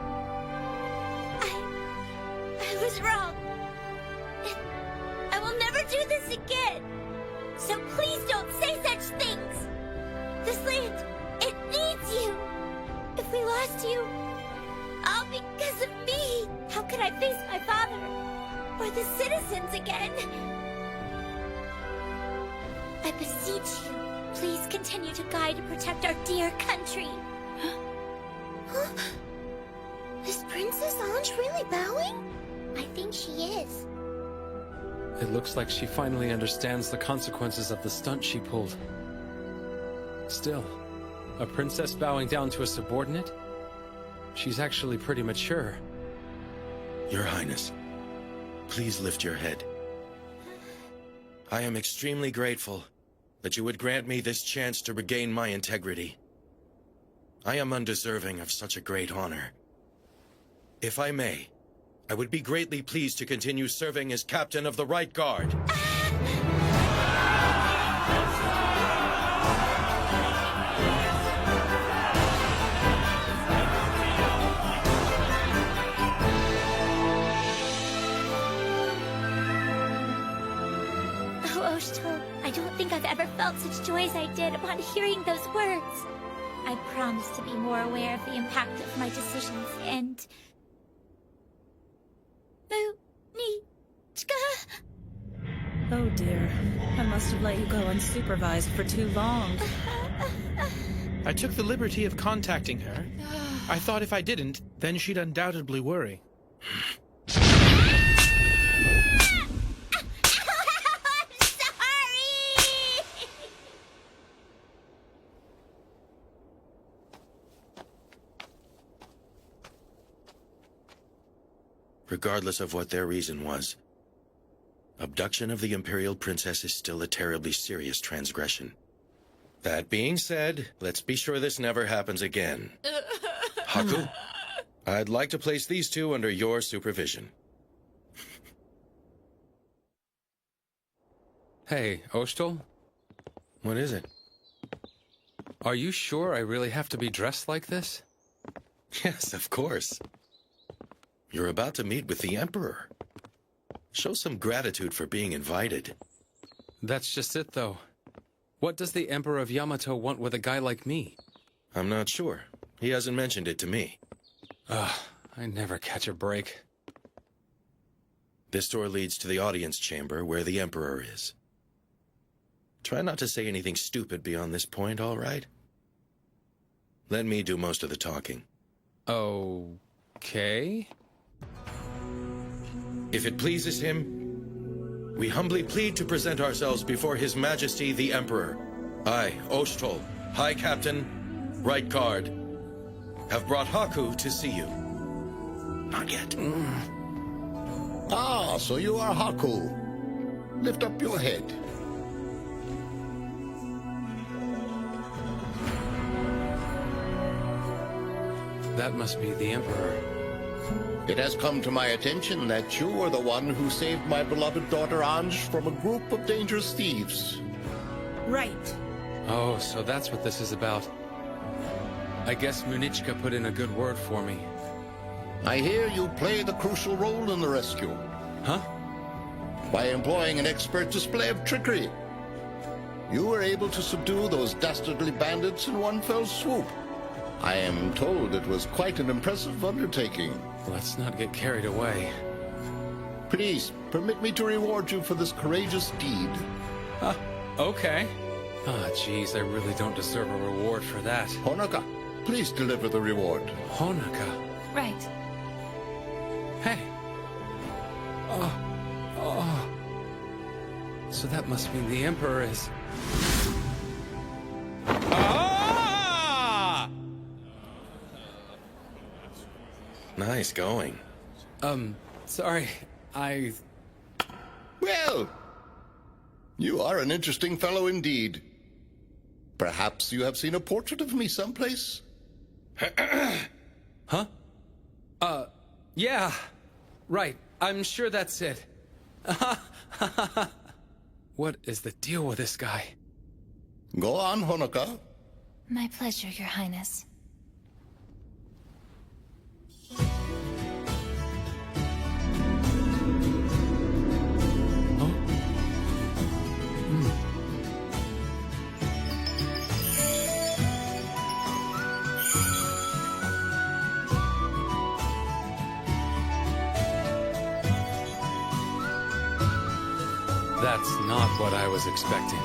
I was wrong. I will never do this again. So please don't say such things. This land, it needs you. If we lost you, all because of me, how could I face my father or the citizens again? I beseech you, please continue to guide and protect our dear country. Is Princess Ange really bowing? I think she is. It looks like she finally understands the consequences of the stunt she pulled. Still, a princess bowing down to a subordinate? She's actually pretty mature. Your Highness, please lift your head. I am extremely grateful that you would grant me this chance to regain my integrity. I am undeserving of such a great honor. If I may, I would be greatly pleased to continue serving as captain of the Right Guard. Oh, Oshto, I don't think I've ever felt such joy as I did upon hearing those words. I promise to be more aware of the impact of my decisions and... Oh dear. I must have let you go unsupervised for too long. I took the liberty of contacting her. I thought if I didn't, then she'd undoubtedly worry. Regardless of what their reason was, abduction of the Imperial Princess is still a terribly serious transgression. That being said, let's be sure this never happens again. Haku, I'd like to place these two under your supervision. Hey, Ostel? What is it? Are you sure I really have to be dressed like this? Yes, of course. You're about to meet with the Emperor. Show some gratitude for being invited. That's just it, though. What does the Emperor of Yamato want with a guy like me? I'm not sure. He hasn't mentioned it to me. Ugh, I never catch a break. This door leads to the audience chamber where the Emperor is. Try not to say anything stupid beyond this point, all right? Let me do most of the talking. Okay. If it pleases him, we humbly plead to present ourselves before His Majesty the Emperor. I, Oshtol, High Captain, Right Guard, have brought Haku to see you. Not yet. Ah, so you are Haku. Lift up your head. That must be the Emperor. It has come to my attention that you are the one who saved my beloved daughter Anj from a group of dangerous thieves. Right. Oh, so that's what this is about. I guess Munichka put in a good word for me. I hear you play the crucial role in the rescue. Huh? By employing an expert display of trickery. You were able to subdue those dastardly bandits in one fell swoop. I am told it was quite an impressive undertaking. Let's not get carried away. Please, permit me to reward you for this courageous deed. Okay. Ah, jeez, I really don't deserve a reward for that. Honoka, please deliver the reward. Honoka? Right. Hey. Oh. So that must mean the Emperor is... Nice going. Sorry, Well, you are an interesting fellow indeed. Perhaps you have seen a portrait of me someplace? Huh? Yeah. Right, I'm sure that's it. What is the deal with this guy? Go on, Honoka. My pleasure, Your Highness. That's not what I was expecting.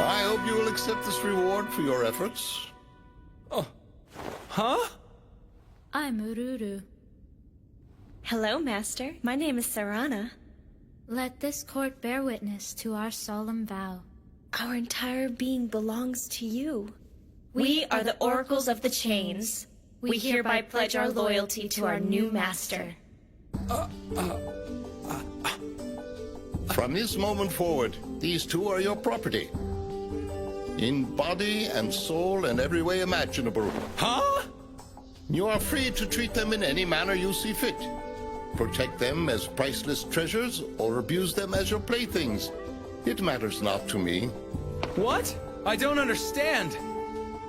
I hope you will accept this reward for your efforts. Oh. Huh? I'm Ururu. Hello, Master. My name is Sarana. Let this court bear witness to our solemn vow. Our entire being belongs to you. We are the Oracles of the Chains. We hereby pledge our loyalty to our new master. From this moment forward, these two are your property. In body and soul and every way imaginable. Huh? You are free to treat them in any manner you see fit. Protect them as priceless treasures or abuse them as your playthings. It matters not to me. What? I don't understand.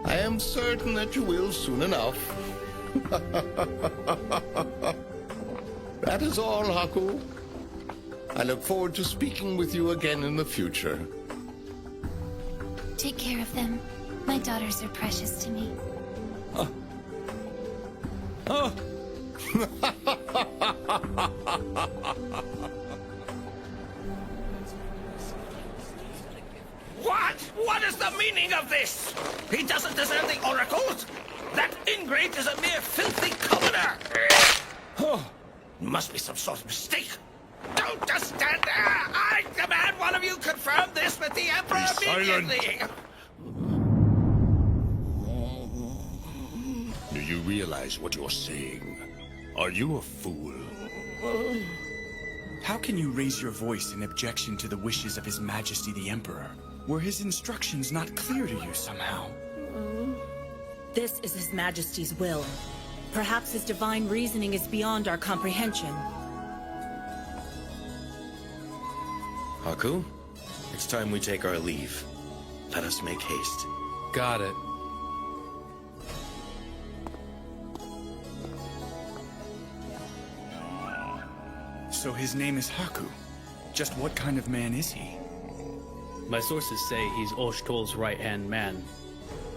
I am certain that you will soon enough. That is all, Haku. I look forward to speaking with you again in the future. Take care of them. My daughters are precious to me. Oh. What? What is the meaning of this? He doesn't deserve the oracles? That ingrate is a mere filthy commoner! Oh, must be some sort of mistake. Don't just stand there! I demand one of you confirm this with the Emperor immediately! Do you realize what you're saying? Are you a fool? How can you raise your voice in objection to the wishes of His Majesty the Emperor? Were his instructions not clear to you somehow? This is His Majesty's will. Perhaps his divine reasoning is beyond our comprehension. Haku, it's time we take our leave. Let us make haste. Got it. So his name is Haku. Just what kind of man is he? My sources say he's Oshtol's right-hand man.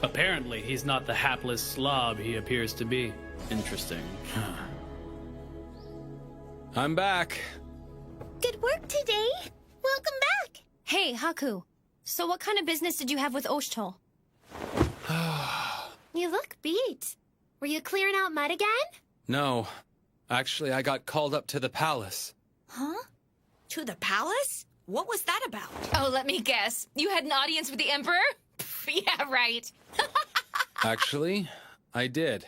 Apparently, he's not the hapless slob he appears to be. Interesting. I'm back. Good work today. Welcome back. Hey, Haku. So what kind of business did you have with Oshtol? You look beat. Were you clearing out mud again? No. Actually, I got called up to the palace. Huh? To the palace? What was that about? Oh, let me guess. You had an audience with the Emperor? Yeah, right. Actually, I did.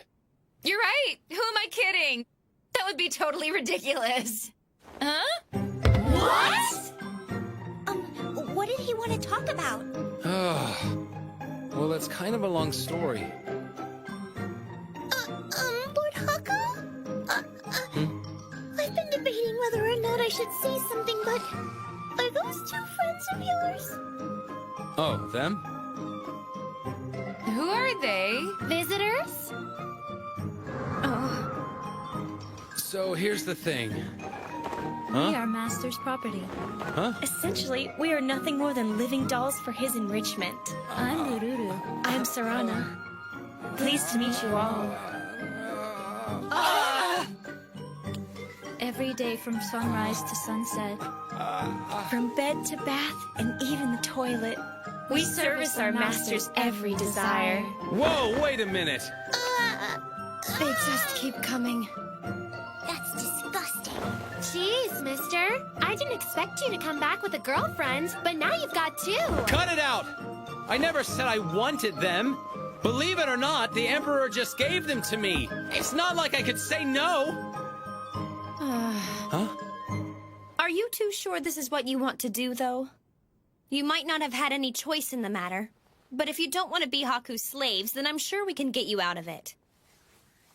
You're right. Who am I kidding? That would be totally ridiculous. Huh? What? What did he want to talk about? Well, it's kind of a long story. Lord Haku? I've been debating whether or not I should say something, but are those two friends of yours? Oh, them? Who are they? Visitors? So here's the thing. We are Master's property. Huh? Essentially, we are nothing more than living dolls for his enrichment. I'm Ururu. I'm Sarana. Pleased to meet you all. Every day from sunrise to sunset. From bed to bath and even the toilet, we service our master's every desire. Whoa, wait a minute. They just keep coming. That's disgusting. Jeez, mister. I didn't expect you to come back with a girlfriend, but now you've got two. Cut it out! I never said I wanted them. Believe it or not, the Emperor just gave them to me. It's not like I could say no. Huh? Are you too sure this is what you want to do, though? You might not have had any choice in the matter. But if you don't want to be Haku's slaves, then I'm sure we can get you out of it.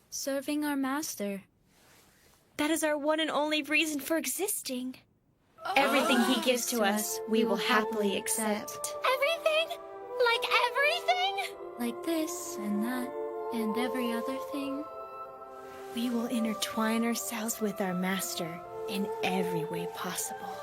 Serving our master. That is our one and only reason for existing. Everything he gives to us, we will happily accept. Everything? Like everything? Like this and that and every other thing. We will intertwine ourselves with our master in every way possible.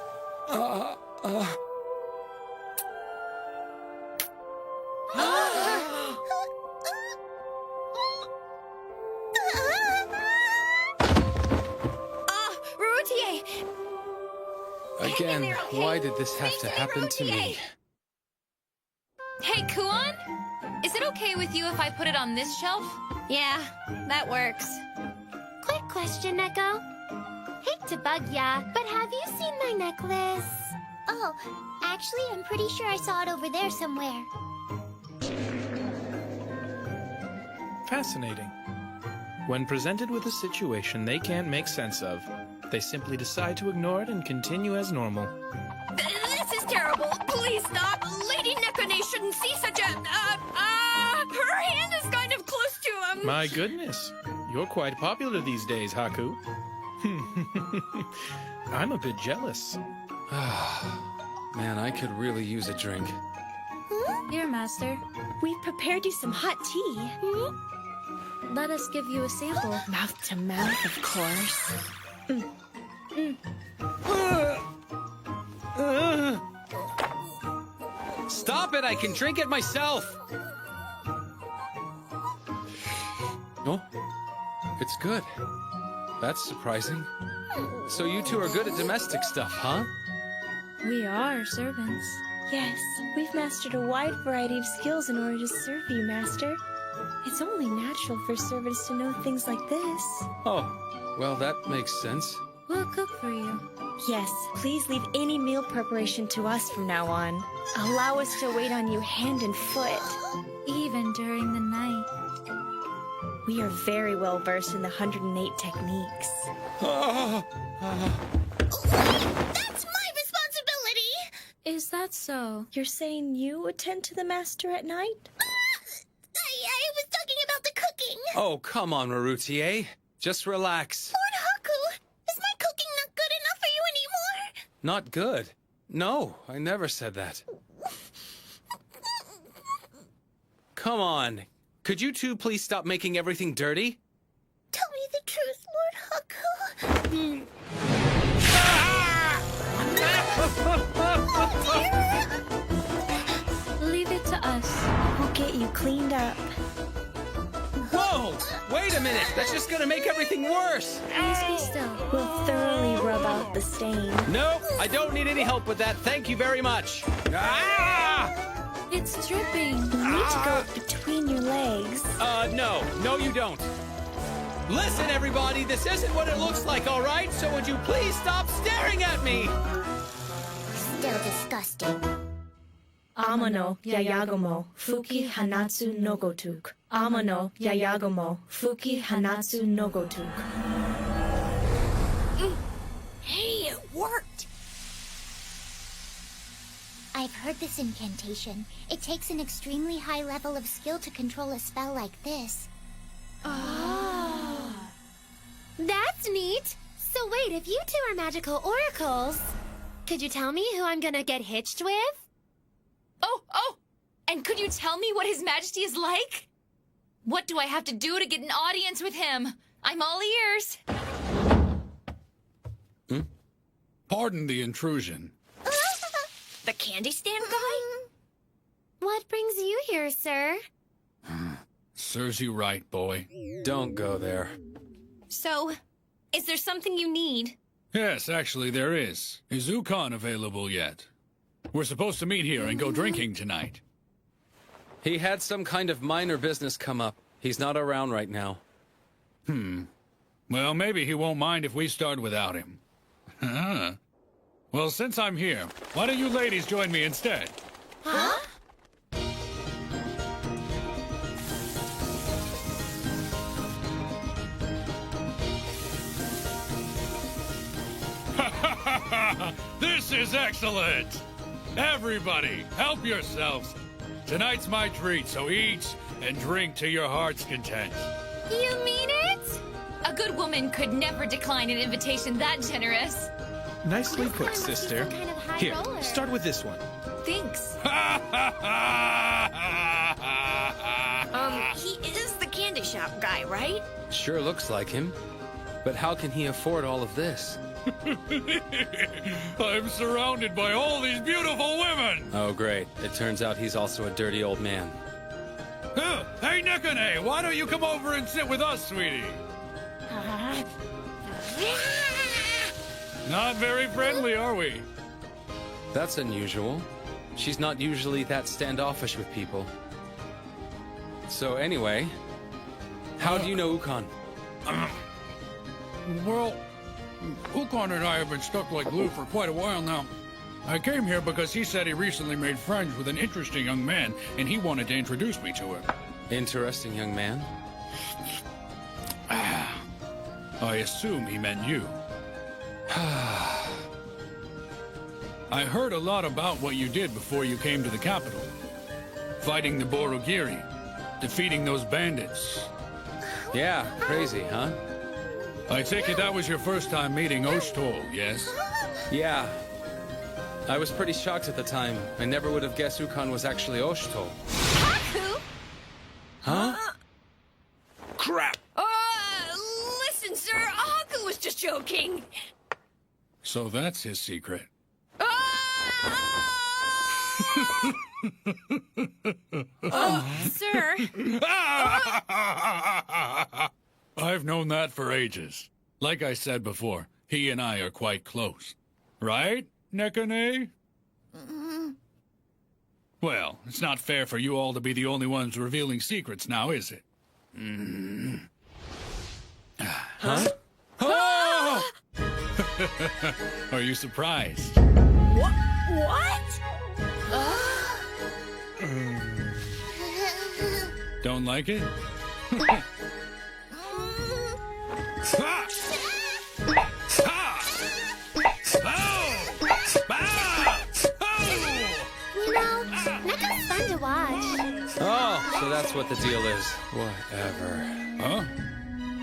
Again, why did this have to happen to me? Hey, Kuon? Is it okay with you if I put it on this shelf? Yeah, that works. Quick question, Neko. Hate to bug ya, but have you seen my necklace? Oh, actually, I'm pretty sure I saw it over there somewhere. Fascinating. When presented with a situation they can't make sense of, they simply decide to ignore it and continue as normal. This is terrible. Please stop. Lady Nekone shouldn't see such a... her hand is kind of close to him. My goodness, you're quite popular these days, Haku. I'm a bit jealous. Man, I could really use a drink. Here, Master. We've prepared you some hot tea. Let us give you a sample. Mouth to mouth, of course. Stop it! I can drink it myself! Oh, it's good. That's surprising. So you two are good at domestic stuff, huh? We are servants. Yes, we've mastered a wide variety of skills in order to serve you, Master. It's only natural for servants to know things like this. Oh, well, that makes sense. We'll cook for you. Yes, please leave any meal preparation to us from now on. Allow us to wait on you hand and foot. Even during the night. We are very well versed in the 108 techniques. That's my responsibility! Is that so? You're saying you attend to the Master at night? I was talking about the cooking. Oh, come on, Marutier. Just relax. Lord Haku, is my cooking not good enough for you anymore? Not good. No, I never said that. Come on. Could you two please stop making everything dirty? Tell me the truth, Lord Haku. Leave it to us. We'll get you cleaned up. Whoa! Wait a minute! That's just gonna make everything worse! Please be still. We'll thoroughly rub out the stain. No, I don't need any help with that. Thank you very much. Ah! It's dripping. You need to go between your legs. No. No, you don't. Listen, everybody, this isn't what it looks like, all right? So would you please stop staring at me? Still disgusting. Amano yayagomo fuki hanatsu nogotuk. Amano yayagomo fuki hanatsu nogotuk. Hey, it worked. I've heard this incantation. It takes an extremely high level of skill to control a spell like this. Oh. That's neat. So wait, if you two are magical oracles, could you tell me who I'm gonna get hitched with? Oh! And could you tell me what His Majesty is like? What do I have to do to get an audience with him? I'm all ears. Pardon the intrusion. The candy stand guy? What brings you here, sir? Serves you right, boy. Don't go there. So, is there something you need? Yes, actually there is. Is Ukon available yet? We're supposed to meet here and go drinking tonight. He had some kind of minor business come up. He's not around right now. Well, maybe he won't mind if we start without him. Well, since I'm here, why don't you ladies join me instead? Huh? This is excellent! Everybody, help yourselves. Tonight's my treat, so eat and drink to your heart's content. You mean it? A good woman could never decline an invitation that generous. Nicely put, sister. Here, start with this one. Thanks. He is the candy shop guy, right? Sure looks like him. But how can he afford all of this? I'm surrounded by all these beautiful women! Oh, great. It turns out he's also a dirty old man. Hey, Nekone, why don't you come over and sit with us, sweetie? Not very friendly, are we? That's unusual. She's not usually that standoffish with people. So anyway, how do you know Ukon? Well, Ukon and I have been stuck like glue for quite a while now. I came here because he said he recently made friends with an interesting young man, and he wanted to introduce me to him. Interesting young man? I assume he meant you. I heard a lot about what you did before you came to the capital. Fighting the Borogiri, defeating those bandits. Yeah, crazy, huh? I take it that was your first time meeting Oshtol, yes? Yeah. I was pretty shocked at the time. I never would have guessed Ukon was actually Oshtol. Haku? Huh? Crap! Listen, sir, Haku was just joking. So that's his secret. Sir. I've known that for ages. Like I said before, he and I are quite close. Right, Nekane? Well, it's not fair for you all to be the only ones revealing secrets now, is it? Huh? Oh! Are you surprised? What? Don't like it? You know, Nekko's fun to watch. Oh, so that's what the deal is. Whatever. Huh?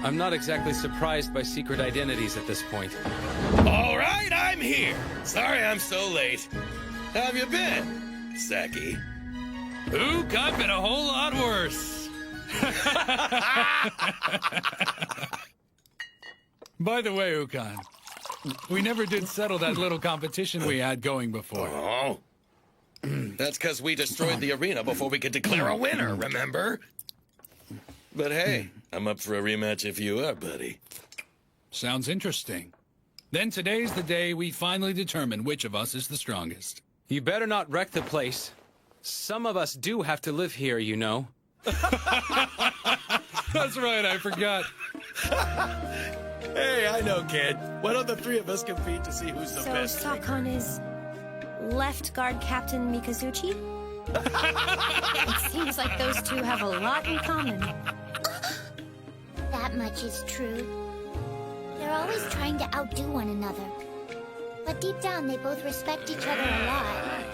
I'm not exactly surprised by secret identities at this point. All right, I'm here. Sorry I'm so late. How have you been, Saki? Ook, I've been a whole lot worse. By the way, Ukon, we never did settle that little competition we had going before. Oh. That's because we destroyed the arena before we could declare a winner, remember? But hey, I'm up for a rematch if you are, buddy. Sounds interesting. Then today's the day we finally determine which of us is the strongest. You better not wreck the place. Some of us do have to live here, you know. That's right, I forgot. Hey, I know, kid. Why don't the three of us compete to see who's the So best? Sakon is left guard Captain Mikazuchi? It seems like those two have a lot in common. That much is true. They're always trying to outdo one another. But deep down, they both respect each other a lot.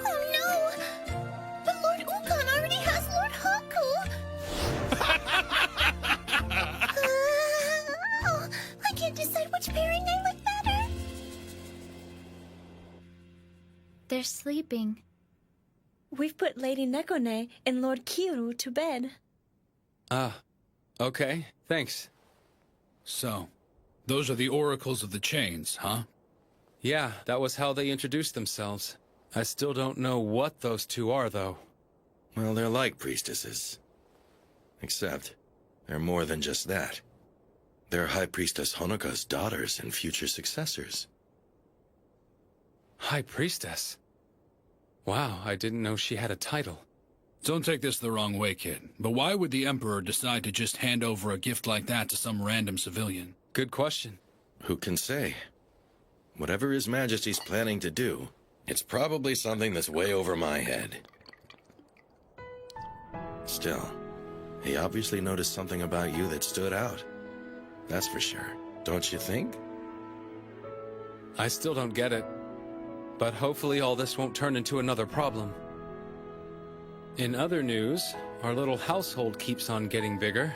Oh no! But Lord Ukon already has Lord Haku! I can't decide which pairing I like better. They're sleeping. We've put Lady Nekone and Lord Kiru to bed. Ah, okay, thanks. So, those are the oracles of the chains, huh? Yeah, that was how they introduced themselves. I still don't know what those two are, though. Well, they're like priestesses. Except, they're more than just that. They're High Priestess Honoka's daughters and future successors. High Priestess? Wow, I didn't know she had a title. Don't take this the wrong way, kid, but why would the Emperor decide to just hand over a gift like that to some random civilian? Good question. Who can say? Whatever His Majesty's planning to do, it's probably something that's way over my head. Still, he obviously noticed something about you that stood out. That's for sure. Don't you think? I still don't get it. But hopefully all this won't turn into another problem. In other news, our little household keeps on getting bigger.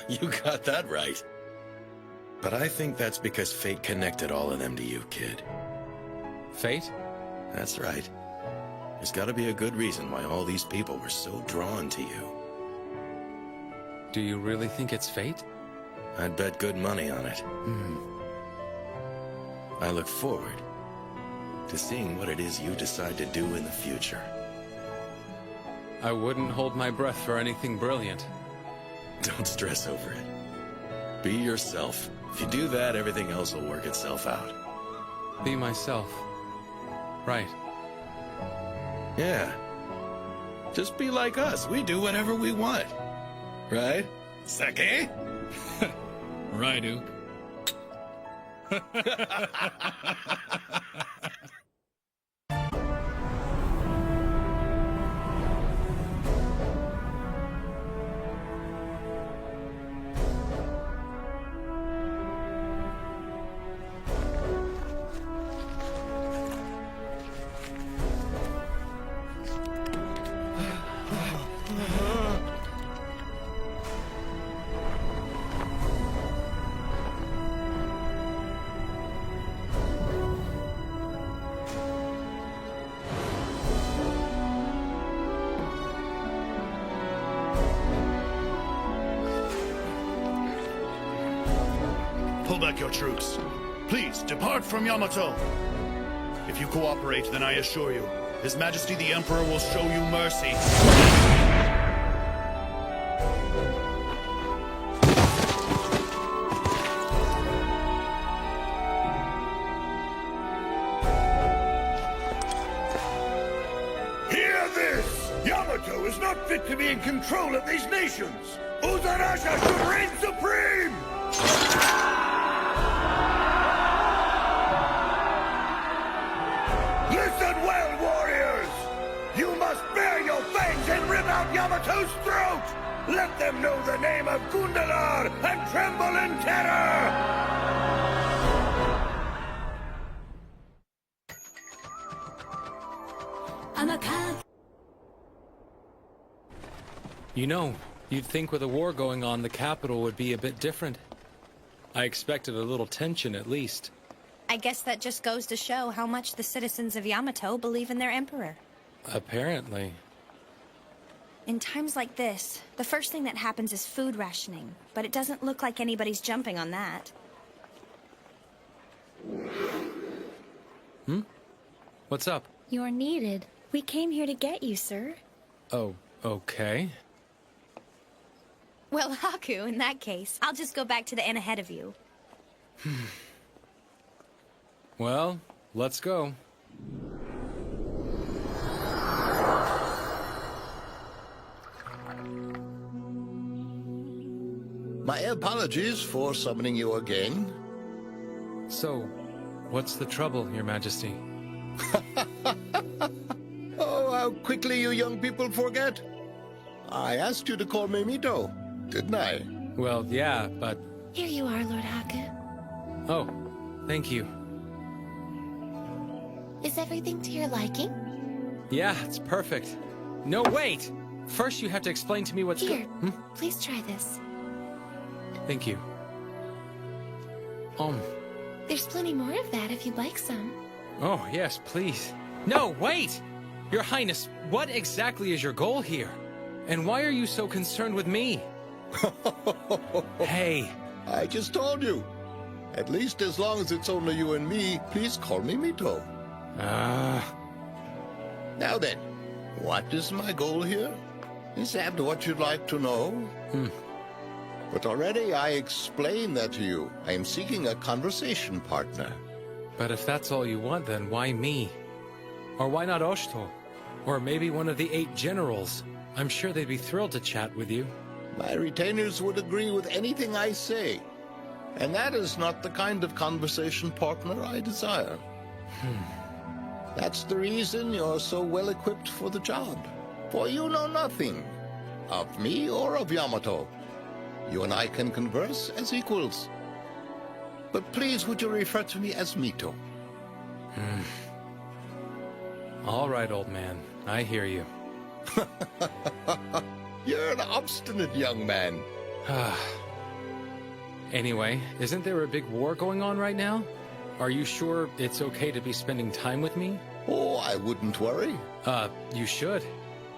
You got that right. But I think that's because fate connected all of them to you, kid. Fate? That's right. There's got to be a good reason why all these people were so drawn to you. Do you really think it's fate? I'd bet good money on it. I look forward to seeing what it is you decide to do in the future. I wouldn't hold my breath for anything brilliant. Don't stress over it. Be yourself. If you do that, everything else will work itself out. Be myself. Right. Yeah. Just be like us. We do whatever we want. Right? Sake? Right, Duke. Pull back your troops. Please, depart from Yamato. If you cooperate, then I assure you, His Majesty the Emperor will show you mercy. Hear this! Yamato is not fit to be in control of these nations! Uzarasha should reign supreme! Listen well, warriors! You must bare your fangs and rip out Yamato's throat! Let them know the name of Gundalar and tremble in terror! You know, you'd think with a war going on, the capital would be a bit different. I expected a little tension, at least. I guess that just goes to show how much the citizens of Yamato believe in their emperor. Apparently. In times like this, the first thing that happens is food rationing, but it doesn't look like anybody's jumping on that. What's up? You're needed. We came here to get you, sir. Oh, okay. Well, Haku, in that case, I'll just go back to the inn ahead of you. Well, let's go. My apologies for summoning you again. So, what's the trouble, Your Majesty? Oh, how quickly you young people forget. I asked you to call me Mito, didn't I? Well, yeah, but... Here you are, Lord Haku. Oh, thank you. Is everything to your liking? Yeah, it's perfect. No, wait! First you have to explain to me what's Here, please try this. Thank you. There's plenty more of that if you'd like some. Oh, yes, please. No, wait! Your Highness, what exactly is your goal here? And why are you so concerned with me? Hey. I just told you. At least as long as it's only you and me, please call me Mito. Now then, what is my goal here? Is that what you'd like to know? But already I explained that to you. I am seeking a conversation partner. But if that's all you want, then why me? Or why not Oshto? Or maybe one of the 8 generals? I'm sure they'd be thrilled to chat with you. My retainers would agree with anything I say. And that is not the kind of conversation partner I desire. That's the reason you're so well equipped for the job. For you know nothing of me or of Yamato. You and I can converse as equals. But please, would you refer to me as Mito? All right, old man. I hear you. You're an obstinate young man. Anyway, isn't there a big war going on right now? Are you sure it's okay to be spending time with me? Oh, I wouldn't worry. You should.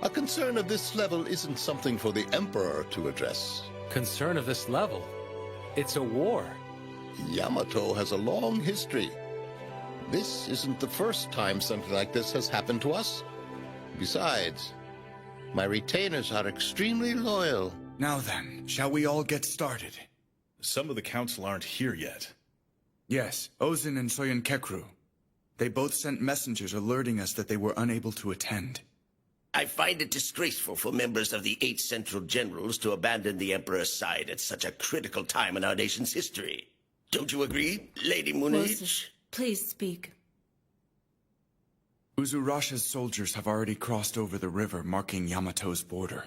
A concern of this level isn't something for the Emperor to address. Concern of this level? It's a war. Yamato has a long history. This isn't the first time something like this has happened to us. Besides, my retainers are extremely loyal. Now then, shall we all get started? Some of the council aren't here yet. Yes, Ozin and Soyen Kekru. They both sent messengers alerting us that they were unable to attend. I find it disgraceful for members of the 8 Central Generals to abandon the Emperor's side at such a critical time in our nation's history. Don't you agree, Lady Munich? Please speak. Uzurasha's soldiers have already crossed over the river, marking Yamato's border.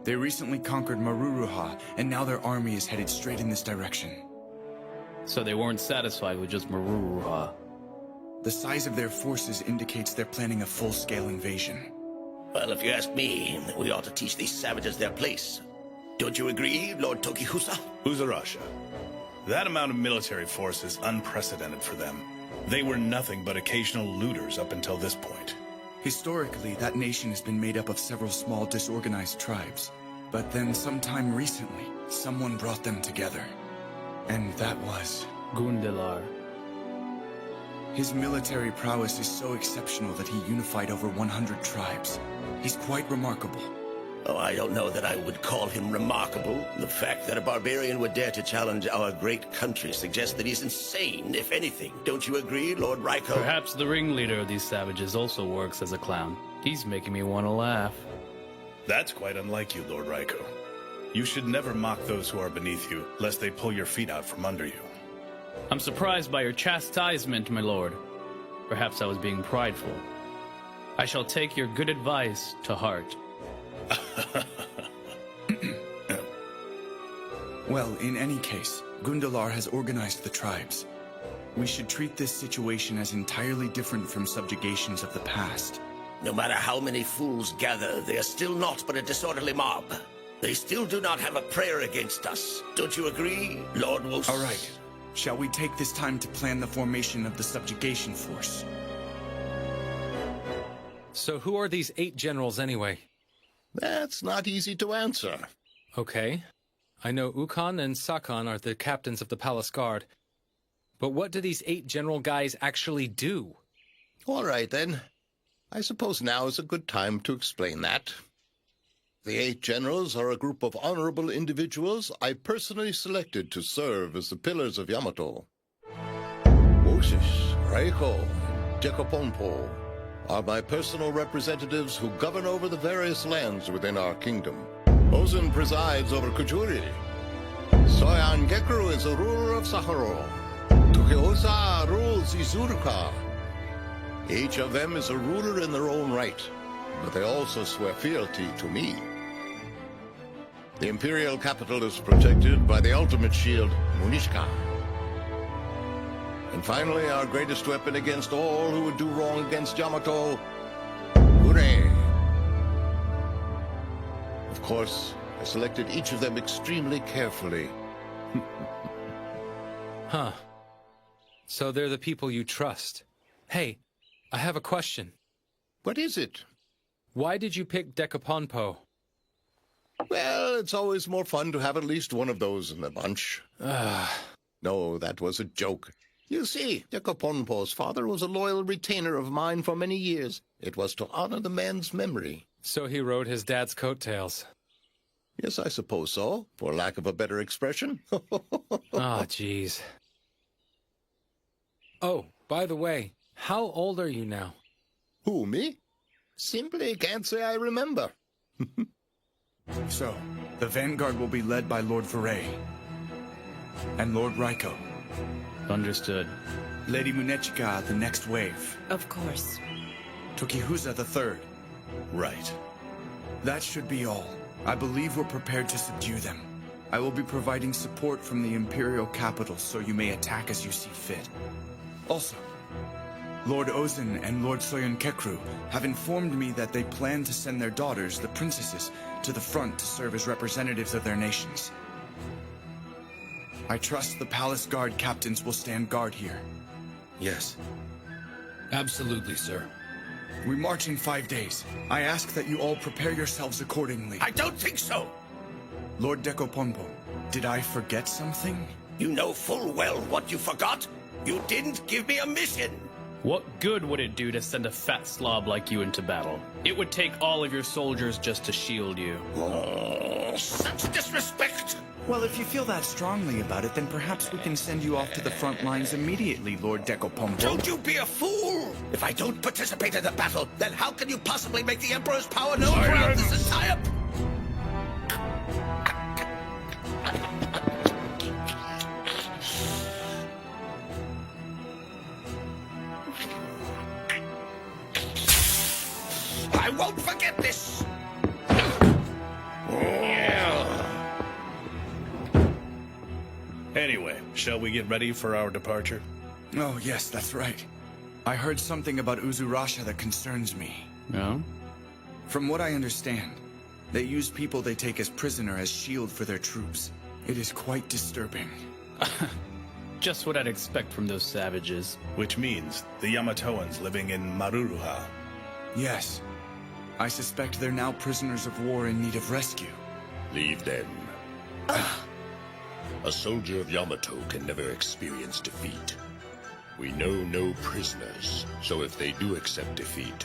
They recently conquered Maruruha, and now their army is headed straight in this direction. So they weren't satisfied with just Maruruha. The size of their forces indicates they're planning a full-scale invasion. Well, if you ask me, we ought to teach these savages their place. Don't you agree, Lord Tokihusa? Uzurasha. That amount of military force is unprecedented for them. They were nothing but occasional looters up until this point. Historically, that nation has been made up of several small, disorganized tribes. But then, sometime recently, someone brought them together. And that was... Gundelar. His military prowess is so exceptional that he unified over 100 tribes. He's quite remarkable. Oh, I don't know that I would call him remarkable. The fact that a barbarian would dare to challenge our great country suggests that he's insane, if anything. Don't you agree, Lord Raiko? Perhaps the ringleader of these savages also works as a clown. He's making me want to laugh. That's quite unlike you, Lord Raiko. You should never mock those who are beneath you, lest they pull your feet out from under you. I'm surprised by your chastisement, my lord. Perhaps I was being prideful. I shall take your good advice to heart. Well, in any case, Gundelar has organized the tribes. We should treat this situation as entirely different from subjugations of the past. No matter how many fools gather, they are still not but a disorderly mob. They still do not have a prayer against us. Don't you agree, Lord Wolf? All right. Shall we take this time to plan the formation of the subjugation force? So who are these 8 generals anyway? That's not easy to answer. Okay. I know Ukon and Sakan are the captains of the palace guard. But what do these 8 general guys actually do? All right, then. I suppose now is a good time to explain that. The 8 generals are a group of honorable individuals I personally selected to serve as the pillars of Yamato. Moses, Reiko, and Dekoponpo are my personal representatives who govern over the various lands within our kingdom. Ozen presides over Kujuri. Soyan Gekru is the ruler of Saharo. Tukiosa rules Izuruka. Each of them is a ruler in their own right, but they also swear fealty to me. The imperial capital is protected by the ultimate shield, Munishka. And finally, our greatest weapon against all who would do wrong against Yamato, Ure. Of course, I selected each of them extremely carefully. Huh. So they're the people you trust. Hey, I have a question. What is it? Why did you pick Dekoponpo? Well, it's always more fun to have at least one of those in the bunch. No, that was a joke. You see, Dekoponpo's father was a loyal retainer of mine for many years. It was to honor the man's memory. So he rode his dad's coattails. Yes, I suppose so, for lack of a better expression. Ah, jeez. Oh, by the way, how old are you now? Who, me? Simply can't say I remember. So, the vanguard will be led by Lord Foray and Lord Raiko. Understood. Lady Munechika, the next wave. Of course. Tokihusa, the third. Right. That should be all. I believe we're prepared to subdue them. I will be providing support from the Imperial capital, so you may attack as you see fit. Also, Lord Ozen and Lord Soyon Kekru have informed me that they plan to send their daughters, the princesses, to the front to serve as representatives of their nations. I trust the palace guard captains will stand guard here. Yes. Absolutely, sir. We march in 5 days. I ask that you all prepare yourselves accordingly. I don't think so! Lord Dekoponpo, did I forget something? You know full well what you forgot. You didn't give me a mission. What good would it do to send a fat slob like you into battle? It would take all of your soldiers just to shield you. Oh, such disrespect! Well, if you feel that strongly about it, then perhaps we can send you off to the front lines immediately, Lord Decopompo. Don't you be a fool! If I don't participate in the battle, then how can you possibly make the Emperor's power known throughout this entire... I won't forget this! Anyway, shall we get ready for our departure? Oh, yes, that's right. I heard something about Uzurasha that concerns me. No? From what I understand, they use people they take as prisoner as shield for their troops. It is quite disturbing. Just what I'd expect from those savages. Which means the Yamatoans living in Maruruha. Yes. I suspect they're now prisoners of war in need of rescue. Leave them. A soldier of Yamato can never experience defeat. We know no prisoners, so if they do accept defeat,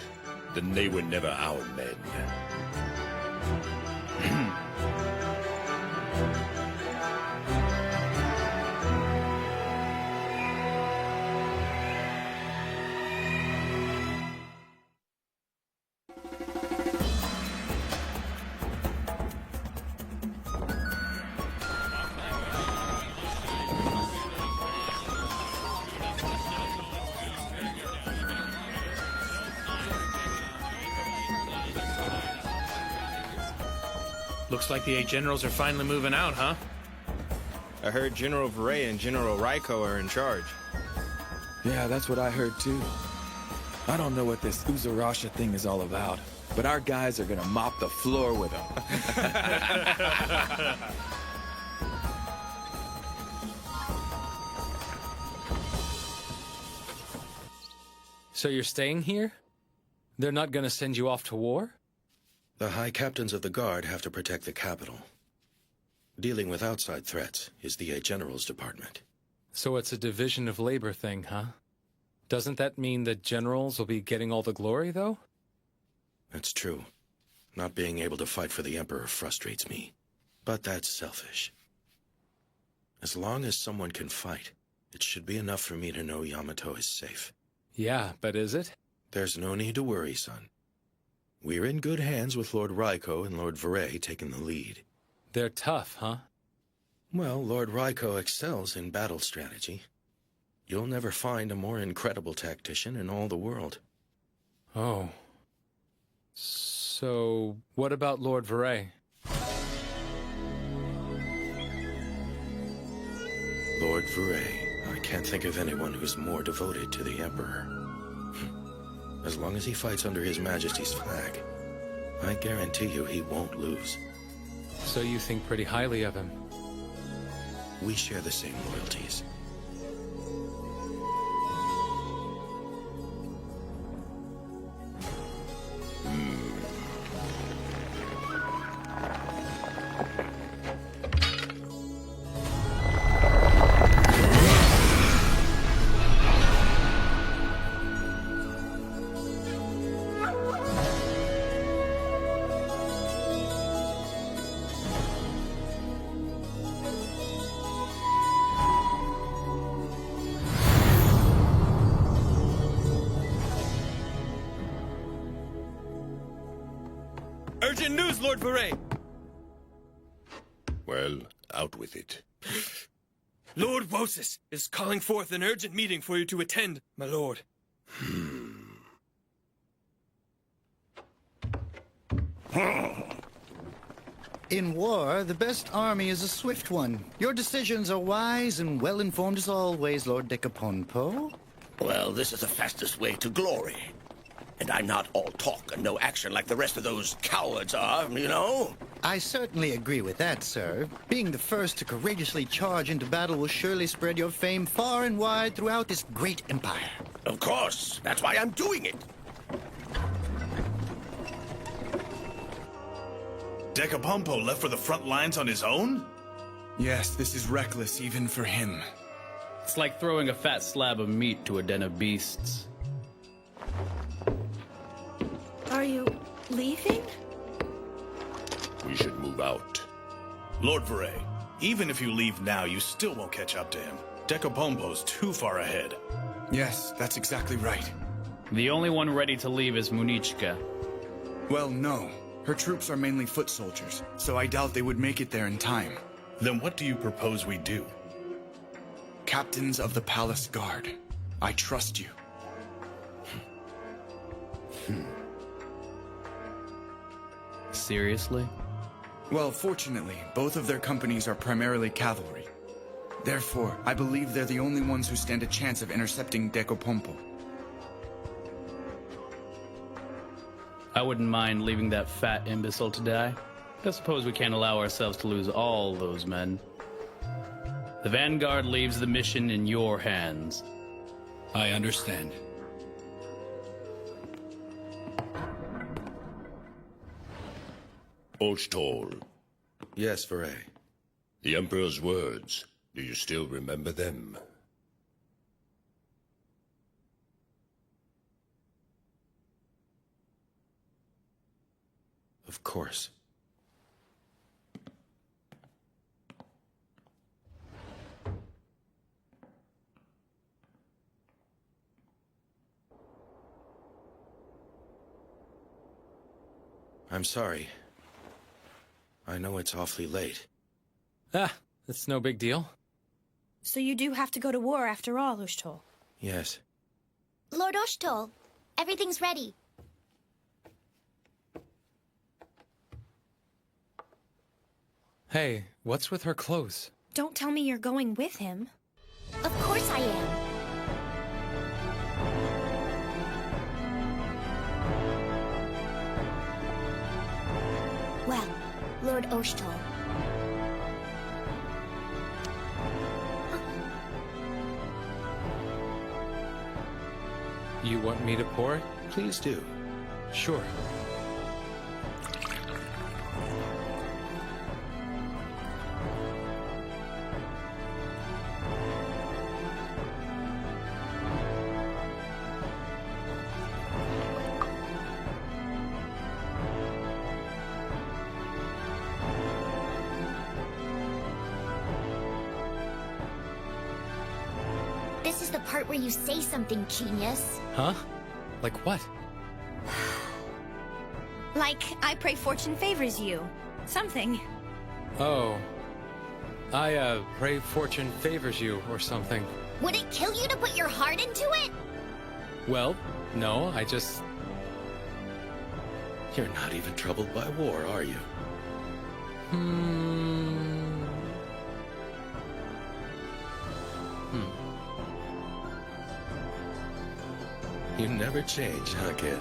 then they were never our men. Looks like the 8 generals are finally moving out, huh? I heard General Vray and General Raiko are in charge. Yeah, that's what I heard too. I don't know what this Uzurasha thing is all about, but our guys are gonna mop the floor with them. So you're staying here? They're not gonna send you off to war? The High Captains of the Guard have to protect the capital. Dealing with outside threats is the 8 Generals Department. So it's a division of labor thing, huh? Doesn't that mean the generals will be getting all the glory, though? That's true. Not being able to fight for the Emperor frustrates me. But that's selfish. As long as someone can fight, it should be enough for me to know Yamato is safe. Yeah, but is it? There's no need to worry, son. We're in good hands with Lord Raiko and Lord Vray taking the lead. They're tough, huh? Well, Lord Raiko excels in battle strategy. You'll never find a more incredible tactician in all the world. Oh. So, what about Lord Vray? Lord Vray. I can't think of anyone who's more devoted to the Emperor. As long as he fights under His Majesty's flag, I guarantee you he won't lose. So you think pretty highly of him? We share the same loyalties. Urgent news, Lord Vray! Well, out with it. Lord Wosis is calling forth an urgent meeting for you to attend, my lord. In war, the best army is a swift one. Your decisions are wise and well-informed as always, Lord Decopompo. Well, this is the fastest way to glory. And I'm not all talk and no action like the rest of those cowards are, you know? I certainly agree with that, sir. Being the first to courageously charge into battle will surely spread your fame far and wide throughout this great empire. Of course. That's why I'm doing it. Decopompo left for the front lines on his own? Yes, this is reckless even for him. It's like throwing a fat slab of meat to a den of beasts. Are you leaving? We should move out. Lord Vray, Even if you leave now, you still won't catch up to him. Decapompo's too far ahead. Yes, that's exactly right. The only one ready to leave is Munichka. Well, no. Her troops are mainly foot soldiers, so I doubt they would make it there in time. Then what do you propose we do? Captains of the Palace Guard, I trust you. Seriously? Well, fortunately, both of their companies are primarily cavalry. Therefore, I believe they're the only ones who stand a chance of intercepting Decapompo. I wouldn't mind leaving that fat imbecile to die. I suppose we can't allow ourselves to lose all those men. The Vanguard leaves the mission in your hands. I understand. Ostol. Yes, Veray. The Emperor's words. Do you still remember them? Of course. I'm sorry. I know it's awfully late. Ah, that's no big deal. So you do have to go to war after all, Uchtol. Yes. Lord Uchtol, everything's ready. Hey, what's with her clothes? Don't tell me you're going with him. Of course I am. Well, Lord Uchtol. You want me to pour it? Please do. Sure. This is the part where you say something, genius. Huh? Like what? Like, I pray fortune favors you. Something. Oh. I, pray fortune favors you or something. Would it kill you to put your heart into it? Well, no, I just... You're not even troubled by war, are you? You never change, huh, kid?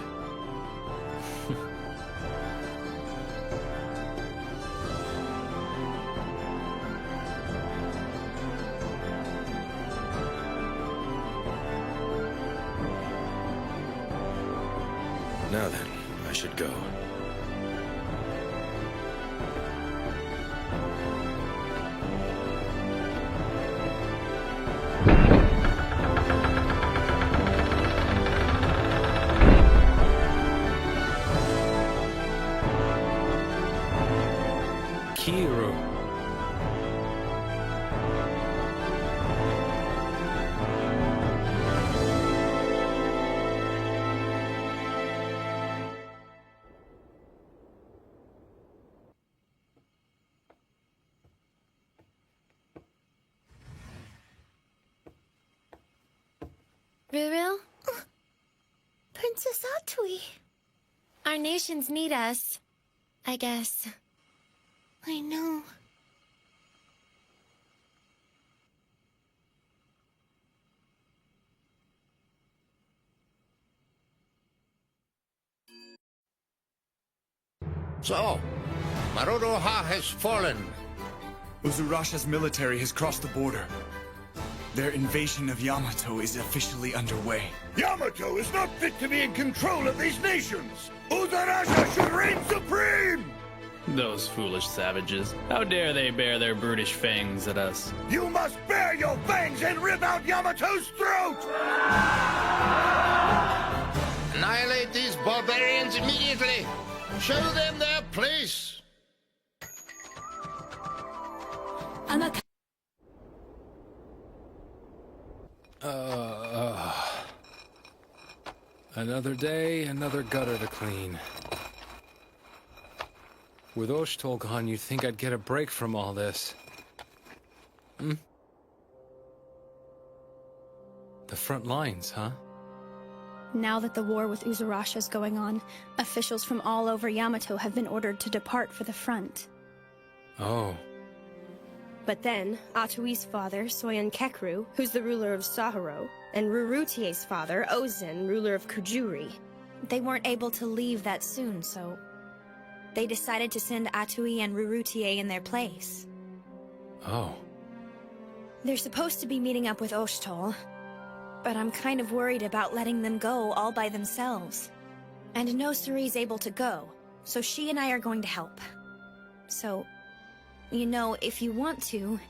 Now then, I should go. Kiru. Ruru? Princess Atui. Our nations need us, I guess. I know. So, Maruroha has fallen. Uzurasha's military has crossed the border. Their invasion of Yamato is officially underway. Yamato is not fit to be in control of these nations! Uzurasha should reign supreme! Those foolish savages. How dare they bare their brutish fangs at us? You must bare your fangs and rip out Yamato's throat! Annihilate these barbarians immediately! Show them their place! A Another day, another gutter to clean. With Oshtol gone, you'd think I'd get a break from all this. The front lines, huh? Now that the war with Uzurasha is going on, officials from all over Yamato have been ordered to depart for the front. Oh. But then, Atui's father, Soyen Kekru, who's the ruler of Saharo, and Rurutie's father, Ozen, ruler of Kujuri. They weren't able to leave that soon, so they decided to send Atui and Rurutie in their place. Oh. They're supposed to be meeting up with Oshtol, but I'm kind of worried about letting them go all by themselves. And no Suri's able to go, so she and I are going to help. So, you know, if you want to,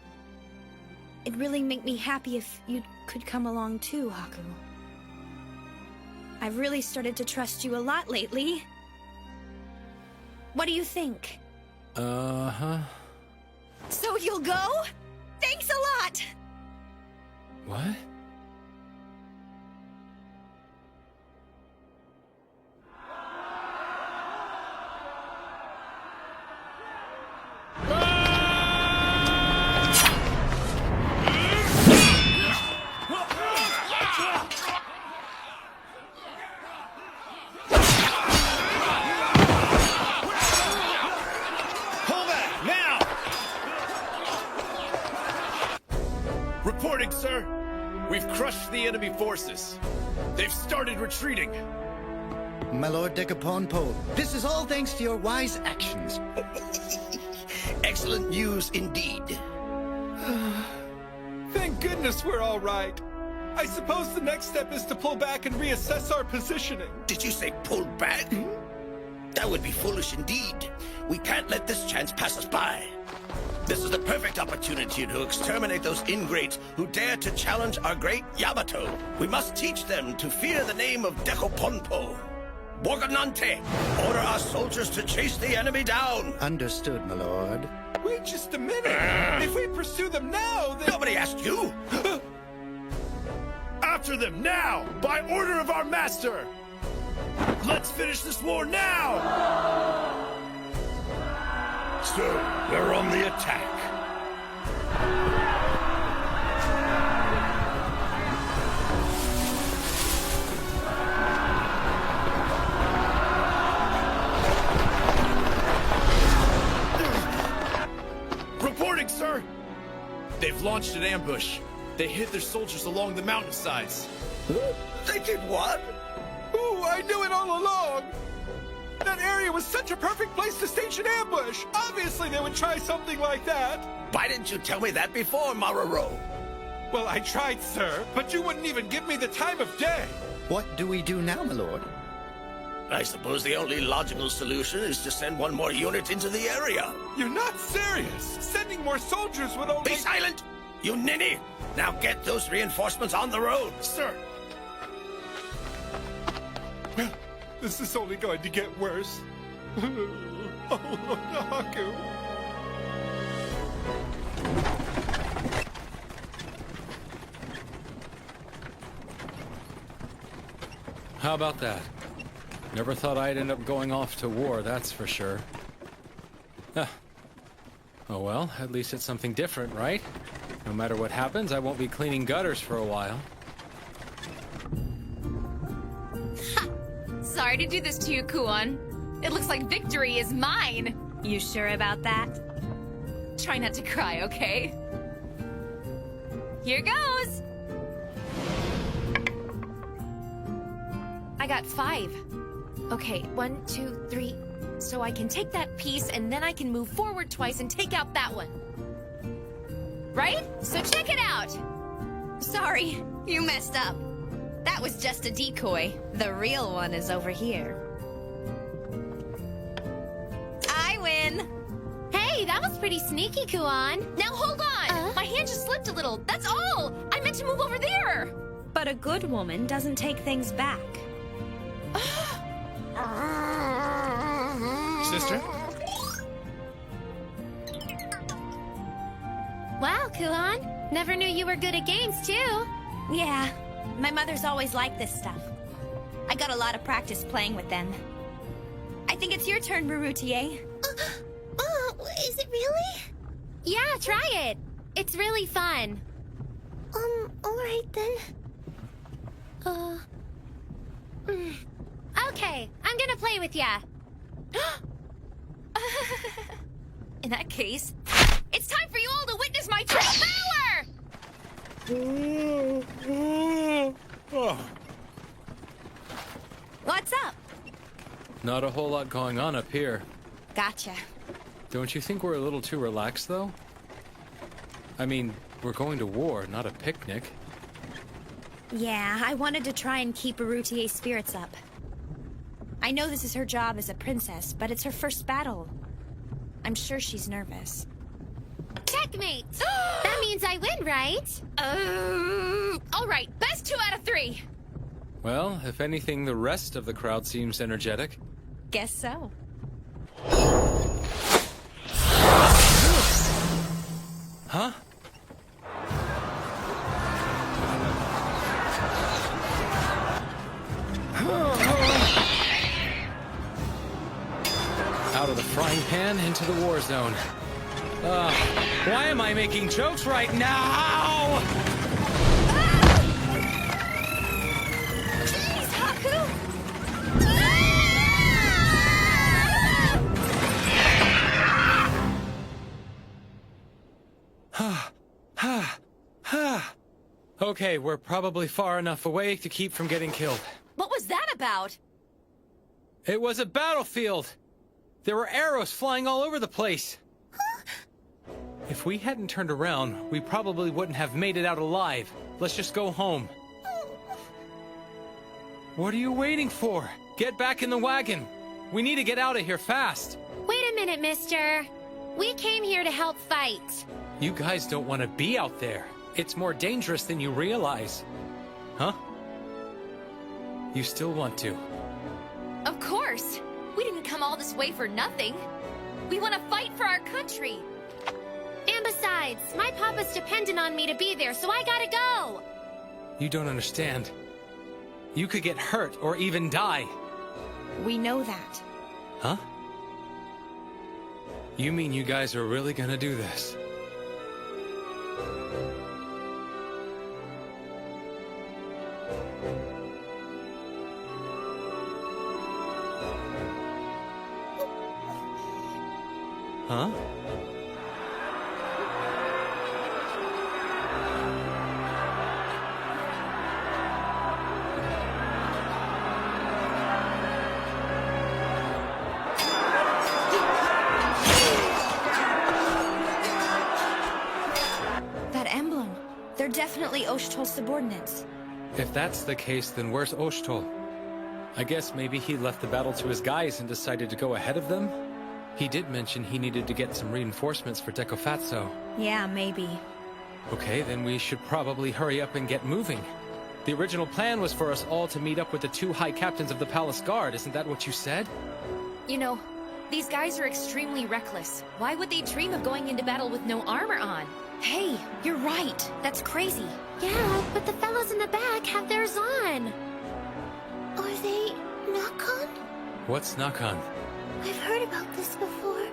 it'd really make me happy if you could come along too, Haku. I've really started to trust you a lot lately. What do you think? Uh-huh. So you'll go? Thanks a lot! What? Reporting, sir. We've crushed the enemy forces. They've started retreating. My Lord Decaponpo, this is all thanks to your wise actions. Excellent news indeed. Thank goodness we're all right. I suppose the next step is to pull back and reassess our positioning. Did you say pull back? That would be foolish indeed. We can't let this chance pass us by. This is the perfect opportunity to exterminate those ingrates who dare to challenge our great Yamato. We must teach them to fear the name of Decaponpo. Borgonante, order our soldiers to chase the enemy down. Understood, my lord. Wait just a minute. If we pursue them now, then... Nobody asked you. After them now, by order of our master. Let's finish this war now! Sir, we're on the attack. Reporting, sir! They've launched an ambush. They hid their soldiers along the mountainsides. They did what? Ooh, I knew it all along! That area was such a perfect place to stage an ambush! Obviously they would try something like that! Why didn't you tell me that before, Maruro? Well, I tried, sir, but you wouldn't even give me the time of day! What do we do now, my lord? I suppose the only logical solution is to send one more unit into the area. You're not serious! Sending more soldiers would only... Be silent, you ninny! Now get those reinforcements on the road, sir! This is only going to get worse. Oh, Haku. How about that? Never thought I'd end up going off to war, that's for sure. Oh well, at least it's something different, right? No matter what happens, I won't be cleaning gutters for a while. Sorry to do this to you, Kuon. It looks like victory is mine. You sure about that? Try not to cry, okay? Here goes! I got 5. Okay, 1, 2, 3. So I can take that piece and then I can move forward twice and take out that one. Right? So check it out! Sorry, you messed up. That was just a decoy. The real one is over here. I win! Hey, that was pretty sneaky, Kuon. Now hold on! My hand just slipped a little, that's all! I meant to move over there! But a good woman doesn't take things back. Sister? Wow, Kuon. Never knew you were good at games, too. Yeah, my mother's always liked this stuff. I got a lot of practice playing with them. I think it's your turn, Rurutier. Is it really? Yeah, try it. It's really fun. Alright then. Okay, I'm gonna play with ya. In that case, it's time for you all to witness my true power! What's up? Not a whole lot going on up here. Gotcha. Don't you think we're a little too relaxed, though? I mean, we're going to war, not a picnic. Yeah, I wanted to try and keep Rurutier's spirits up. I know this is her job as a princess, but it's her first battle. I'm sure she's nervous. Checkmate! That means I win, right? All right, best 2 out of 3. Well, if anything, the rest of the crowd seems energetic. Guess so. Huh? Out of the frying pan into the war zone. Why am I making jokes right now? Jeez, Haku! Okay, we're probably far enough away to keep from getting killed. What was that about? It was a battlefield! There were arrows flying all over the place. If we hadn't turned around, we probably wouldn't have made it out alive. Let's just go home. What are you waiting for? Get back in the wagon. We need to get out of here fast. Wait a minute, mister. We came here to help fight. You guys don't want to be out there. It's more dangerous than you realize. Huh? You still want to? Of course. We didn't come all this way for nothing. We want to fight for our country. And besides, my papa's dependent on me to be there, so I gotta go. You don't understand. You could get hurt or even die. We know that. Huh? You mean you guys are really gonna do this? Huh? That emblem. They're definitely Osh'tol's subordinates. If that's the case, then where's Osh'tol? I guess maybe he left the battle to his guys and decided to go ahead of them? He did mention he needed to get some reinforcements for Decofatso. Yeah, maybe. Okay, then we should probably hurry up and get moving. The original plan was for us all to meet up with the 2 high captains of the Palace Guard, isn't that what you said? You know, these guys are extremely reckless. Why would they dream of going into battle with no armor on? Hey, you're right. That's crazy. Yeah, but the fellows in the back have theirs on. Are they Nakan? What's Nakan? I've heard about this before.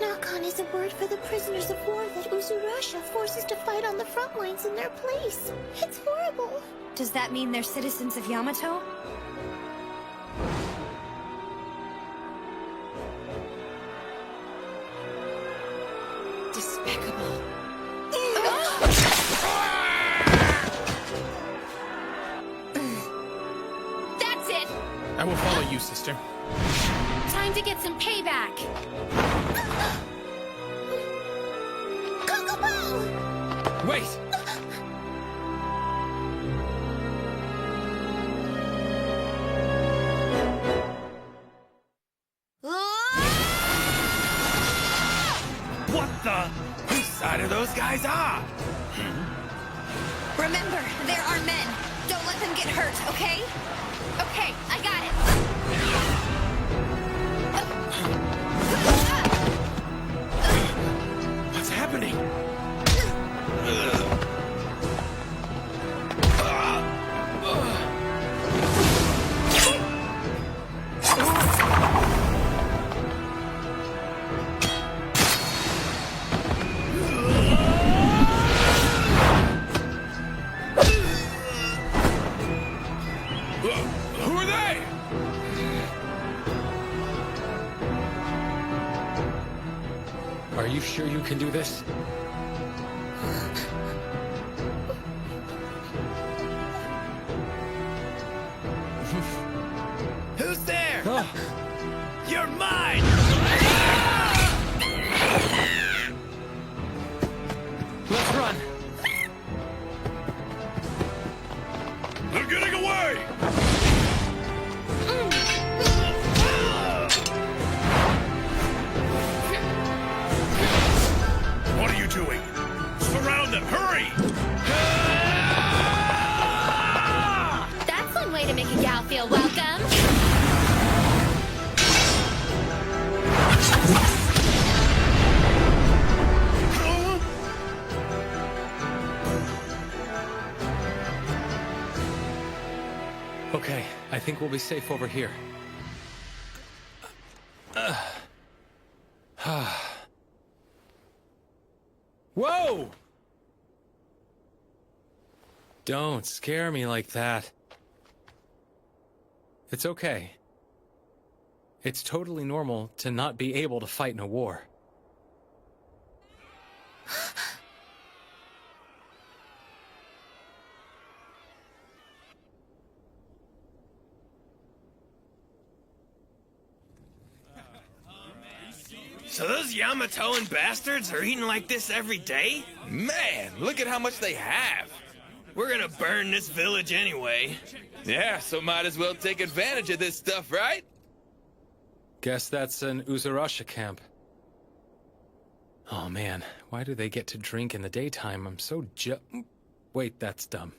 Nakan is a word for the prisoners of war that Uzurasha forces to fight on the front lines in their place. It's horrible. Does that mean they're citizens of Yamato? Despicable. That's it! I will follow you, sister. Time to get some payback. Kokobo! Wait! What the? Whose side of those guys are? Remember, there are men. Don't let them get hurt, okay? Okay, I got it. What's happening? Who are they? Are you sure you can do this? Who's there? You're mine! Let's run! They're getting away! What are you doing? Surround them! Hurry! That's one way to make a gal feel welcome. Okay, I think we'll be safe over here. Whoa! Don't scare me like that. It's okay. It's totally normal to not be able to fight in a war. So those Yamatoan bastards are eating like this every day? Man, look at how much they have. We're gonna burn this village anyway. Yeah, so might as well take advantage of this stuff, right? Guess that's an Uzurasha camp. Oh man, why do they get to drink in the daytime? I'm so Wait, that's dumb.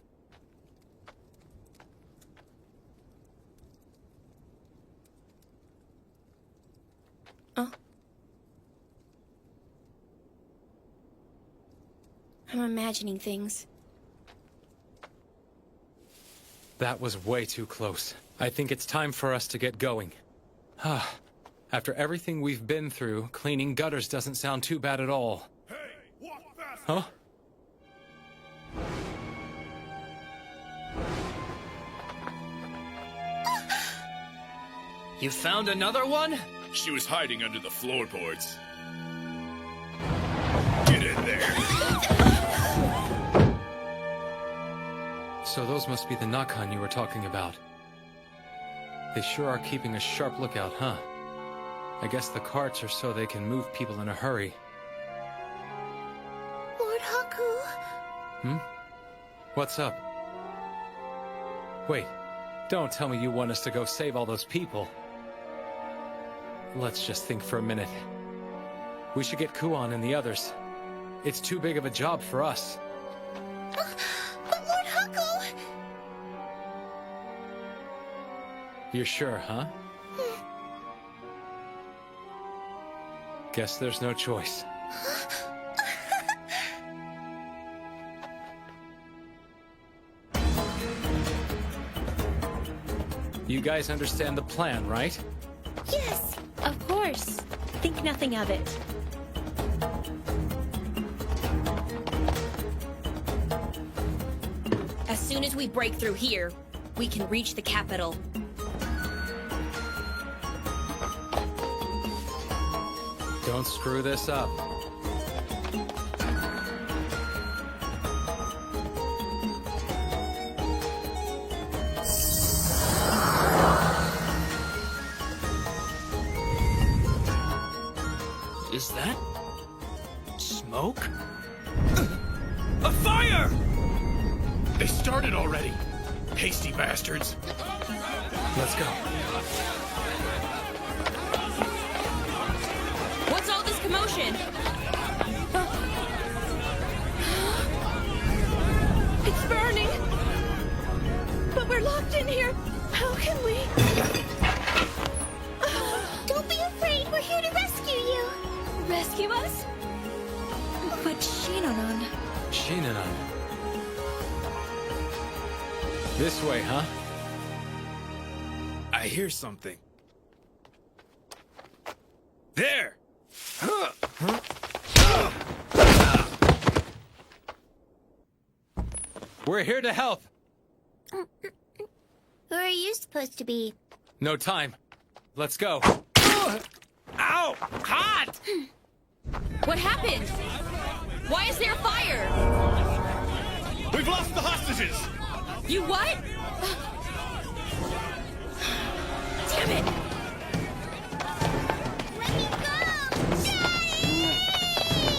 Oh. I'm imagining things. That was way too close. I think it's time for us to get going. After everything we've been through, cleaning gutters doesn't sound too bad at all. Hey, walk fast! Huh? You found another one? She was hiding under the floorboards. Get in there! So those must be the Nakan you were talking about. They sure are keeping a sharp lookout, huh? I guess the carts are so they can move people in a hurry. Lord Haku. Hmm? What's up? Wait, don't tell me you want us to go save all those people. Let's just think for a minute. We should get Kuon and the others. It's too big of a job for us. But Lord Haku! You're sure, huh? Guess there's no choice. You guys understand the plan, right? Yes, of course. Think nothing of it. As soon as we break through here, we can reach the capital. Don't screw this up. Is that smoke? A fire! They started already. Hasty bastards. Let's go. What's all this commotion? It's burning! But we're locked in here! How can we? Don't be afraid, we're here to rescue you! Rescue us? But Shinonan... Shinanan. This way, huh? I hear something. There! We're here to help. We're are you supposed to be? No time. Let's go. Ow! Hot! What happened? Why is there fire? We've lost the hostages! You what? Damn it!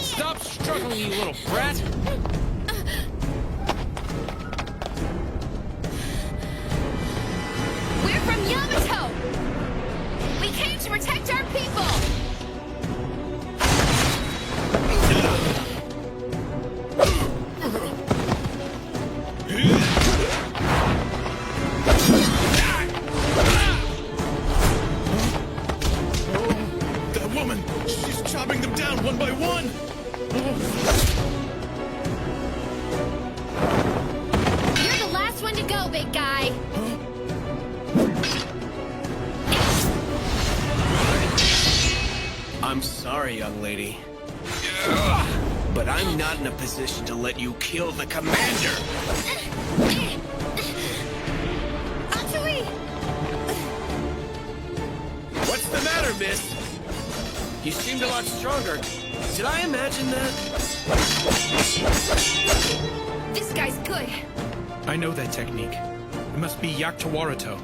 Stop struggling, you little brat! We're from Yamato! We came to protect our people! That woman! She's chopping them down one by one! You're the last one to go, big guy! I'm sorry, young lady. But I'm not in a position to let you kill the commander! Atsui! What's the matter, miss? You seemed a lot stronger. Did I imagine that? This guy's good. I know that technique. It must be Yakuwaruto.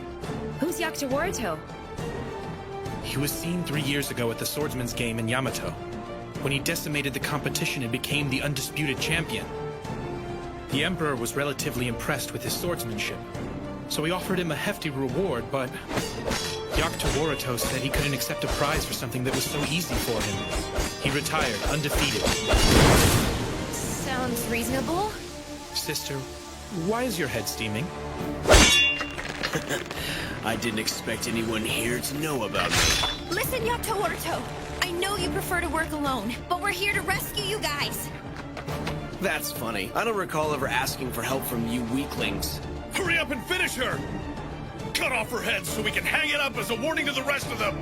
Who's Yakuwaruto? He was seen 3 years ago at the Swordsman's Game in Yamato, when he decimated the competition and became the undisputed champion. The Emperor was relatively impressed with his swordsmanship, so he offered him a hefty reward, but Yakuwaruto said he couldn't accept a prize for something that was so easy for him. He retired, undefeated. Sounds reasonable. Sister, why is your head steaming? I didn't expect anyone here to know about me. Listen, Yakuwaruto. I know you prefer to work alone, but we're here to rescue you guys. That's funny. I don't recall ever asking for help from you weaklings. Hurry up and finish her! Cut off her head so we can hang it up as a warning to the rest of them!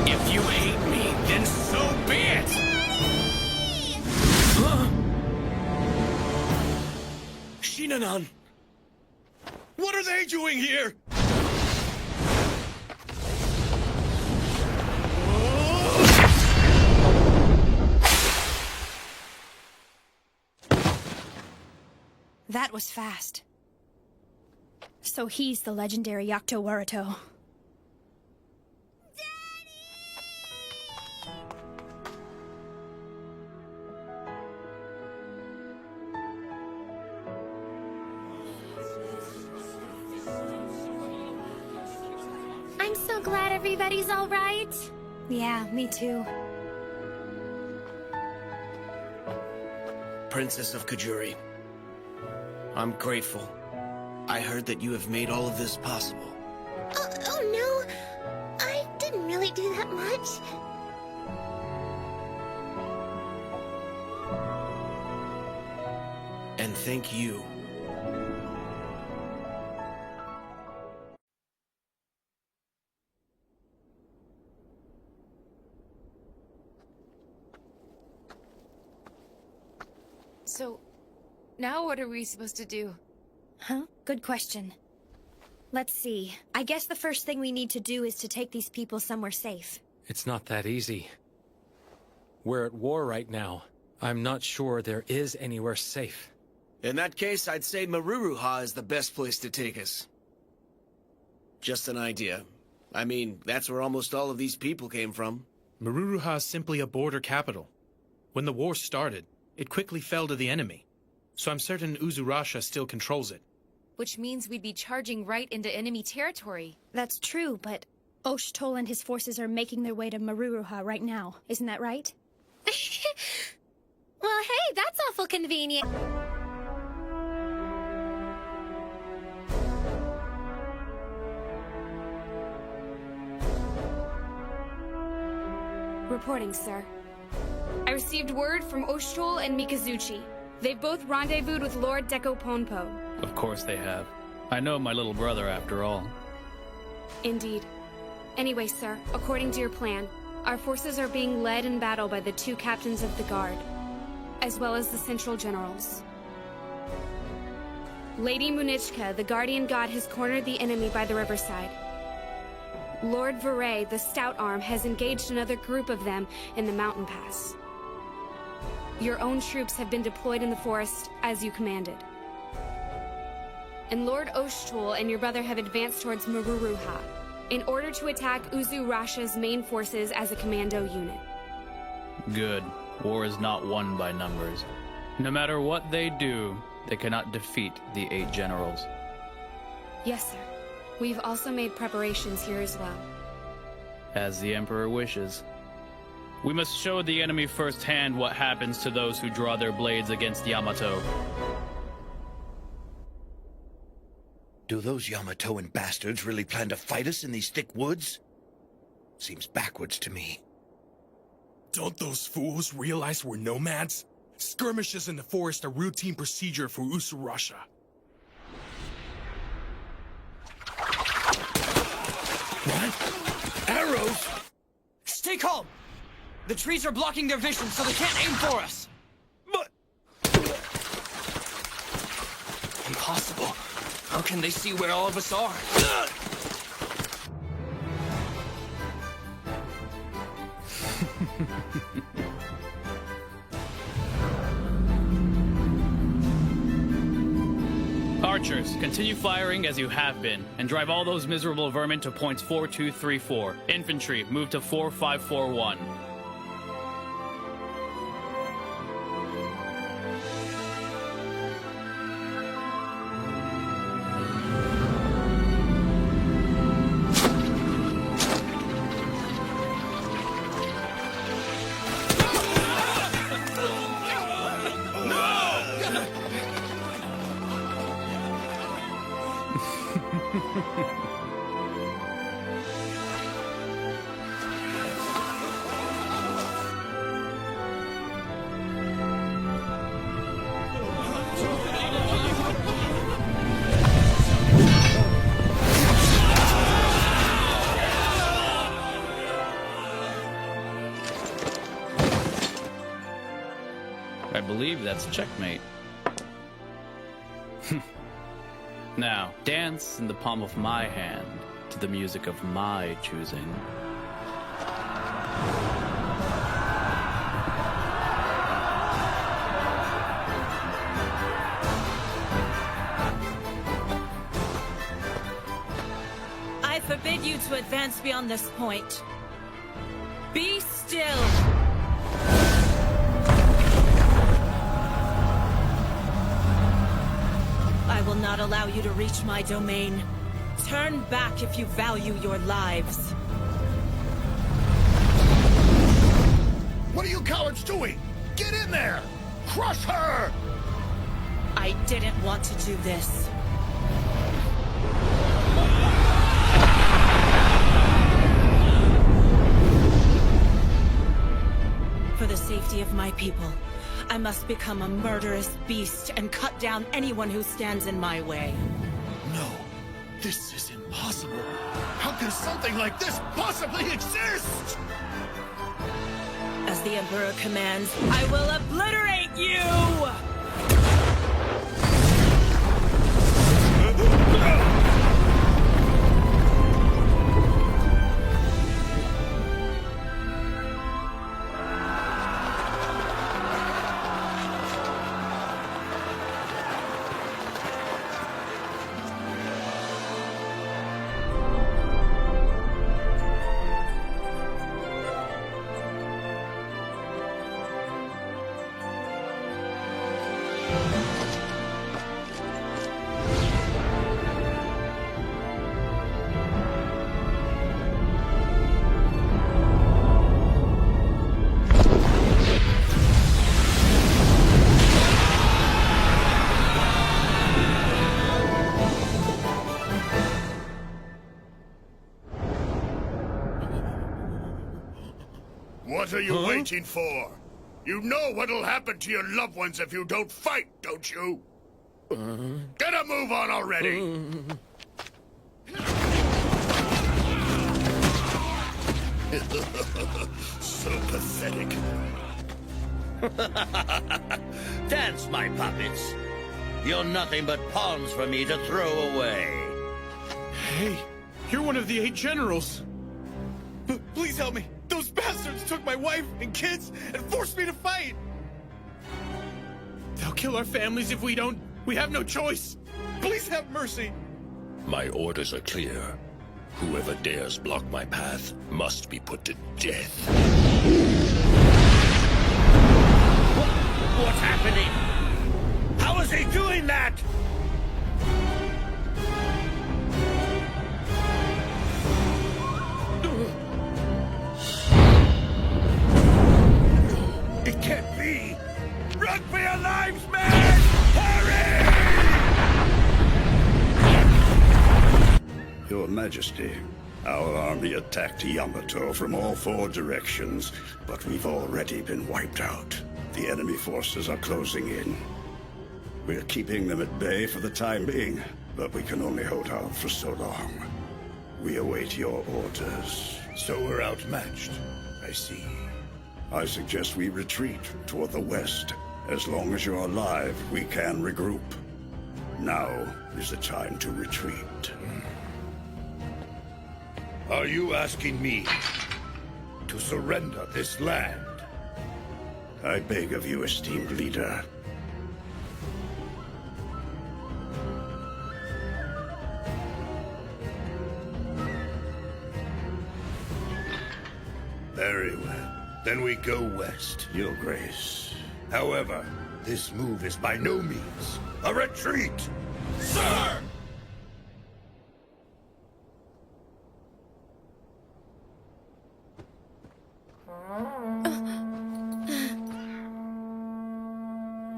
If you hate me, then so be it! Shinanan! What are they doing here? That was fast. So he's the legendary Yakuwaruto. I'm so glad everybody's all right. Yeah, me too. Princess of Kujuri, I'm grateful. I heard that you have made all of this possible. Oh no, I didn't really do that much. And thank you. So, now what are we supposed to do? Huh? Good question. Let's see. I guess the first thing we need to do is to take these people somewhere safe. It's not that easy. We're at war right now. I'm not sure there is anywhere safe. In that case, I'd say Maruruha is the best place to take us. Just an idea. I mean, that's where almost all of these people came from. Maruruha is simply a border capital. When the war started, it quickly fell to the enemy. So I'm certain Uzurasha still controls it. Which means we'd be charging right into enemy territory. That's true, but Oshitol and his forces are making their way to Maruruha right now. Isn't that right? Well, hey, that's awful convenient. Reporting, sir. I received word from Oshitol and Mikazuchi. They've both rendezvoused with Lord Deko Ponpo. Of course they have. I know my little brother after all. Indeed. Anyway, sir, according to your plan, Our forces are being led in battle by the 2 captains of the guard, as well as the central generals. Lady Munichka, the guardian god, has cornered the enemy by the riverside. Lord Veray, the stout arm, has engaged another group of them in the mountain pass. Your own troops have been deployed in the forest as you commanded. And Lord Oshtul and your brother have advanced towards Maruruha in order to attack Uzurasha's main forces as a commando unit. Good. War is not won by numbers. No matter what they do, they cannot defeat the 8 generals. Yes, sir. We've also made preparations here as well. As the Emperor wishes. We must show the enemy firsthand what happens to those who draw their blades against Yamato. Do those Yamatoan bastards really plan to fight us in these thick woods? Seems backwards to me. Don't those fools realize we're nomads? Skirmishes in the forest are routine procedure for Uzurasha. What? Arrows? Stay calm! The trees are blocking their vision, so they can't aim for us! But... Impossible. How can they see where all of us are? Archers, continue firing as you have been, and drive all those miserable vermin to points 4234. Infantry, move to 4541. I believe that's checkmate. Now, dance in the palm of my hand to the music of my choosing. I forbid you to advance beyond this point. Be still! I will not allow you to reach my domain. Turn back if you value your lives. What are you cowards doing? Get in there! Crush her! I didn't want to do this. For the safety of my people, I must become a murderous beast and cut down anyone who stands in my way. No, this is impossible. How can something like this possibly exist? As the Emperor commands, I will obliterate you! What are you waiting for? You know what'll happen to your loved ones if you don't fight, don't you? Get a move on already! So pathetic. Dance, my puppets. You're nothing but pawns for me to throw away. Hey, you're one of the 8 generals. Please help me. Those bastards took my wife and kids and forced me to fight. They'll kill our families if we don't. We have no choice. Please have mercy. My orders are clear. Whoever dares block my path must be put to death. What's happening? How is he doing that? It can't be! Run for your lives, man! Hurry! Your Majesty, our army attacked Yamato from all 4 directions, but we've already been wiped out. The enemy forces are closing in. We're keeping them at bay for the time being, but we can only hold out for so long. We await your orders. So we're outmatched. I see. I suggest we retreat toward the west. As long as you're alive, we can regroup. Now is the time to retreat. Are you asking me to surrender this land? I beg of you, esteemed leader. Very well. Then we go west. Your Grace. However, this move is by no means a retreat. Sir!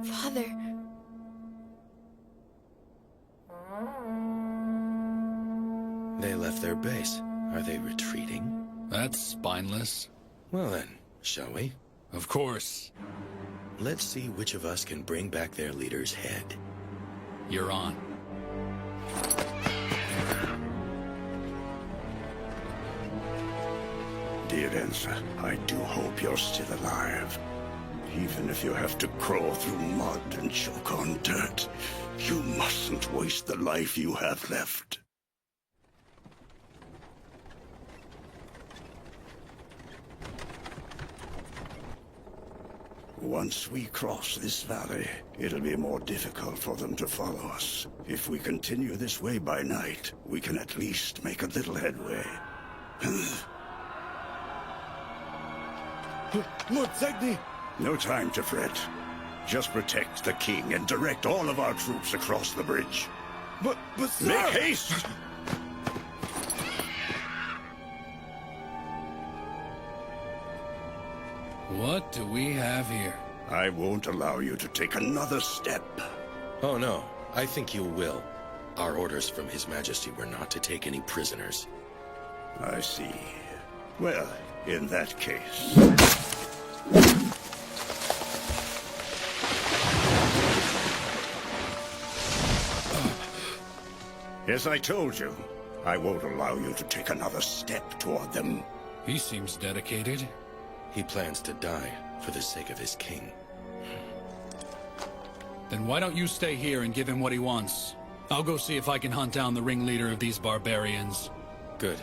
Father. They left their base. Are they retreating? That's spineless. Well then, shall we? Of course. Let's see which of us can bring back their leader's head. You're on. Dear Ensa, I do hope you're still alive. Even if you have to crawl through mud and choke on dirt, you mustn't waste the life you have left. Once we cross this valley, it'll be more difficult for them to follow us. If we continue this way by night, we can at least make a little headway. Lord Zegni! No time to fret. Just protect the king and direct all of our troops across the bridge. But sir... Make haste! What do we have here? I won't allow you to take another step. Oh no, I think you will. Our orders from His Majesty were not to take any prisoners. I see. Well, in that case... As I told you, I won't allow you to take another step toward them. He seems dedicated. He plans to die for the sake of his king. Then why don't you stay here and give him what he wants? I'll go see if I can hunt down the ringleader of these barbarians. Good.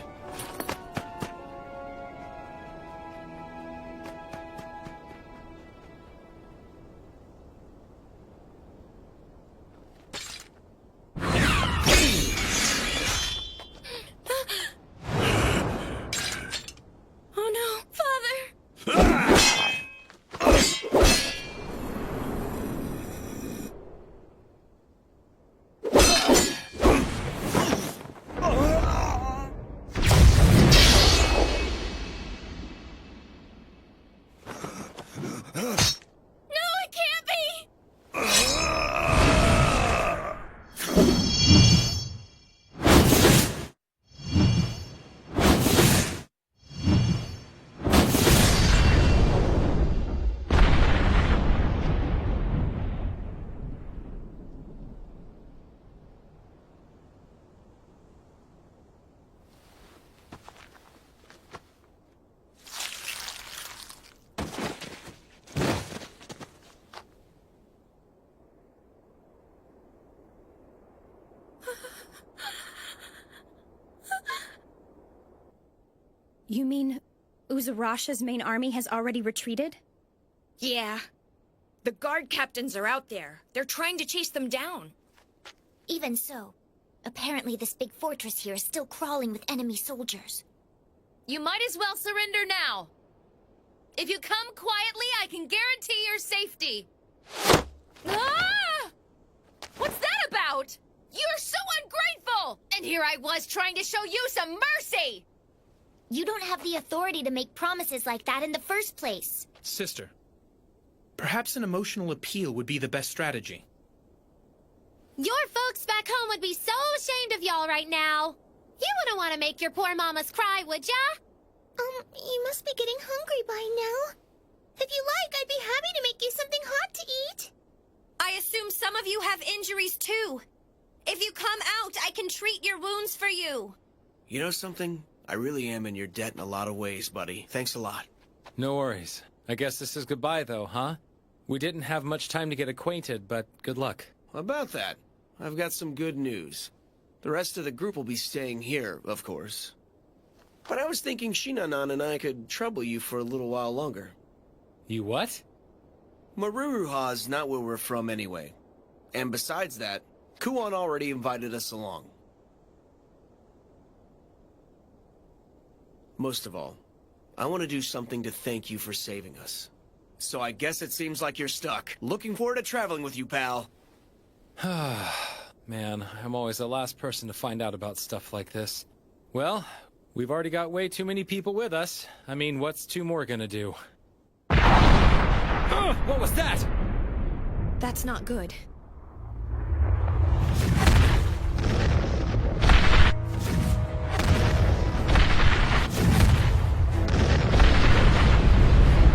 You mean Uzurasha's main army has already retreated? Yeah. The guard captains are out there. They're trying to chase them down. Even so, apparently this big fortress here is still crawling with enemy soldiers. You might as well surrender now. If you come quietly, I can guarantee your safety. Ah! What's that about? You're so ungrateful! And here I was trying to show you some mercy! You don't have the authority to make promises like that in the first place. Sister, perhaps an emotional appeal would be the best strategy. Your folks back home would be so ashamed of y'all right now. You wouldn't want to make your poor mamas cry, would ya? You must be getting hungry by now. If you like, I'd be happy to make you something hot to eat. I assume some of you have injuries too. If you come out, I can treat your wounds for you. You know something? I really am in your debt in a lot of ways, buddy. Thanks a lot. No worries. I guess this is goodbye, though, huh? We didn't have much time to get acquainted, but good luck. About that, I've got some good news. The rest of the group will be staying here, of course. But I was thinking Shinanan and I could trouble you for a little while longer. You what? Maruruha's not where we're from anyway. And besides that, Kuon already invited us along. Most of all, I want to do something to thank you for saving us. So I guess it seems like you're stuck. Looking forward to traveling with you, pal. Man, I'm always the last person to find out about stuff like this. Well, we've already got way too many people with us. I mean, what's two more gonna do? What was that? That's not good.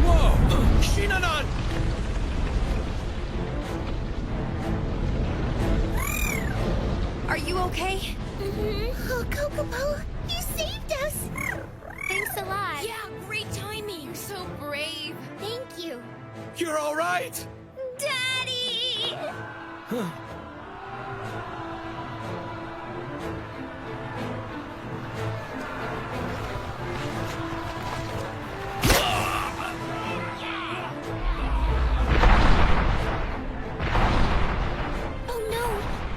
Whoa! Shinanan! Are you okay? Oh, Kokopo, you saved us. Thanks a lot. Yeah, great timing. You're so brave. Thank you. You're all right! Daddy! Oh no!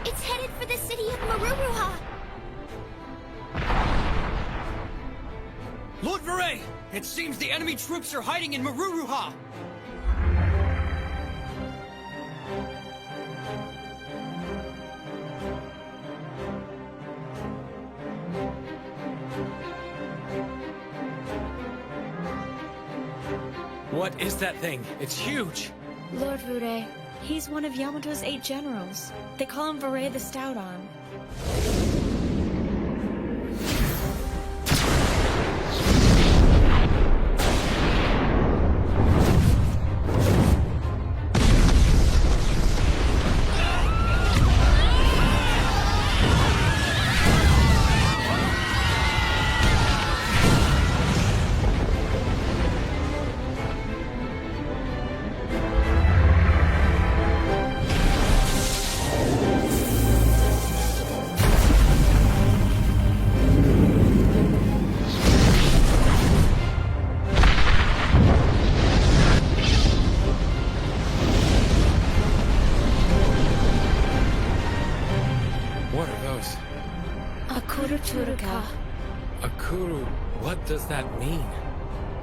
It's headed for the city of Maruruha! Lord Veray! It seems the enemy troops are hiding in Maruruha! What is that thing? It's huge! Lord Vure, he's one of Yamato's 8 generals. They call him Vure the Stout Arm. What are those? Akuru Turuka. Akuru, what does that mean?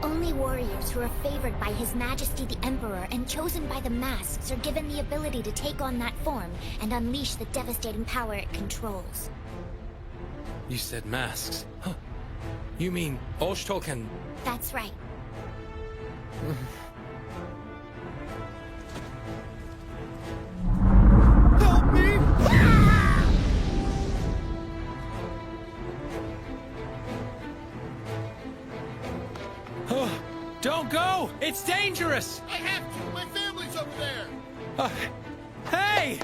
Only warriors who are favored by His Majesty the Emperor and chosen by the masks are given the ability to take on that form and unleash the devastating power it controls. You said masks. Huh. You mean Oshtolken? That's right. Help me! Oh, don't go! It's dangerous! I have to. My family's over there. Hey!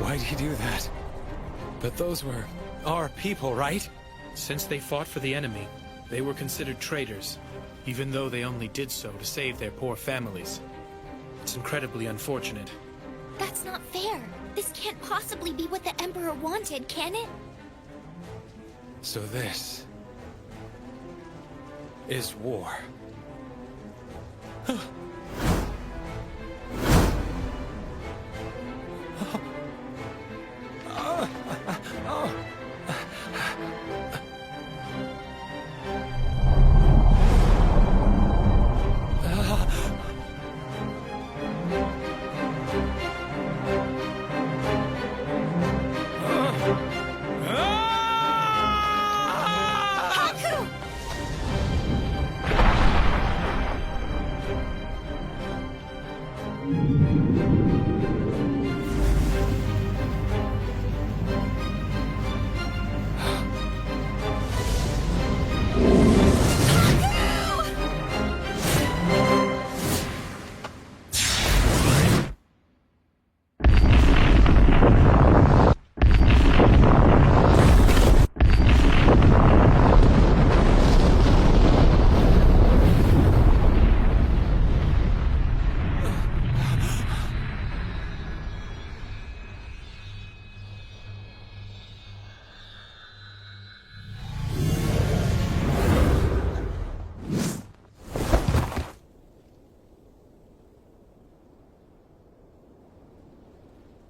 Why'd he do that? But those were our people, right? Since they fought for the enemy, they were considered traitors, even though they only did so to save their poor families. It's incredibly unfortunate. That's not fair. This can't possibly be what the Emperor wanted, can it? So this is war.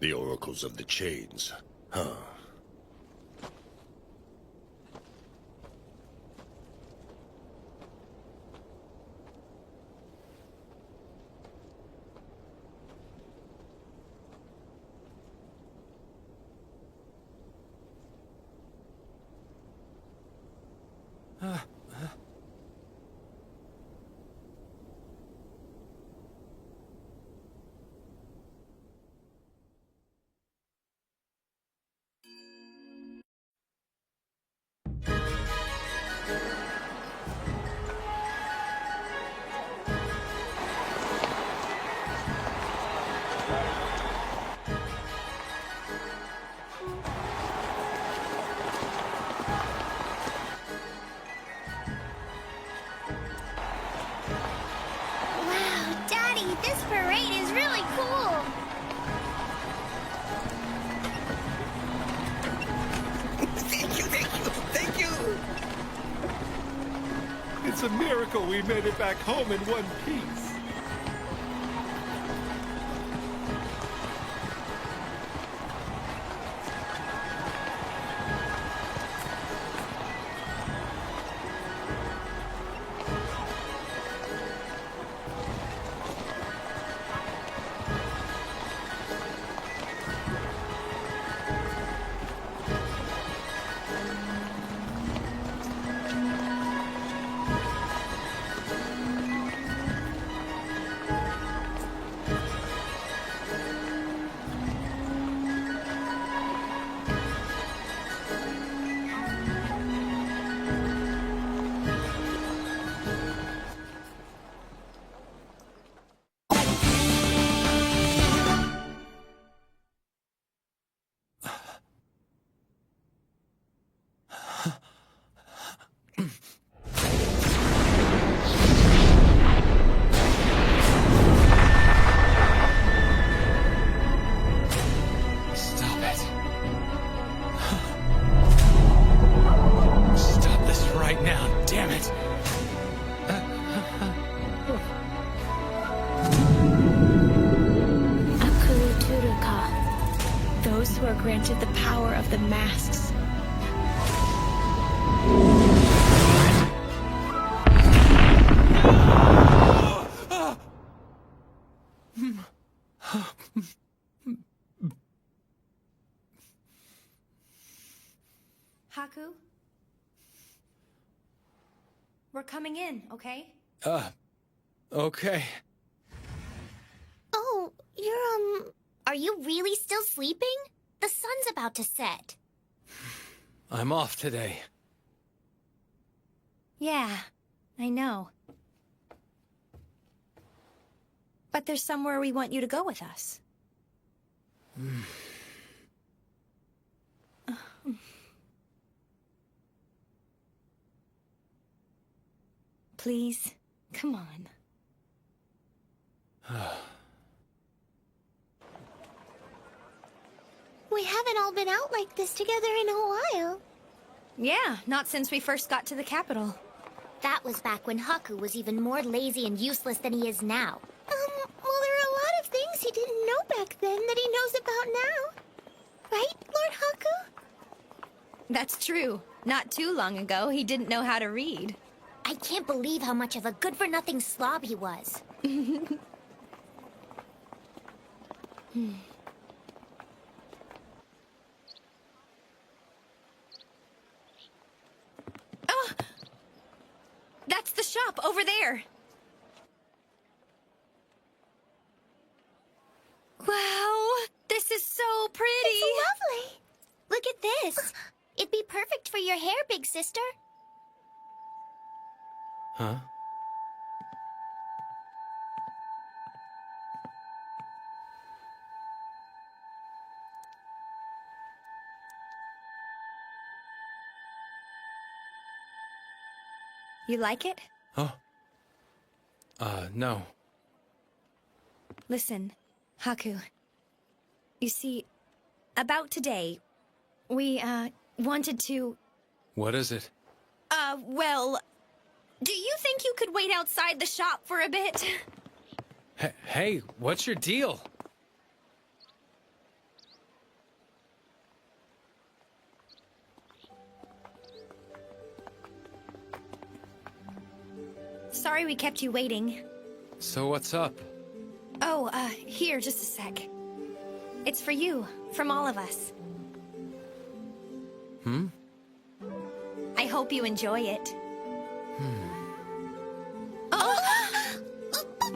The oracles of the chains, huh? Wow, Daddy, this parade is really cool. Thank you! It's a miracle we made it back home in one piece. Those who are granted the power of the masks. Haku? We're coming in, okay? Okay. Oh, you're, are you really still sleeping? The sun's about to set. I'm off today. Yeah, I know. But there's somewhere we want you to go with us. Please, come on. We haven't all been out like this together in a while. Yeah, not since we first got to the capital. That was back when Haku was even more lazy and useless than he is now. Well, there are a lot of things he didn't know back then that he knows about now. Right, Lord Haku? That's true. Not too long ago, he didn't know how to read. I can't believe how much of a good-for-nothing slob he was. Oh! That's the shop over there. Wow! This is so pretty! It's lovely! Look at this. It'd be perfect for your hair, big sister. Huh? You like it? Oh. No. Listen, Haku. You see, about today, we, wanted to... What is it? Well... Do you think you could wait outside the shop for a bit? Hey, what's your deal? Sorry we kept you waiting. So what's up? Oh, here, just a sec. It's for you, from all of us. I hope you enjoy it.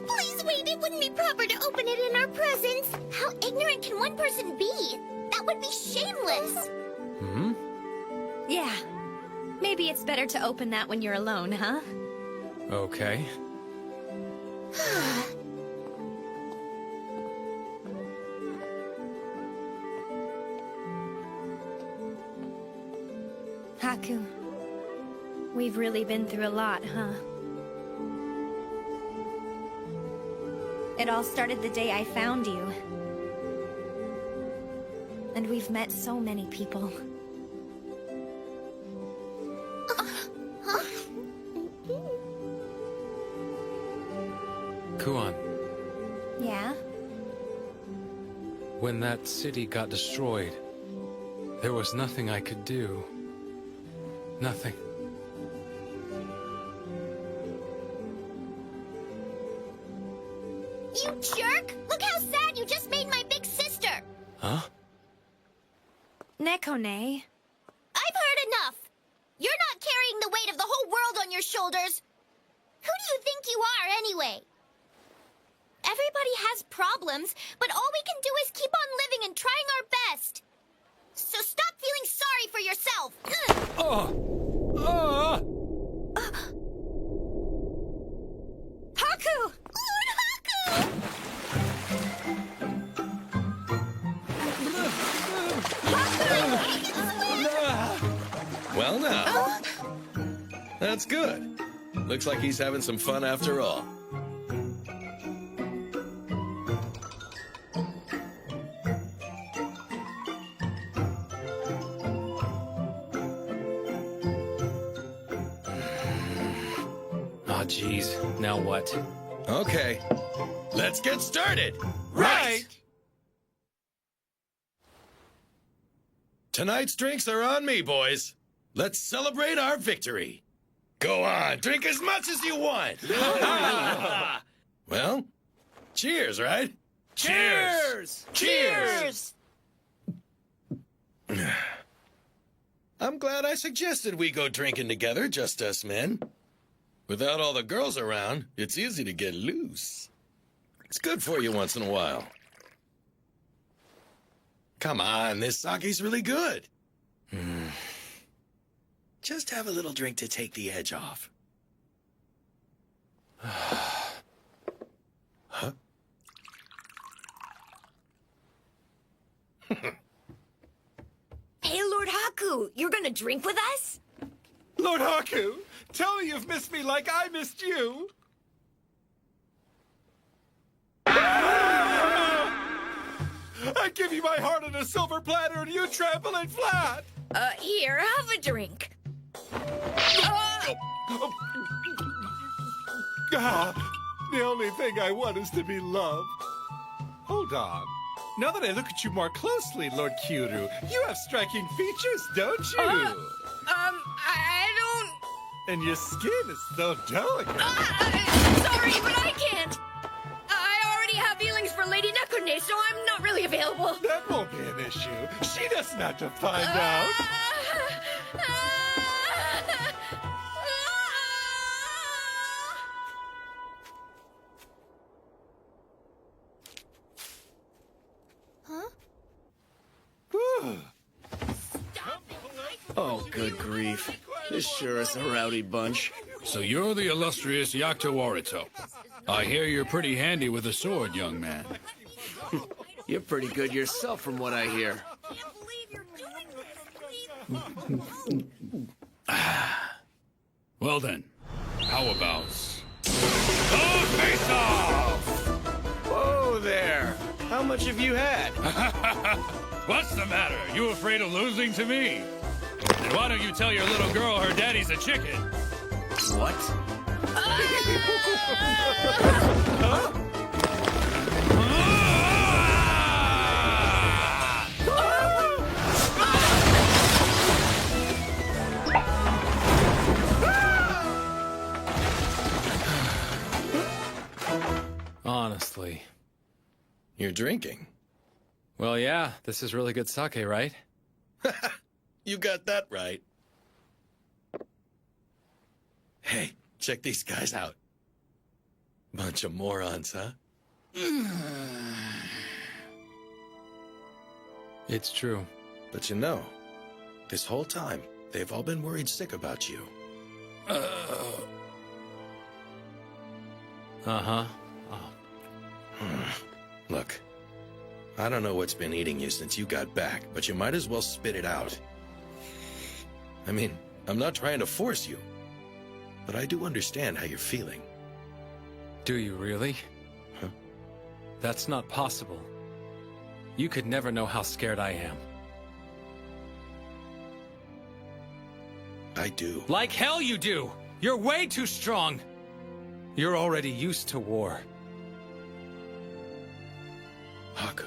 Please wait, it wouldn't be proper to open it in our presence. How ignorant can one person be? That would be shameless. Yeah. Maybe it's better to open that when you're alone, huh? Okay. Haku, we've really been through a lot, huh? It all started the day I found you. And we've met so many people. Kuan, Yeah? when that city got destroyed, there was nothing I could do. Nothing. You jerk! Look how sad you just made my big sister! Huh? Nekone. I've heard enough! You're not carrying the weight of the whole world on your shoulders! Who do you think you are, anyway? Everybody has problems, but all we can do is keep on living and trying our best. So stop feeling sorry for yourself! Haku! Lord Haku! Well now. That's good. Looks like he's having some fun after all. Aw, jeez. Now what? Okay. Let's get started. Right! Tonight's drinks are on me, boys. Let's celebrate our victory. Go on, drink as much as you want. Well, cheers, right? Cheers! Cheers! I'm glad I suggested we go drinking together, just us men. Without all the girls around, it's easy to get loose. It's good for you once in a while. Come on, this sake's really good. Just have a little drink to take the edge off. Huh? Hey, Lord Haku! Haku, you're gonna drink with us? Lord Haku, tell me you've missed me like I missed you. I give you my heart on a silver platter and you trample it flat. Here, have a drink. The only thing I want is to be loved. Hold on. Now that I look at you more closely, Lord Kyuru, you have striking features, don't you? I don't... And your skin is so delicate. Sorry, but I can't. I already have feelings for Lady Nekune, so I'm not really available. That won't be an issue. She doesn't have to find out. Oh, good grief. This sure is a rowdy bunch. So you're the illustrious Utawarerumono. I hear you're pretty handy with a sword, young man. You're pretty good yourself from what I hear. Well then, how about... face off! Whoa there! How much have you had? What's the matter? You afraid of losing to me? Then why don't you tell your little girl her daddy's a chicken? What? Honestly. You're drinking. Well, yeah, this is really good sake, right? You got that right. Hey, check these guys out. Bunch of morons, huh? It's true. But you know, this whole time, they've all been worried sick about you. Uh-huh. Look, I don't know what's been eating you since you got back, but you might as well spit it out. I mean, I'm not trying to force you, but I do understand how you're feeling. Do you really? Huh? That's not possible. You could never know how scared I am. I do. Like hell you do! You're way too strong! You're already used to war. Haku.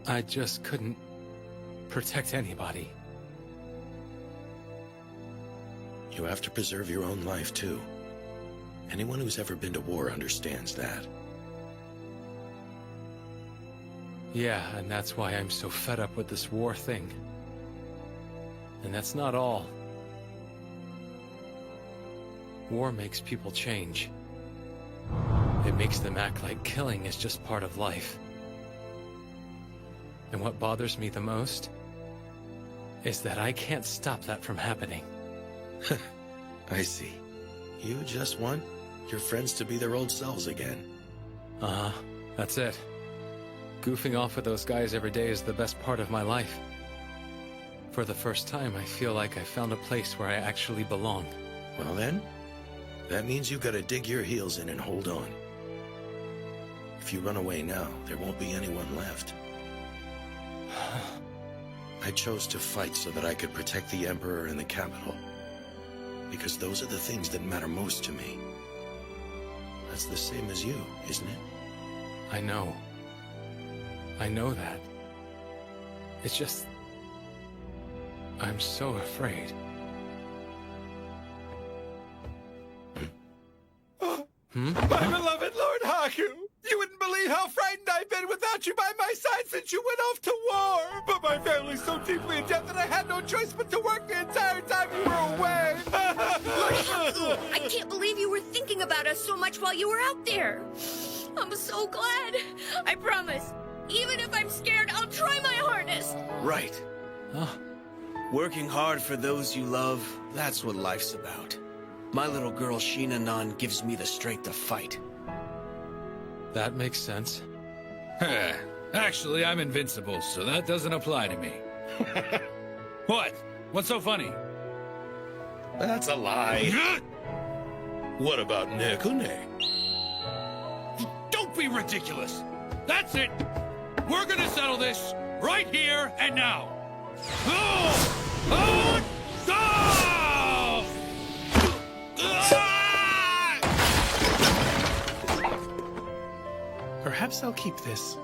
I just couldn't protect anybody. You have to preserve your own life, too. Anyone who's ever been to war understands that. Yeah, and that's why I'm so fed up with this war thing. And that's not all. War makes people change. It makes them act like killing is just part of life. And what bothers me the most is that I can't stop that from happening. I see. You just want your friends to be their old selves again. Uh-huh. That's it. Goofing off with those guys every day is the best part of my life. For the first time, I feel like I found a place where I actually belong. Well then, that means you gotta dig your heels in and hold on. If you run away now, there won't be anyone left. I chose to fight so that I could protect the Emperor and the capital. Because those are the things that matter most to me. That's the same as you, isn't it? I know. I know that. It's just... I'm so afraid. My beloved Lord Haku! You wouldn't believe how frightened I've been without you by my side since you went off to war! But my family's so deeply in debt that I had no choice but to work the entire time you were away! Lord Haku, I can't believe you were thinking about us so much while you were out there! I'm so glad! I promise, even if I'm scared, I'll try my hardest! Right. Working hard for those you love, that's what life's about. My little girl Shinanon gives me the strength to fight. That makes sense. Actually, I'm invincible, so that doesn't apply to me. What? What's so funny? That's a lie. What about Nekune? Don't be ridiculous. That's it. We're gonna settle this right here and now. Perhaps I'll keep this.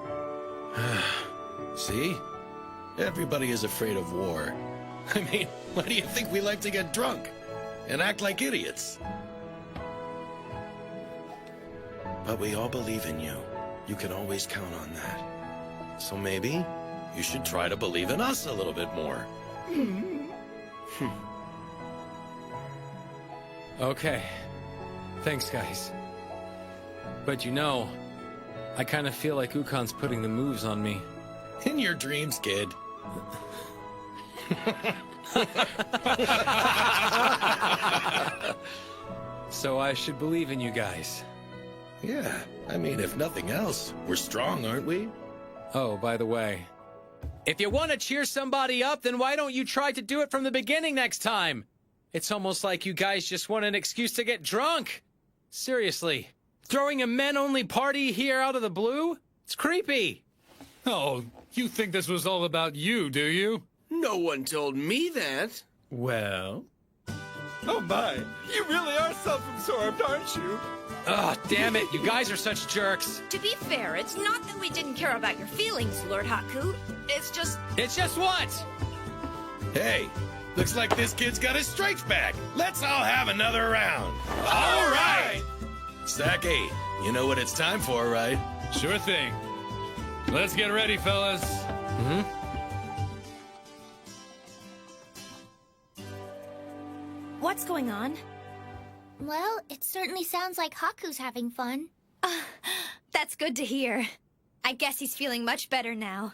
See? Everybody is afraid of war. I mean, why do you think we like to get drunk and act like idiots? But we all believe in you. You can always count on that. So maybe you should try to believe in us a little bit more. Okay. Thanks, guys. But you know, I kind of feel like Ukon's putting the moves on me. In your dreams, kid. So I should believe in you guys. Yeah, I mean, if nothing else, we're strong, aren't we? Oh, by the way, if you want to cheer somebody up, then why don't you try to do it from the beginning next time? It's almost like you guys just want an excuse to get drunk. Seriously, throwing a men-only party here out of the blue? It's creepy. Oh, you think this was all about you, do you? No one told me that. Well? Oh my, you really are self-absorbed, aren't you? Oh, damn it, you guys are such jerks. To be fair, it's not that we didn't care about your feelings, Lord Haku. It's just... It's just what? Hey, looks like this kid's got his strength back. Let's all have another round. All right! Saki, you know what it's time for, right? Sure thing. Let's get ready, fellas. What's going on? Well, it certainly sounds like Haku's having fun. That's good to hear. I guess he's feeling much better now.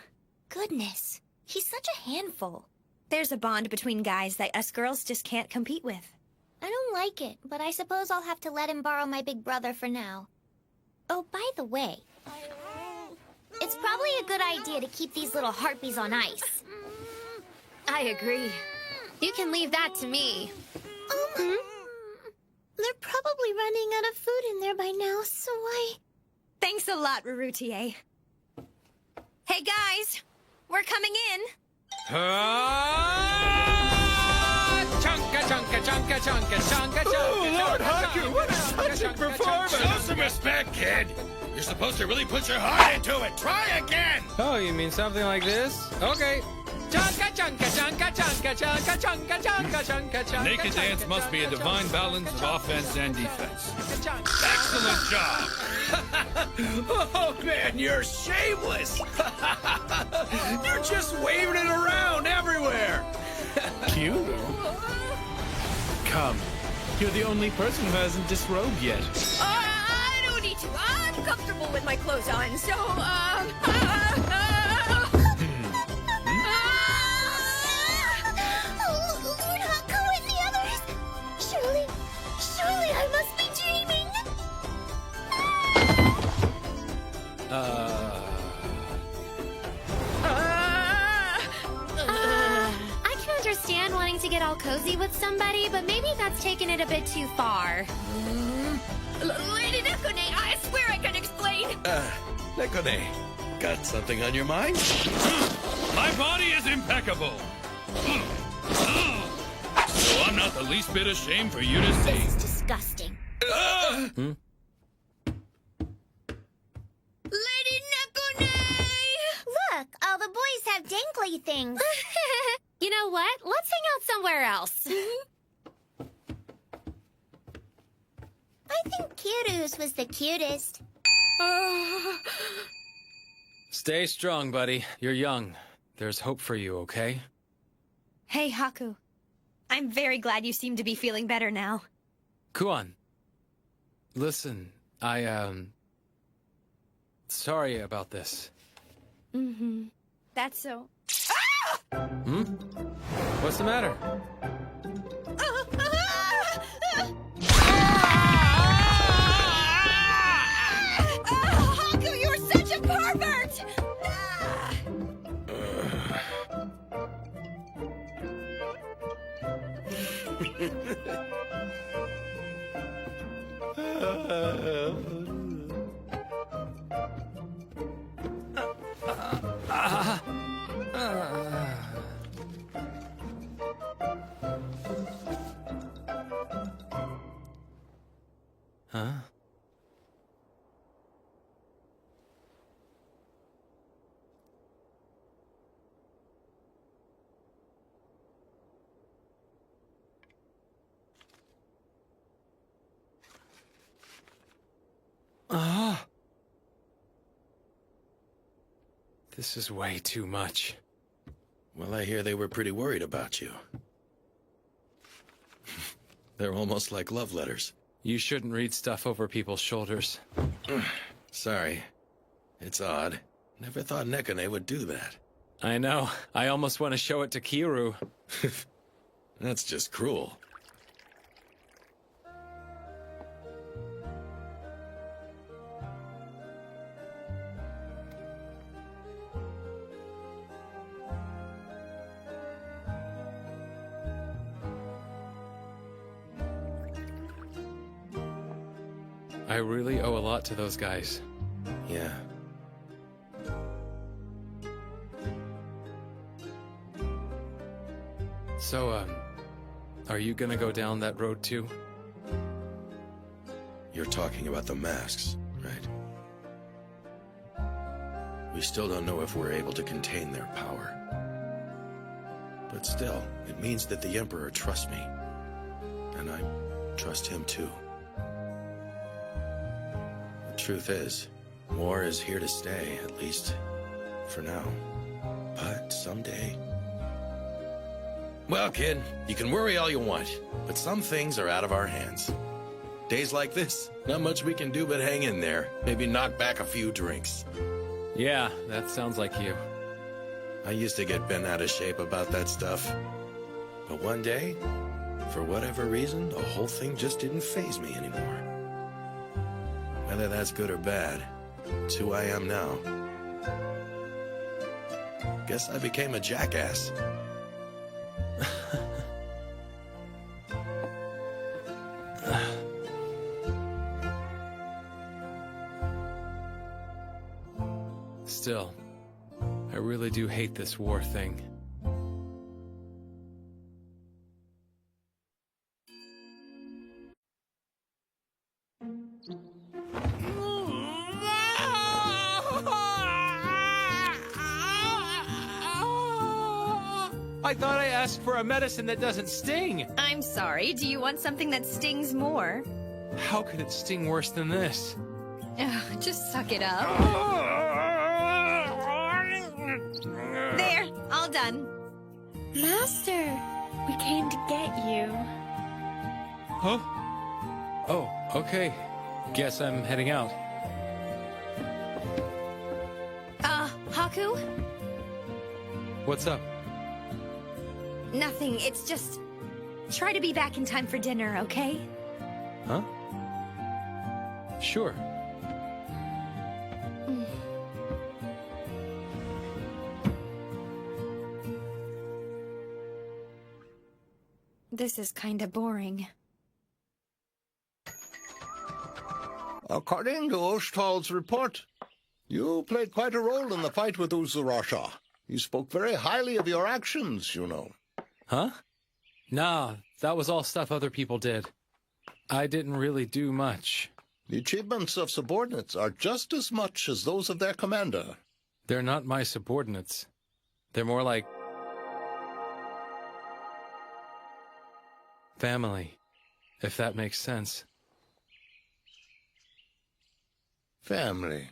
Goodness, he's such a handful. There's a bond between guys that us girls just can't compete with. I don't like it, but I suppose I'll have to let him borrow my big brother for now. Oh, by the way, it's probably a good idea to keep these little harpies on ice. I agree. You can leave that to me. They're probably running out of food in there by now, so Thanks a lot, Rurutier. Hey, guys! We're coming in! Chunka, chunka, chunka, chunka, chunka, chunka. Oh, Lord Haku, what a touching performance! Show some respect, kid. You're supposed to really put your heart into it. Try again. Oh, you mean something like this? Okay. Chunka, chunka, chunka, chunka, chunka, chunka, chunka, chunka, chunka. Naked dance must be a divine balance of offense and defense. Excellent job. Oh, man, you're shameless. You're just waving it around everywhere. Cute. Come. You're the only person who hasn't disrobed yet. I don't need to. I'm comfortable with my clothes on, so, Lord Haku and the others! Surely I must be dreaming! I can understand wanting to get all cozy with somebody, but maybe that's taking it a bit too far. Lady Nekune, I swear I can explain. Nekone, got something on your mind? My body is impeccable. So I'm not the least bit ashamed for you to see. This is disgusting. Lady Nekune! Look, all the boys have dangly things. You know what? Let's hang out somewhere else. I think Kiru's was the cutest. Stay strong, buddy. You're young. There's hope for you, okay? Hey, Haku. I'm very glad you seem to be feeling better now. Kuan. Listen, sorry about this. That's so... What's the matter? Haku, you're such a pervert! Huh? This is way too much. Well, I hear they were pretty worried about you. They're almost like love letters. You shouldn't read stuff over people's shoulders. Sorry. It's odd. Never thought Nekane would do that. I know. I almost want to show it to Kiru. That's just cruel. I really owe a lot to those guys. Yeah. So, are you gonna go down that road too? You're talking about the masks, right? We still don't know if we're able to contain their power. But still, it means that the Emperor trusts me. And I trust him too. The truth is, war is here to stay, at least for now. But someday... Well, kid, you can worry all you want, but some things are out of our hands. Days like this, not much we can do but hang in there. Maybe knock back a few drinks. Yeah, that sounds like you. I used to get bent out of shape about that stuff. But one day, for whatever reason, the whole thing just didn't faze me anymore. Whether that's good or bad, it's who I am now. Guess I became a jackass. Still, I really do hate this war thing. I thought I asked for a medicine that doesn't sting. I'm sorry, do you want something that stings more? How could it sting worse than this? Ugh, just suck it up. There, all done. Master, we came to get you. Huh? Oh, okay. Guess I'm heading out. Haku? What's up? Nothing, it's just... Try to be back in time for dinner, okay? Huh? Sure. This is kinda boring. According to Oshtal's report, you played quite a role in the fight with Uzurasha. He spoke very highly of your actions, you know. Huh? Nah, that was all stuff other people did. I didn't really do much. The achievements of subordinates are just as much as those of their commander. They're not my subordinates. They're more like... family, if that makes sense. Family.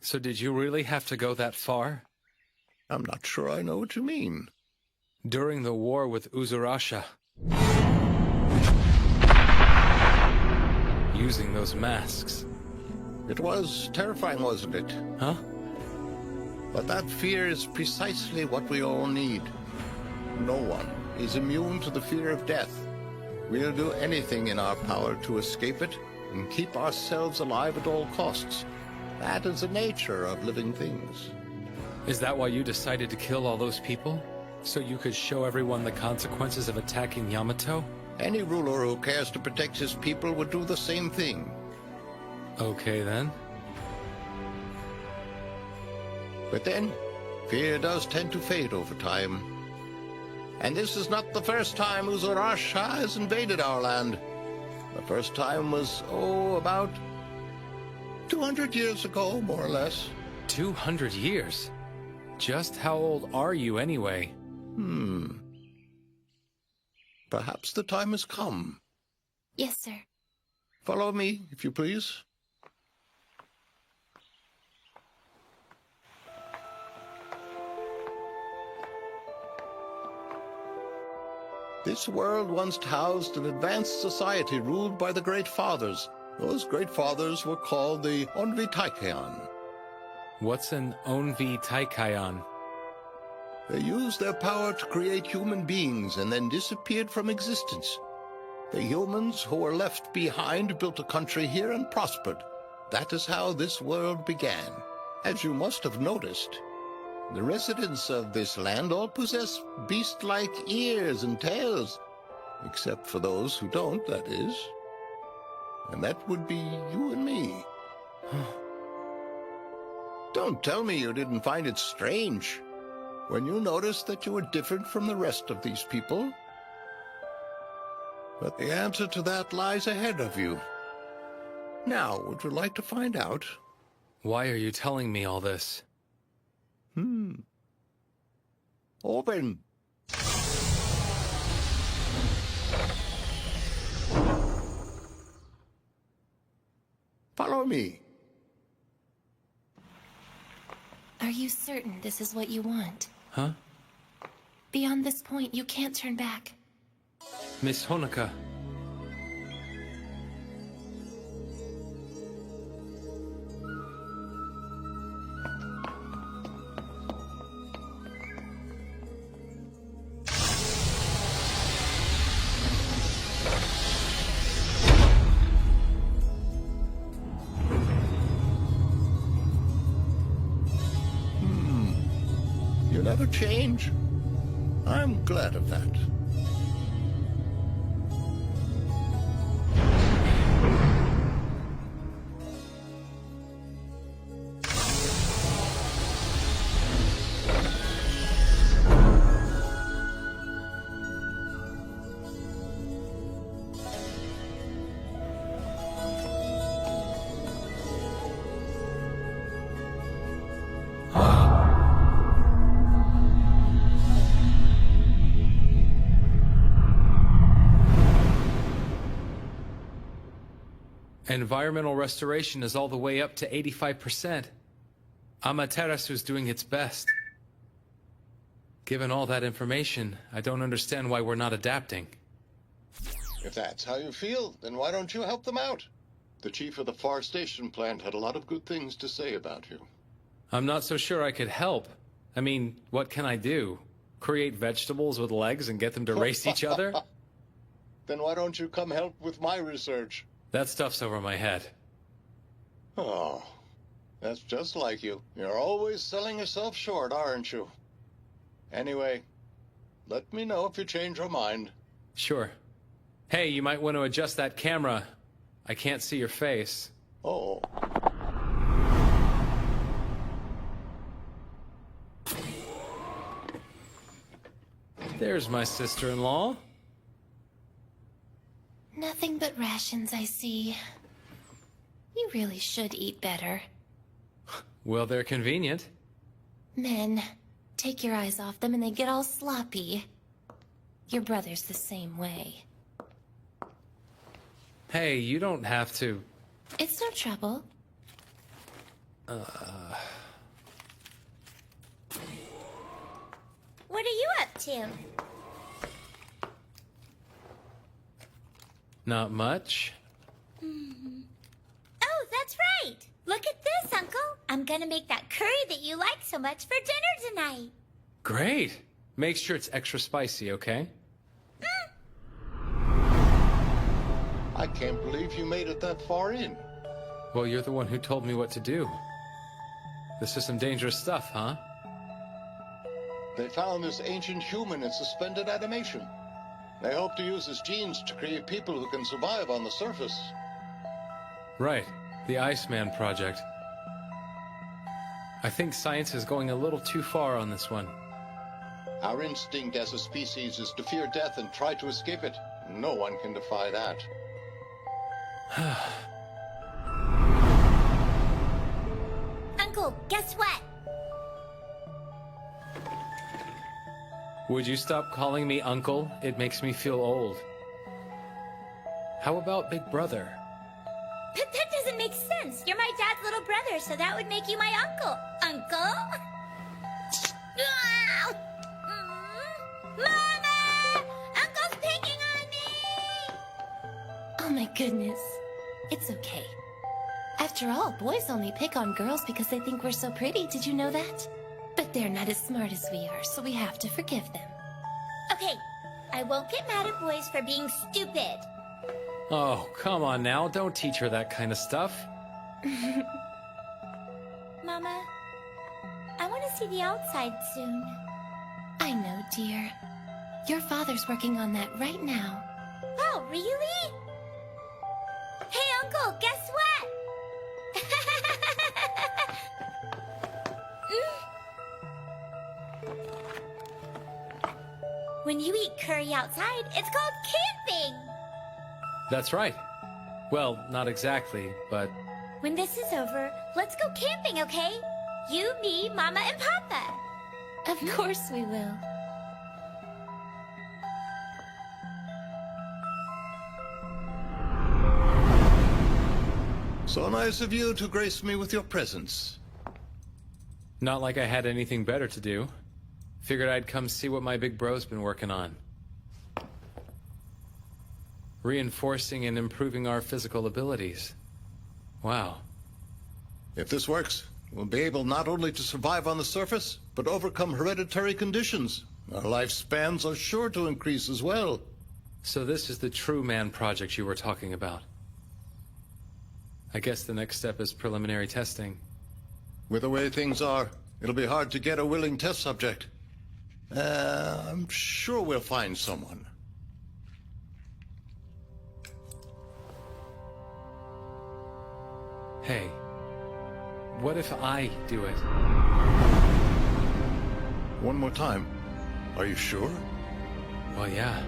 So did you really have to go that far? I'm not sure I know what you mean. During the war with Uzurasha. Using those masks. It was terrifying, wasn't it? Huh? But that fear is precisely what we all need. No one is immune to the fear of death. We'll do anything in our power to escape it and keep ourselves alive at all costs. That is the nature of living things. Is that why you decided to kill all those people? So you could show everyone the consequences of attacking Yamato? Any ruler who cares to protect his people would do the same thing. Okay, then. But then, fear does tend to fade over time. And this is not the first time Uzurasha has invaded our land. The first time was, about 200 years ago, more or less. 200 years? Just how old are you, anyway? Perhaps the time has come. Yes, sir. Follow me, if you please. This world once housed an advanced society ruled by the Great Fathers. Those Great Fathers were called the Onvi Taikayan. What's an Onvi Taikayan? They used their power to create human beings and then disappeared from existence. The humans who were left behind built a country here and prospered. That is how this world began. As you must have noticed, the residents of this land all possess beast-like ears and tails, except for those who don't, that is. And that would be you and me. Don't tell me you didn't find it strange when you noticed that you were different from the rest of these people. But the answer to that lies ahead of you. Now, would you like to find out? Why are you telling me all this? Open. Follow me. Are you certain this is what you want? Huh? Beyond this point, you can't turn back. Miss Honoka. You never change. I'm glad of that. Environmental restoration is all the way up to 85%. Amaterasu's doing its best. Given all that information, I don't understand why we're not adapting. If that's how you feel, then why don't you help them out? The chief of the forestation plant had a lot of good things to say about you. I'm not so sure I could help. I mean, what can I do? Create vegetables with legs and get them to race each other? Then why don't you come help with my research? That stuff's over my head. Oh, that's just like you. You're always selling yourself short, aren't you? Anyway, let me know if you change your mind. Sure. Hey, you might want to adjust that camera. I can't see your face. Oh. There's my sister-in-law. Nothing but rations, I see. You really should eat better. Well, they're convenient. Men, take your eyes off them and they get all sloppy. Your brother's the same way. Hey, you don't have to... It's no trouble. What are you up to? Not much. Oh, that's right. Look at this, Uncle. I'm gonna make that curry that you like so much for dinner tonight. Great. Make sure it's extra spicy, okay? I can't believe you made it that far in. Well, you're the one who told me what to do. This is some dangerous stuff, huh? They found this ancient human in suspended animation. They hope to use his genes to create people who can survive on the surface. Right. The Iceman Project. I think science is going a little too far on this one. Our instinct as a species is to fear death and try to escape it. No one can defy that. Uncle, guess what? Would you stop calling me Uncle? It makes me feel old. How about Big Brother? But that doesn't make sense. You're my dad's little brother, so that would make you my uncle. Uncle? Mama! Uncle's picking on me! Oh my goodness. It's okay. After all, boys only pick on girls because they think we're so pretty. Did you know that? But they're not as smart as we are, so we have to forgive them. Okay, I won't get mad at boys for being stupid. Oh, come on now. Don't teach her that kind of stuff. Mama, I want to see the outside soon. I know, dear. Your father's working on that right now. Oh, really? Hey, Uncle, guess what? When you eat curry outside, it's called camping. That's right. Well, not exactly, but... When this is over, let's go camping, okay? You, me, Mama, and Papa. Of course we will. So nice of you to grace me with your presence. Not like I had anything better to do. Figured I'd come see what my big bro's been working on. Reinforcing and improving our physical abilities. Wow. If this works, we'll be able not only to survive on the surface, but overcome hereditary conditions. Our lifespans are sure to increase as well. So this is the True Man project you were talking about. I guess the next step is preliminary testing. With the way things are, it'll be hard to get a willing test subject. I'm sure we'll find someone. Hey, what if I do it? One more time. Are you sure? Well, yeah.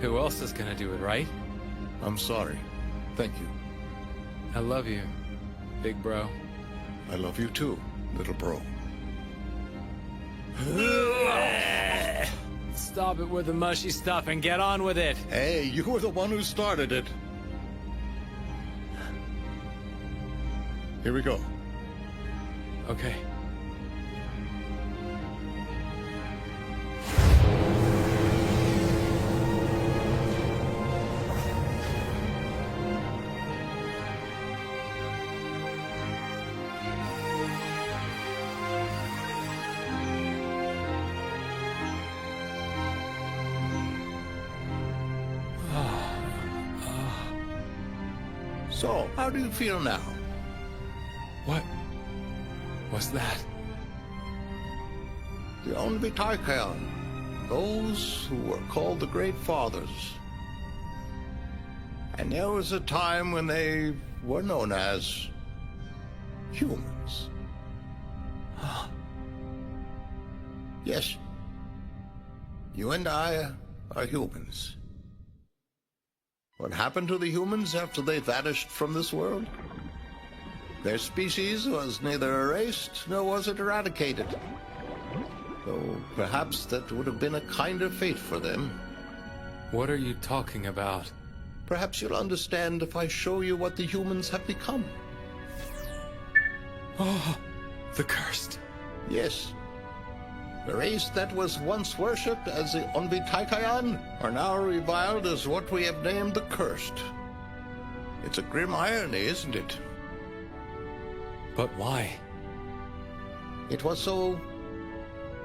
Who else is gonna do it, right? I'm sorry. Thank you. I love you, big bro. I love you too, little bro. Stop it with the mushy stuff and get on with it. Hey, you were the one who started it. Here we go. Okay. So, how do you feel now? What was that? The utawarerumono, those who were called the Great Fathers. And there was a time when they were known as humans. Yes, you and I are humans. What happened to the humans after they vanished from this world? Their species was neither erased nor was it eradicated. Though perhaps that would have been a kinder fate for them. What are you talking about? Perhaps you'll understand if I show you what the humans have become. Oh, the cursed. Yes. The race that was once worshipped as the utawarerumono are now reviled as what we have named the cursed. It's a grim irony, isn't it? But why? It was so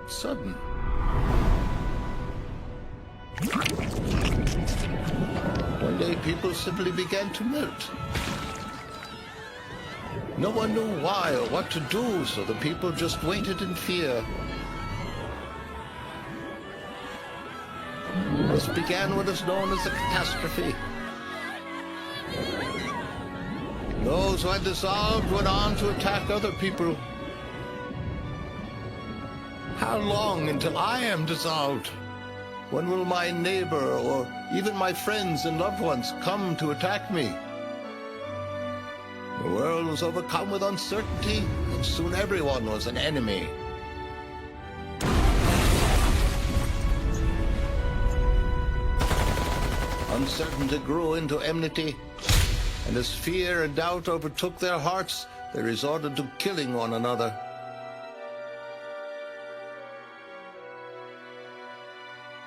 sudden. When One day people simply began to melt. No one knew why or what to do, so the people just waited in fear. This began what is known as a catastrophe. Those who had dissolved went on to attack other people. How long until I am dissolved? When will my neighbor or even my friends and loved ones come to attack me? The world was overcome with uncertainty, and soon everyone was an enemy. Uncertainty grew into enmity, and as fear and doubt overtook their hearts, they resorted to killing one another.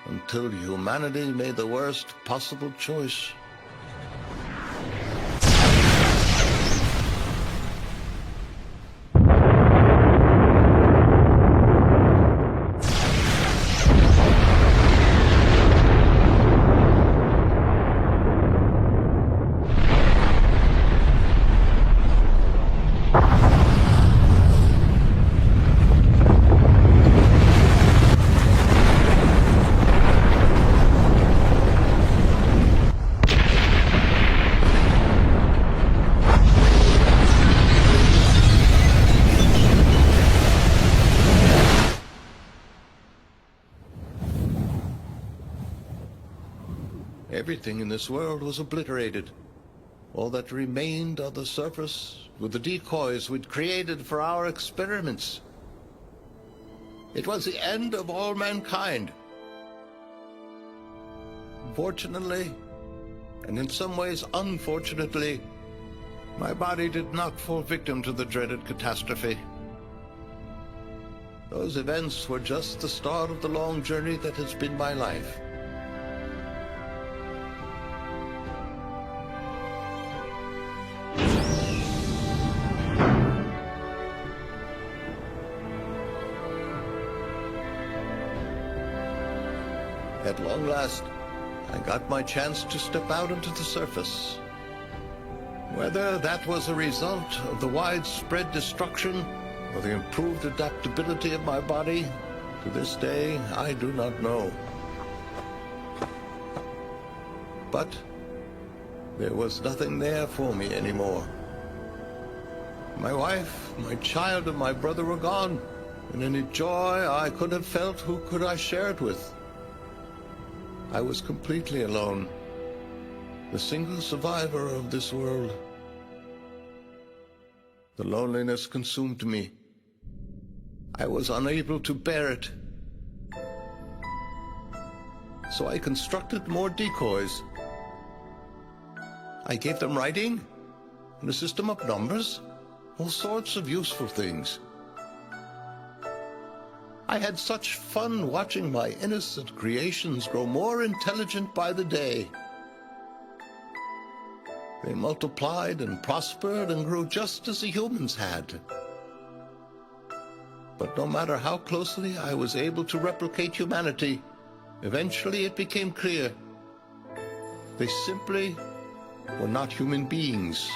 Until humanity made the worst possible choice. Everything in this world was obliterated. All that remained on the surface were the decoys we'd created for our experiments. It was the end of all mankind. Fortunately, and in some ways unfortunately, my body did not fall victim to the dreaded catastrophe. Those events were just the start of the long journey that has been my life. At long last, I got my chance to step out into the surface. Whether that was a result of the widespread destruction or the improved adaptability of my body, to this day, I do not know. But there was nothing there for me anymore. My wife, my child, and my brother were gone, and any joy I could have felt, who could I share it with? I was completely alone, the single survivor of this world. The loneliness consumed me. I was unable to bear it. So I constructed more decoys. I gave them writing and a system of numbers, all sorts of useful things. I had such fun watching my innocent creations grow more intelligent by the day. They multiplied and prospered and grew just as the humans had. But no matter how closely I was able to replicate humanity, eventually it became clear they simply were not human beings.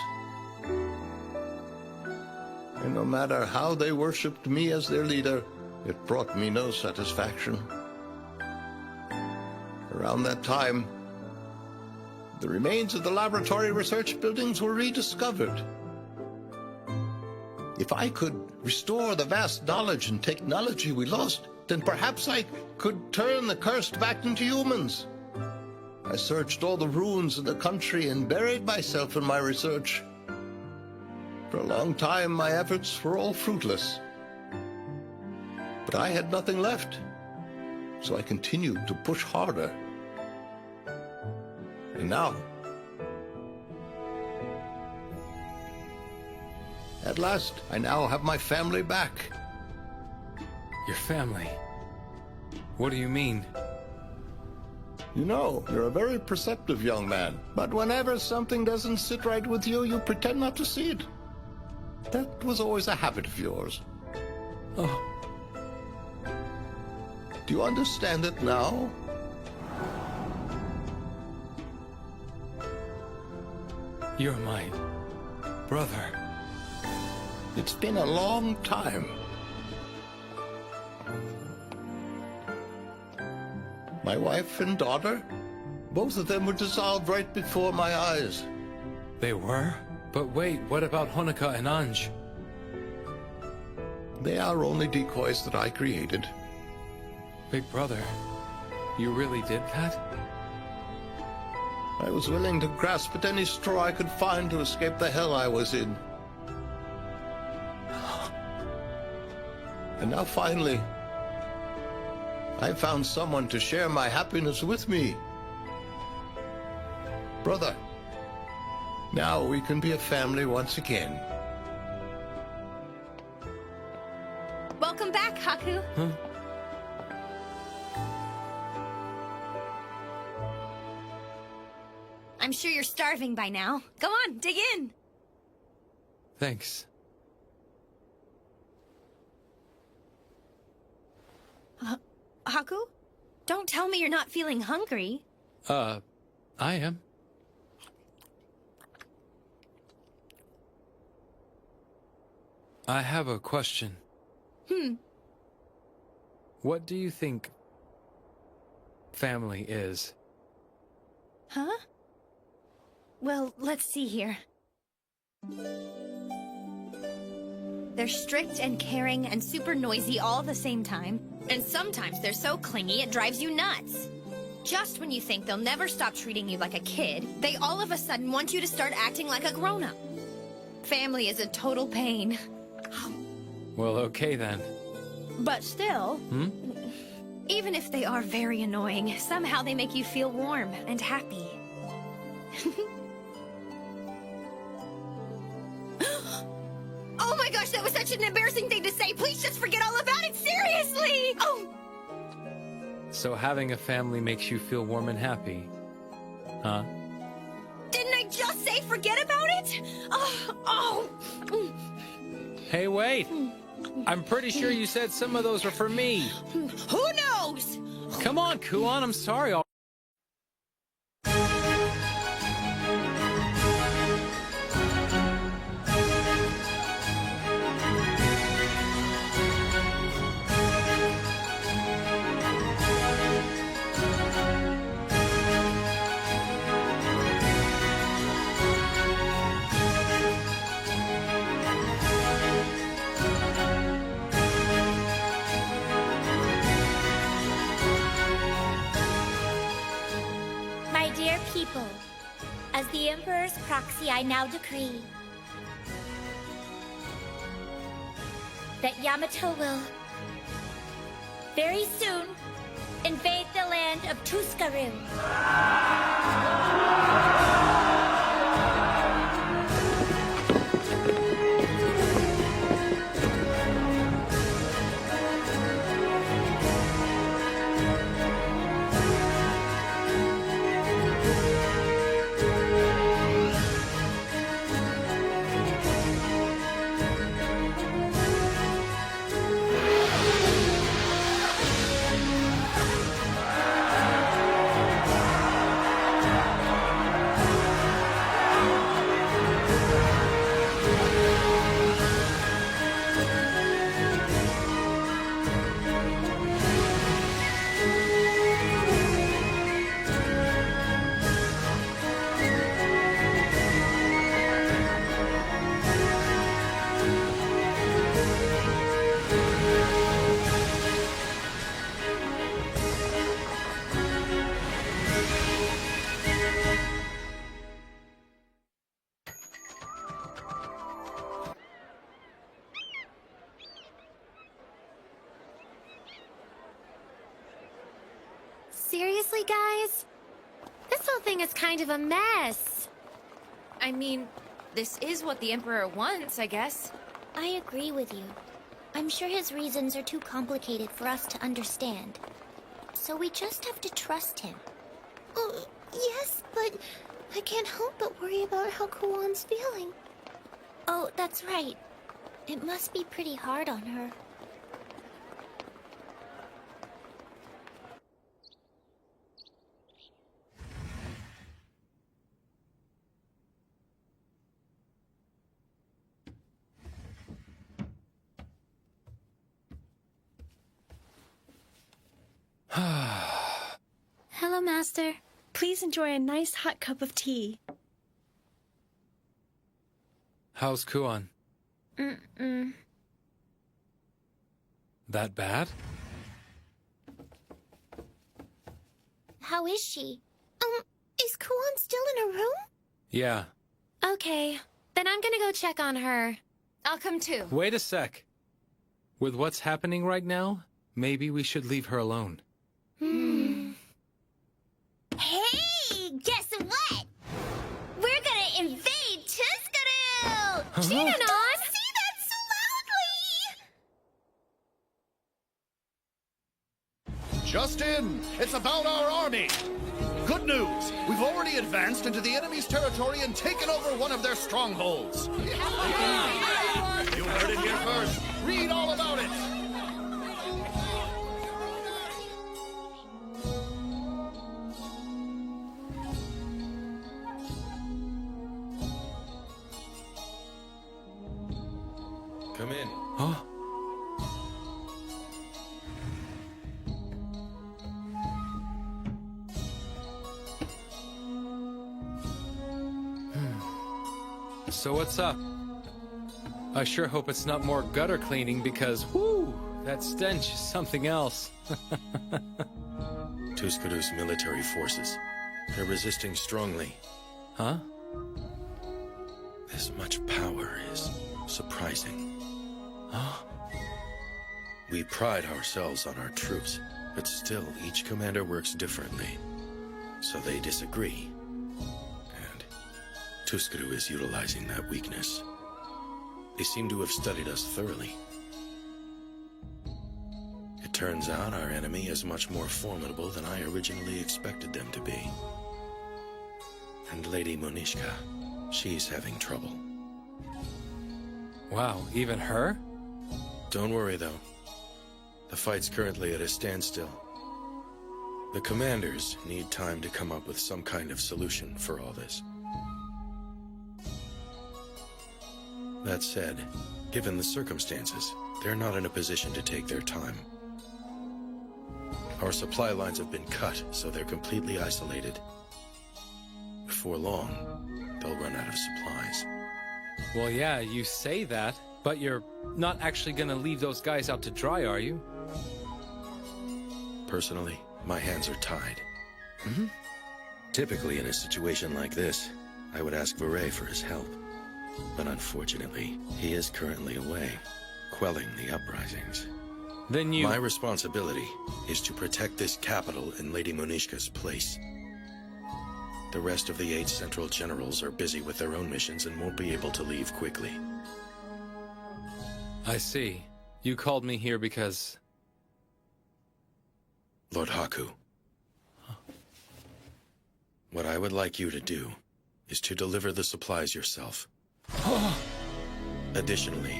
And no matter how they worshipped me as their leader, it brought me no satisfaction. Around that time, the remains of the laboratory research buildings were rediscovered. If I could restore the vast knowledge and technology we lost, then perhaps I could turn the cursed back into humans. I searched all the ruins in the country and buried myself in my research. For a long time, my efforts were all fruitless. But I had nothing left, so I continued to push harder. And now, at last, I now have my family back. Your family? What do you mean? You know, you're a very perceptive young man, but whenever something doesn't sit right with you, you pretend not to see it. That was always a habit of yours. Oh. Do you understand it now? You're my brother. It's been a long time. My wife and daughter, both of them were dissolved right before my eyes. They were? But wait, what about Honoka and Anj? They are only decoys that I created. Big brother, you really did that? I was willing to grasp at any straw I could find to escape the hell I was in. And now finally, I found someone to share my happiness with me. Brother, now we can be a family once again. Welcome back, Haku. Huh? I'm sure you're starving by now. Go on, dig in. Thanks. Haku? Don't tell me you're not feeling hungry. I am. I have a question. What do you think family is? Huh? Well, let's see here. They're strict and caring and super noisy all at the same time. And sometimes they're so clingy it drives you nuts. Just when you think they'll never stop treating you like a kid, they all of a sudden want you to start acting like a grown-up. Family is a total pain. Well, okay then. But still, even if they are very annoying, somehow they make you feel warm and happy. Oh my gosh, that was such an embarrassing thing to say. Please just forget all about it, seriously! Oh! So having a family makes you feel warm and happy, huh? Didn't I just say forget about it? Oh! Hey, wait! I'm pretty sure you said some of those are for me. Who knows? Come on, Kuon, I'm sorry. People, as the Emperor's proxy, I now decree that Yamato will very soon invade the land of Tuskaru. Seriously, guys? This whole thing is kind of a mess. I mean, this is what the Emperor wants, I guess. I agree with you. I'm sure his reasons are too complicated for us to understand. So we just have to trust him. Oh, yes, but I can't help but worry about how Kuon's feeling. Oh, that's right. It must be pretty hard on her. Master. Please enjoy a nice hot cup of tea. How's Kuan? Mm-mm. That bad? How is she? Is Kuan still in her room? Yeah. Okay, then I'm gonna go check on her. I'll come too. Wait a sec. With what's happening right now, maybe we should leave her alone. Hey, guess what? We're gonna invade Tuskaru! Cheating on! See that so loudly! Just in! It's about our army! Good news! We've already advanced into the enemy's territory and taken over one of their strongholds! You heard it here first! Read all about it! Come in. Huh? So what's up? I sure hope it's not more gutter cleaning because, whoo, that stench is something else. Tuskaru's military forces. They're resisting strongly. Huh? This much power is surprising. Huh? We pride ourselves on our troops, but still each commander works differently. So they disagree. And Tuskaru is utilizing that weakness. They seem to have studied us thoroughly. It turns out our enemy is much more formidable than I originally expected them to be. And Lady Monishka, she's having trouble. Wow, even her? Don't worry, though. The fight's currently at a standstill. The commanders need time to come up with some kind of solution for all this. That said, given the circumstances, they're not in a position to take their time. Our supply lines have been cut, so they're completely isolated. Before long, they'll run out of supplies. Well, yeah, you say that, but you're not actually gonna leave those guys out to dry, are you? Personally, my hands are tied. Typically, in a situation like this, I would ask Viray for his help. But unfortunately, he is currently away, quelling the uprisings. Then My responsibility is to protect this capital in Lady Monishka's place. The rest of the 8 central generals are busy with their own missions and won't be able to leave quickly. I see. You called me here because... Lord Haku. What I would like you to do is to deliver the supplies yourself. Additionally,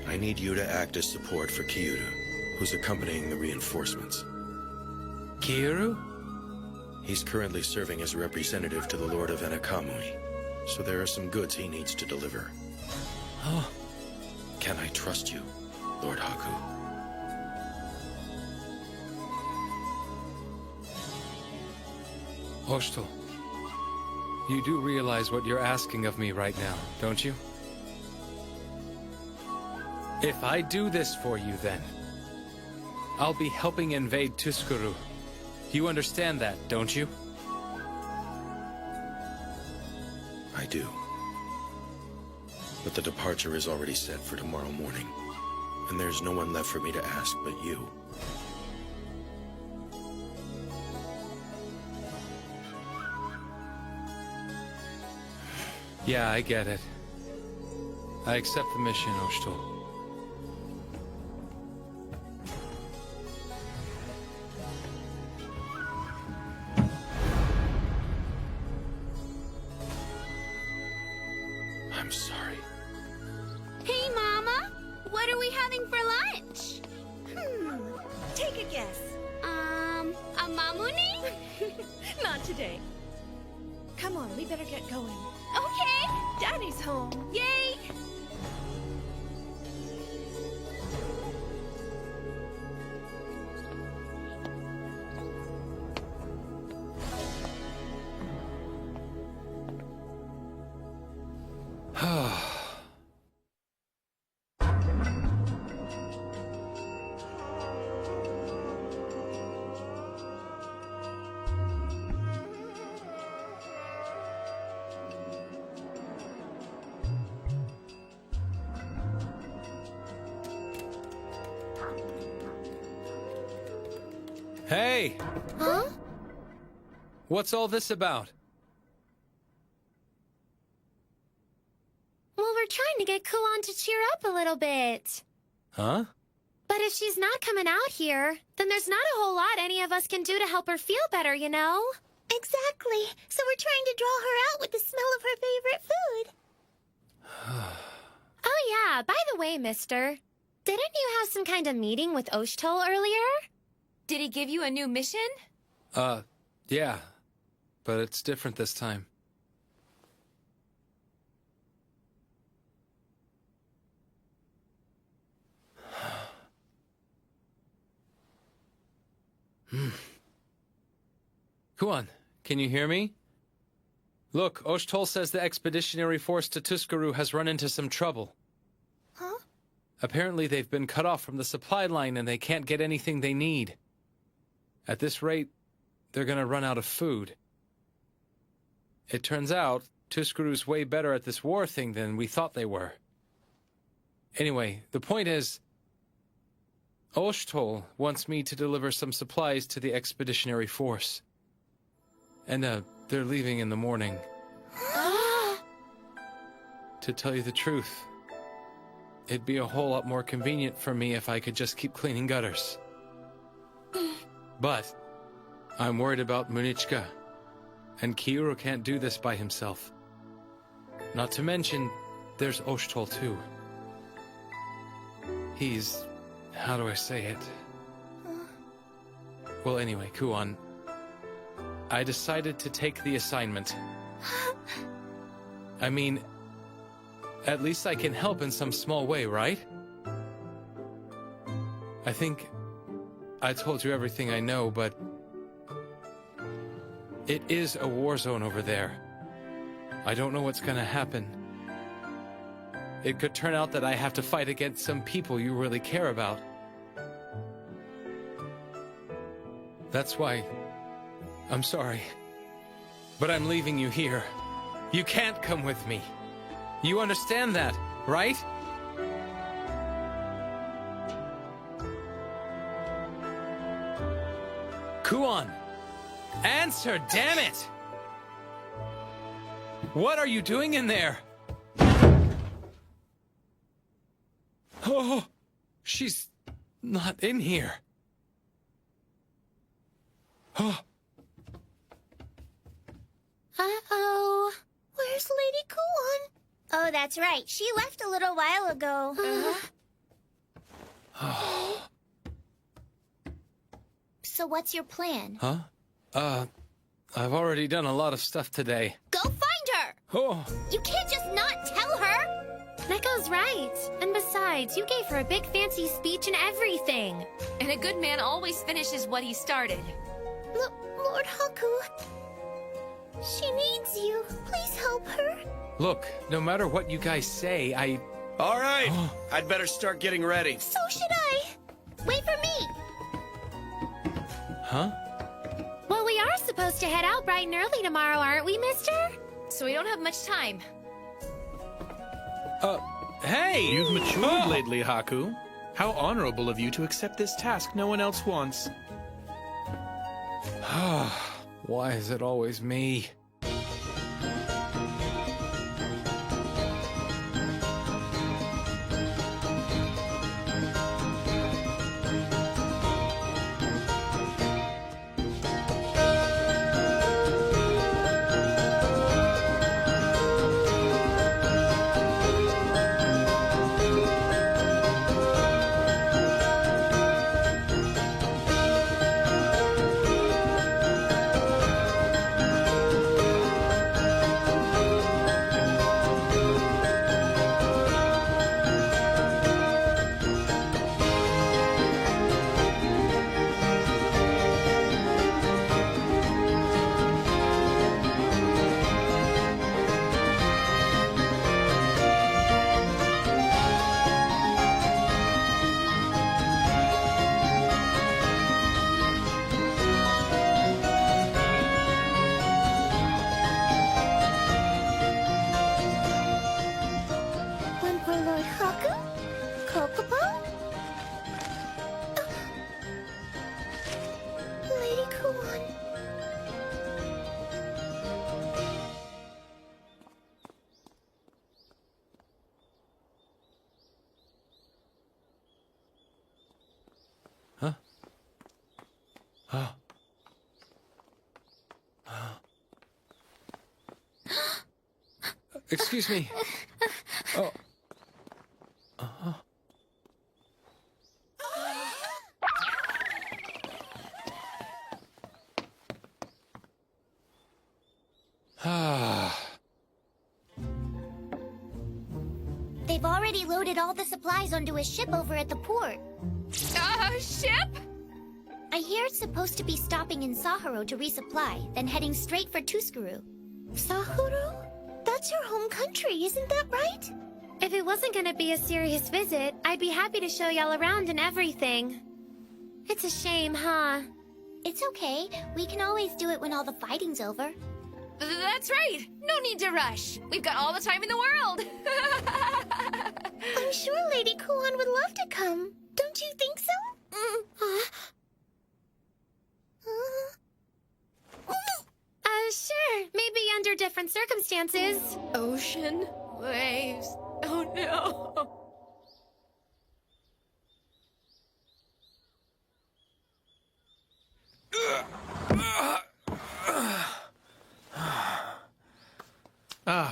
I need you to act as support for Kyuru, who's accompanying the reinforcements. Kyuru? He's currently serving as a representative to the Lord of Enakamui, so there are some goods he needs to deliver. Can I trust you, Lord Haku? Oshto, you do realize what you're asking of me right now, don't you? If I do this for you, then I'll be helping invade Tuskaru. You understand that, don't you? I do. But the departure is already set for tomorrow morning, and there's no one left for me to ask but you. Yeah, I get it. I accept the mission, Oshto. I'm sorry. Hey, Mama! What are we having for lunch? Take a guess. A mamuni? Not today. Come on, we better get going. Okay! Daddy's home. Yay! Hey! Huh? What's all this about? Well, we're trying to get Kuon to cheer up a little bit. Huh? But if she's not coming out here, then there's not a whole lot any of us can do to help her feel better, you know? Exactly. So we're trying to draw her out with the smell of her favorite food. Oh yeah, by the way, mister. Didn't you have some kind of meeting with Oshtol earlier? Did he give you a new mission? Yeah. But it's different this time. Kuon, can you hear me? Look, Oshtol says the expeditionary force to Tuskaru has run into some trouble. Huh? Apparently they've been cut off from the supply line and they can't get anything they need. At this rate, they're gonna run out of food. It turns out, Tuskaru's way better at this war thing than we thought they were. Anyway, the point is, Oshtol wants me to deliver some supplies to the expeditionary force. And, they're leaving in the morning. To tell you the truth, it'd be a whole lot more convenient for me if I could just keep cleaning gutters. But I'm worried about Munichka, and Kiuro can't do this by himself. Not to mention, there's Oshtol too. He's... how do I say it? Well, anyway, Kuon, I decided to take the assignment. I mean, at least I can help in some small way, right? I think I told you everything I know, but it is a war zone over there. I don't know what's gonna happen. It could turn out that I have to fight against some people you really care about. That's why I'm sorry, but I'm leaving you here. You can't come with me. You understand that, right? Kuon! Answer, damn it! What are you doing in there? Oh, she's not in here. Oh. Uh-oh. Where's Lady Kuon? Oh, that's right. She left a little while ago. So what's your plan? Huh? I've already done a lot of stuff today. Go find her! Oh. You can't just not tell her! Neko's right. And besides, you gave her a big fancy speech and everything. And a good man always finishes what he started. Lord Haku... she needs you. Please help her. Look, no matter what you guys say, All right, I'd better start getting ready. So should I. Wait for me. Huh? Well, we are supposed to head out bright and early tomorrow, aren't we, mister? So we don't have much time. Hey! You've matured lately, Haku. How honorable of you to accept this task no one else wants. Why is it always me? excuse me. Oh. They've already loaded all the supplies onto a ship over at the port. Ship? I hear it's supposed to be stopping in Saharo to resupply, then heading straight for Tuskuru. Saharo? That's your home country, isn't that right? If it wasn't gonna be a serious visit, I'd be happy to show y'all around and everything. It's a shame, huh? It's okay. We can always do it when all the fighting's over. That's right. No need to rush. We've got all the time in the world. I'm sure Lady Kuan would love to come. Don't you think so? Sure. Maybe under different circumstances. Ocean waves. Oh no.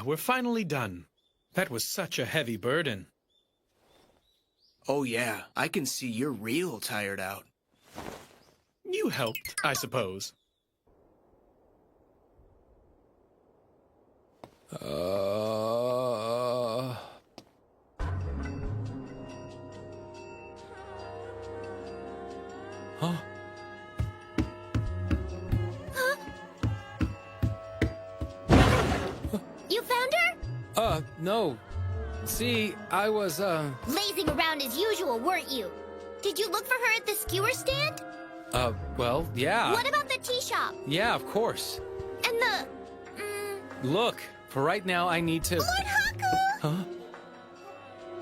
We're finally done. That was such a heavy burden. Oh yeah, I can see you're real tired out. You helped, I suppose. Huh? You found her? No. See, I was, Lazing around as usual, weren't you? Did you look for her at the skewer stand? well, yeah. What about the tea shop? Yeah, of course. And the... Look, for right now, I need to... Lord Haku! Huh?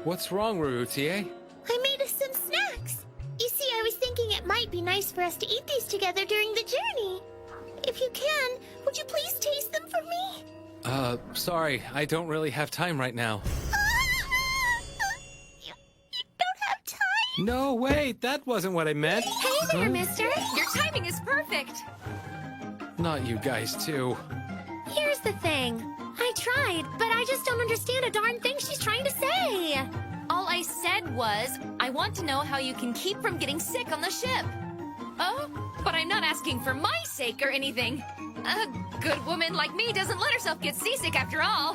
What's wrong, Rurutie? I made us some snacks. You see, I was thinking it might be nice for us to eat these together during the journey. If you can, would you please taste them for me? Sorry, I don't really have time right now. You don't have time? No, wait, that wasn't what I meant. Hey there, mister. Your timing is perfect. Not you guys, too. Here's the thing. I tried, but I just don't understand a darn thing she's trying to say. All I said was, I want to know how you can keep from getting sick on the ship. Oh, but I'm not asking for my sake or anything. A good woman like me doesn't let herself get seasick after all.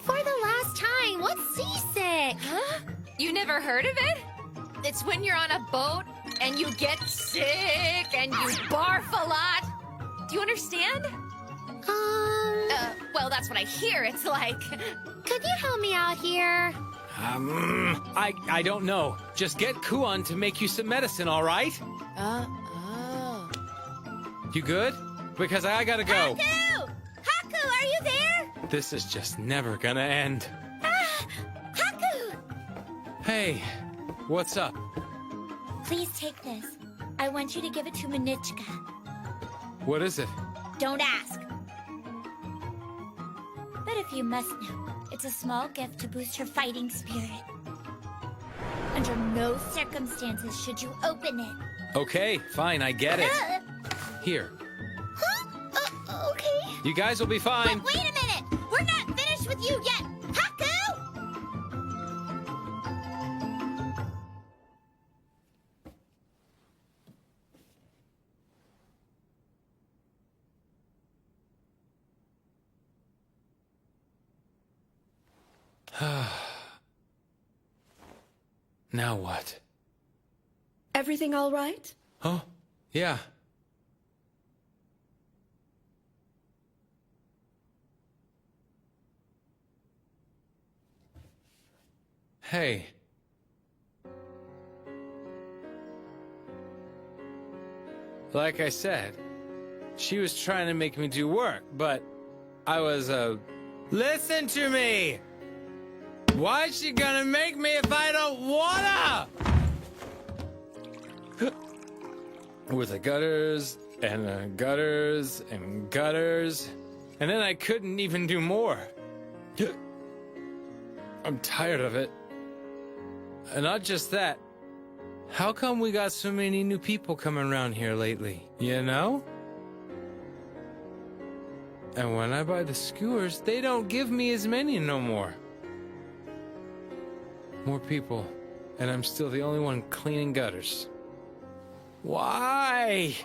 For the last time, what's seasick? Huh? You never heard of it? It's when you're on a boat and you get sick and you barf a lot. Do you understand? Well, that's what I hear it's like. Could you help me out here? I don't know. Just get Kuan to make you some medicine, all right? You good? Because I gotta go. Haku! Haku, are you there? This is just never gonna end. Haku! Hey, what's up? Please take this. I want you to give it to Manichka. What is it? Don't ask. But if you must know, it's a small gift to boost her fighting spirit. Under no circumstances should you open it. Okay, fine, I get it. Here. Huh? Okay. You guys will be fine. But wait a minute! We're not finished with you yet! Haku! Now what? Everything all right? Oh, yeah. Hey. Like I said, she was trying to make me do work, but I was, Listen to me! Why's she gonna make me if I don't wanna? With the gutters, and the gutters, and gutters, and then I couldn't even do more. I'm tired of it. And not just that. How come we got so many new people coming around here lately? You know? And when I buy the skewers, they don't give me as many no more. More people, and I'm still the only one cleaning gutters. Why?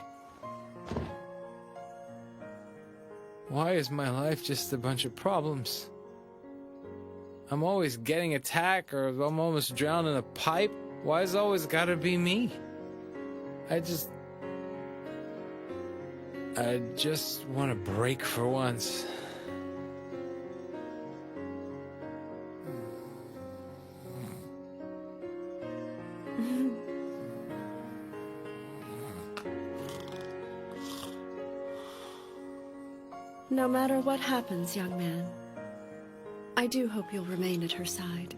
Why is my life just a bunch of problems? I'm always getting attacked, or I'm almost drowned in a pipe. Why is it always gotta be me? I just want to break for once. No matter what happens, young man, I do hope you'll remain at her side.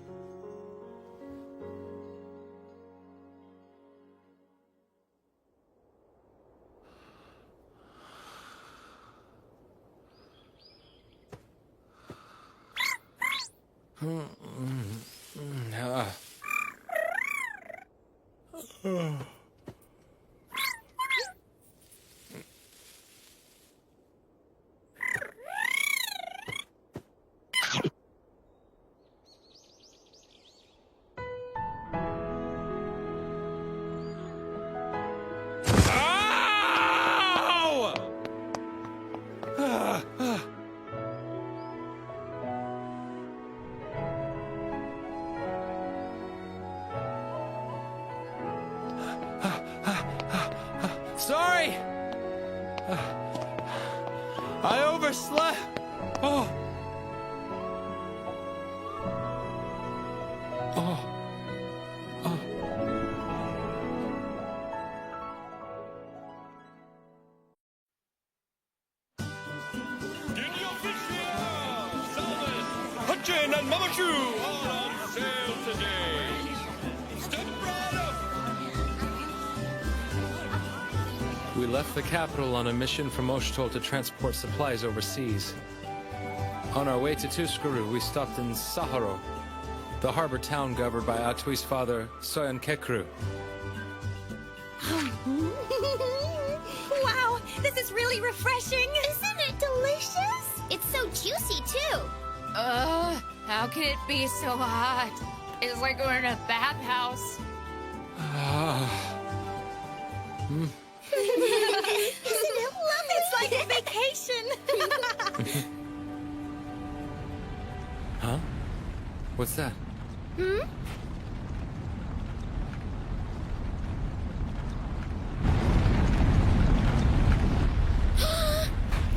Sorry! I overslept! Oh! Oh! Oh! Hutchin and Mamashu all on sale today. Step right up. We left the capital on a mission from Oshtal to transport supplies overseas. On our way to Tuskaru, we stopped in Saharo, the harbor town governed by Atui's father, Soyan Kekru. Wow, this is really refreshing. Isn't it delicious? It's so juicy, too. How can it be so hot? It's like we're in a bathhouse. Isn't it lovely? It's like a vacation. Huh? What's that?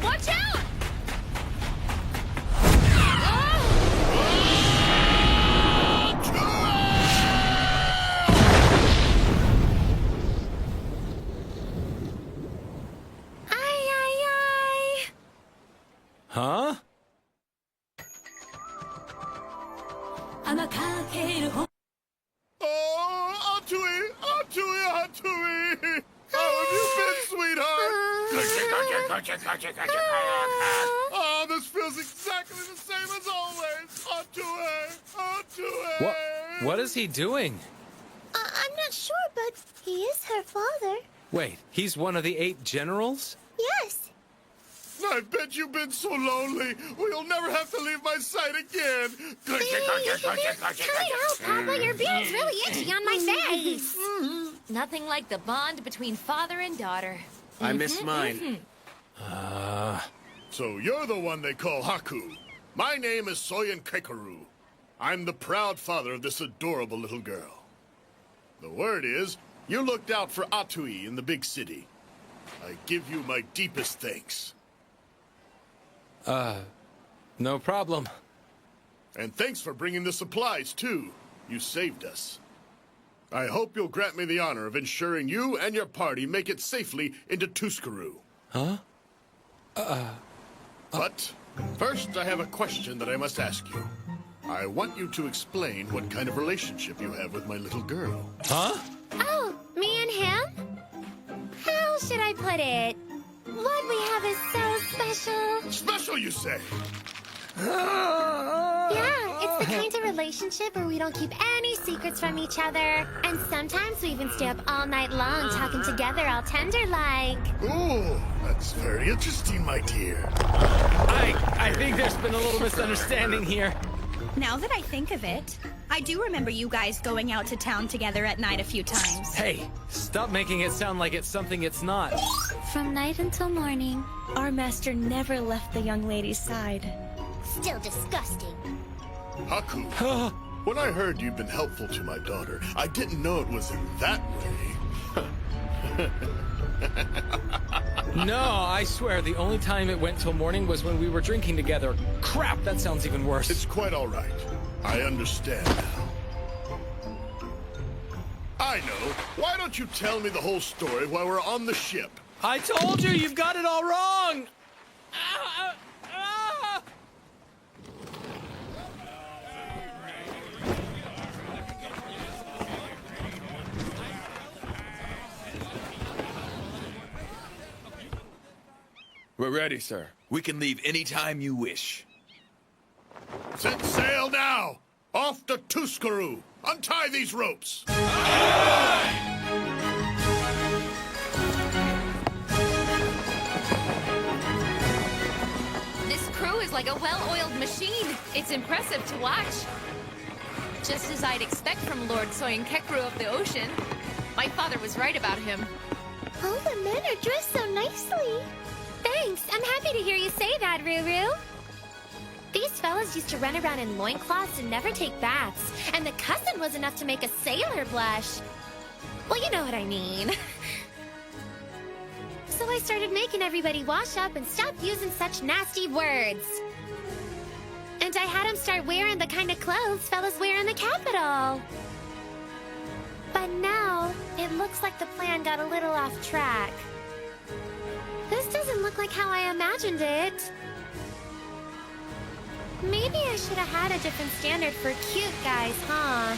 Watch out! Huh? Oh, Atui! Atui! Atui! How have you been, sweetheart? Oh, this feels exactly the same as always. Atui! Atui! What is he doing? I'm not sure, but he is her father. Wait, he's one of the 8 generals? Yes. I bet you've been so lonely. We'll never have to leave my sight again. Cut it out, Papa. Your beard's really itchy on my face. Nothing like the bond between father and daughter. I miss mine. So you're the one they call Haku. My name is Soyan Kekaru. I'm the proud father of this adorable little girl. The word is, you looked out for Atui in the big city. I give you my deepest thanks. No problem. And thanks for bringing the supplies, too. You saved us. I hope you'll grant me the honor of ensuring you and your party make it safely into Tuskaru. Huh? But first, I have a question that I must ask you. I want you to explain what kind of relationship you have with my little girl. Huh? Oh, me and him? How should I put it? What we have is so special. Special, you say? Yeah, it's the kind of relationship where we don't keep any secrets from each other. And sometimes we even stay up all night long talking together all tender-like. Ooh, that's very interesting, my dear. I think there's been a little misunderstanding here. Now that I think of it, I do remember you guys going out to town together at night a few times. Hey, stop making it sound like it's something it's not. From night until morning. Our master never left the young lady's side. Still disgusting. Haku, when I heard you'd been helpful to my daughter, I didn't know it was in that way. No, I swear, the only time it went till morning was when we were drinking together. Crap, that sounds even worse. It's quite all right. I understand now. I know. Why don't you tell me the whole story while we're on the ship? I told you, you've got it all wrong! We're ready, sir. We can leave any time you wish. Set sail now! Off to Tuscaroo! Untie these ropes! This crew is like a well-oiled machine. It's impressive to watch. Just as I'd expect from Lord Soyenkekru of the ocean. My father was right about him. All the men are dressed so nicely. Thanks. I'm happy to hear you say that, Ruru. These fellas used to run around in loincloths and never take baths, and the cussing was enough to make a sailor blush. Well, you know what I mean. So I started making everybody wash up and stop using such nasty words. And I had them start wearing the kind of clothes fellas wear in the capital. But now, it looks like the plan got a little off track. This doesn't look like how I imagined it. Maybe I should have had a different standard for cute guys, huh?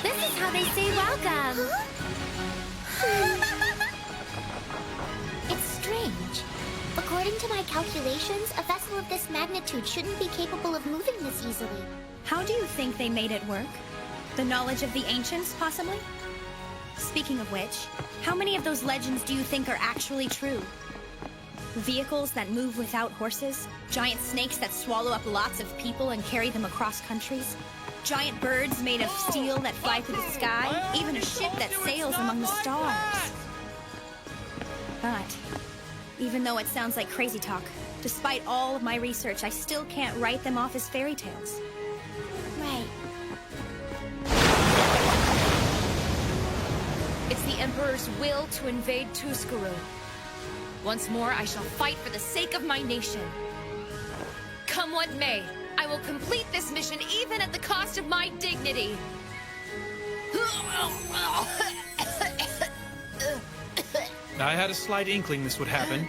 This is how they say welcome. It's strange. According to my calculations, a vessel of this magnitude shouldn't be capable of moving this easily. How do you think they made it work? The knowledge of the ancients, possibly? Speaking of which, how many of those legends do you think are actually true? Vehicles that move without horses? Giant snakes that swallow up lots of people and carry them across countries? Giant birds made of steel that fly through the sky? Even a ship that sails among the stars? But, even though it sounds like crazy talk, despite all of my research, I still can't write them off as fairy tales. Right. It's the Emperor's will to invade Tuscaroo. Once more, I shall fight for the sake of my nation. Come what may, I will complete this mission even at the cost of my dignity. I had a slight inkling this would happen.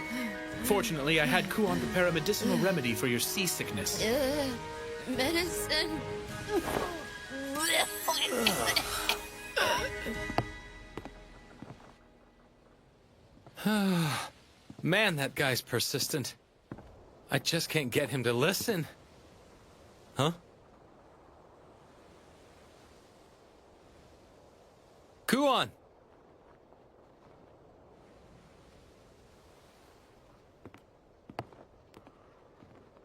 Fortunately, I had Kuon prepare a medicinal remedy for your seasickness. Medicine. Man, that guy's persistent. I just can't get him to listen. Huh? Kuon!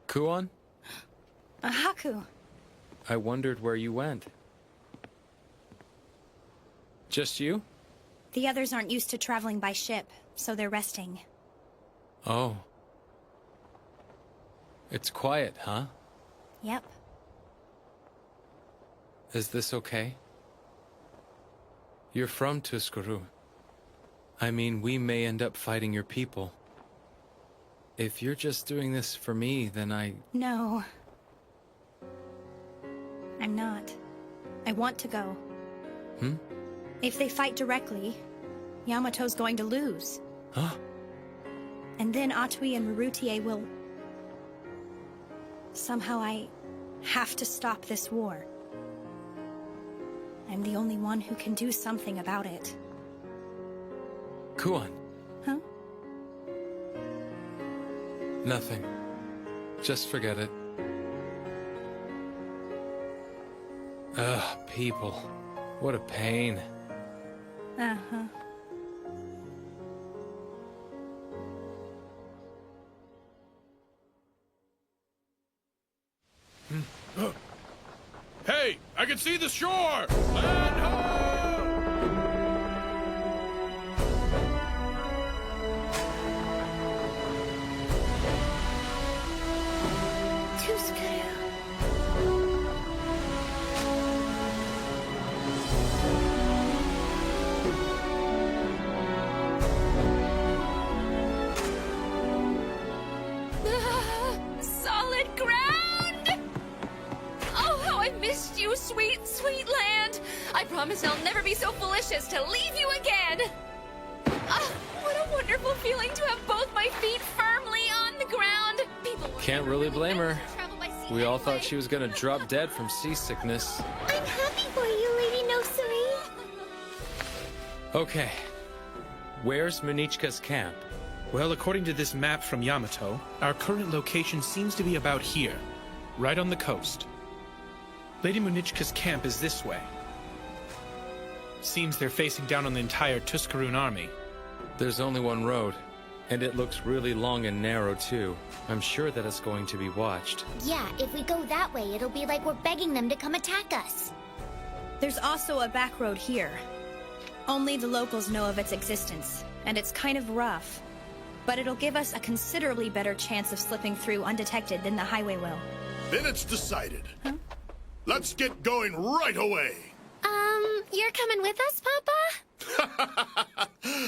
Kuon? Haku. I wondered where you went. Just you? The others aren't used to traveling by ship, so they're resting. Oh. It's quiet, huh? Yep. Is this okay? You're from Tuscaroo. I mean, we may end up fighting your people. If you're just doing this for me, then No. I'm not. I want to go. If they fight directly, Yamato's going to lose. Huh? And then Atui and Marutier will... Somehow I have to stop this war. I'm the only one who can do something about it. Kuon. Huh? Nothing. Just forget it. Ugh, people. What a pain. Uh-huh. Hey, I can see the shore! Land ho! Solid ground! Oh, how I missed you, sweet, sweet land! I promise I'll never be so foolish as to leave you again! Ah, what a wonderful feeling to have both my feet firmly on the ground! People Can't really blame her. We all thought she was gonna drop dead from seasickness. I'm happy for you, Lady Nosuri. Okay. Where's Munichka's camp? Well, according to this map from Yamato, our current location seems to be about here, right on the coast. Lady Munichka's camp is this way. Seems they're facing down on the entire Tuscarun army. There's only one road, and it looks really long and narrow too. I'm sure that it's going to be watched. Yeah, if we go that way, it'll be like we're begging them to come attack us. There's also a back road here. Only the locals know of its existence, and it's kind of rough. But it'll give us a considerably better chance of slipping through undetected than the highway will. Then it's decided. Huh? Let's get going right away. You're coming with us, Papa?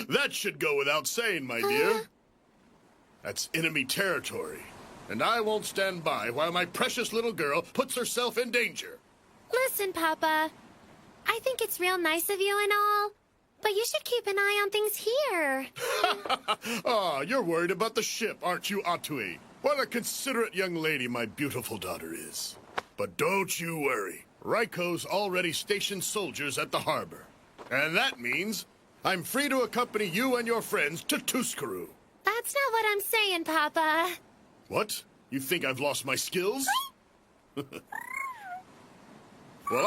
That should go without saying, my dear. That's enemy territory, and I won't stand by while my precious little girl puts herself in danger. Listen, Papa. I think it's real nice of you and all, but you should keep an eye on things here. Ah, you're worried about the ship, aren't you, Atui? What a considerate young lady my beautiful daughter is. But don't you worry. Raiko's already stationed soldiers at the harbor. And that means I'm free to accompany you and your friends to Tuscarun. That's not what I'm saying, Papa. What? You think I've lost my skills? Well,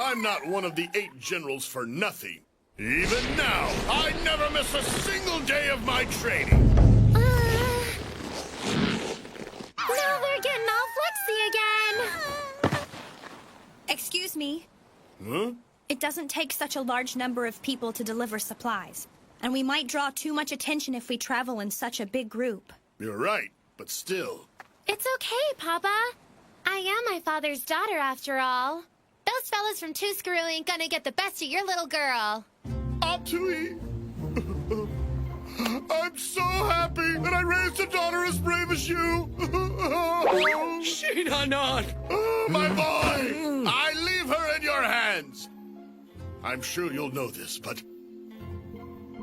I'm not one of the 8 generals for nothing. Even now, I never miss a single day of my training. Now they're getting all flexy again. Excuse me. Huh? It doesn't take such a large number of people to deliver supplies, and we might draw too much attention if we travel in such a big group. You're right, but still. It's okay, Papa. I am my father's daughter, after all. Those fellas from Tuscarun ain't gonna get the best of your little girl. Atui! I'm so happy that I raised a daughter as brave as you! Shinanon! Oh, my boy! I leave her in your hands! I'm sure you'll know this, but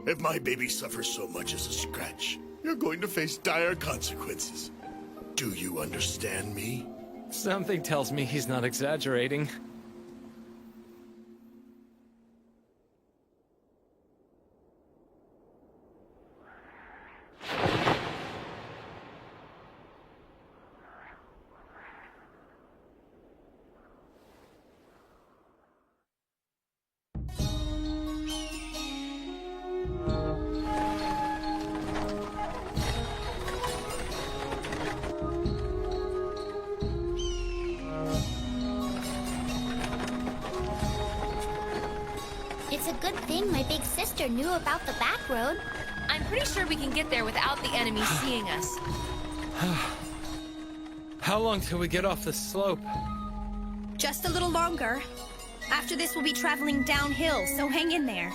if my baby suffers so much as a scratch, you're going to face dire consequences. Do you understand me? Something tells me he's not exaggerating. It's a good thing my big sister knew about the back road. I'm pretty sure we can get there without the enemy seeing us. How long till we get off the slope? Just a little longer. After this, we'll be traveling downhill, so hang in there.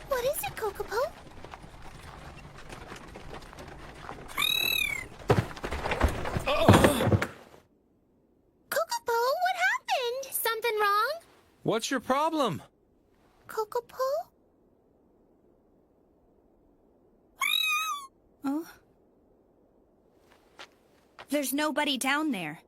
What is it, Kokopo? Kokopo, what happened? Something wrong? What's your problem? Kokopo? Oh? There's nobody down there.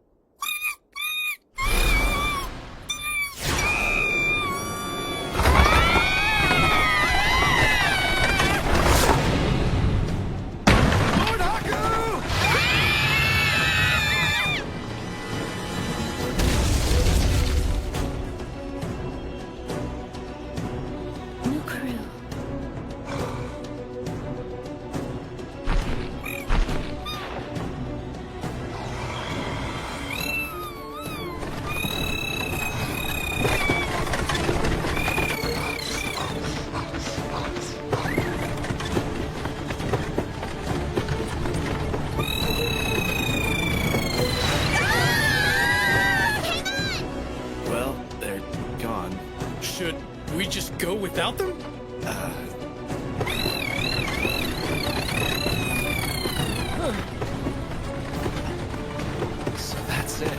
Well, they're gone. Should we just go without them? So that's it.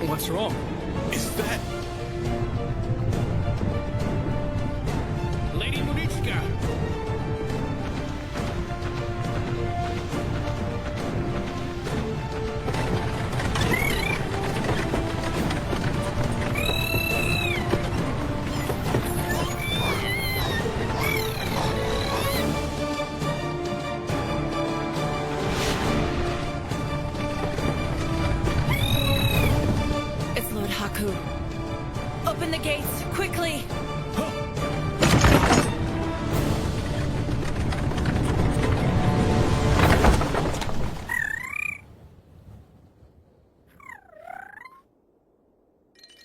What's wrong? Is that... Lady Munichka! It's Lord Haku. Open the gates, quickly!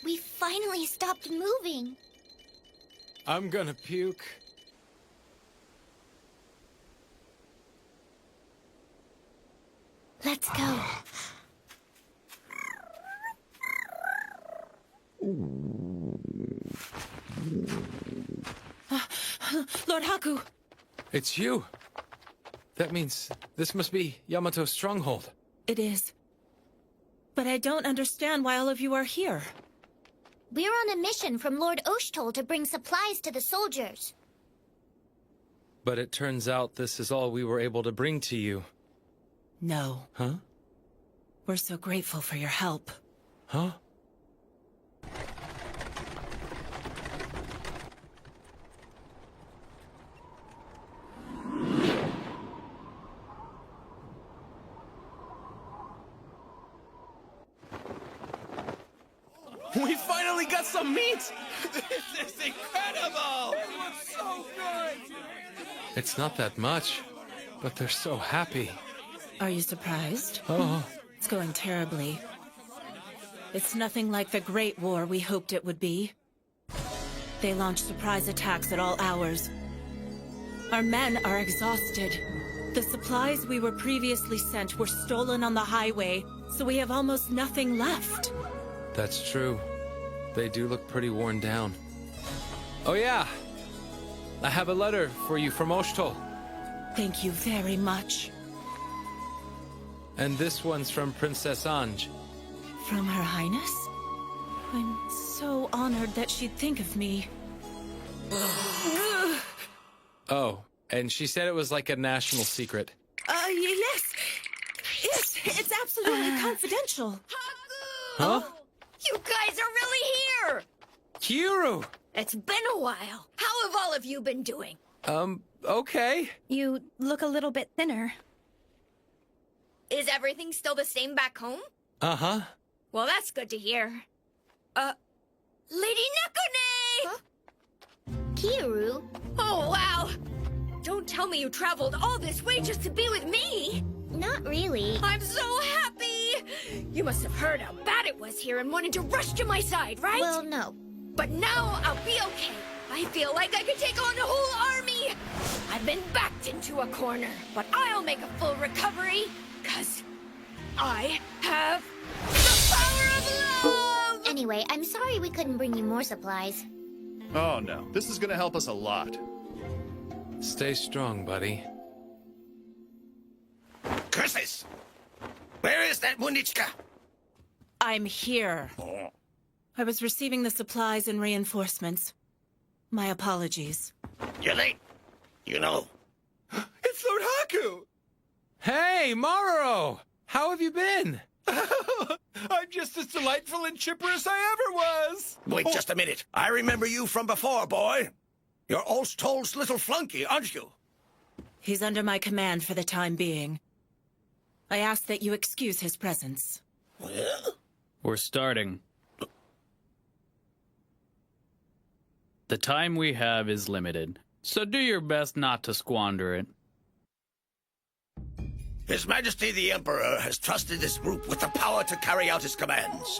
We finally stopped moving. I'm gonna puke. Let's go. Lord Haku! It's you. That means this must be Yamato's stronghold. It is. But I don't understand why all of you are here. We're on a mission from Lord Oshtol to bring supplies to the soldiers. But it turns out this is all we were able to bring to you. No. Huh? We're so grateful for your help. Huh? We finally got some meat! This is incredible! It looks so good! It's not that much, but they're so happy. Are you surprised? Oh. It's going terribly. It's nothing like the Great War we hoped it would be. They launch surprise attacks at all hours. Our men are exhausted. The supplies we were previously sent were stolen on the highway, so we have almost nothing left. That's true. They do look pretty worn down. Oh yeah! I have a letter for you from Oshtol. Thank you very much. And this one's from Princess Anj. From Her Highness? I'm so honored that she'd think of me. Oh, and she said it was like a national secret. Yes! Yes, it's absolutely confidential. Huh? You guys are really here! Kiru! It's been a while. How have all of you been doing? Okay. You look a little bit thinner. Is everything still the same back home? Uh-huh. Well, that's good to hear. Lady Nekone! Huh? Kiru? Oh, wow! Don't tell me you traveled all this way just to be with me! Not really. I'm so happy! You must have heard how bad it was here and wanted to rush to my side, right? Well, no. But now I'll be okay. I feel like I could take on a whole army! I've been backed into a corner, but I'll make a full recovery, 'cause I have the power of love! Anyway, I'm sorry we couldn't bring you more supplies. Oh no, this is gonna help us a lot. Stay strong, buddy. Curses! Where is that Munichka? I'm here. I was receiving the supplies and reinforcements. My apologies. You're late. You know. It's Lord Haku! Hey, Maruo! How have you been? I'm just as delightful and chipper as I ever was! Wait just a minute. I remember you from before, boy. You're Olstol's little flunky, aren't you? He's under my command for the time being. I ask that you excuse his presence. We're starting. The time we have is limited, so do your best not to squander it. His Majesty the Emperor has trusted this group with the power to carry out his commands.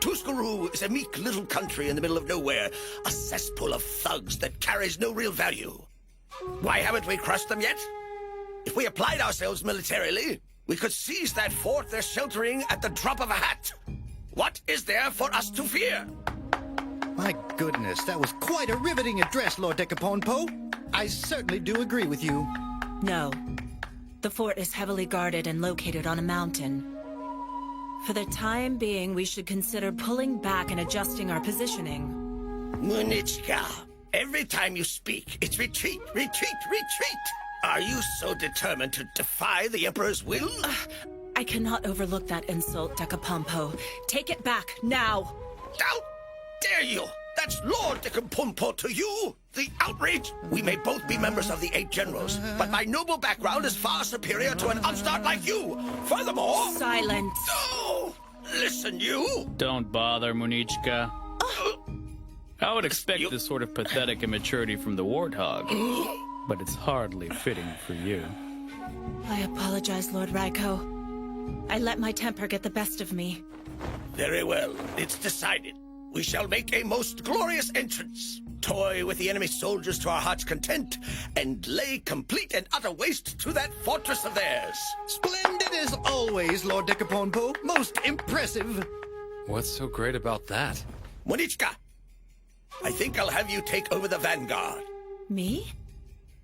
Tuscaroo is a meek little country in the middle of nowhere, a cesspool of thugs that carries no real value. Why haven't we crushed them yet? If we applied ourselves militarily, we could seize that fort they're sheltering at the drop of a hat. What is there for us to fear? My goodness, that was quite a riveting address, Lord Decaponpo. I certainly do agree with you. No. The fort is heavily guarded and located on a mountain. For the time being, we should consider pulling back and adjusting our positioning. Munichka, every time you speak, it's retreat, retreat, retreat. Are you so determined to defy the Emperor's will? I cannot overlook that insult, Decapompo. Take it back, now! How dare you! That's Lord Decampompo to you! The outrage! We may both be members of the 8 generals, but my noble background is far superior to an upstart like you! Furthermore... Silence! No! Listen, you! Don't bother, Munichka. I would expect this sort of pathetic immaturity from the warthog, but it's hardly fitting for you. I apologize, Lord Raiko. I let my temper get the best of me. Very well. It's decided. We shall make a most glorious entrance, toy with the enemy soldiers to our heart's content, and lay complete and utter waste to that fortress of theirs. Splendid as always, Lord Decaponpo. Most impressive. What's so great about that? Monichka, I think I'll have you take over the vanguard. Me?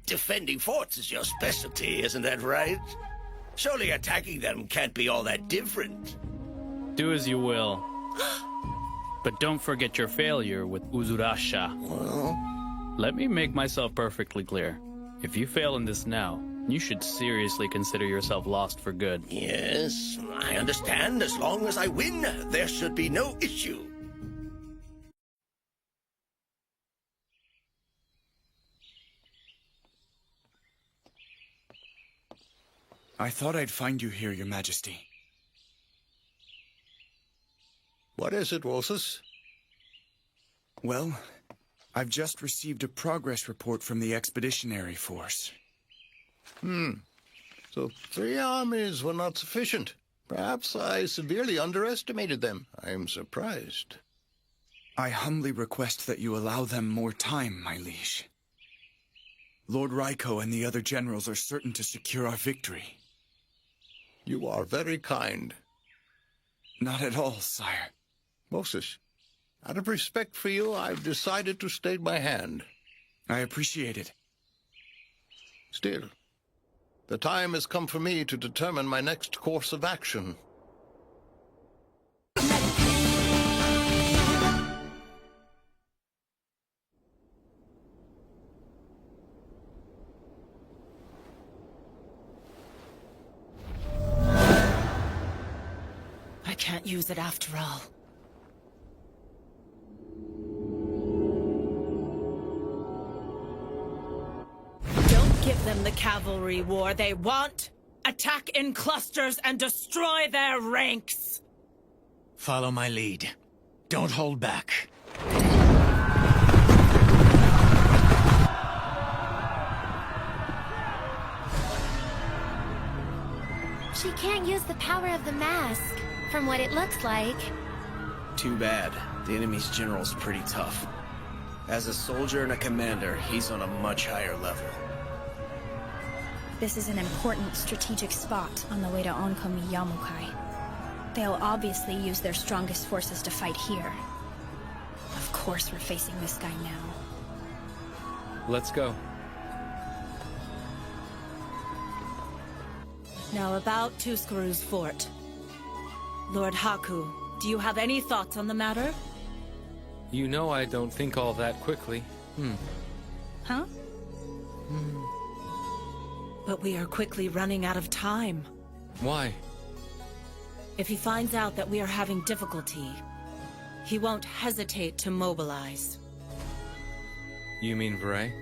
Defending forts is your specialty, isn't that right? Surely attacking them can't be all that different. Do as you will. But don't forget your failure with Uzurasha. Well? Let me make myself perfectly clear. If you fail in this now, you should seriously consider yourself lost for good. Yes, I understand. As long as I win, there should be no issue. I thought I'd find you here, Your Majesty. What is it, Wosus? Well, I've just received a progress report from the Expeditionary Force. So 3 armies were not sufficient. Perhaps I severely underestimated them. I am surprised. I humbly request that you allow them more time, my liege. Lord Raiko and the other generals are certain to secure our victory. You are very kind. Not at all, sire. Moses, out of respect for you, I've decided to stay my hand. I appreciate it. Still, the time has come for me to determine my next course of action. I can't use it after all. Don't give them the cavalry war they want. Attack in clusters and destroy their ranks. Follow my lead. Don't hold back. She can't use the power of the mask, from what it looks like. Too bad. The enemy's general's pretty tough. As a soldier and a commander, he's on a much higher level. This is an important strategic spot on the way to Onkomi Yamukai. They'll obviously use their strongest forces to fight here. Of course we're facing this guy now. Let's go. Now about Tuscaru's fort. Lord Haku, Do you have any thoughts on the matter? You know I don't think all that quickly. Huh? But we are quickly running out of time. Why? If he finds out that we are having difficulty, he won't hesitate to mobilize. You mean Vray?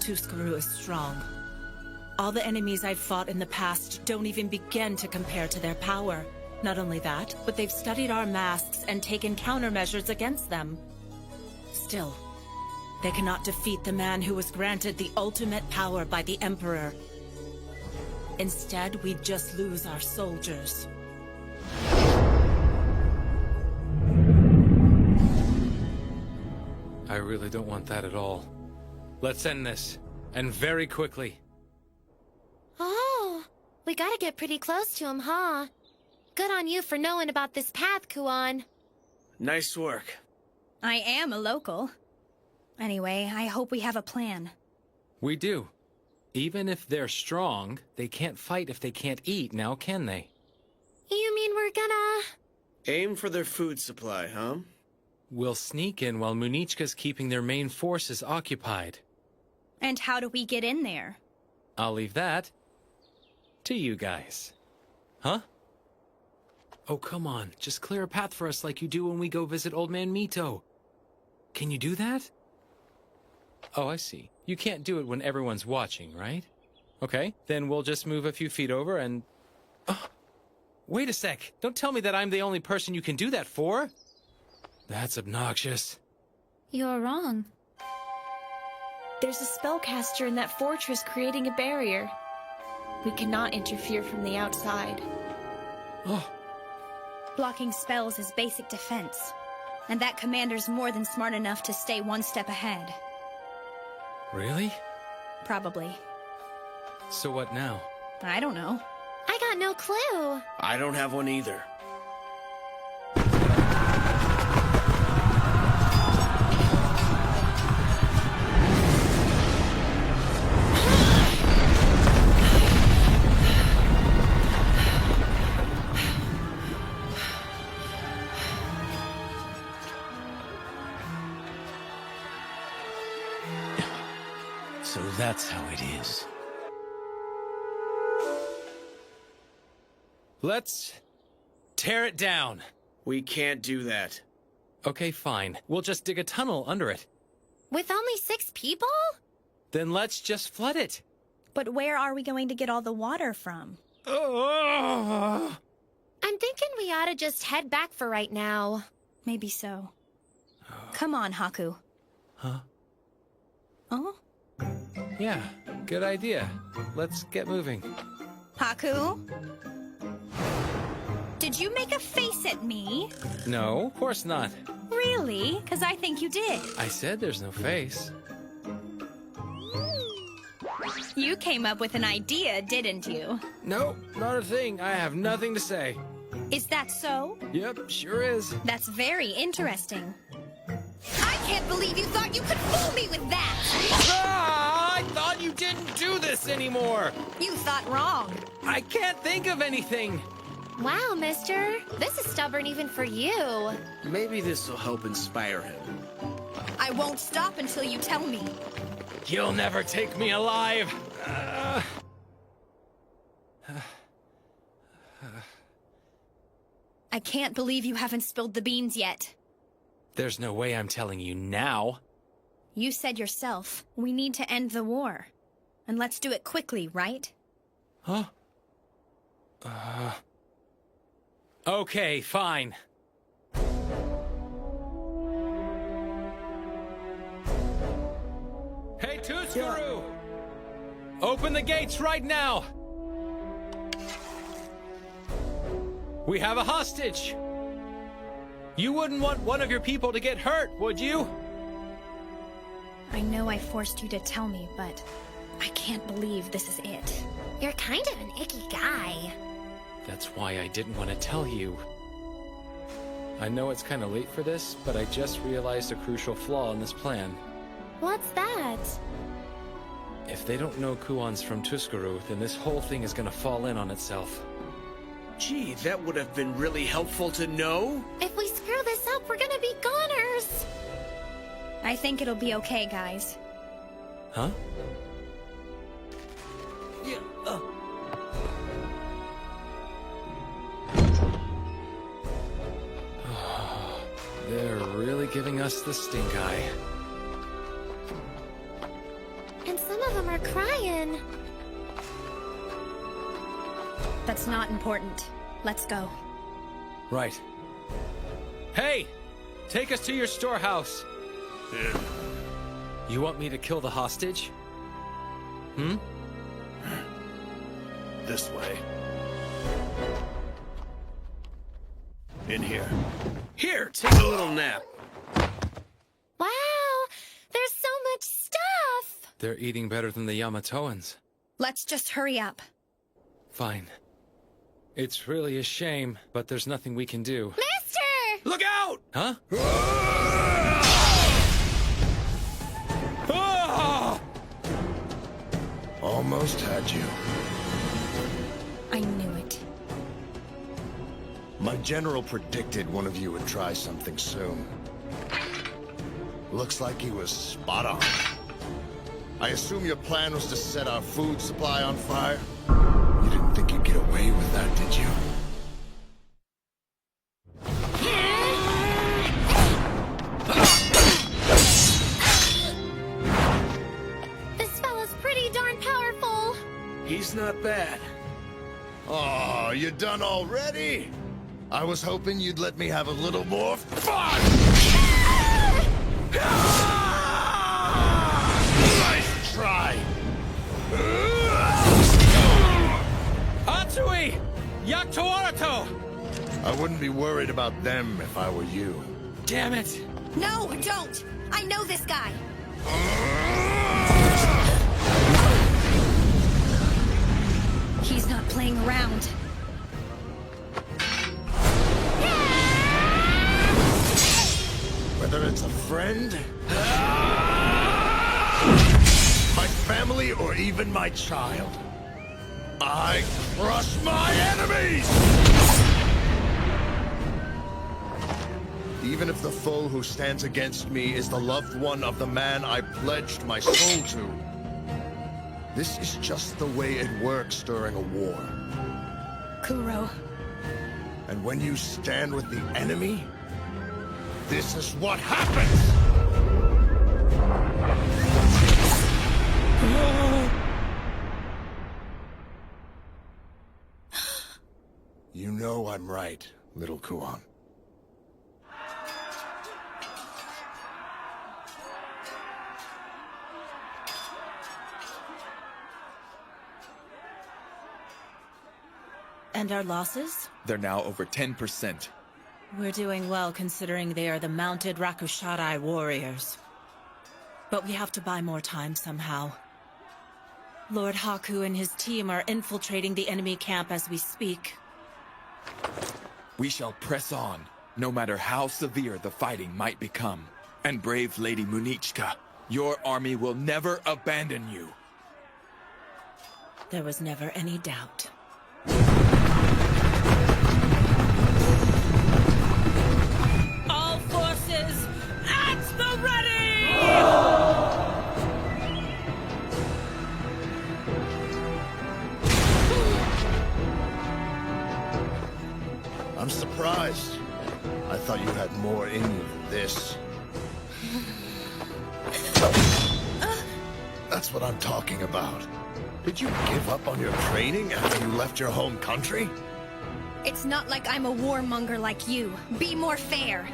Tuscaruu is strong. All the enemies I've fought in the past don't even begin to compare to their power. Not only that, but they've studied our masks and taken countermeasures against them. Still, they cannot defeat the man who was granted the ultimate power by the Emperor. Instead, we'd just lose our soldiers. I really don't want that at all. Let's end this, and very quickly. Oh, we gotta get pretty close to him, huh? Good on you for knowing about this path, Kuan. Nice work. I am a local. Anyway, I hope we have a plan. We do. Even if they're strong, they can't fight if they can't eat now, can they? You mean we're gonna... Aim for their food supply, huh? We'll sneak in while Munichka's keeping their main forces occupied. And how do we get in there? I'll leave that to you guys. Huh? Oh, come on. Just clear a path for us like you do when we go visit Old Man Mito. Can you do that? Oh, I see. You can't do it when everyone's watching, right? Okay, then we'll just move a few feet over and... Oh, wait a sec. Don't tell me that I'm the only person you can do that for. That's obnoxious. You're wrong. There's a spellcaster in that fortress creating a barrier. We cannot interfere from the outside. Oh. Blocking spells is basic defense. And that commander's more than smart enough to stay one step ahead. Really? Probably. So what now? I don't know. I got no clue. I don't have one either. So that's how it is. Let's tear it down. We can't do that. Okay, fine. We'll just dig a tunnel under it. With only 6 people? Then let's just flood it. But where are we going to get all the water from? I'm thinking we ought to just head back for right now. Maybe so. Come on, Haku. Huh? Oh? Yeah, good idea. Let's get moving. Haku? Did you make a face at me? No, of course not. Really? Because I think you did. I said there's no face. You came up with an idea, didn't you? No, not a thing. I have nothing to say. Is that so? Yep, sure is. That's very interesting. I can't believe you thought you could fool me with that! Ah, I thought you didn't do this anymore! You thought wrong. I can't think of anything! Wow, mister. This is stubborn even for you. Maybe this will help inspire him. I won't stop until you tell me. You'll never take me alive! I can't believe you haven't spilled the beans yet. There's no way I'm telling you now. You said yourself, we need to end the war. And let's do it quickly, right? Huh? Okay, fine. Hey, Tuscaruu! Open the gates right now! We have a hostage! You wouldn't want one of your people to get hurt, would you? I know I forced you to tell me, but I can't believe this is it. You're kind of an icky guy. That's why I didn't want to tell you. I know it's kind of late for this, but I just realized a crucial flaw in this plan. What's that? If they don't know Kuan's from Tuscaruu, then this whole thing is gonna fall in on itself. Gee, that would have been really helpful to know. If we screw this up, we're gonna be goners. I think it'll be okay, guys. Huh? Yeah, They're really giving us the stink eye. And some of them are crying. That's not important. Let's go. Right. Hey! Take us to your storehouse. You want me to kill the hostage? Hmm? This way. In here. Here, take a little nap. Wow, there's so much stuff. They're eating better than the Yamatoans. Let's just hurry up. Fine. It's really a shame, but there's nothing we can do. Master! Look out! Huh? Almost had you. I knew it. My general predicted one of you would try something soon. Looks like he was spot on. I assume your plan was to set our food supply on fire? You didn't think you'd get away with that, did you? This fella's pretty darn powerful. He's not bad. Oh, you done already? I was hoping you'd let me have a little more fun! Nice try! Atsui! Yaktoarato! I wouldn't be worried about them if I were you. Damn it! No, don't! I know this guy! He's not playing around. Whether it's a friend, my family, or even my child, I crush my enemies! Even if the foe who stands against me is the loved one of the man I pledged my soul to. This is just the way it works during a war. Kuro. And when you stand with the enemy, this is what happens! You know I'm right, little Kuon. And our losses? They're now over 10%. We're doing well considering they are the mounted Rakusharai warriors. But we have to buy more time somehow. Lord Haku and his team are infiltrating the enemy camp as we speak. We shall press on, no matter how severe the fighting might become. And brave Lady Munichka, your army will never abandon you. There was never any doubt. All forces, at the ready! I'm surprised. I thought you had more in you than this. That's what I'm talking about. Did you give up on your training after you left your home country? It's not like I'm a warmonger like you. Be more fair.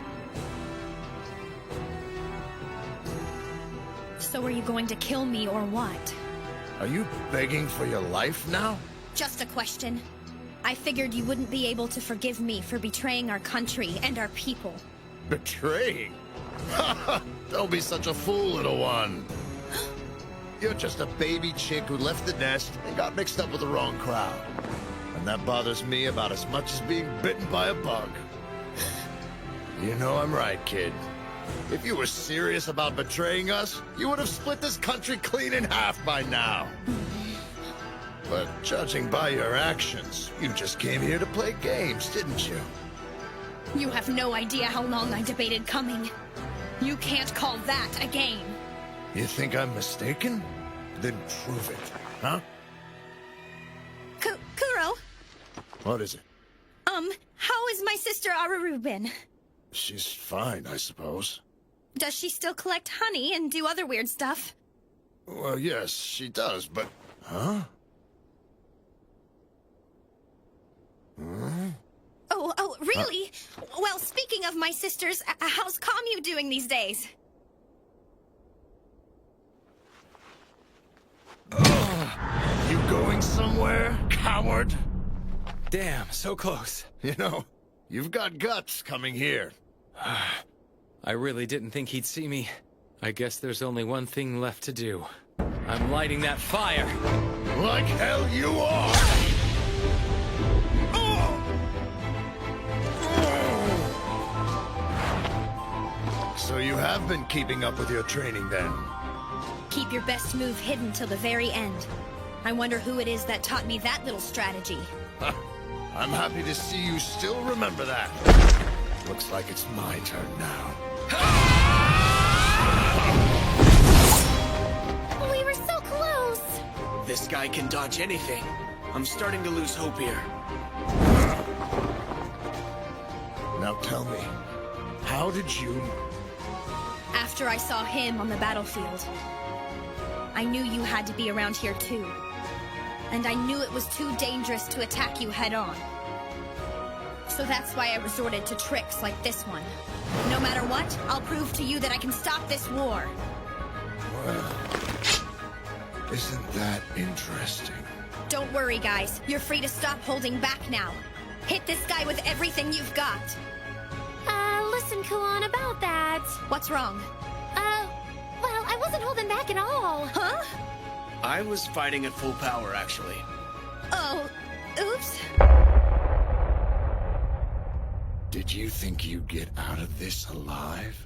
So are you going to kill me or what? Are you begging for your life now? Just a question. I figured you wouldn't be able to forgive me for betraying our country and our people. Betraying? Don't be such a fool, little one. You're just a baby chick who left the nest and got mixed up with the wrong crowd. And that bothers me about as much as being bitten by a bug. You know I'm right, kid. If you were serious about betraying us, you would have split this country clean in half by now. But judging by your actions, you just came here to play games, didn't you? You have no idea how long I debated coming. You can't call that a game. You think I'm mistaken? Then prove it, huh? Kuro? What is it? How is my sister Aruru been? She's fine, I suppose. Does she still collect honey and do other weird stuff? Well, yes, she does, but... Huh? Huh? Oh, really? Well, speaking of my sisters, how's Kamyu doing these days? You going somewhere, coward? Damn, so close. You know, you've got guts coming here. I really didn't think he'd see me. I guess there's only one thing left to do. I'm lighting that fire. Like hell you are! So you have been keeping up with your training then? Keep your best move hidden till the very end. I wonder who it is that taught me that little strategy. I'm happy to see you still remember that. Looks like it's my turn now. We were so close! This guy can dodge anything. I'm starting to lose hope here. Now tell me, how did you... After I saw him on the battlefield, I knew you had to be around here too. And I knew it was too dangerous to attack you head-on. So that's why I resorted to tricks like this one. No matter what, I'll prove to you that I can stop this war. Well, isn't that interesting? Don't worry, guys. You're free to stop holding back now. Hit this guy with everything you've got. Listen, Kuon, about that. What's wrong? Well, I wasn't holding back at all. Huh? I was fighting at full power, actually. Oh, oops. Did you think you'd get out of this alive?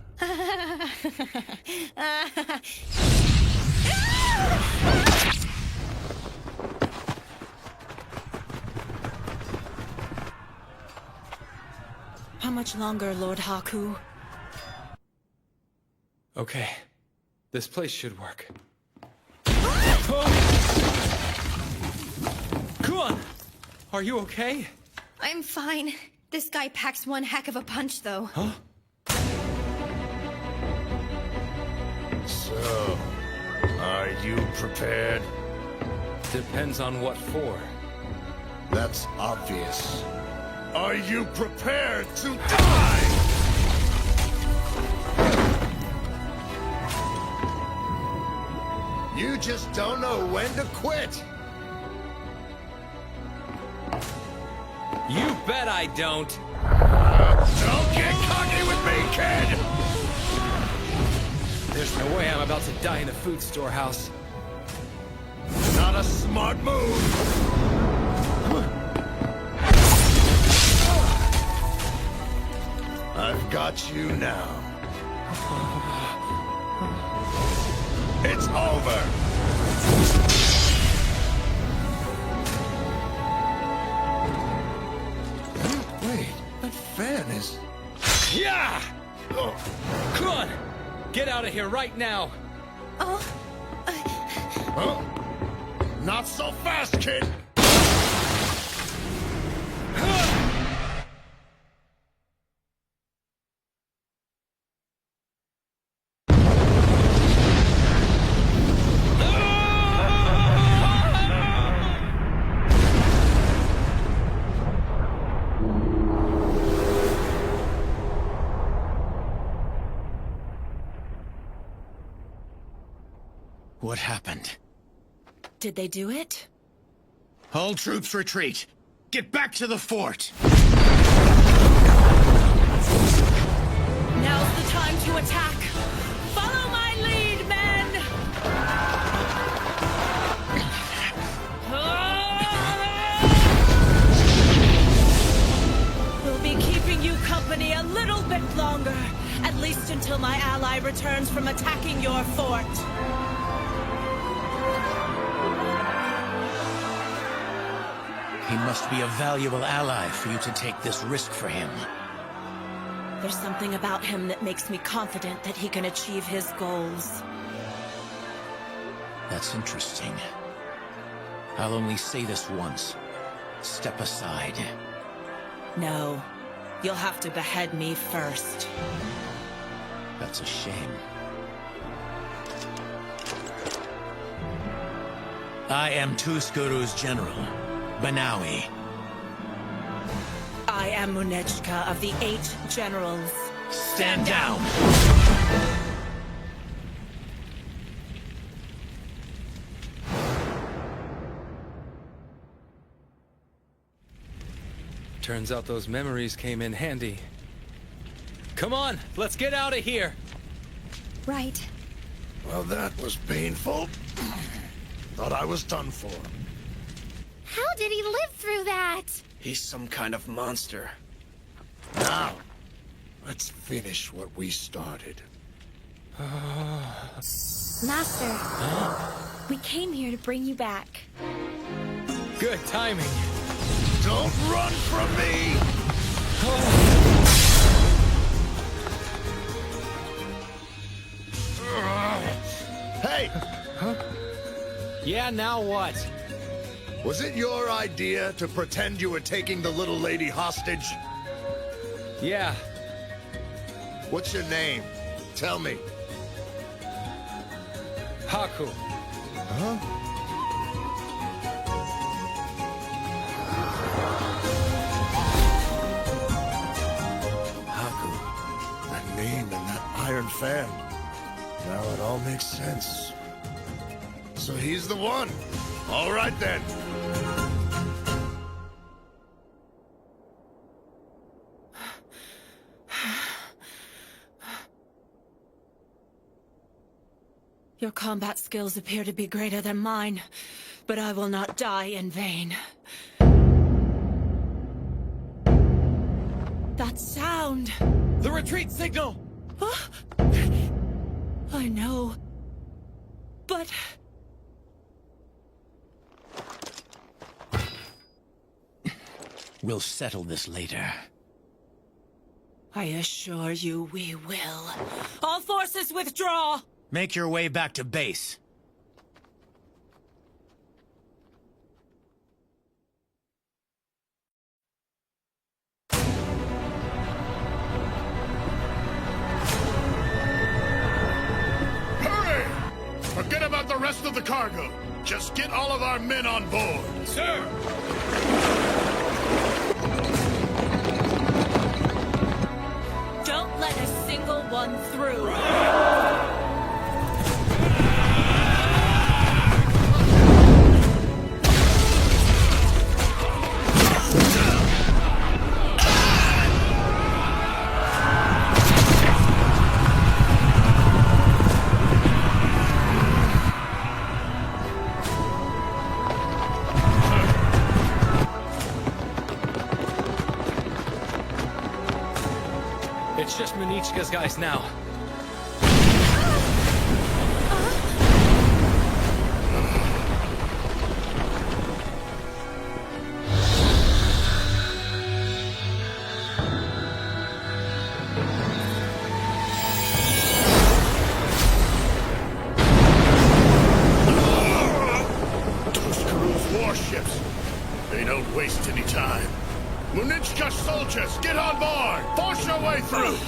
How much longer, Lord Haku? Okay. This place should work. Kuon! Are you okay? I'm fine. This guy packs one heck of a punch, though. Huh? So, are you prepared? Depends on what for. That's obvious. Are you prepared to die? You just don't know when to quit. You bet I don't. Don't get cocky with me, kid! There's no way I'm about to die in a food storehouse. Not a smart move. I've got you now. It's over. Wait, that fan is... Yeah! Kuon! Get out of here right now! Huh? Not so fast, kid! What happened? Did they do it? All troops retreat! Get back to the fort! Now's the time to attack! Follow my lead, men! We'll be keeping you company a little bit longer, at least until my ally returns from attacking your fort. He must be a valuable ally for you to take this risk for him. There's something about him that makes me confident that he can achieve his goals. That's interesting. I'll only say this once. Step aside. No. You'll have to behead me first. That's a shame. I am Tuscuru's general, Banawi. I am Munichka of the 8 Generals. Stand down! Turns out those memories came in handy. Come on, let's get out of here! Right. Well, that was painful. Thought I was done for. How did he live through that? He's some kind of monster. Now, let's finish what we started. Master, we came here to bring you back. Good timing. Don't run from me! Hey! Huh? Yeah, now what? Was it your idea to pretend you were taking the little lady hostage? Yeah. What's your name? Tell me. Haku. Huh? Haku. That name and that iron fan. Now it all makes sense. So he's the one. All right then. Your combat skills appear to be greater than mine, but I will not die in vain. That sound! The retreat signal! I know, but... We'll settle this later. I assure you we will. All forces withdraw! Make your way back to base. Hurry! Forget about the rest of the cargo. Just get all of our men on board. Sir! Don't let a single one through. It's just Munichka's guys now. Tuscuru's warships. They don't waste any time. Munichka soldiers, get on board! Force your way through!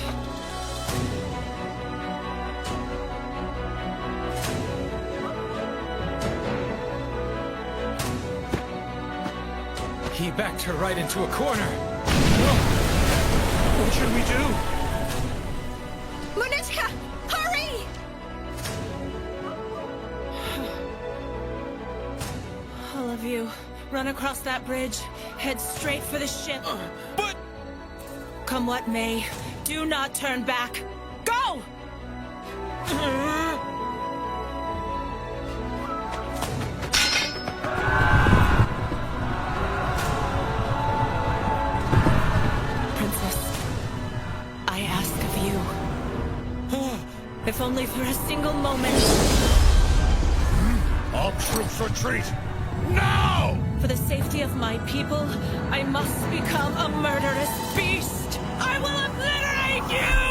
He backed her right into a corner. What should we do? Munichka, hurry! All of you, run across that bridge. Head straight for the ship. But... Come what may, do not turn back. Go! Princess, I ask of you, if only for a single moment. All troops retreat! Now! For the safety of my people, I must become a murderous beast! I will obliterate you!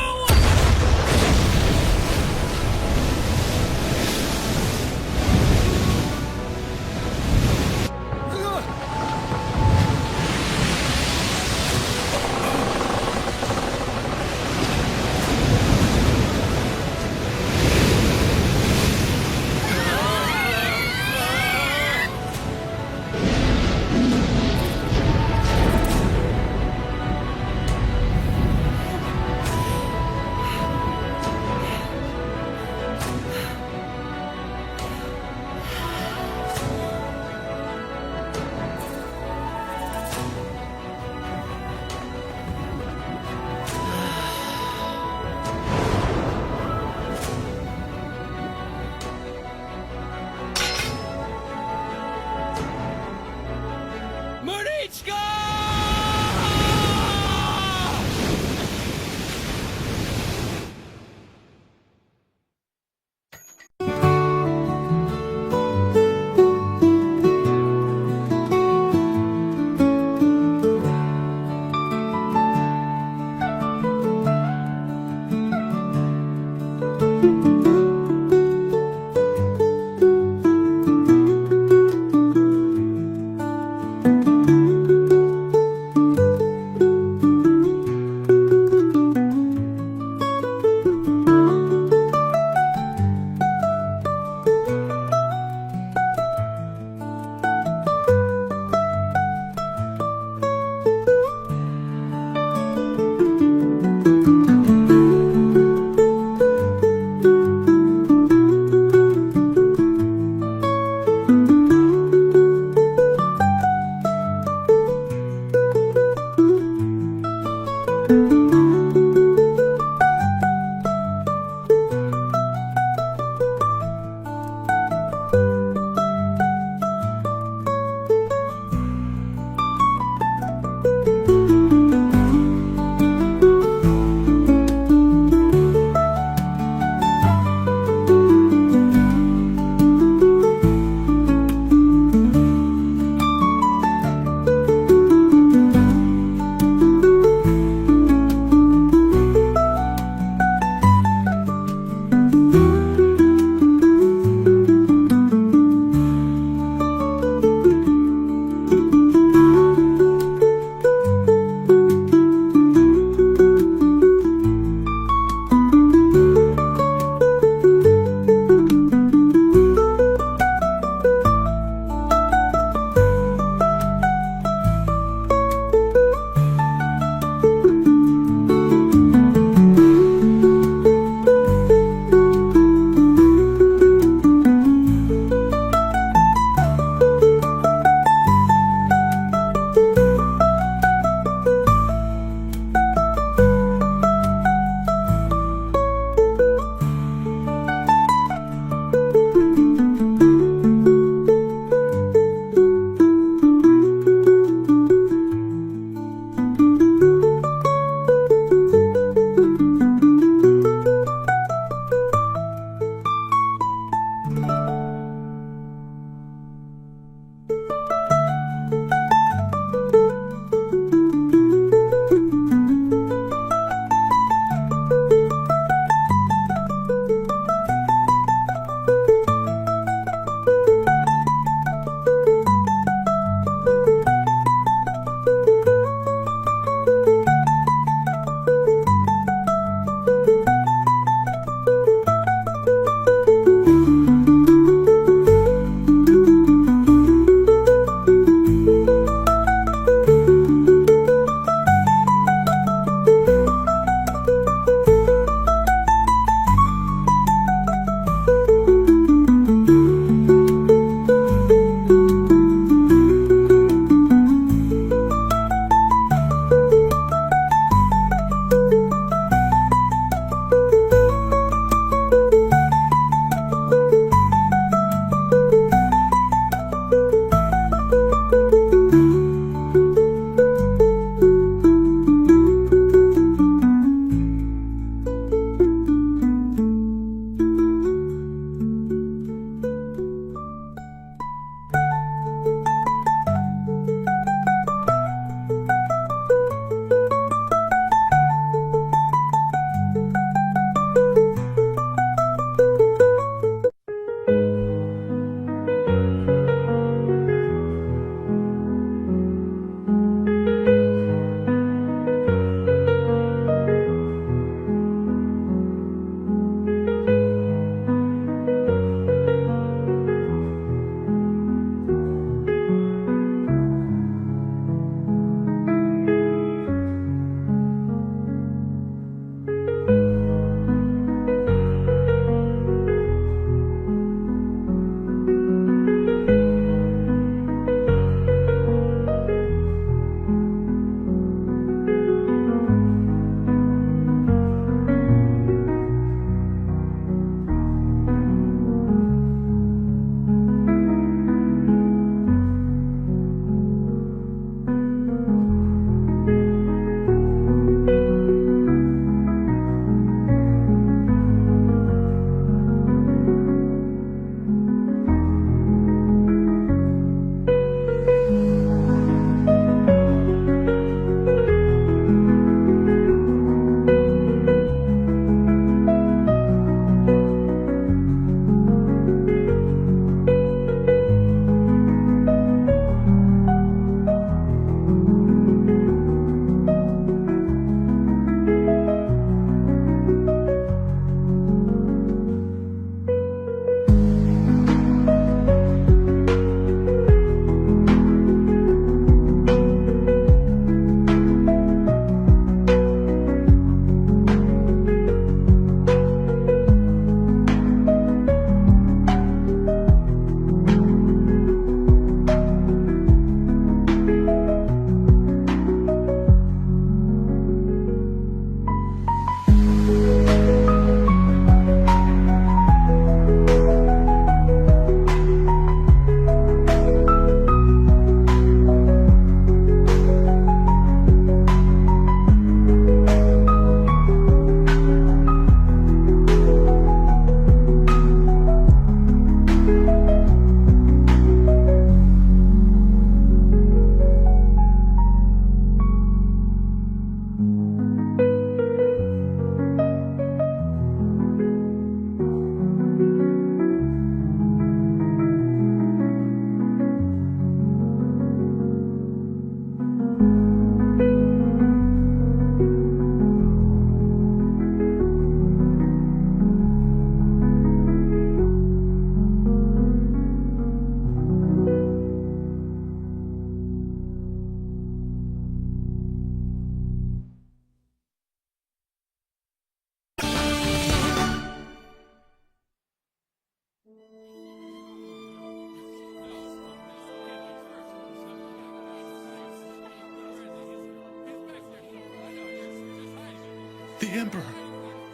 The Emperor.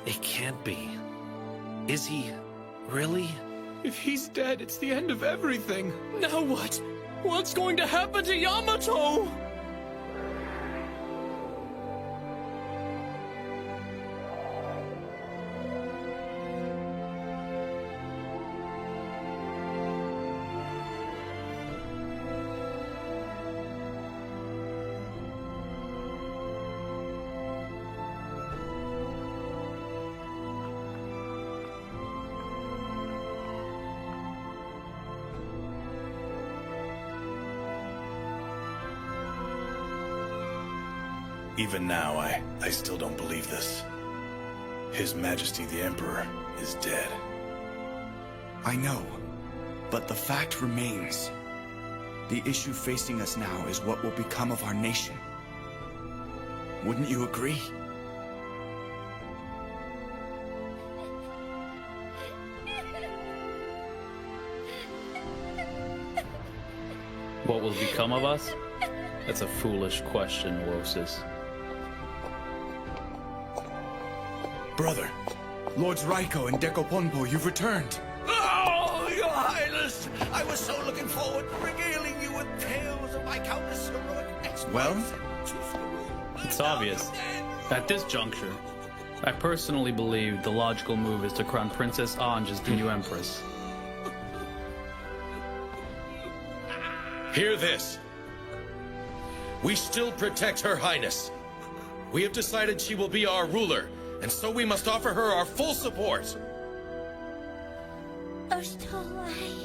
It can't be. Is he really? If he's dead, it's the end of everything. Now what? What's going to happen to Yamato? Even now, I still don't believe this. His Majesty the Emperor is dead. I know, but the fact remains. The issue facing us now is what will become of our nation. Wouldn't you agree? What will become of us? That's a foolish question, Wosis. Brother, Lords Raiko and Dekoponpo, you've returned. Oh, Your Highness! I was so looking forward to regaling you with tales of my countless heroic exploits. Well? It's obvious. At this juncture, I personally believe the logical move is to crown Princess Ange as the new Empress. Hear this. We still protect Her Highness. We have decided she will be our ruler, and so we must offer her our full support.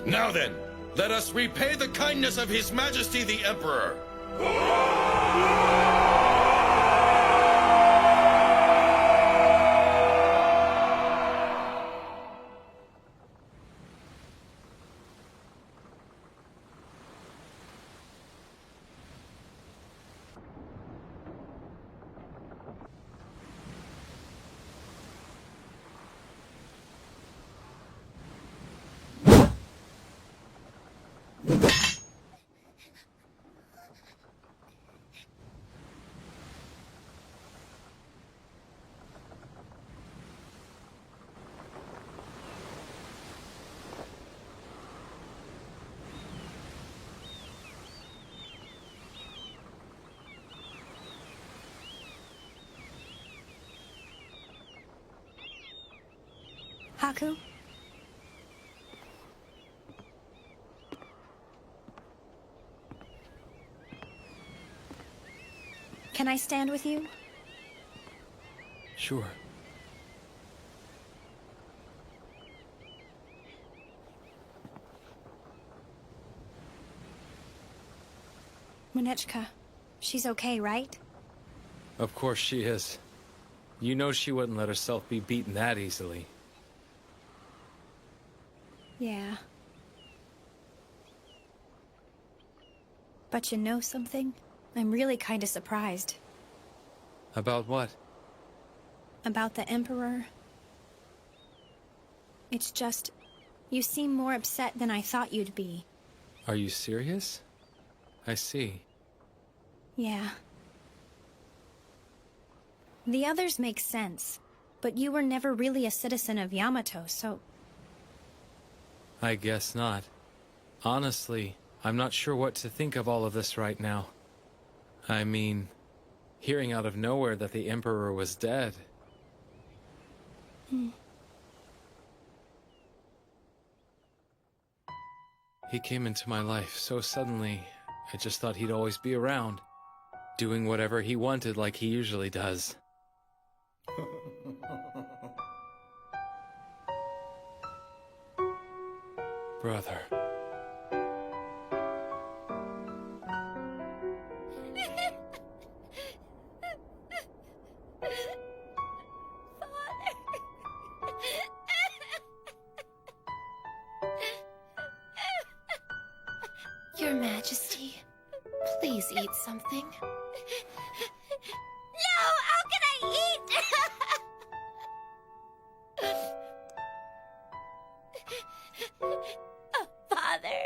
Now then, let us repay the kindness of His Majesty the Emperor. Haku? Can I stand with you? Sure. Munichka, she's okay, right? Of course she is. You know she wouldn't let herself be beaten that easily. Yeah. But you know something? I'm really kinda surprised. About what? About the Emperor. It's just, you seem more upset than I thought you'd be. Are you serious? I see. Yeah. The others make sense, but you were never really a citizen of Yamato, so... I guess not. Honestly, I'm not sure what to think of all of this right now. I mean, hearing out of nowhere that the Emperor was dead. He came into my life so suddenly, I just thought he'd always be around, doing whatever he wanted like he usually does. Brother. Your Majesty, please eat something. No! How can I eat? Oh, Father.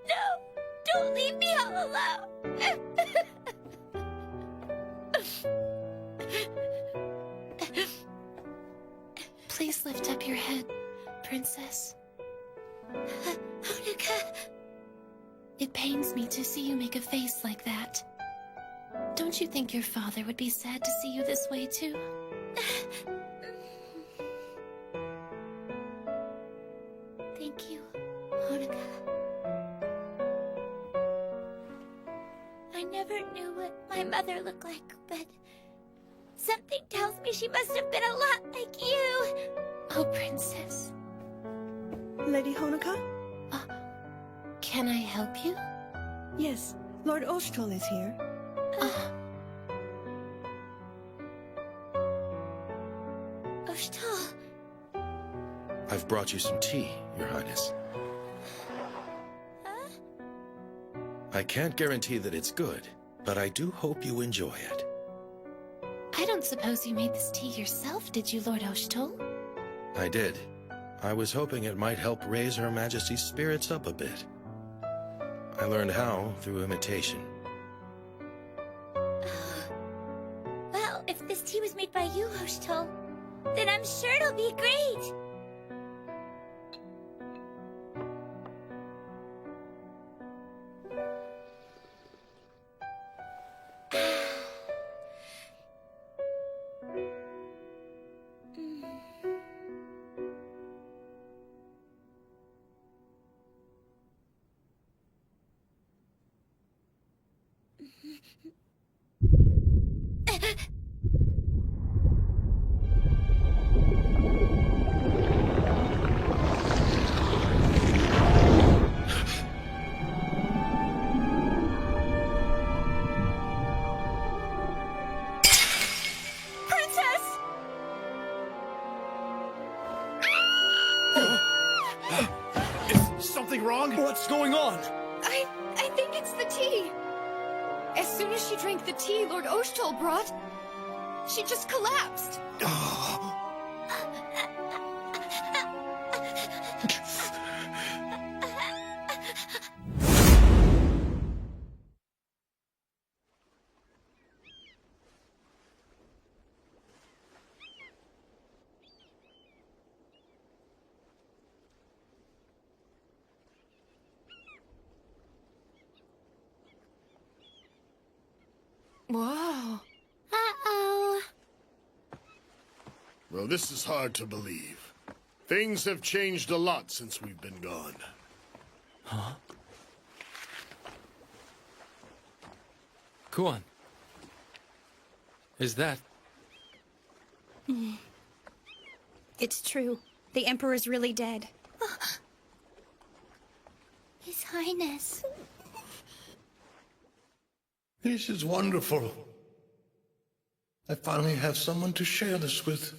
No! Don't leave me all alone! Please lift up your head, Princess. Honoka... It pains me to see you make a face like that. Don't you think your father would be sad to see you this way, too? Thank you, Honoka. I never knew what my mother looked like, but something tells me she must have been a lot like you. Oh, Princess. Lady Honoka? Can I help you? Yes, Lord Oshtol is here. Oshtol. I've brought you some tea, Your Highness. Huh? I can't guarantee that it's good, but I do hope you enjoy it. I don't suppose you made this tea yourself, did you, Lord Oshtol? I did. I was hoping it might help raise Her Majesty's spirits up a bit. I learned how through imitation. Well, if this tea was made by you, Oshtol, then I'm sure it'll be great. What's going on? I think it's the tea. As soon as she drank the tea Lord Oshtol brought, she just collapsed. Whoa. Uh-oh. Well, this is hard to believe. Things have changed a lot since we've been gone. Huh? Kuan. Is that... It's true. The Emperor's really dead. His Highness. This is wonderful. I finally have someone to share this with.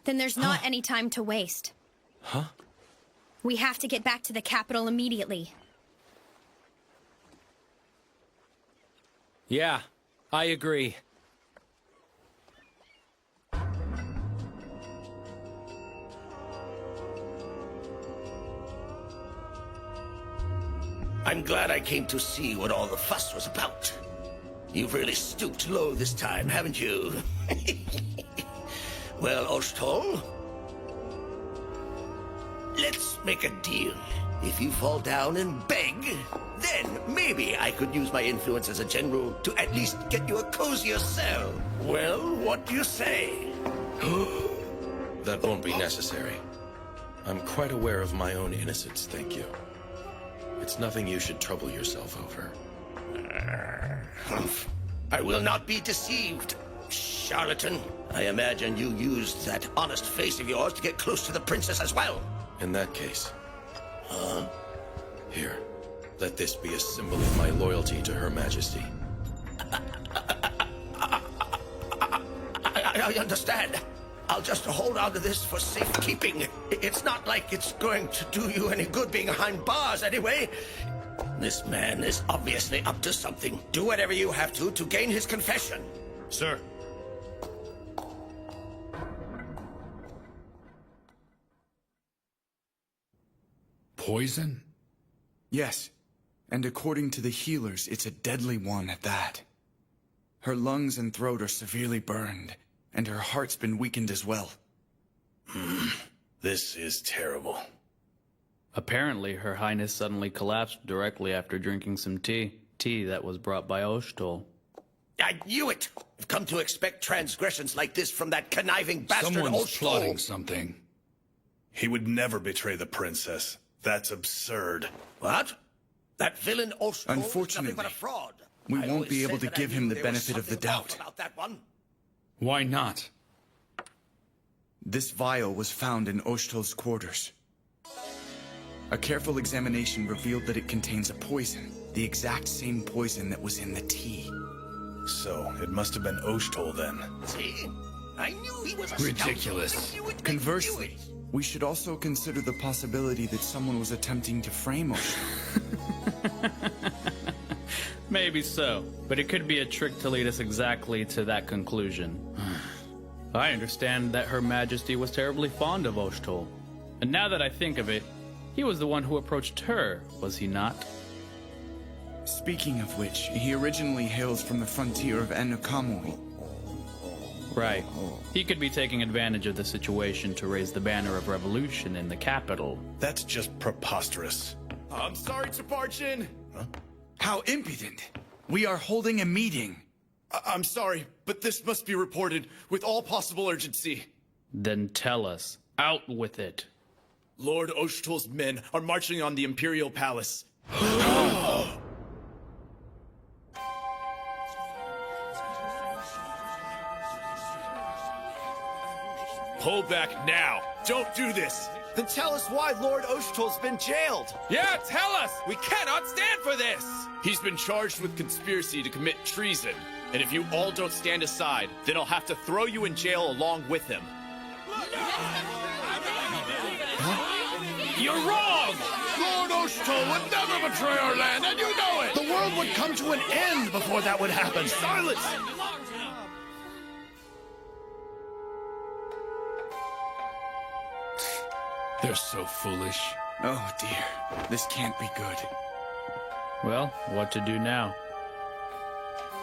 Then there's not any time to waste. Huh? We have to get back to the capital immediately. Yeah, I agree. I'm glad I came to see what all the fuss was about. You've really stooped low this time, haven't you? Well, Oshtol, let's make a deal. If you fall down and beg, then maybe I could use my influence as a general to at least get you a cozier cell. Well, what do you say? That won't be necessary. I'm quite aware of my own innocence, thank you. It's nothing you should trouble yourself over. I will not be deceived, charlatan. I imagine you used that honest face of yours to get close to the princess as well. In that case... Huh? Here, let this be a symbol of my loyalty to Her Majesty. I understand. I'll just hold on to this for safekeeping. It's not like it's going to do you any good being behind bars anyway. This man is obviously up to something. Do whatever you have to gain his confession. Sir. poison? Yes, and according to the healers, it's a deadly one at that. Her lungs and throat are severely burned, and her heart's been weakened as well. This is terrible. Apparently, Her Highness suddenly collapsed directly after drinking some tea. Tea that was brought by Oshtol. I knew it! I've come to expect transgressions like this from that conniving bastard Someone's Oshtol. plotting something. He would never betray the princess. That's absurd. What? That villain Oshtol is nothing Unfortunately, but a fraud. we I won't always be able said to that I give knew him the there was benefit of the something off doubt. about that one. Why not? This vial was found in Oshtol's quarters. A careful examination revealed that it contains a poison, the exact same poison that was in the tea. So, it must have been Oshtol then. See? I knew he was a Ridiculous. scoundrel. I knew it. Conversely, we should also consider the possibility that someone was attempting to frame Oshtol. Maybe so, but it could be a trick to lead us exactly to that conclusion. I understand that Her Majesty was terribly fond of Oshtol. And now that I think of it, he was the one who approached her, was he not? Speaking of which, he originally hails from the frontier of Enukamui. Right. He could be taking advantage of the situation to raise the banner of revolution in the capital. That's just preposterous. I'm sorry to barge in. Huh? How impudent. We are holding a meeting. I'm sorry, but this must be reported with all possible urgency. Then tell us. Out with it. Lord Oshtol's men are marching on the Imperial Palace. Pull back now. Don't do this. Then tell us why Lord Oshtol's been jailed. Yeah, tell us! We cannot stand for this! He's been charged with conspiracy to commit treason. And if you all don't stand aside, then I'll have to throw you in jail along with him. You're wrong! Lord Oshtol would never betray our land, and you know it! The world would come to an end before that would happen. Silence! They're so foolish. Oh dear, this can't be good. Well, what to do now?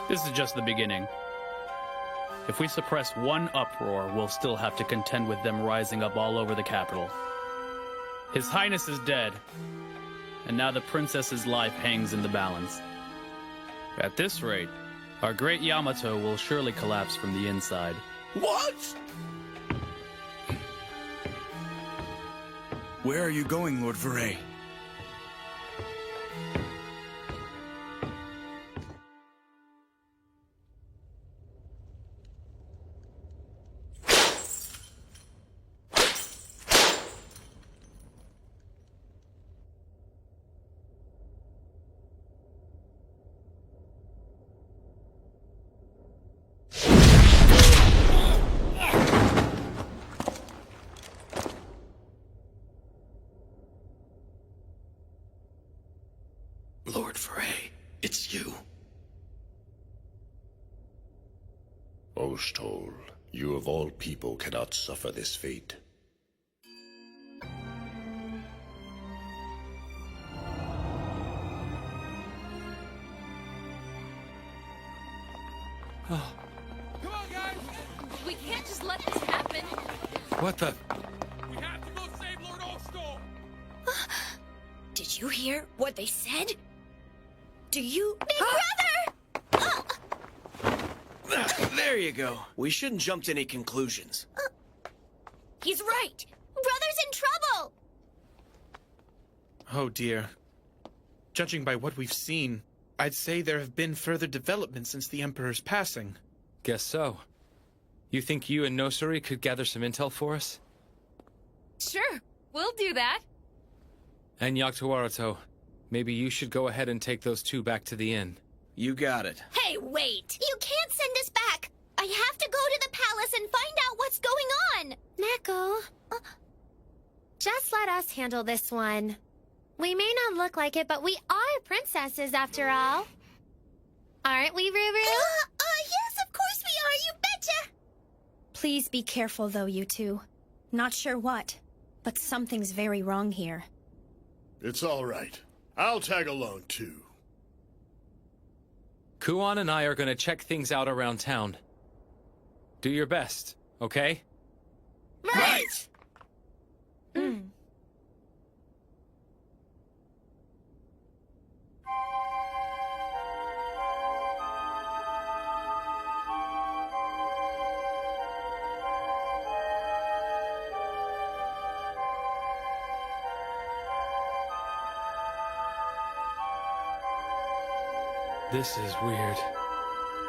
This is just the beginning. If we suppress one uproar, we'll still have to contend with them rising up all over the capital. His Highness is dead, and now the princess's life hangs in the balance. At this rate, our great Yamato will surely collapse from the inside. What? Where are you going, Lord Veray? Lord Veray, it's you. Oshtol, you of all people cannot suffer this fate. Come on, guys! We can't just let this happen. What the? We have to go save Lord Oshtol! Did you hear what they said? Do you... Big brother! There you go. We shouldn't jump to any conclusions. He's right. Brother's in trouble! Oh dear. Judging by what we've seen, I'd say there have been further developments since the Emperor's passing. Guess so. You think you and Nosuri could gather some intel for us? Sure, we'll do that. And Yaktawaruto, maybe you should go ahead and take those two back to the inn. You got it. Hey, wait! You can't send us back! I have to go to the palace and find out what's going on! Neko, just let us handle this one. We may not look like it, but we are princesses after all. Aren't we, Ruru? Yes, of course we are, you betcha! Please be careful, though, you two. Not sure what, but something's very wrong here. It's all right. I'll tag along, too. Kuan and I are gonna check things out around town. Do your best, okay? Right! This is weird.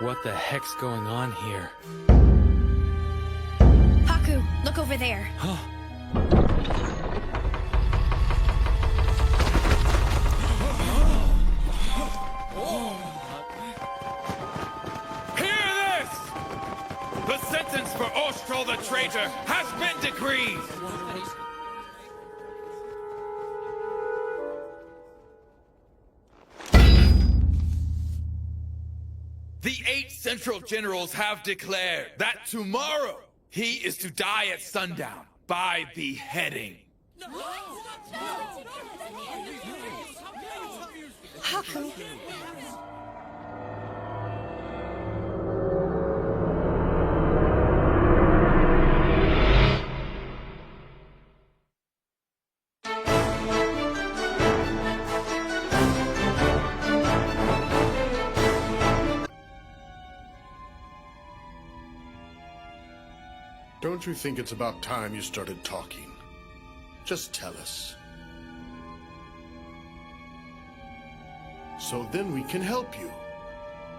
What the heck's going on here? Haku, look over there. Huh? Hear this! The sentence for Ostral the traitor has been decreed! The 8 Central Generals have declared that tomorrow he is to die at sundown by beheading. Haku. Don't you think it's about time you started talking? Just tell us. So then we can help you.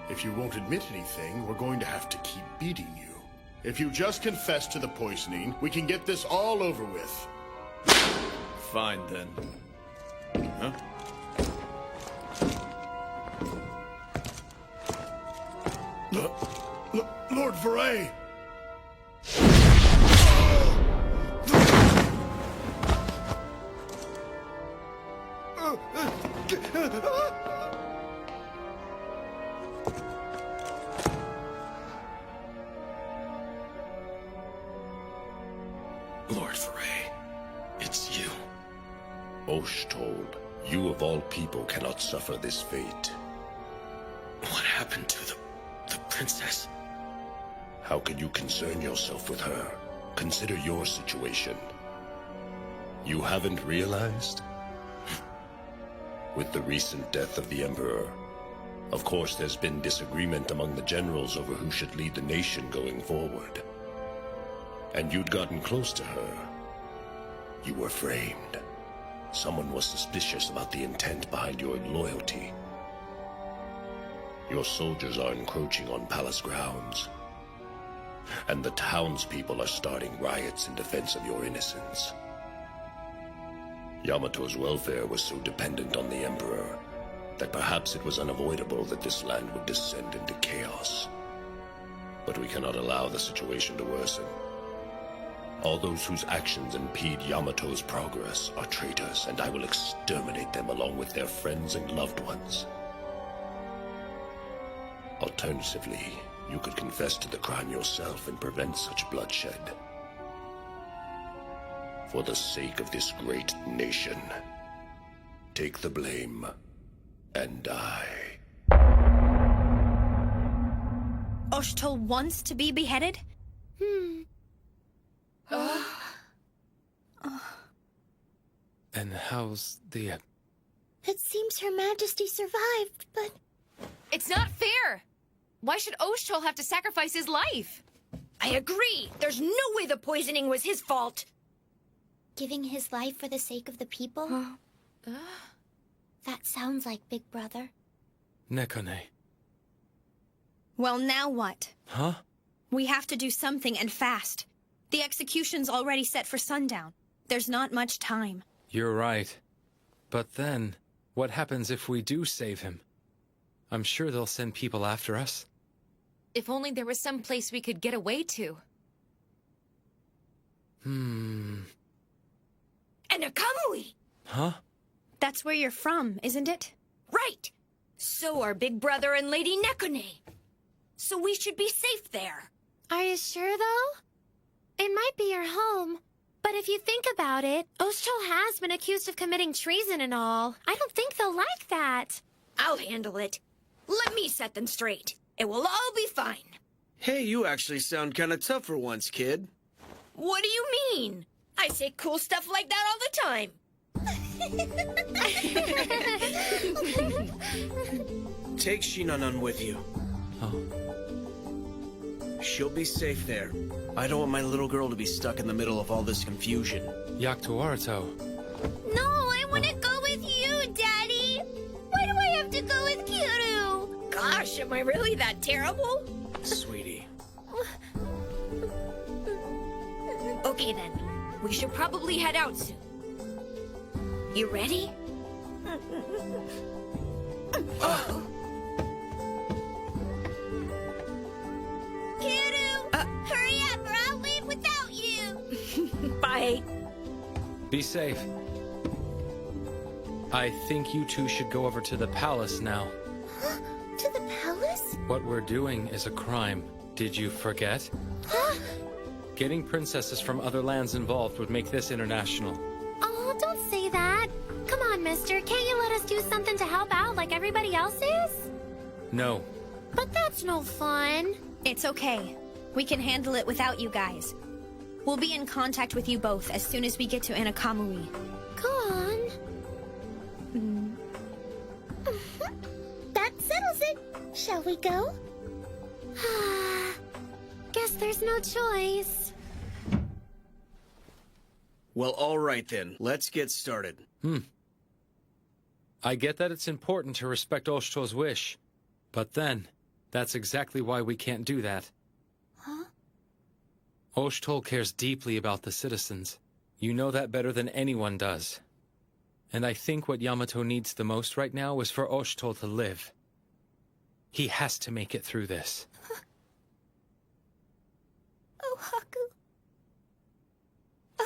If you won't admit anything, we're going to have to keep beating you. If you just confess to the poisoning, we can get this all over with. Fine, then. Huh? Lord Veray! Lord Veray, it's you. Osthold, you of all people cannot suffer this fate. What happened to the princess? How can you concern yourself with her? Consider your situation. You haven't realized? With the recent death of the Emperor, of course there's been disagreement among the generals over who should lead the nation going forward. And you'd gotten close to her. You were framed. Someone was suspicious about the intent behind your loyalty. Your soldiers are encroaching on palace grounds. And the townspeople are starting riots in defense of your innocence. Yamato's welfare was so dependent on the Emperor that perhaps it was unavoidable that this land would descend into chaos. But we cannot allow the situation to worsen. All those whose actions impede Yamato's progress are traitors, and I will exterminate them along with their friends and loved ones. Alternatively, you could confess to the crime yourself and prevent such bloodshed. For the sake of this great nation, take the blame and die. Osthold wants to be beheaded? And how's the... It seems Her Majesty survived, but... It's not fair! Why should Osthold have to sacrifice his life? I agree! There's no way the poisoning was his fault! Giving his life for the sake of the people? That sounds like Big Brother. Nekone. Well, now what? Huh? We have to do something, and fast. The execution's already set for sundown. There's not much time. You're right. But then, what happens if we do save him? I'm sure they'll send people after us. If only there was some place we could get away to. And Akamui! Huh? That's where you're from, isn't it? Right! So are Big Brother and Lady Nekone. So we should be safe there. Are you sure, though? It might be your home, But if you think about it, Oshchol has been accused of committing treason and all. I don't think they'll like that. I'll handle it. Let me set them straight. It will all be fine. Hey, you actually sound kind of tough for once, kid. What do you mean? I say cool stuff like that all the time. Take Shinanon with you. Oh. She'll be safe there. I don't want my little girl to be stuck in the middle of all this confusion. Yaktuarto. No, I want to go with you, Daddy. Why do I have to go with Kiru? Gosh, am I really that terrible? Sweetie. Okay then, we should probably head out soon. You ready? Oh. Kiru, hurry up or I'll leave without you. Bye. Be safe. I think you two should go over to the palace now. Huh? To the palace? What we're doing is a crime. Did you forget? Huh? Getting princesses from other lands involved would make this international. Oh, don't say that. Come on, mister. Can't you let us do something to help out like everybody else is? No. But that's no fun. It's okay. We can handle it without you guys. We'll be in contact with you both as soon as we get to Anakamui. Go on. That settles it. Shall we go? Guess there's no choice. Well, all right then. Let's get started. I get that it's important to respect Oshchol's wish, but then, that's exactly why we can't do that. Huh? Oshchol cares deeply about the citizens. You know that better than anyone does. And I think what Yamato needs the most right now is for Oshchol to live. He has to make it through this. Oh, Haku.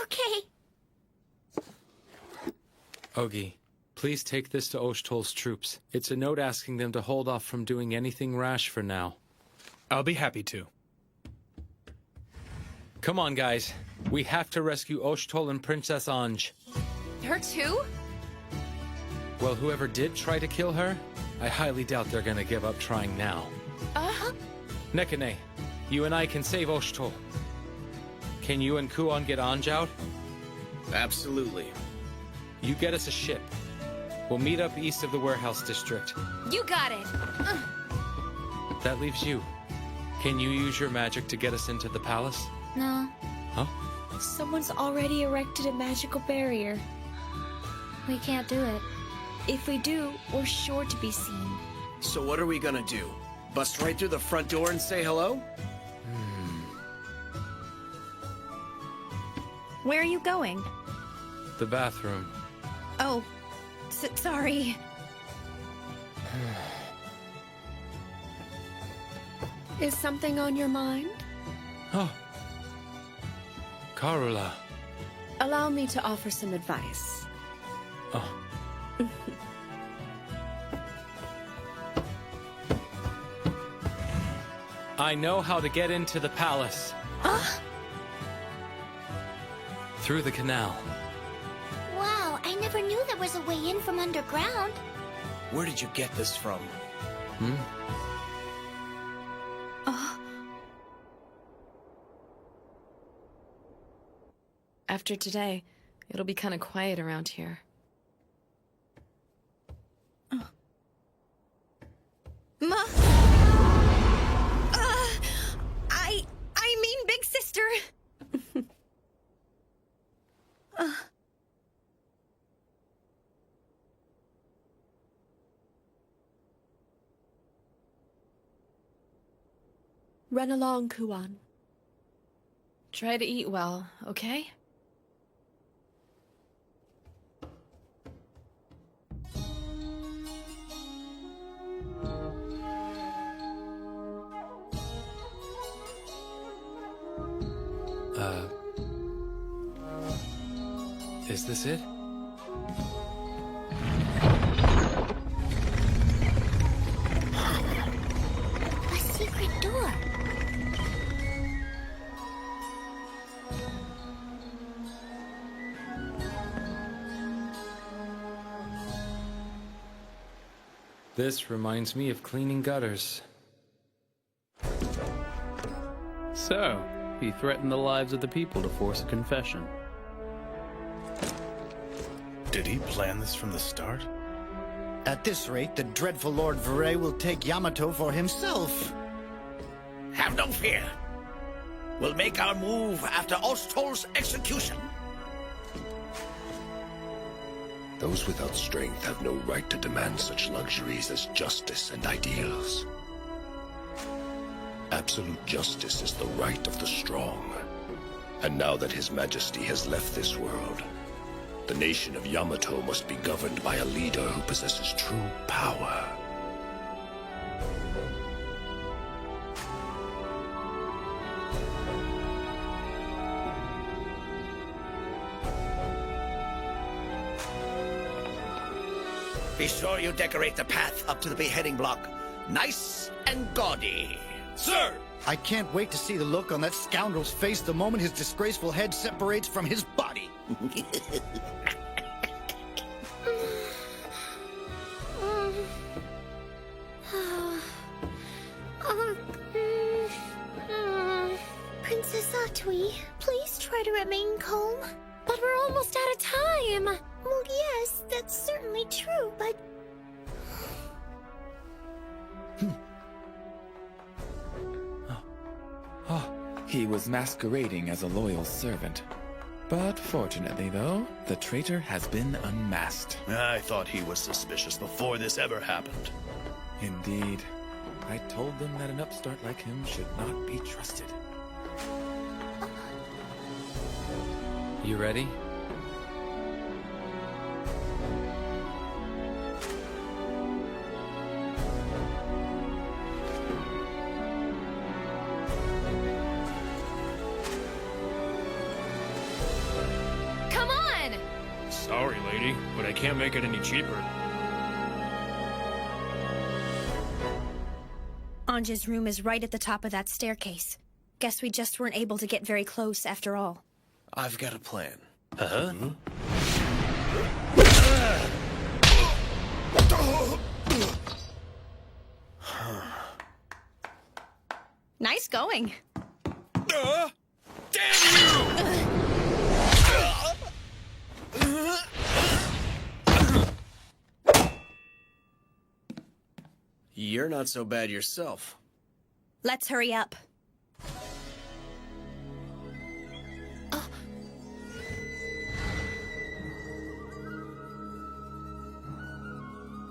Okay. Ogi, please take this to Oshchol's troops. It's a note asking them to hold off from doing anything rash for now. I'll be happy to. Come on, guys. We have to rescue Oshchol and Princess Anj. Her too? Well, whoever did try to kill her, I highly doubt they're gonna give up trying now. Nekane, you and I can save Oshchol. Can you and Kuon get Anj out? Absolutely. You get us a ship. We'll meet up east of the warehouse district. You got it. That leaves you. Can you use your magic to get us into the palace? No. Huh? Someone's already erected a magical barrier. We can't do it. If we do, we're sure to be seen. So what are we gonna do? Bust right through the front door and say hello? Where are you going? The bathroom. Oh, sorry. Is something on your mind? Oh. Karula. Allow me to offer some advice. Oh. I know how to get into the palace. Through the canal. Wow, I never knew there was a way in from underground. Where did you get this from? After today, it'll be kind of quiet around here. Ma! I mean big sister! Run along, Kuon. Try to eat well, okay? Is this it? A secret door. This reminds me of cleaning gutters. So, he threatened the lives of the people to force a confession. Did he plan this from the start? At this rate, the dreadful Lord Vray will take Yamato for himself. Have no fear. We'll make our move after Osthol's execution. Those without strength have no right to demand such luxuries as justice and ideals. Absolute justice is the right of the strong. And now that His Majesty has left this world, the nation of Yamato must be governed by a leader who possesses true power. Be sure you decorate the path up to the beheading block nice and gaudy. Sir! I can't wait to see the look on that scoundrel's face the moment his disgraceful head separates from his body. Princess Atui, please try to remain calm. But we're almost out of time. Well, yes, that's certainly true, but... He was masquerading as a loyal servant. But fortunately, though, the traitor has been unmasked. I thought he was suspicious before this ever happened. Indeed. I told them that an upstart like him should not be trusted. You ready? Come on! Sorry, lady, but I can't make it any cheaper. Anja's room is right at the top of that staircase. Guess we just weren't able to get very close after all. I've got a plan. Huh? Nice going. You're not so bad yourself. Let's hurry up.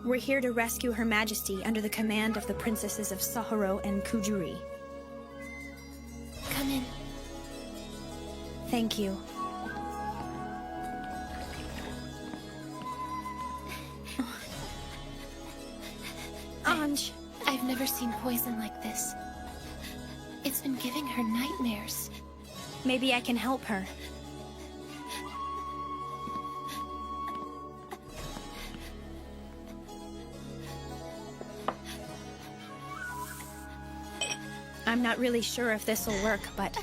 We're here to rescue Her Majesty under the command of the princesses of Sahara and Kujuri. Come in. Thank you. Anj. I've never seen poison like this. It's been giving her nightmares. Maybe I can help her. I'm not really sure if this will work, but...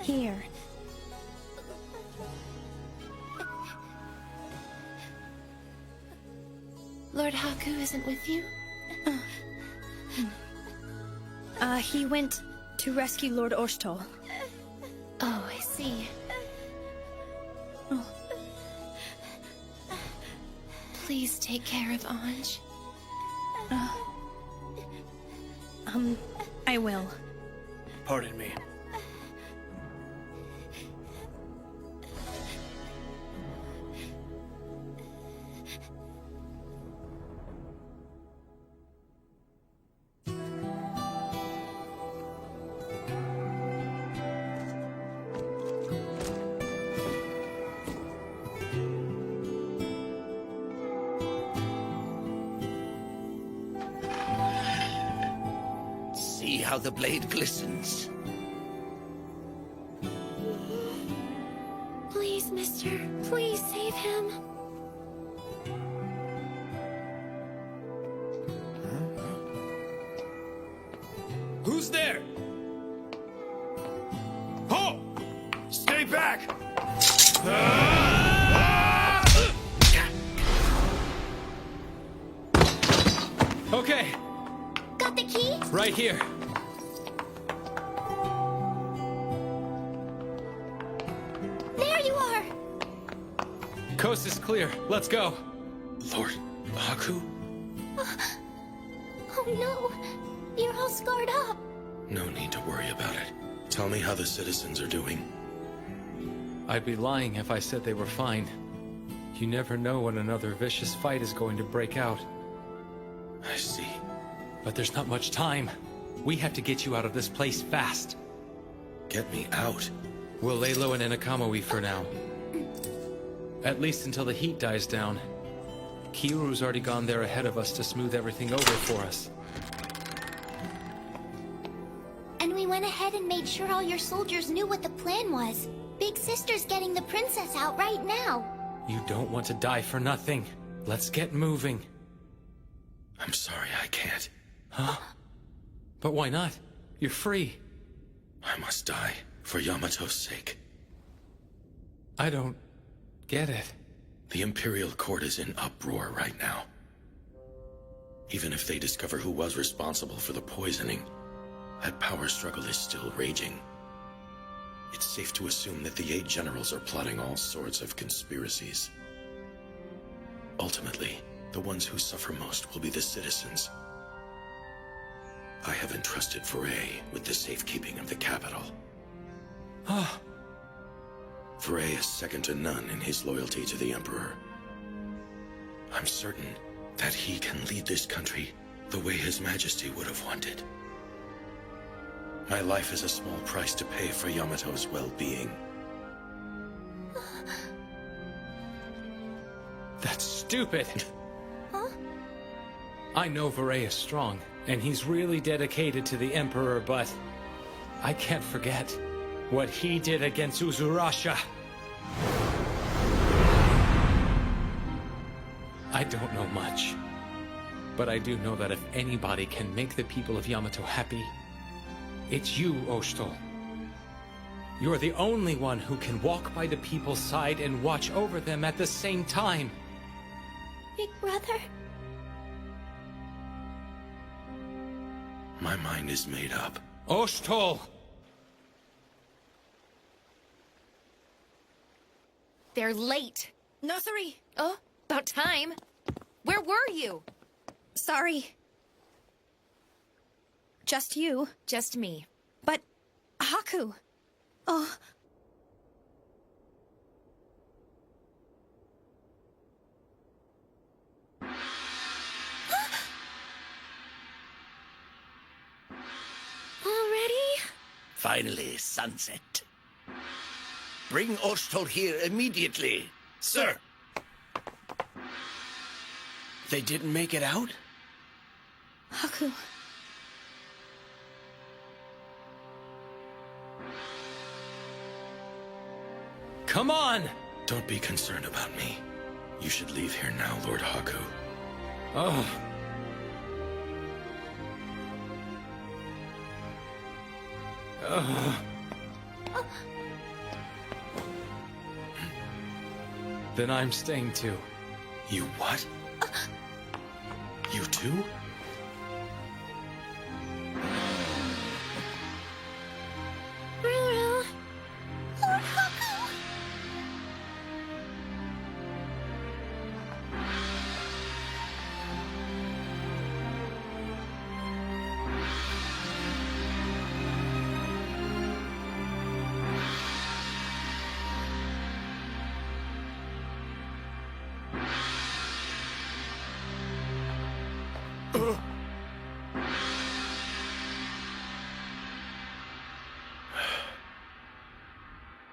Here. Lord Haku isn't with you? He went to rescue Lord Ostol. Oh, I see. Please take care of Anj. I will. Pardon me. See how the blade glistens. Please, mister. Please save him. Who's there? Ho! Stay back! Okay. Got the key? Right here. There you are! Coast is clear. Let's go. Lord Haku? Oh no! You're all scarred up! No need to worry about it. Tell me how the citizens are doing. I'd be lying if I said they were fine. You never know when another vicious fight is going to break out. I see. But there's not much time. We have to get you out of this place fast. Get me out? We'll lay low in Inakamui for now. At least until the heat dies down. Kiru's already gone there ahead of us to smooth everything over for us. And we went ahead and made sure all your soldiers knew what the plan was. Big Sister's getting the princess out right now. You don't want to die for nothing. Let's get moving. I'm sorry, I can't. Huh? But why not? You're free. I must die, for Yamato's sake. I don't get it. The Imperial Court is in uproar right now. Even if they discover who was responsible for the poisoning, that power struggle is still raging. It's safe to assume that the 8 generals are plotting all sorts of conspiracies. Ultimately, the ones who suffer most will be the citizens. I have entrusted Foray with the safekeeping of the capital. Ah. Foray is second to none in his loyalty to the Emperor. I'm certain that he can lead this country the way His Majesty would have wanted. My life is a small price to pay for Yamato's well-being. That's stupid. Huh? I know Foray is strong, and he's really dedicated to the Emperor, but I can't forget what he did against Uzurasha. I don't know much, but I do know that if anybody can make the people of Yamato happy, it's you, Oshto. You're the only one who can walk by the people's side and watch over them at the same time. Big brother? My mind is made up. Oshto! They're late. Nosari! Oh, about time. Where were you? Sorry. Just you. Just me. But Haku. Oh. Already? Finally, sunset. Bring Oshto here immediately. Sir! They didn't make it out? Haku. Come on! Don't be concerned about me. You should leave here now, Lord Haku. Oh. Then I'm staying too. You what? You too? Ruru. Lord Haku.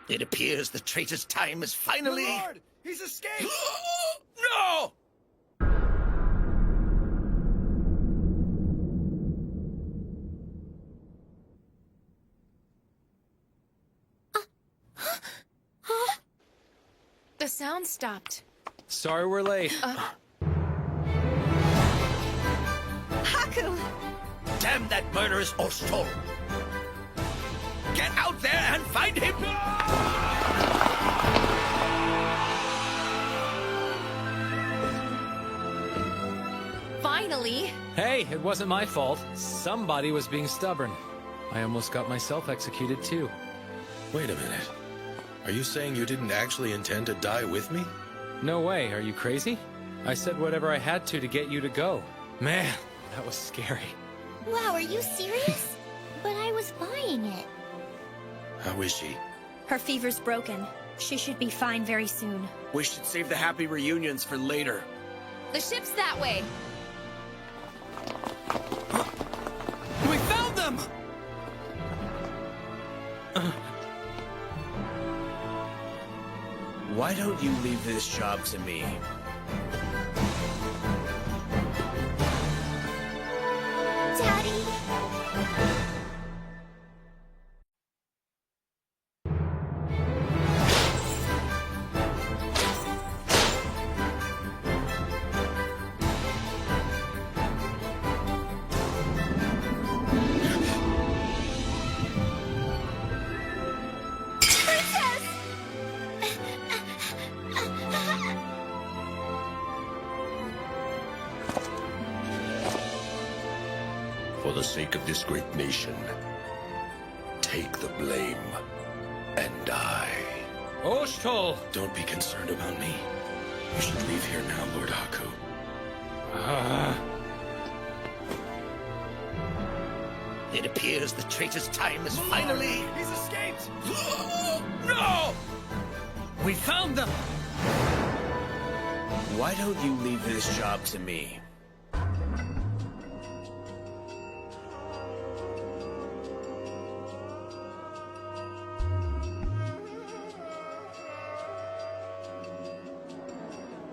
It appears the traitor's time is finally... My lord! He's escaped! No! The sound stopped. Sorry we're late. Haku! Damn that murderous Oshto! Get out there and find him! Finally! Hey, it wasn't my fault. Somebody was being stubborn. I almost got myself executed too. Wait a minute. Are you saying you didn't actually intend to die with me? No way, are you crazy? I said whatever I had to get you to go. Man, that was scary. Wow, are you serious? But I was buying it. How is she? Her fever's broken. She should be fine very soon. We should save the happy reunions for later. The ship's that way. We found them! Why don't you leave this job to me? Daddy! For the sake of this great nation, take the blame and die. Oshtol! Don't be concerned about me. You should leave here now, Lord Haku. It appears the traitor's time is finally... He's escaped! No! We found them! Why don't you leave this job to me?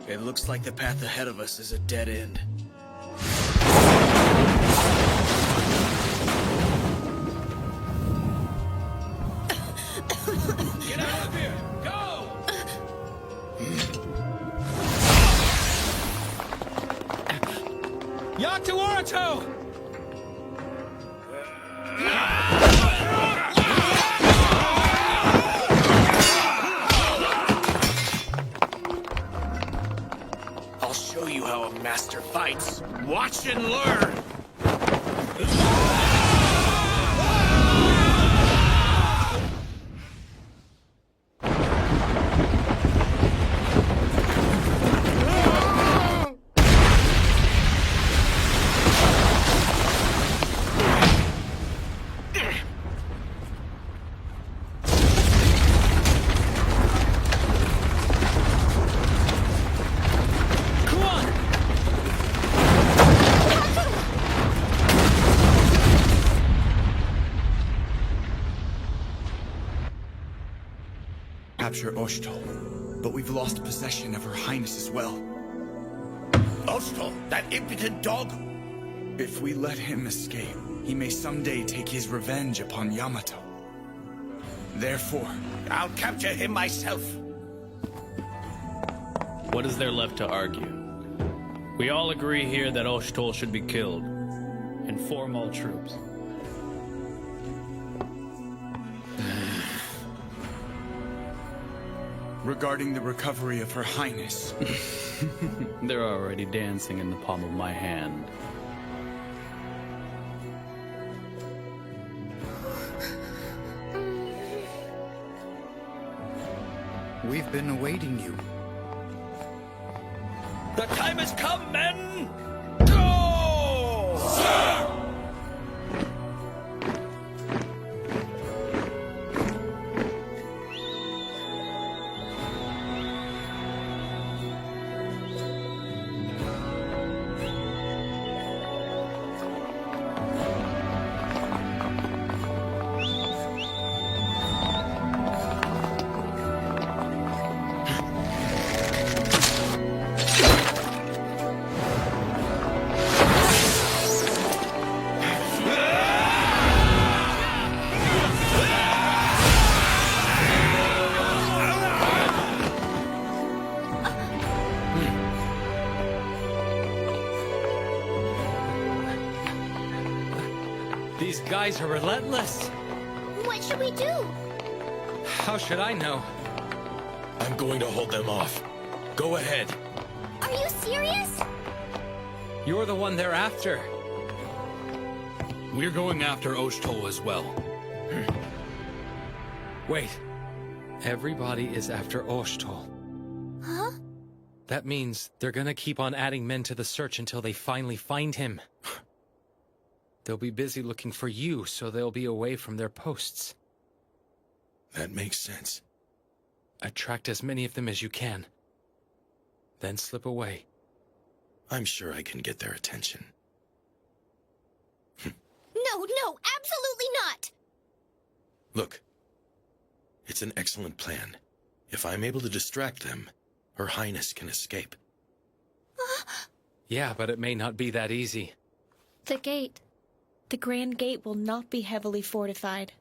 It looks like the path ahead of us is a dead end. Get out of here! Go! Utawarerumono! I'll show you how a master fights. Watch and learn! Capture Oshtol, but we've lost possession of Her Highness as well. Oshtol, that impudent dog! If we let him escape, he may someday take his revenge upon Yamato. Therefore, I'll capture him myself. What is there left to argue? We all agree here that Oshtol should be killed. Inform all troops. regarding the recovery of Her Highness. They're already dancing in the palm of my hand. We've been awaiting you. The time has come, men! Go! Sir! These guys are relentless. What should we do? How should I know? I'm going to hold them off. Go ahead. Are you serious? You're the one they're after. We're going after Oshtol as well. Wait. Everybody is after Oshtol. Huh? That means they're gonna keep on adding men to the search until they finally find him. They'll be busy looking for you, so they'll be away from their posts. That makes sense. Attract as many of them as you can. Then slip away. I'm sure I can get their attention. No, absolutely not! Look. It's an excellent plan. If I'm able to distract them, Her Highness can escape. Yeah, but it may not be that easy. The gate. The Grand Gate will not be heavily fortified.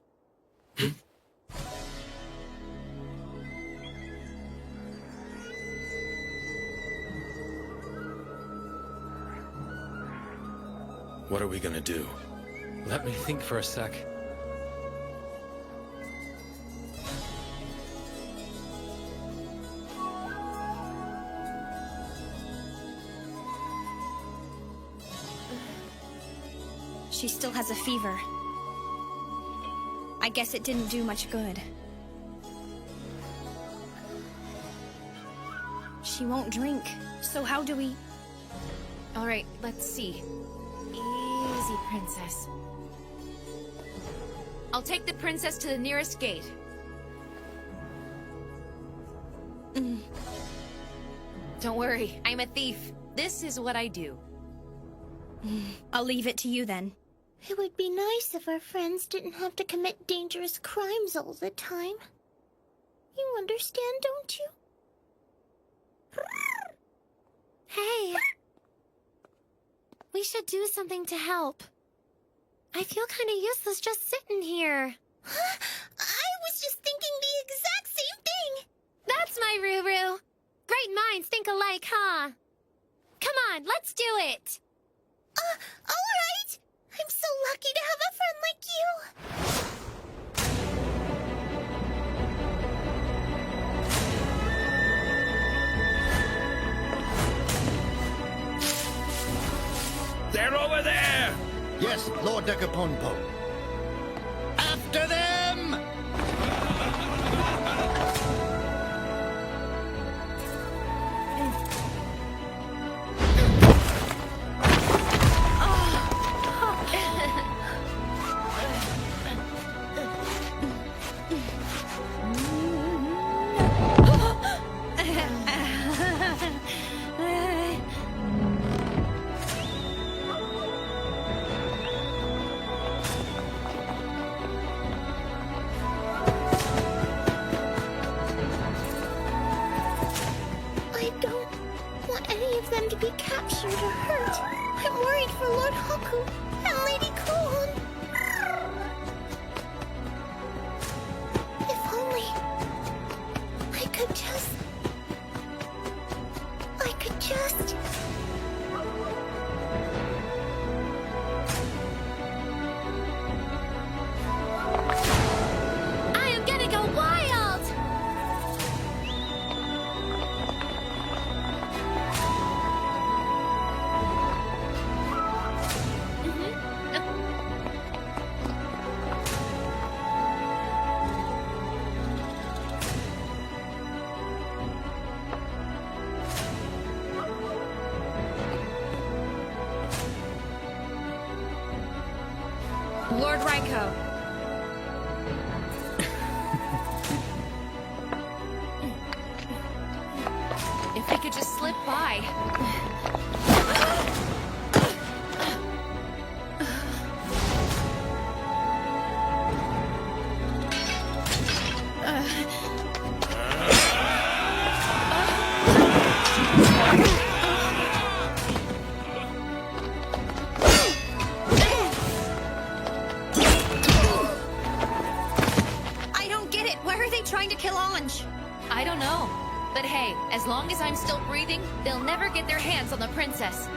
What are we gonna do? Let me think for a sec. She still has a fever. I guess it didn't do much good. She won't drink, so how do we... All right, let's see. Easy, princess. I'll take the princess to the nearest gate. Don't worry, I'm a thief. This is what I do. I'll leave it to you then. It would be nice if our friends didn't have to commit dangerous crimes all the time. You understand, don't you? Hey. We should do something to help. I feel kind of useless just sitting here. I was just thinking the exact same thing. That's my Ruru. Great minds think alike, huh? Come on, let's do it. All right. I'm so lucky to have a friend like you. They're over there! Yes, Lord Decaponpo. After them! I don't want any of them to be captured or hurt. I'm worried for Lord Haku and Lady Kuon. If only I could just... I am gonna go wild! Lord Raiko. If we could just slip by. I don't get it. Why are they trying to kill Anj? I don't know. But hey, as long as I'm still breathing, they'll never get their hands on the princess.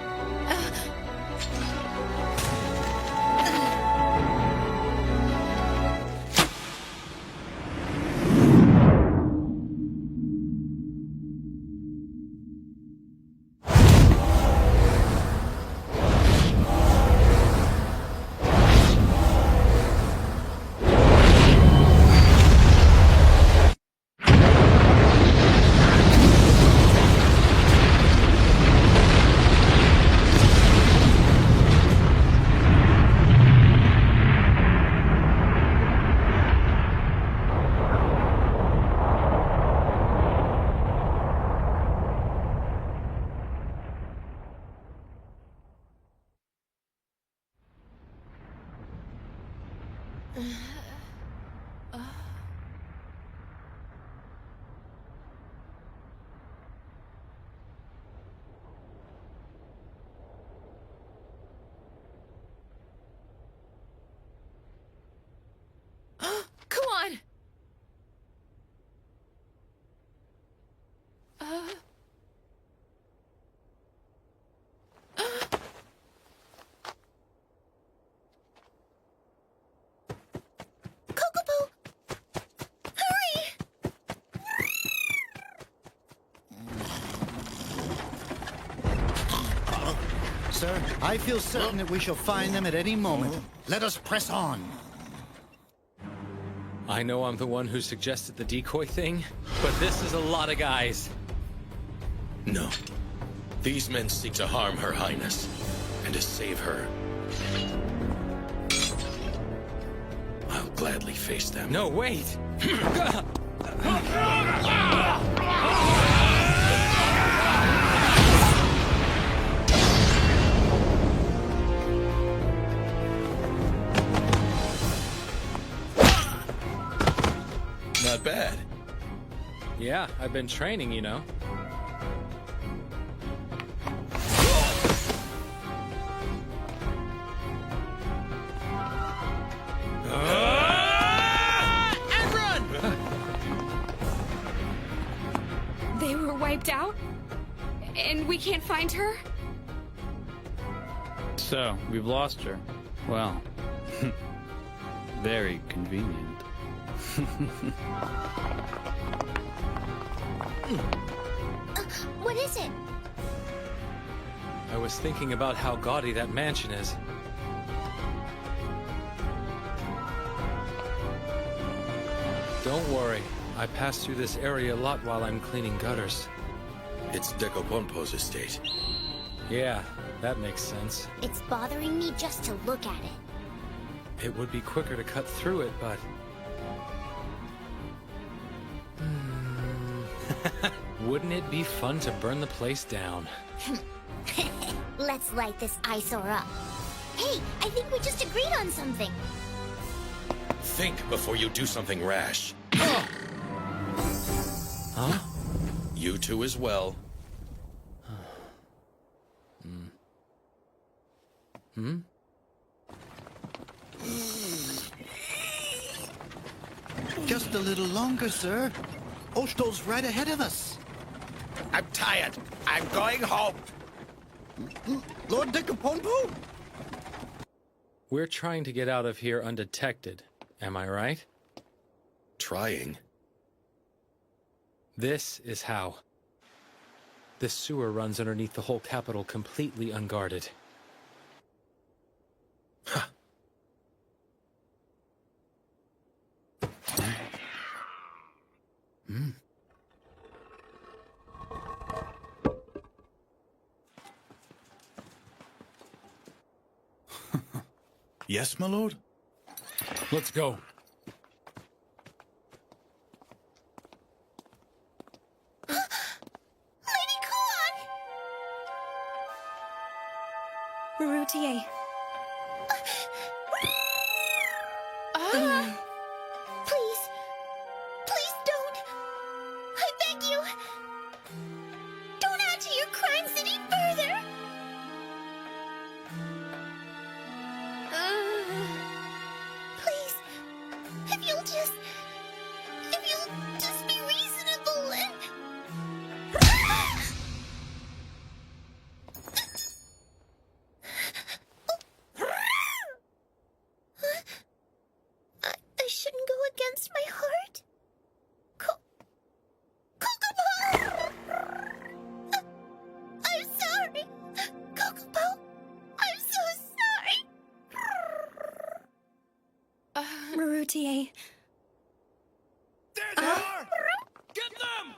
Come on! Kokopo! Hurry! Sir, I feel certain that we shall find them at any moment. Let us press on. I know I'm the one who suggested the decoy thing, but this is a lot of guys. No. These men seek to harm Her Highness, and to save her. I'll gladly face them. No, wait! Not bad. Yeah, I've been training, you know. And run! They were wiped out? And we can't find her? So, we've lost her. Well, very convenient. What is it? I was thinking about how gaudy that mansion is. Don't worry. I pass through this area a lot while I'm cleaning gutters. It's Decopompo's estate. Yeah, that makes sense. It's bothering me just to look at it. It would be quicker to cut through it, but... Wouldn't it be fun to burn the place down? Let's light this eyesore up. Hey, I think we just agreed on something. Think before you do something rash. Huh? You two as well. Just a little longer, sir. Oshtol's right ahead of us. I'm tired. I'm going home. Lord Decopompo? We're trying to get out of here undetected. Am I right? Trying? This is how. This sewer runs underneath the whole capital completely unguarded. Huh. Yes, my lord? Let's go. Lady Kuan! Marutier. Please. Please don't. I beg you. Don't add to your crimes any further. Please. If you'll just be reasonable and... I shouldn't go against my heart. Kokopo! I'm sorry. Kokopo, I'm so sorry. Marutier. There they are! Get them!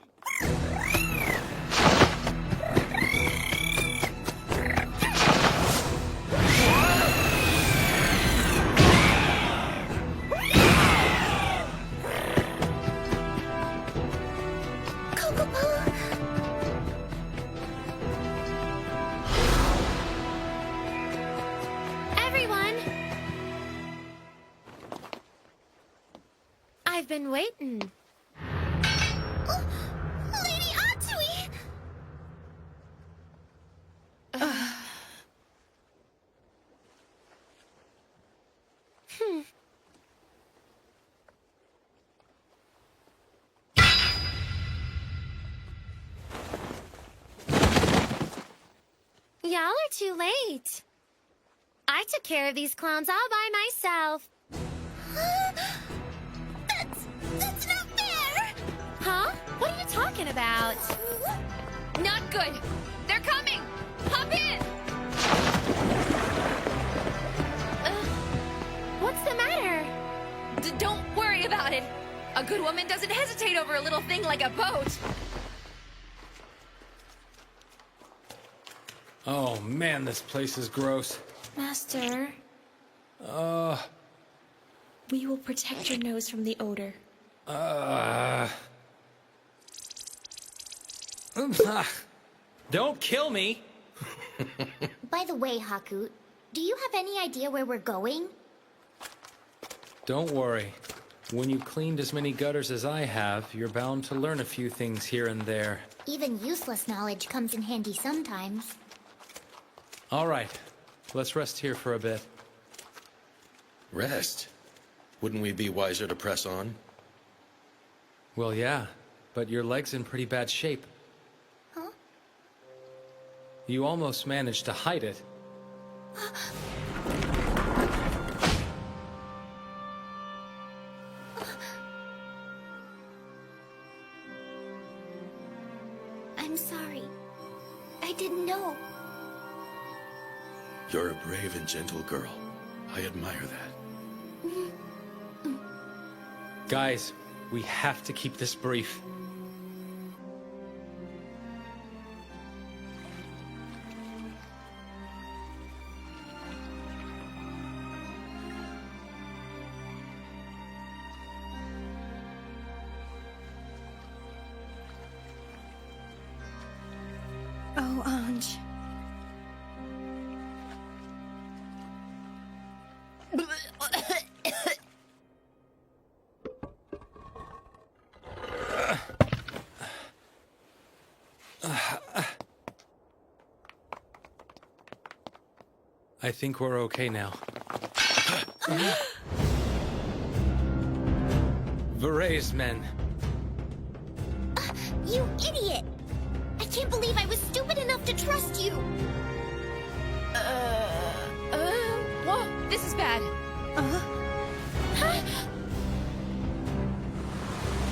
Kokopo. Everyone! been waiting. Oh, Lady Atsui! Y'all are too late. I took care of these clowns all by myself. That's not fair! Huh? What are you talking about? Not good. They're coming. Hop in. What's the matter? Don't worry about it. A good woman doesn't hesitate over a little thing like a boat. Oh man, this place is gross. Master, we will protect your nose from the odor. Don't kill me! By the way, Haku, do you have any idea where we're going? Don't worry. When you cleaned as many gutters as I have, you're bound to learn a few things here and there. Even useless knowledge comes in handy sometimes. All right. Let's rest here for a bit. Rest? Wouldn't we be wiser to press on? Well, yeah, but your leg's in pretty bad shape. Huh? You almost managed to hide it. I'm sorry. I didn't know. You're a brave and gentle girl. I admire that. Guys, we have to keep this brief. Oh, Ange. I think we're okay now. Veray's men. You idiot! I can't believe I was stupid enough to trust you! Whoa, this is bad. Huh?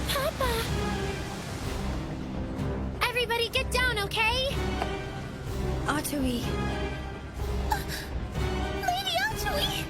Papa! Everybody get down, okay? Atsui. Lady Atsui!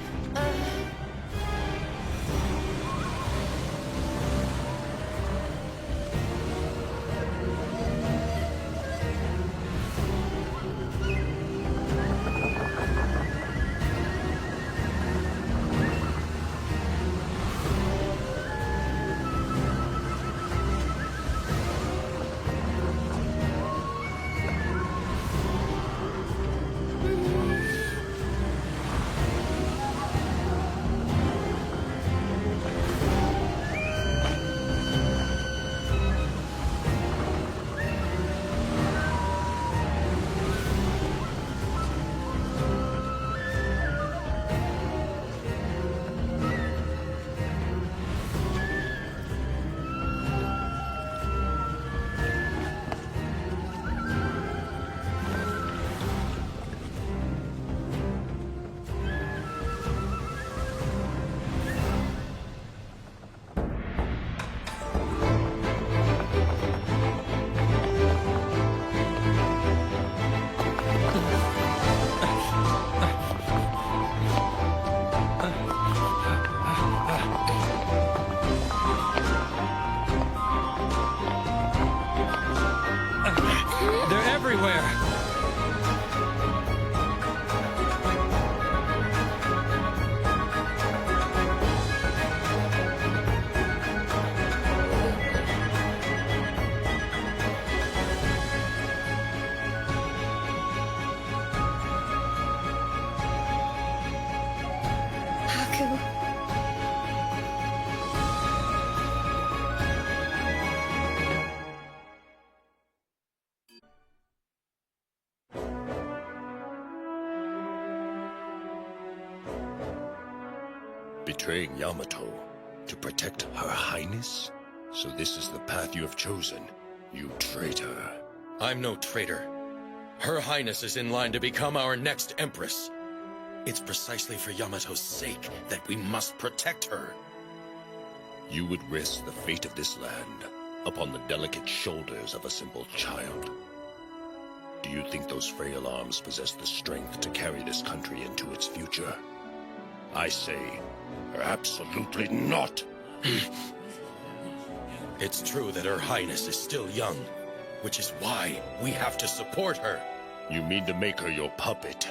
Betraying Yamato to protect Her Highness? So this is the path you have chosen, you traitor. I'm no traitor. Her Highness is in line to become our next Empress. It's precisely for Yamato's sake that we must protect her. You would risk the fate of this land upon the delicate shoulders of a simple child. Do you think those frail arms possess the strength to carry this country into its future? I say, absolutely not! It's true that Her Highness is still young, which is why we have to support her. You mean to make her your puppet?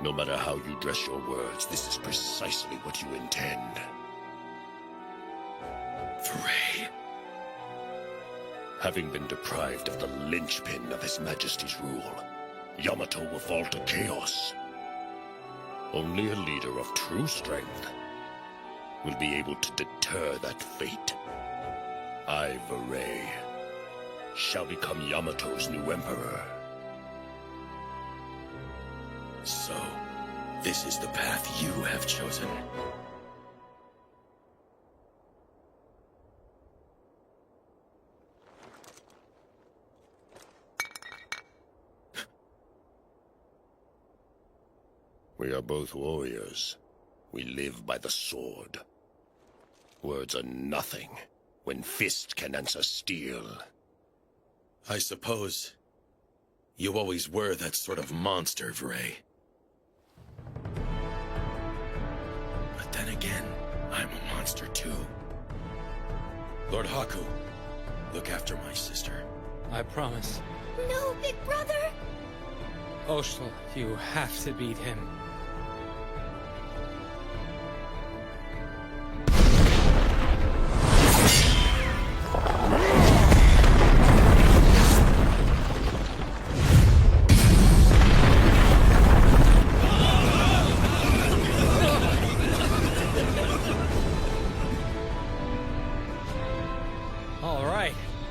No matter how you dress your words, this is precisely what you intend. Frey. Having been deprived of the linchpin of His Majesty's rule, Yamato will fall to chaos. Only a leader of true strength will be able to deter that fate. I, Frey, shall become Yamato's new emperor. So, this is the path you have chosen. We are both warriors. We live by the sword. Words are nothing when fist can answer steel. I suppose you always were that sort of monster, Frey. But then again, I'm a monster too. Lord Haku, look after my sister. I promise. No, big brother! Oshel, you have to beat him.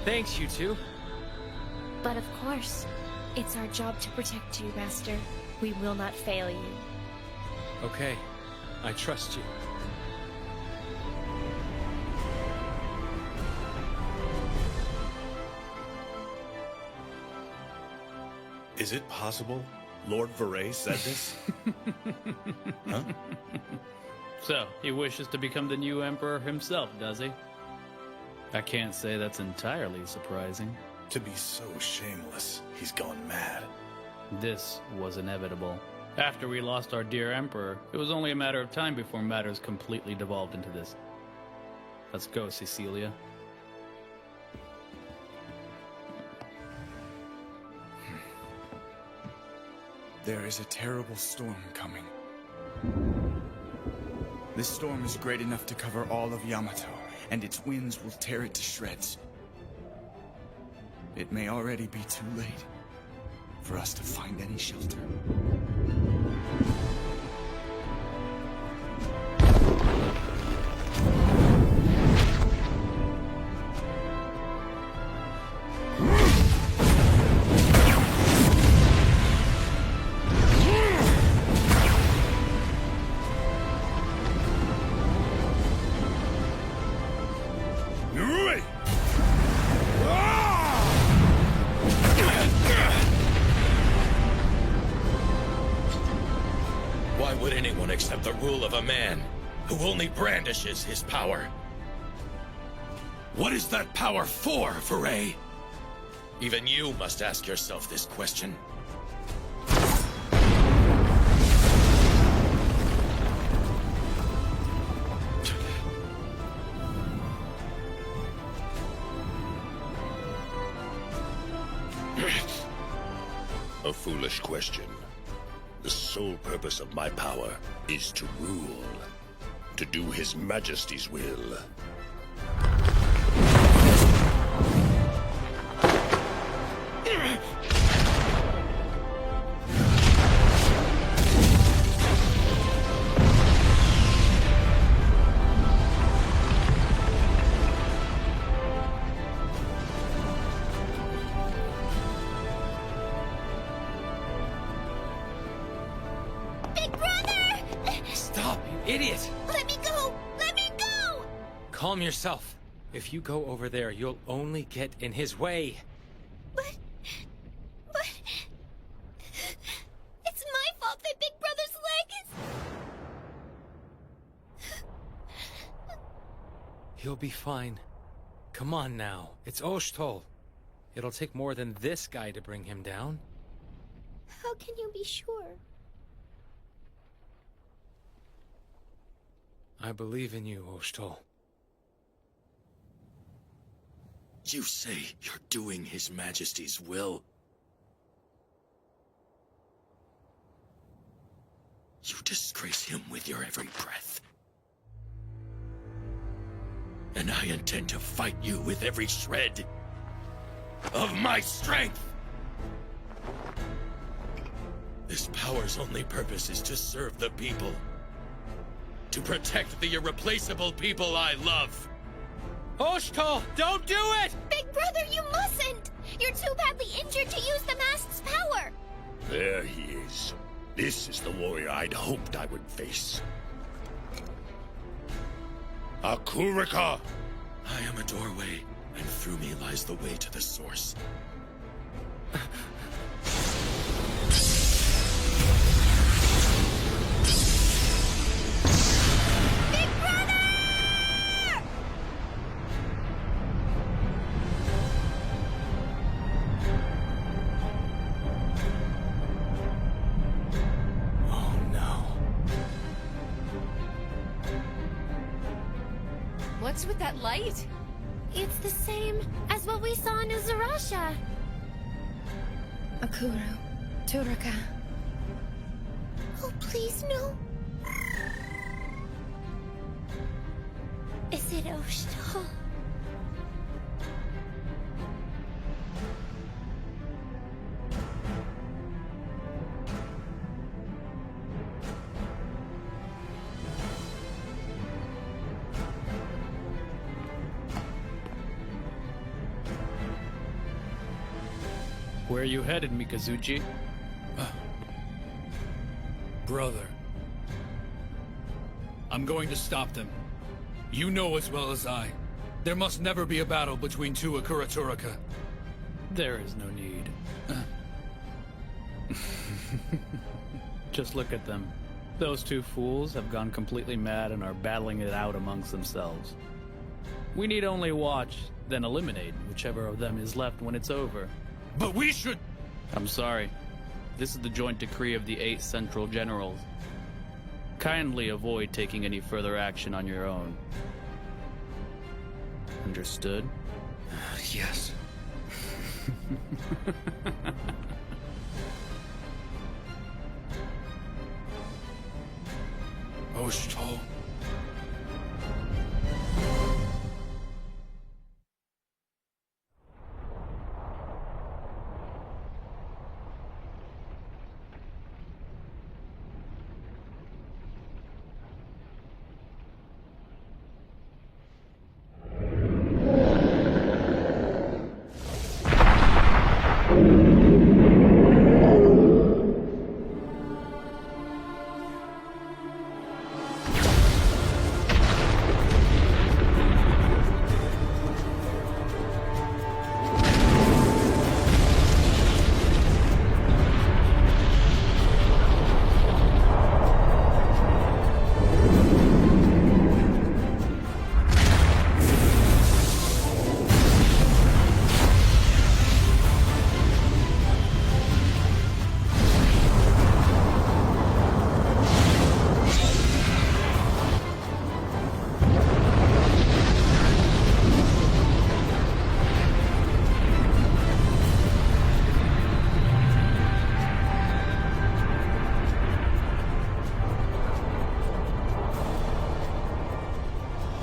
Thanks, you two. But of course, it's our job to protect you, Master. We will not fail you. Okay, I trust you. Is it possible Lord Frey said this? Huh? So, he wishes to become the new emperor himself, does he? I can't say that's entirely surprising. To be so shameless, he's gone mad. This was inevitable. After we lost our dear emperor, it was only a matter of time before matters completely devolved into this. Let's go, Cecilia. There is a terrible storm coming. This storm is great enough to cover all of Yamato, and its winds will tear it to shreds. It may already be too late for us to find any shelter. Accept the rule of a man who only brandishes his power. What is that power for, Frey? Even you must ask yourself this question. A foolish question. The sole purpose of my power is to rule, to do His Majesty's will. idiot! Let me go! Let me go! Calm yourself. If you go over there, you'll only get in his way. But... It's my fault that Big Brother's leg is... He'll be fine. Come on now. It's Oshtol. It'll take more than this guy to bring him down. How can you be sure? I believe in you, Oshtol. You say you're doing His Majesty's will? You disgrace him with your every breath. And I intend to fight you with every shred of my strength! This power's only purpose is to serve the people. To protect the irreplaceable people I love. Oshtol, don't do it! Big Brother, you mustn't! You're too badly injured to use the mask's power! There he is. This is the warrior I'd hoped I would face. Akurika! I am a doorway, and through me lies the way to the source. Big Brother! Oh no. What's with that light? It's the same as what we saw in Uzurasha. Akuru, Turaka. Oh, please, no. Is it Oshtol? Where are you headed, Mikazuchi? Brother. I'm going to stop them. You know as well as I. There must never be a battle between two Akura Turaka. There is no need. Just look at them. Those two fools have gone completely mad and are battling it out amongst themselves. We need only watch, then eliminate whichever of them is left when it's over. But we should... I'm sorry. This is the joint decree of the 8 Central Generals. Kindly avoid taking any further action on your own. Understood? Yes. Oshtol.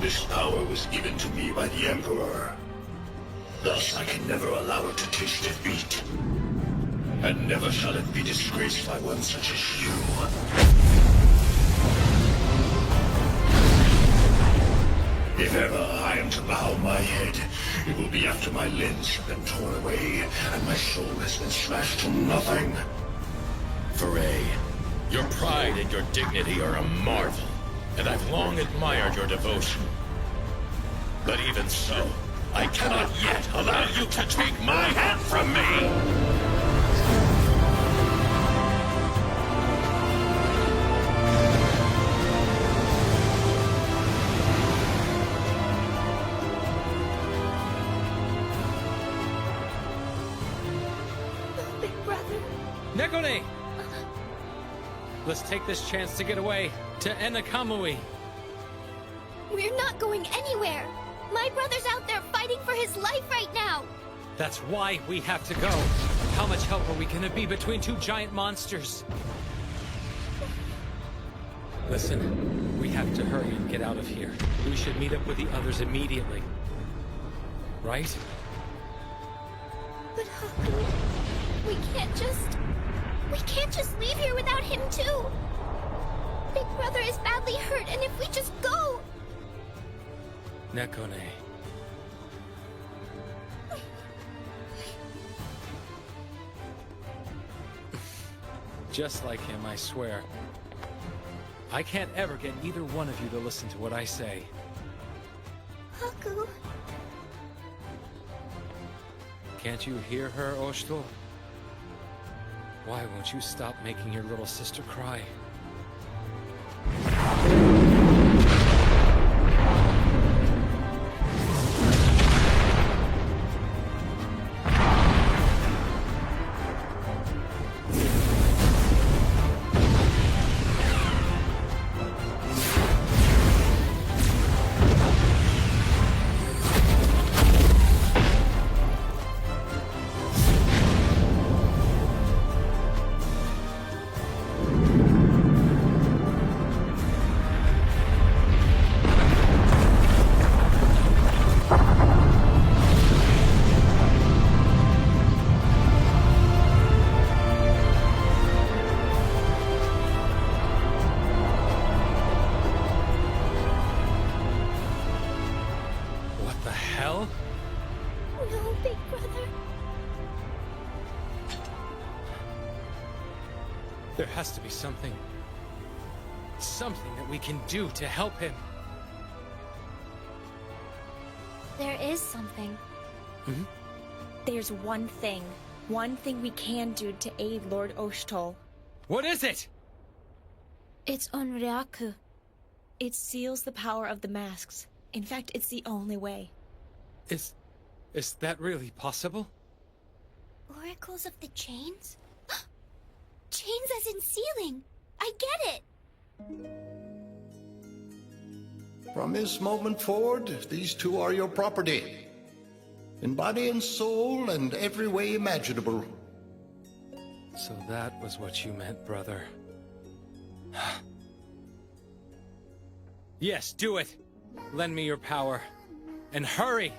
This power was given to me by the Emperor. Thus I can never allow it to taste defeat. And never shall it be disgraced by one such as you. If ever I am to bow my head, it will be after my limbs have been torn away and my soul has been smashed to nothing. Foray, your pride and your dignity are a marvel. and I've long admired your devotion. But even so, I cannot yet allow you to take my hat from me! Big brother. Nekone! Let's take this chance to get away to Enakamui. We're not going anywhere. My brother's out there fighting for his life right now. That's why we have to go. How much help are we gonna be between two giant monsters? Listen, we have to hurry and get out of here. We should meet up with the others immediately. Right? But Haku, we can't just leave here without him too. Big brother is badly hurt, and if we just go... Nekone. Just like him, I swear. I can't ever get either one of you to listen to what I say. Haku... Can't you hear her, Oshto? Why won't you stop making your little sister cry? No, big brother. There has to be something that we can do to help him. There is something. Hmm? There's one thing we can do to aid Lord Oshtol. What is it? It's Onryaku. It seals the power of the masks. In fact, it's the only way. Is that really possible? Oracles of the chains? Chains as in sealing. I get it. From this moment forward, these two are your property. In body and soul and every way imaginable. So that was what you meant, brother. Yes, do it! Lend me your power. And hurry!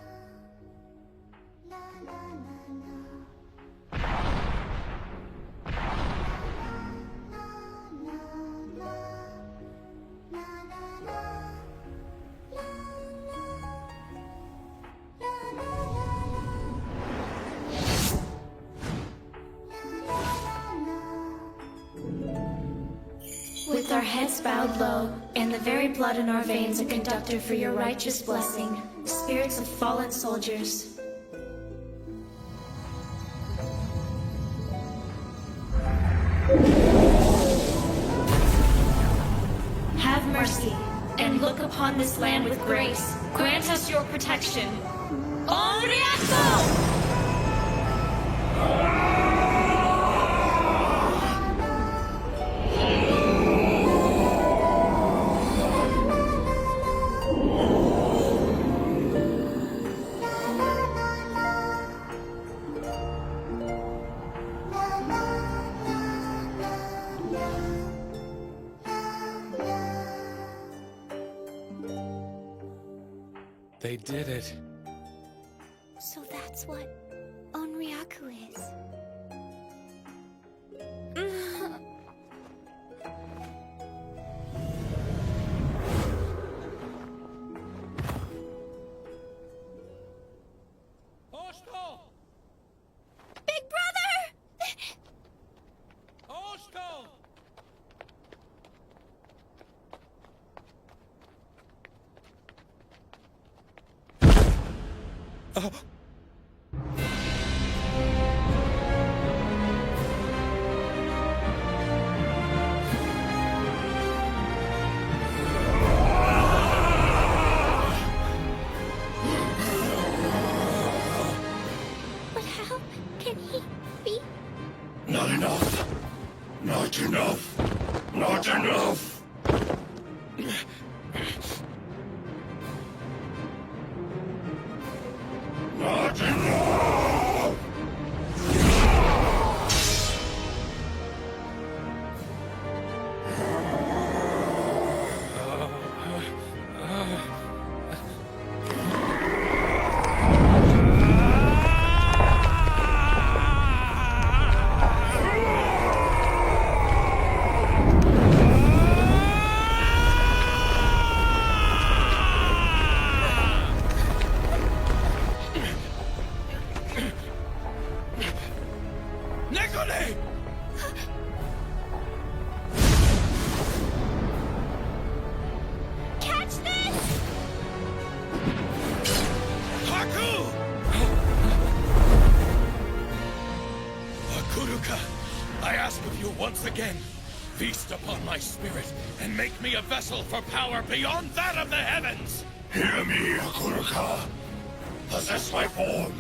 With our heads bowed low, and the very blood in our veins a conductor for your righteous blessing, spirits of fallen soldiers. Have mercy, and look upon this land with grace. Grant us your protection. Onryaku! They did it. So that's what Onryaku is. Oshto! Big brother! Oshto! But how can he be? Not enough. Not enough. Not enough. Not enough. Nekone! Catch this! Haku! Hakuruka, I ask of you once again, feast upon my spirit and make me a vessel for power beyond that of the heavens! Hear me, Hakuruka. Possess my form,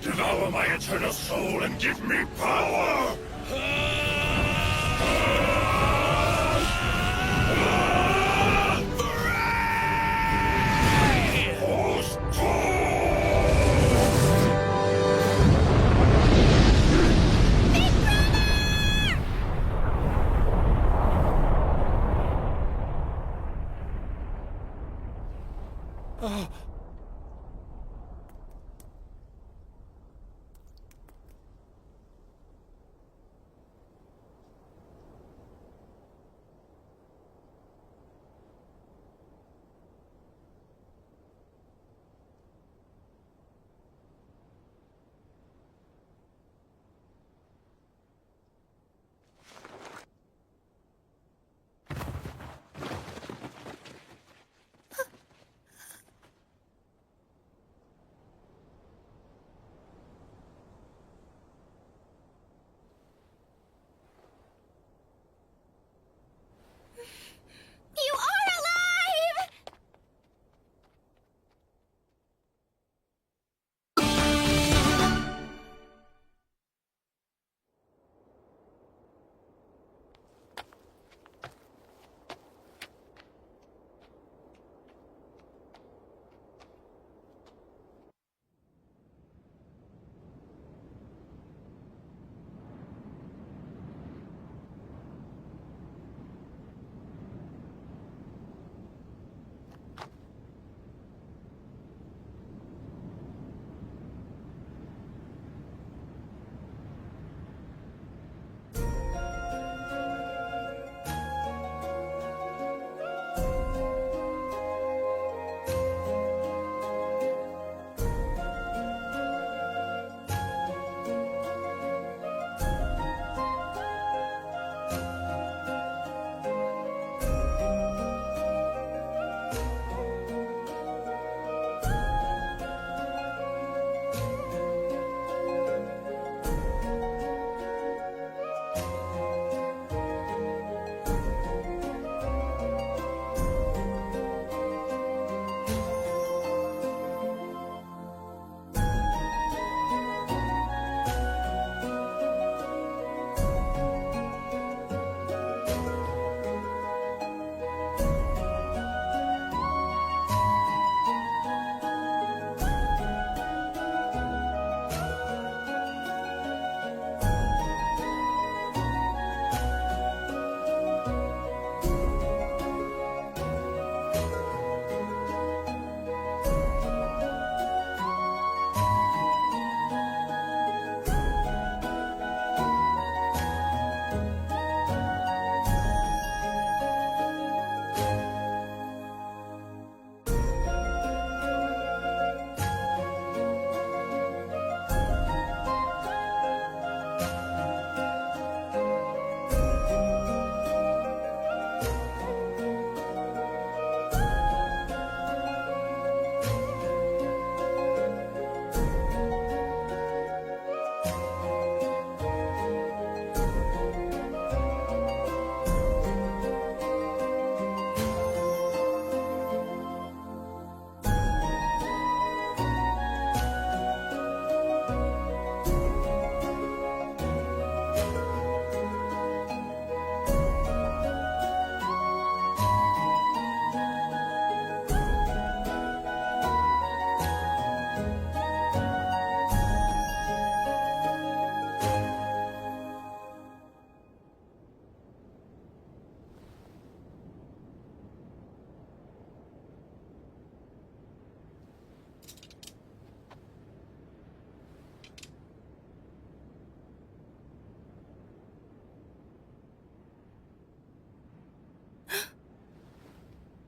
devour my eternal soul, and give me power!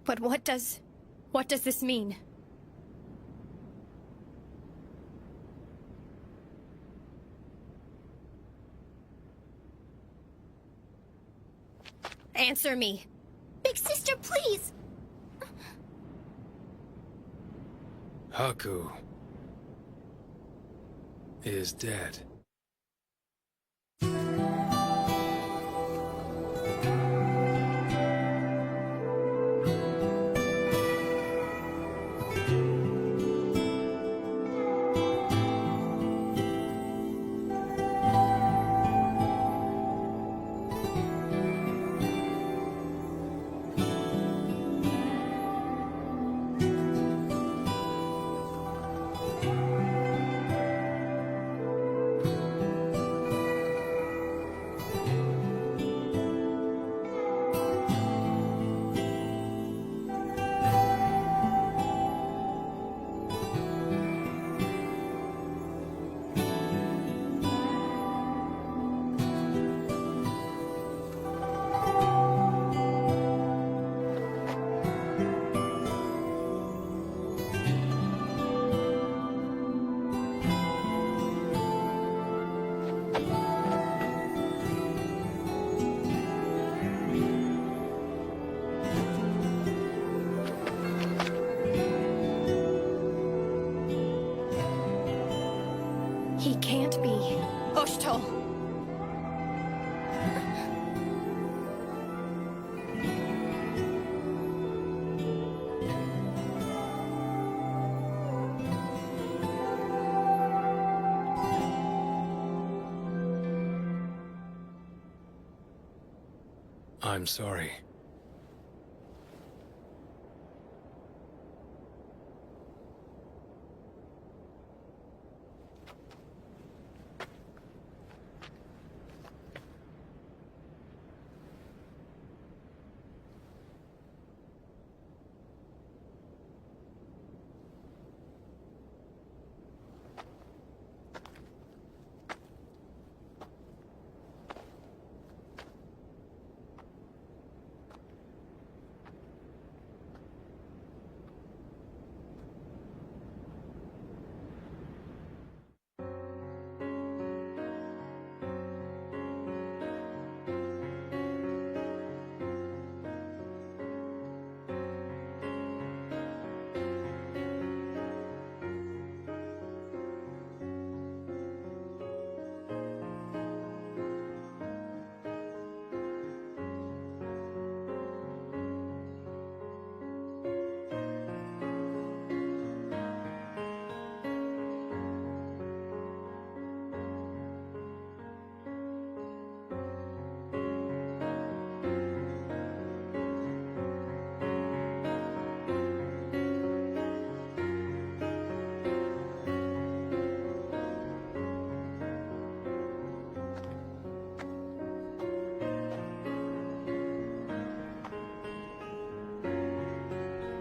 But what does this mean? Answer me. Big sister, please! Haku is dead. He can't be. Oshto! I'm sorry.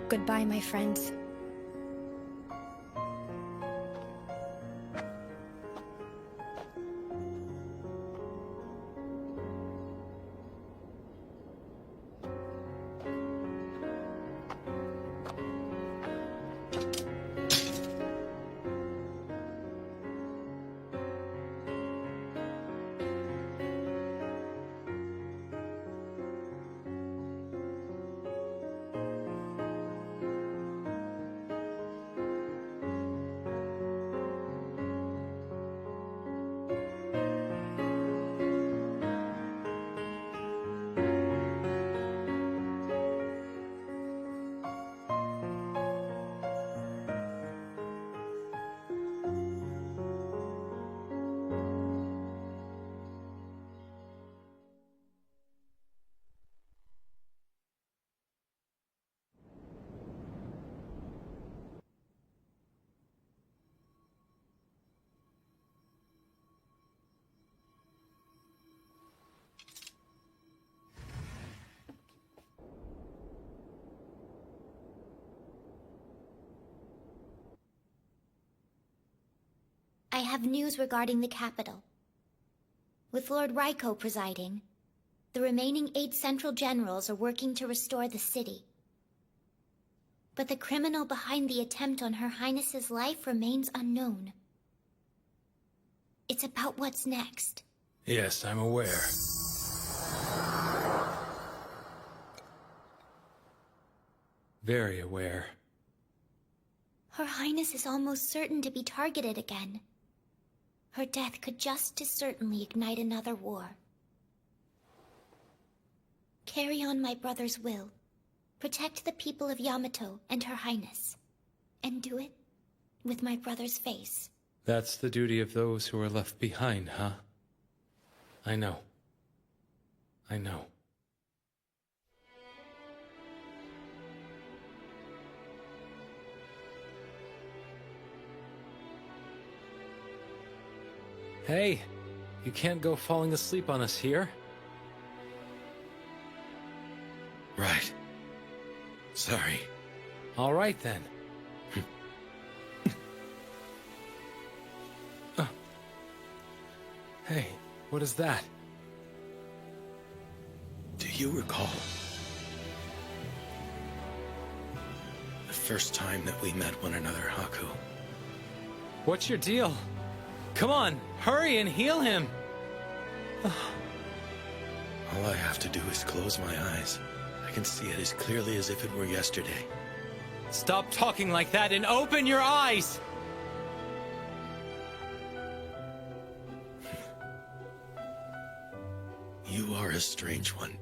Goodbye, my friends. I have news regarding the capital. With Lord Raiko presiding, the remaining 8 central generals are working to restore the city. but the criminal behind the attempt on Her Highness's life remains unknown. It's about what's next. Yes, I'm aware. Very aware. Her Highness is almost certain to be targeted again. Her death could just as certainly ignite another war. Carry on my brother's will. Protect the people of Yamato and Her Highness. And do it with my brother's face. That's the duty of those who are left behind, huh? I know. I know. Hey, you can't go falling asleep on us here. Right. Sorry. All right, then. Hey, what is that? Do you recall the first time that we met one another, Haku? What's your deal? Come on, hurry and heal him! All I have to do is close my eyes. I can see it as clearly as if it were yesterday. Stop talking like that and open your eyes! You are a strange one.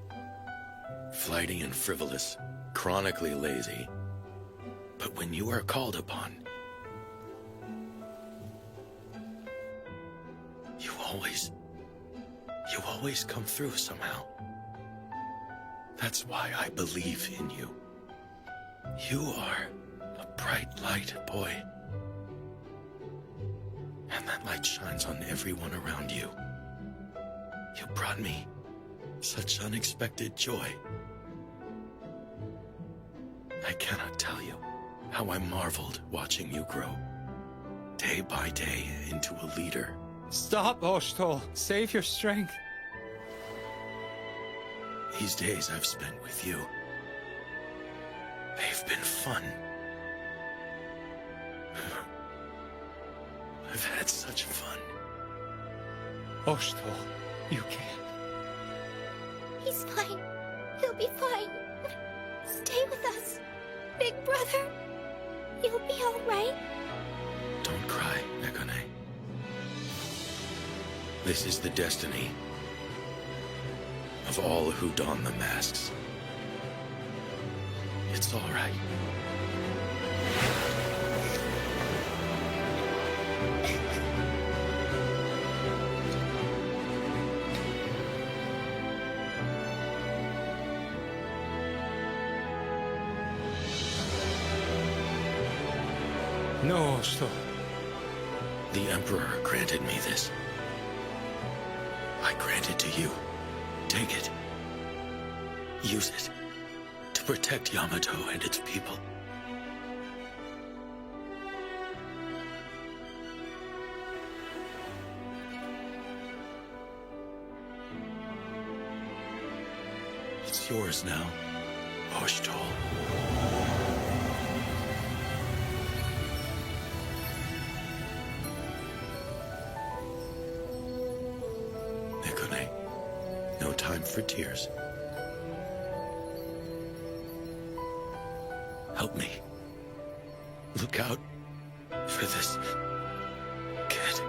Flighty and frivolous, chronically lazy. But when you are called upon, you always come through somehow. That's why I believe in you. You are a bright light, boy. And that light shines on everyone around you. You brought me such unexpected joy. I cannot tell you how I marveled watching you grow, day by day, into a leader. Stop, Oshitol. Save your strength. These days I've spent with you, they've been fun. I've had such fun. Oshitol, you can't. He's fine. He'll be fine. Stay with us, big brother. You'll be all right. Don't cry, Nekone. This is the destiny of all who don the masks. It's all right. No, Oshitol. The Emperor granted me this. I grant it to you. Take it. Use it to protect Yamato and its people. It's yours now, Oshitol. Nekone, no time for tears. Help me. Look out for this kid.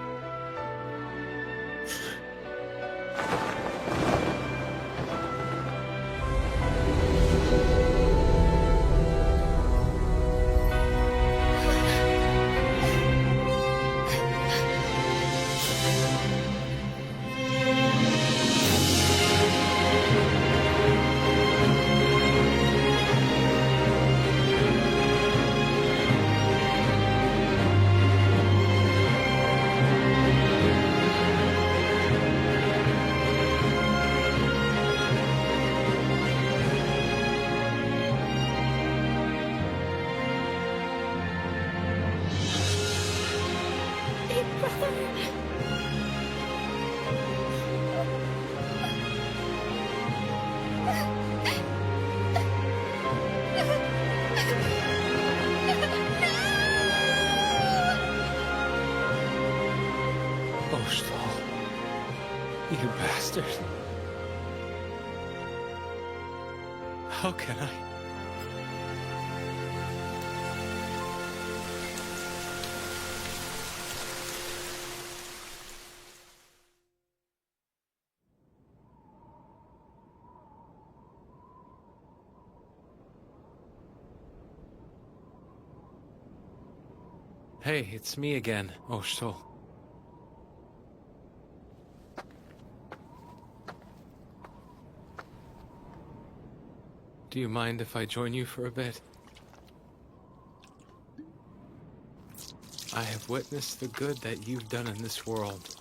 You bastard. How can I? Hey, it's me again, Oshto. Do you mind if I join you for a bit? I have witnessed the good that you've done in this world.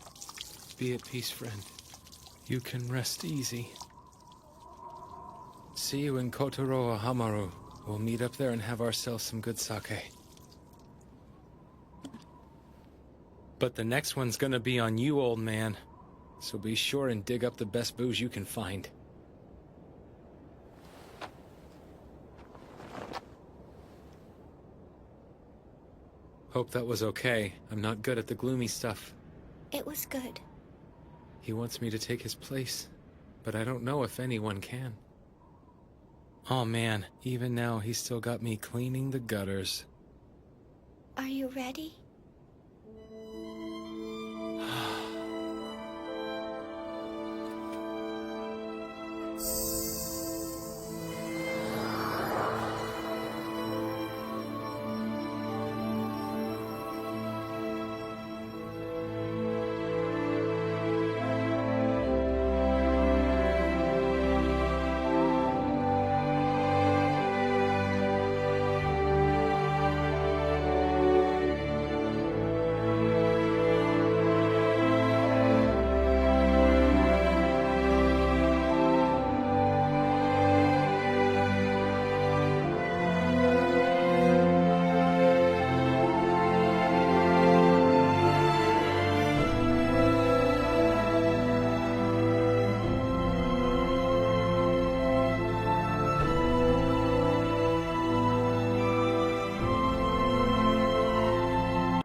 Be at peace, friend. You can rest easy. See you in Kotaro Hamaru. We'll meet up there and have ourselves some good sake. But the next one's gonna be on you, old man. So be sure and dig up the best booze you can find. Hope that was okay. I'm not good at the gloomy stuff. It was good. He wants me to take his place, but I don't know if anyone can. Oh man, even now he's still got me cleaning the gutters. Are you ready?